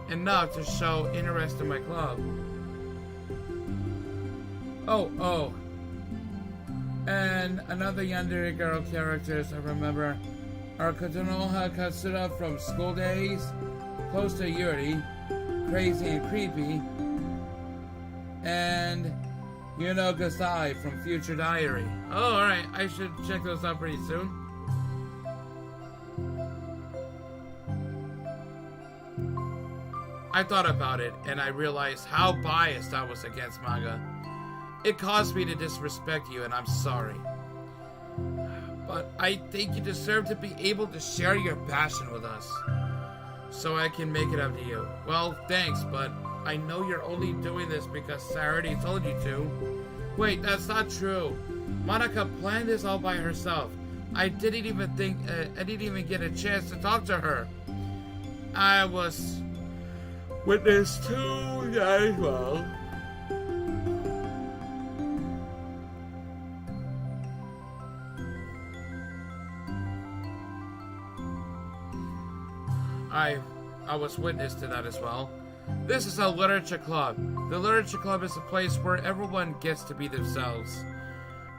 enough to show interest in my club. Oh. And another yandere girl characters I remember are Kotonoha Katsura from School Days, close to Yuri, crazy and creepy, and Yuno Gasai from Future Diary. Oh, alright, I should check those out pretty soon. I thought about it, and I realized how biased I was against manga. It caused me to disrespect you, and I'm sorry. But I think you deserve to be able to share your passion with us, so I can make it up to you. Well, thanks, but I know you're only doing this because Saturday told you to. Wait, that's not true. Monica planned this all by herself. I didn't even get a chance to talk to her. I was witness to as well. I was witness to that as well. This is a literature club. The literature club is a place where everyone gets to be themselves.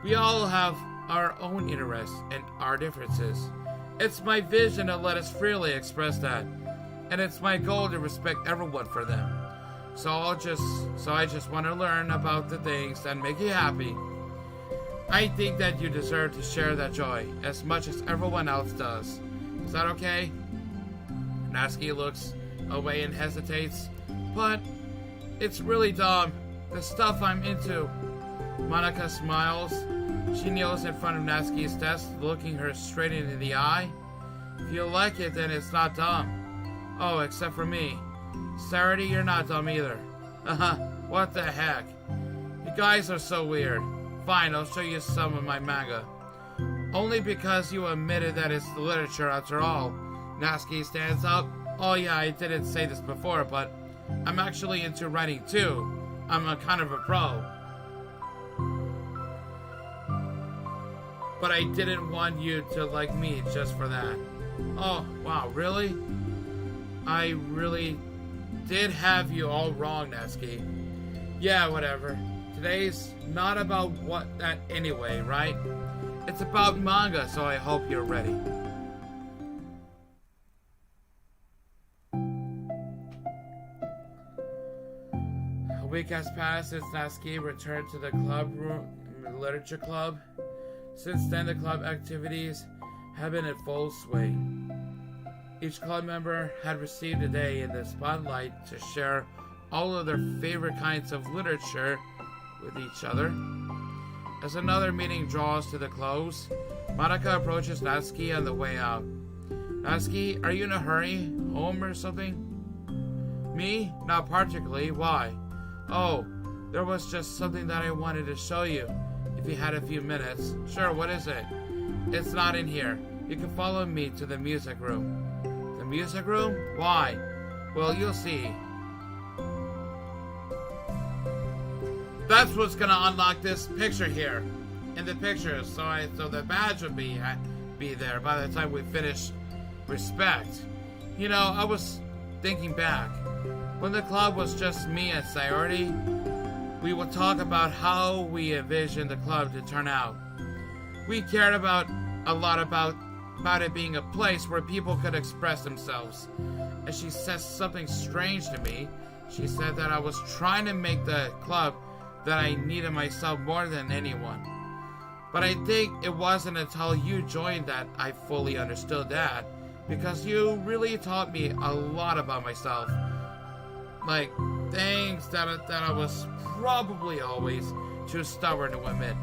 We all have our own interests and our differences. It's my vision to let us freely express that, and it's my goal to respect everyone for them. So I just want to learn about the things that make you happy. I think that you deserve to share that joy as much as everyone else does. Is that okay? Natsuki looks away and hesitates. But it's really dumb. The stuff I'm into. Monica smiles. She kneels in front of Natsuki's desk, looking her straight into the eye. If you like it, then it's not dumb. Oh, except for me. Saturday, you're not dumb either. What the heck? You guys are so weird. Fine, I'll show you some of my manga. Only because you admitted that it's literature after all. Natsuki stands up. Oh yeah, I didn't say this before, but I'm actually into writing too. I'm a kind of a pro. But I didn't want you to like me just for that. Oh, wow, really? I really did have you all wrong, Natsuki. Yeah, whatever. Today's not about what that anyway, right? It's about manga, so I hope you're ready. A week has passed since Natsuki returned to the literature club. Since then, the club activities have been in full swing. Each club member had received a day in the spotlight to share all of their favorite kinds of literature with each other. As another meeting draws to the close, Monica approaches Natsuki on the way out. Natsuki, are you in a hurry? Home or something? Me? Not particularly. Why? Oh, there was just something that I wanted to show you. If you had a few minutes. Sure, what is it? It's not in here. You can follow me to the music room. The music room? Why? Well, you'll see. That's what's gonna unlock this picture here. In the picture, so the badge would be there by the time we finish Respect. You know, I was thinking back. When the club was just me and Sayori, we would talk about how we envisioned the club to turn out. We cared a lot about it being a place where people could express themselves. And she said something strange to me. She said that I was trying to make the club that I needed myself more than anyone. But I think it wasn't until you joined that I fully understood that, because you really taught me a lot about myself. Like, things that I was probably always too stubborn to admit.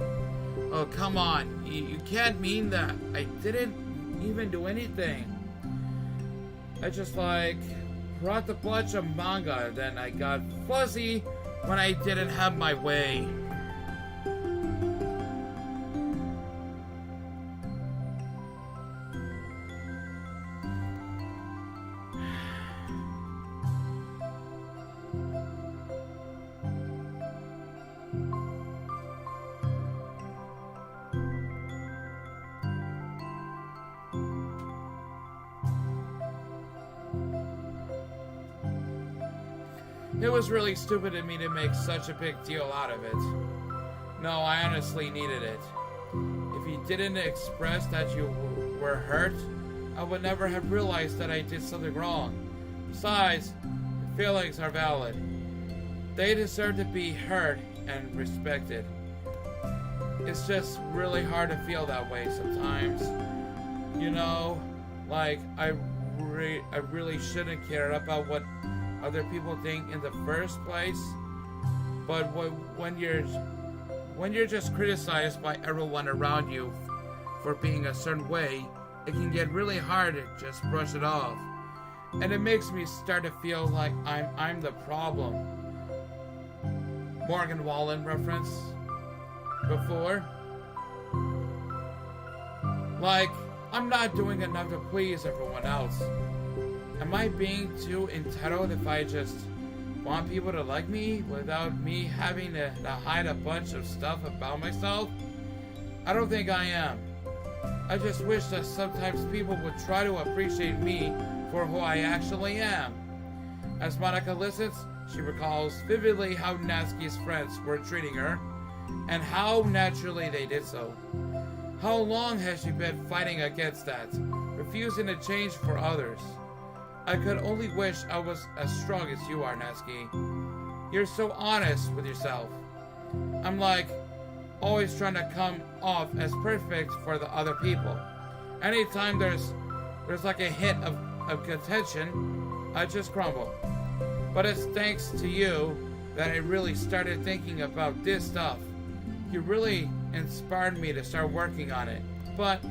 Oh, come on. You can't mean that. I didn't even do anything. I just, brought a bunch of manga, and then I got fuzzy when I didn't have my way. It was really stupid of me to make such a big deal out of it. No, I honestly needed it. If you didn't express that you were hurt, I would never have realized that I did something wrong. Besides, feelings are valid. They deserve to be heard and respected. It's just really hard to feel that way sometimes. You know, I really shouldn't care about what other people think in the first place, but when you're just criticized by everyone around you for being a certain way, it can get really hard to just brush it off, and it makes me start to feel like I'm the problem. Morgan Wallen reference before, I'm not doing enough to please everyone else. Am I being too entitled if I just want people to like me without me having to hide a bunch of stuff about myself? I don't think I am. I just wish that sometimes people would try to appreciate me for who I actually am. As Monica listens, she recalls vividly how Natsuki's friends were treating her, and how naturally they did so. How long has she been fighting against that, refusing to change for others? I could only wish I was as strong as you are, Natsuki. You're so honest with yourself. I'm always trying to come off as perfect for the other people. Anytime there's a hint of contention, I just crumble. But it's thanks to you that I really started thinking about this stuff. You really inspired me to start working on it. But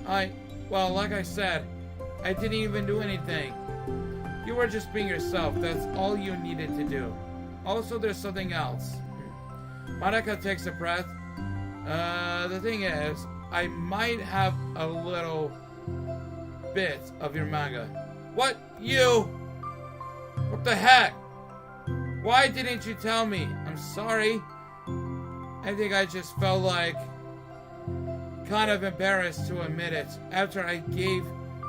like I said, I didn't even do anything. You were just being yourself. That's all you needed to do. Also, there's something else. Monica takes a breath. The thing is, I might have a little bit of your manga. What? You? What the heck? Why didn't you tell me? I'm sorry. I think I just felt kind of embarrassed to admit it after I gave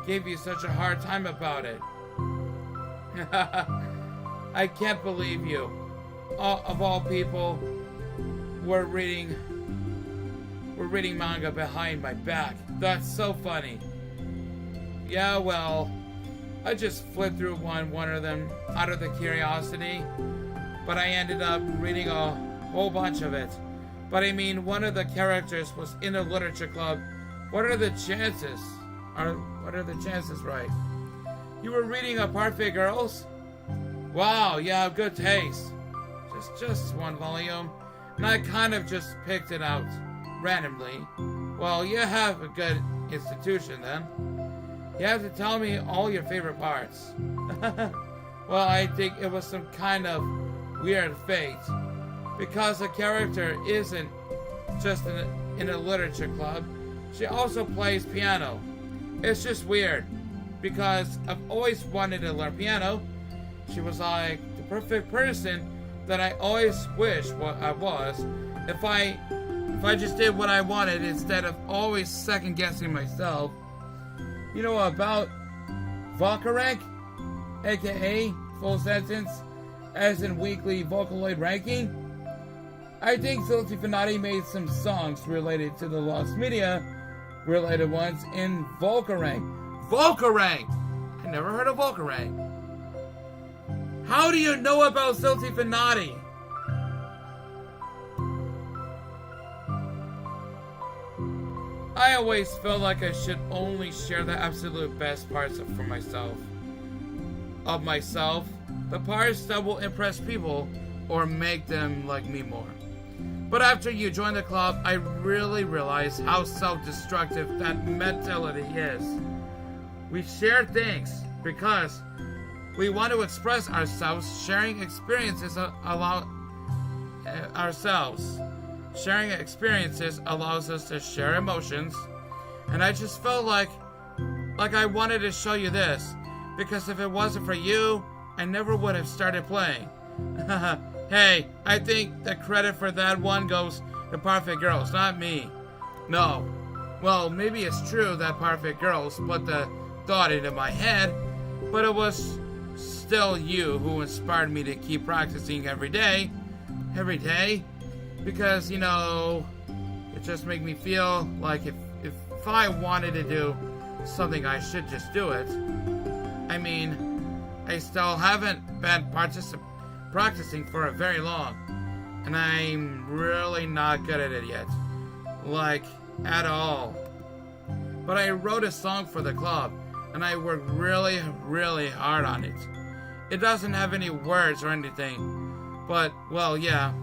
you such a hard time about it. I can't believe you. of all people, were reading manga behind my back. That's so funny. Yeah, well, I just flipped through one of them out of the curiosity, but I ended up reading a whole bunch of it. But I mean, one of the characters was in a literature club. What are the chances? What are the chances, right? You were reading a Parfait Girls? Wow, you have good taste. Just one volume, and I kind of just picked it out randomly. Well, you have a good institution then. You have to tell me all your favorite parts. Well, I think it was some kind of weird fate, because the character isn't just in a literature club. She also plays piano. It's just weird, because I've always wanted to learn piano. She was like the perfect person that I always wished what I was if I just did what I wanted instead of always second guessing myself. You know about Vocaloid, aka full sentence, as in weekly Vocaloid ranking? I think Silty Fanati made some songs related to the Lost Media related ones in Volcarank. Volcarank! I never heard of Volcarank. How do you know about Silty Fanati? I always felt like I should only share the absolute best parts of myself. The parts that will impress people or make them like me more. But after you join the club, I really realized how self-destructive that mentality is. We share things because we want to express ourselves. Sharing experiences allows us to share emotions. And I just felt like I wanted to show you this, because if it wasn't for you, I never would have started playing. Hey, I think the credit for that one goes to Parfait Girls, not me. No. Well, maybe it's true that Parfait Girls put the thought into my head, but it was still you who inspired me to keep practicing every day, because, you know, it just made me feel like if I wanted to do something, I should just do it. I mean, I still haven't been practicing for a very long, and I'm really not good at it yet, like, at all. But I wrote a song for the club, and I worked really, really hard on it. It doesn't have any words or anything, but, well, yeah.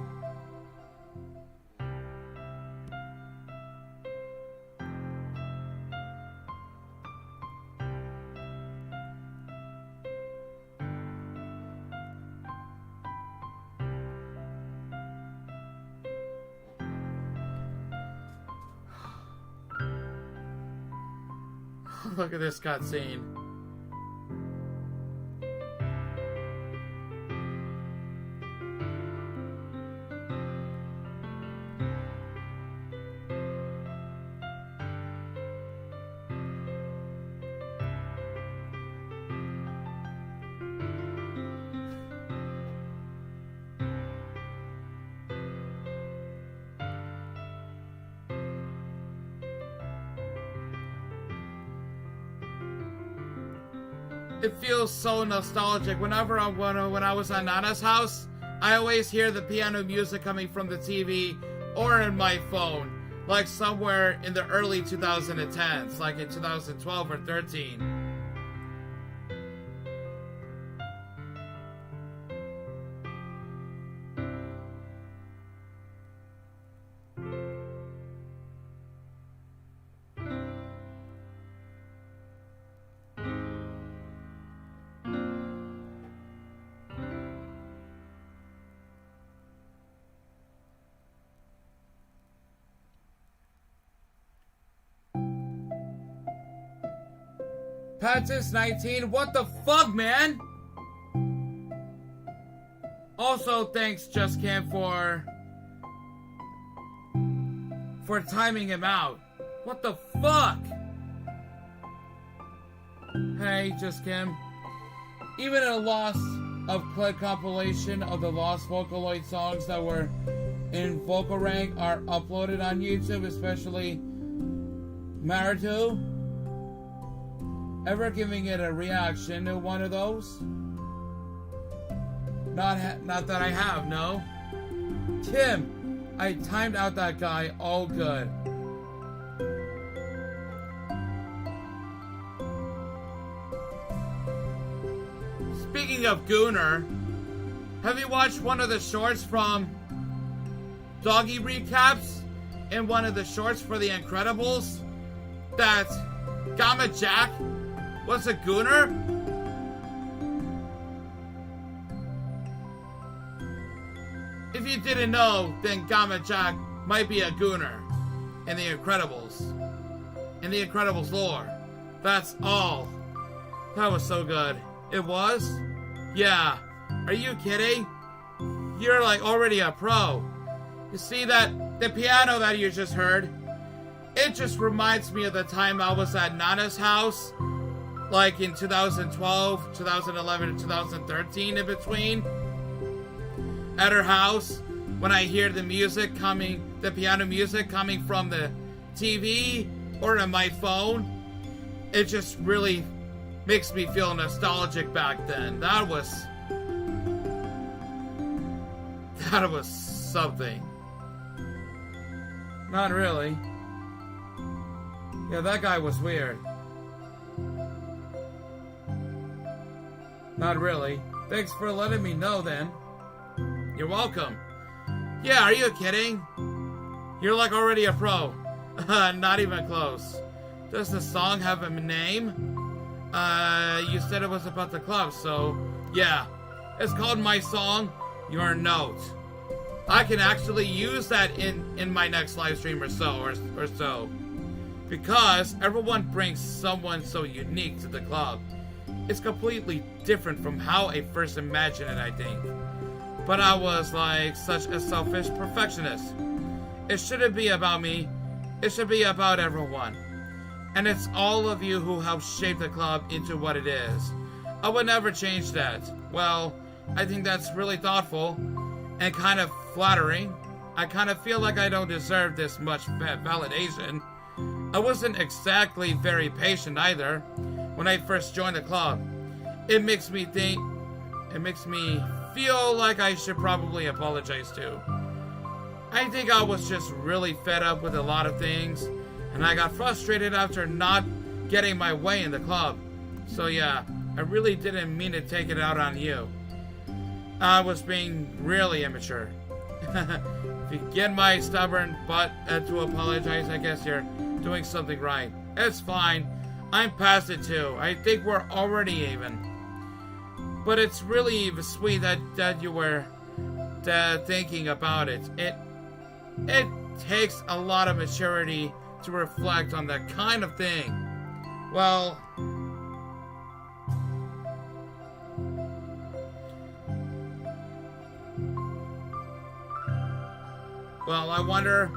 Look at this cutscene. It feels so nostalgic. When I was at Nana's house, I always hear the piano music coming from the TV or in my phone, like somewhere in the early 2010s, like in 2012 or 13. Patches 19, what the fuck, man? Also, thanks Just Cam for timing him out. What the fuck? Hey, Just Kim. Even in a lost of clip compilation of the lost Vocaloid songs that were in Vocal Rank are uploaded on YouTube, especially Naruto. Ever giving it a reaction to one of those? Not that I have, no. Tim, I timed out that guy all good. Speaking of Gooner, have you watched one of the shorts from Doggy Recaps in one of the shorts for The Incredibles that Gamma Jack was a Gooner? If you didn't know, then Gamma Jack might be a Gooner in The Incredibles. In The Incredibles lore. That's all. That was so good. It was? Yeah. Are you kidding? You're like already a pro. You see that the piano that you just heard? It just reminds me of the time I was at Nana's house, like in 2012, 2011, and 2013 in between. At her house, when I hear the music coming, the piano music coming from the TV or on my phone, it just really makes me feel nostalgic back then. That was something. Not really. Yeah, that guy was weird. Not really. Thanks for letting me know then. You're welcome. Yeah, are you kidding? You're like already a pro. Not even close. Does the song have a name? You said it was about the club, so yeah. It's called My Song, Your Note. I can actually use that in my next live stream or so. Because everyone brings someone so unique to the club. It's completely different from how I first imagined it, I think. But I was like such a selfish perfectionist. It shouldn't be about me. It should be about everyone. And it's all of you who helped shape the club into what it is. I would never change that. Well, I think that's really thoughtful and kind of flattering. I kind of feel like I don't deserve this much validation. I wasn't exactly very patient either when I first joined the club. It makes me feel like I should probably apologize too. I think I was just really fed up with a lot of things, and I got frustrated after not getting my way in the club. So yeah, I really didn't mean to take it out on you. I was being really immature. If you get my stubborn butt to apologize, I guess you're doing something right. It's fine. I'm past it too. I think we're already even. But it's really sweet that you were thinking about it. It takes a lot of maturity to reflect on that kind of thing. Well, I wonder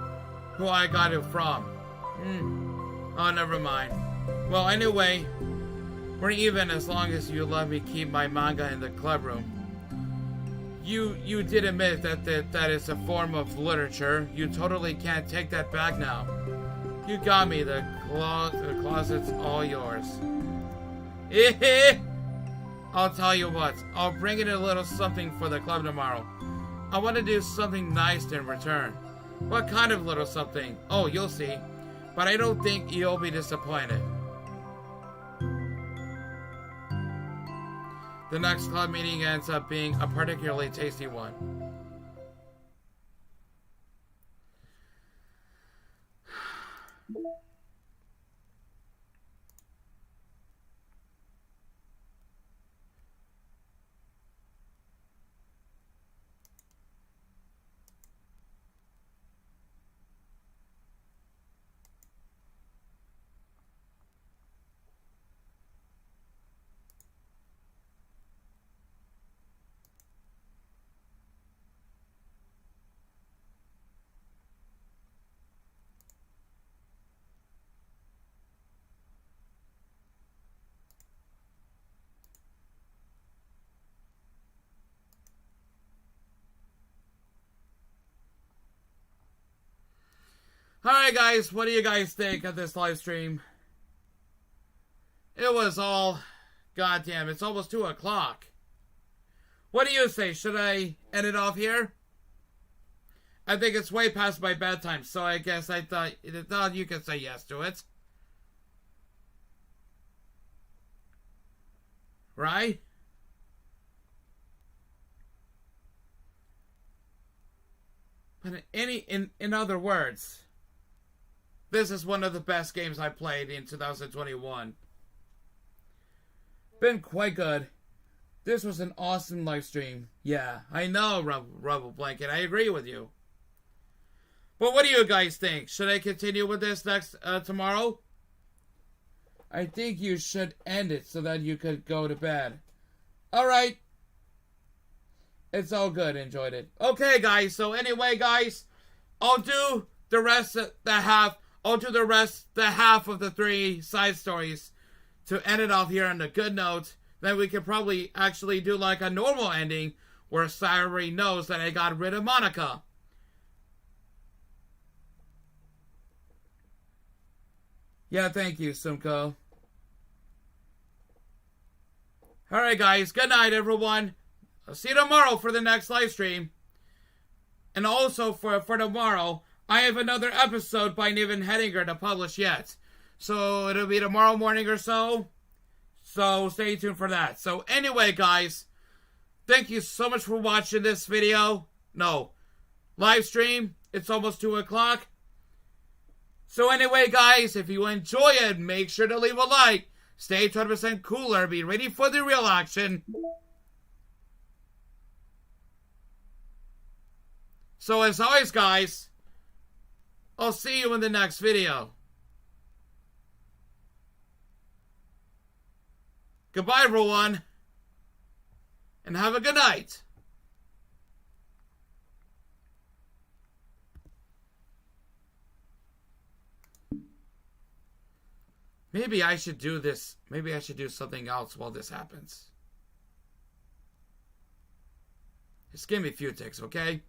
who I got it from. Oh, never mind. Well, anyway, we're even as long as you let me keep my manga in the club room. You did admit that is a form of literature. You totally can't take that back now. You got me. The closet's all yours. I'll tell you what. I'll bring in a little something for the club tomorrow. I want to do something nice in return. What kind of little something? Oh, you'll see. But I don't think you'll be disappointed. The next club meeting ends up being a particularly tasty one. Alright guys, what do you guys think of this live stream? It was all... Goddamn, it's almost 2 o'clock. What do you say? Should I end it off here? I think it's way past my bedtime, so I guess I thought you could say yes to it. Right? But in other words, this is one of the best games I played in 2021. Been quite good. This was an awesome live stream. Yeah, I know, Rubble Blanket. I agree with you. But what do you guys think? Should I continue with this next tomorrow? I think you should end it so that you could go to bed. Alright. It's all good. Enjoyed it. Okay, guys. So anyway, guys, I'll do the rest of the half. I'll do the half of the 3 side stories to end it off here on a good note. Then we could probably actually do like a normal ending where Sayori knows that I got rid of Monica. Yeah, thank you, Sumko. Alright, guys. Good night, everyone. I'll see you tomorrow for the next live stream. And also for tomorrow, I have another episode by Niven Hedinger to publish yet. So it'll be tomorrow morning or so. So stay tuned for that. So anyway, guys, thank you so much for watching this video. No, live stream. It's almost 2 o'clock. So anyway, guys, if you enjoy it, make sure to leave a like. Stay 20% cooler. Be ready for the real action. So as always, guys, I'll see you in the next video. Goodbye, everyone. And have a good night. Maybe I should do this. Maybe I should do something else while this happens. Just give me a few ticks, okay?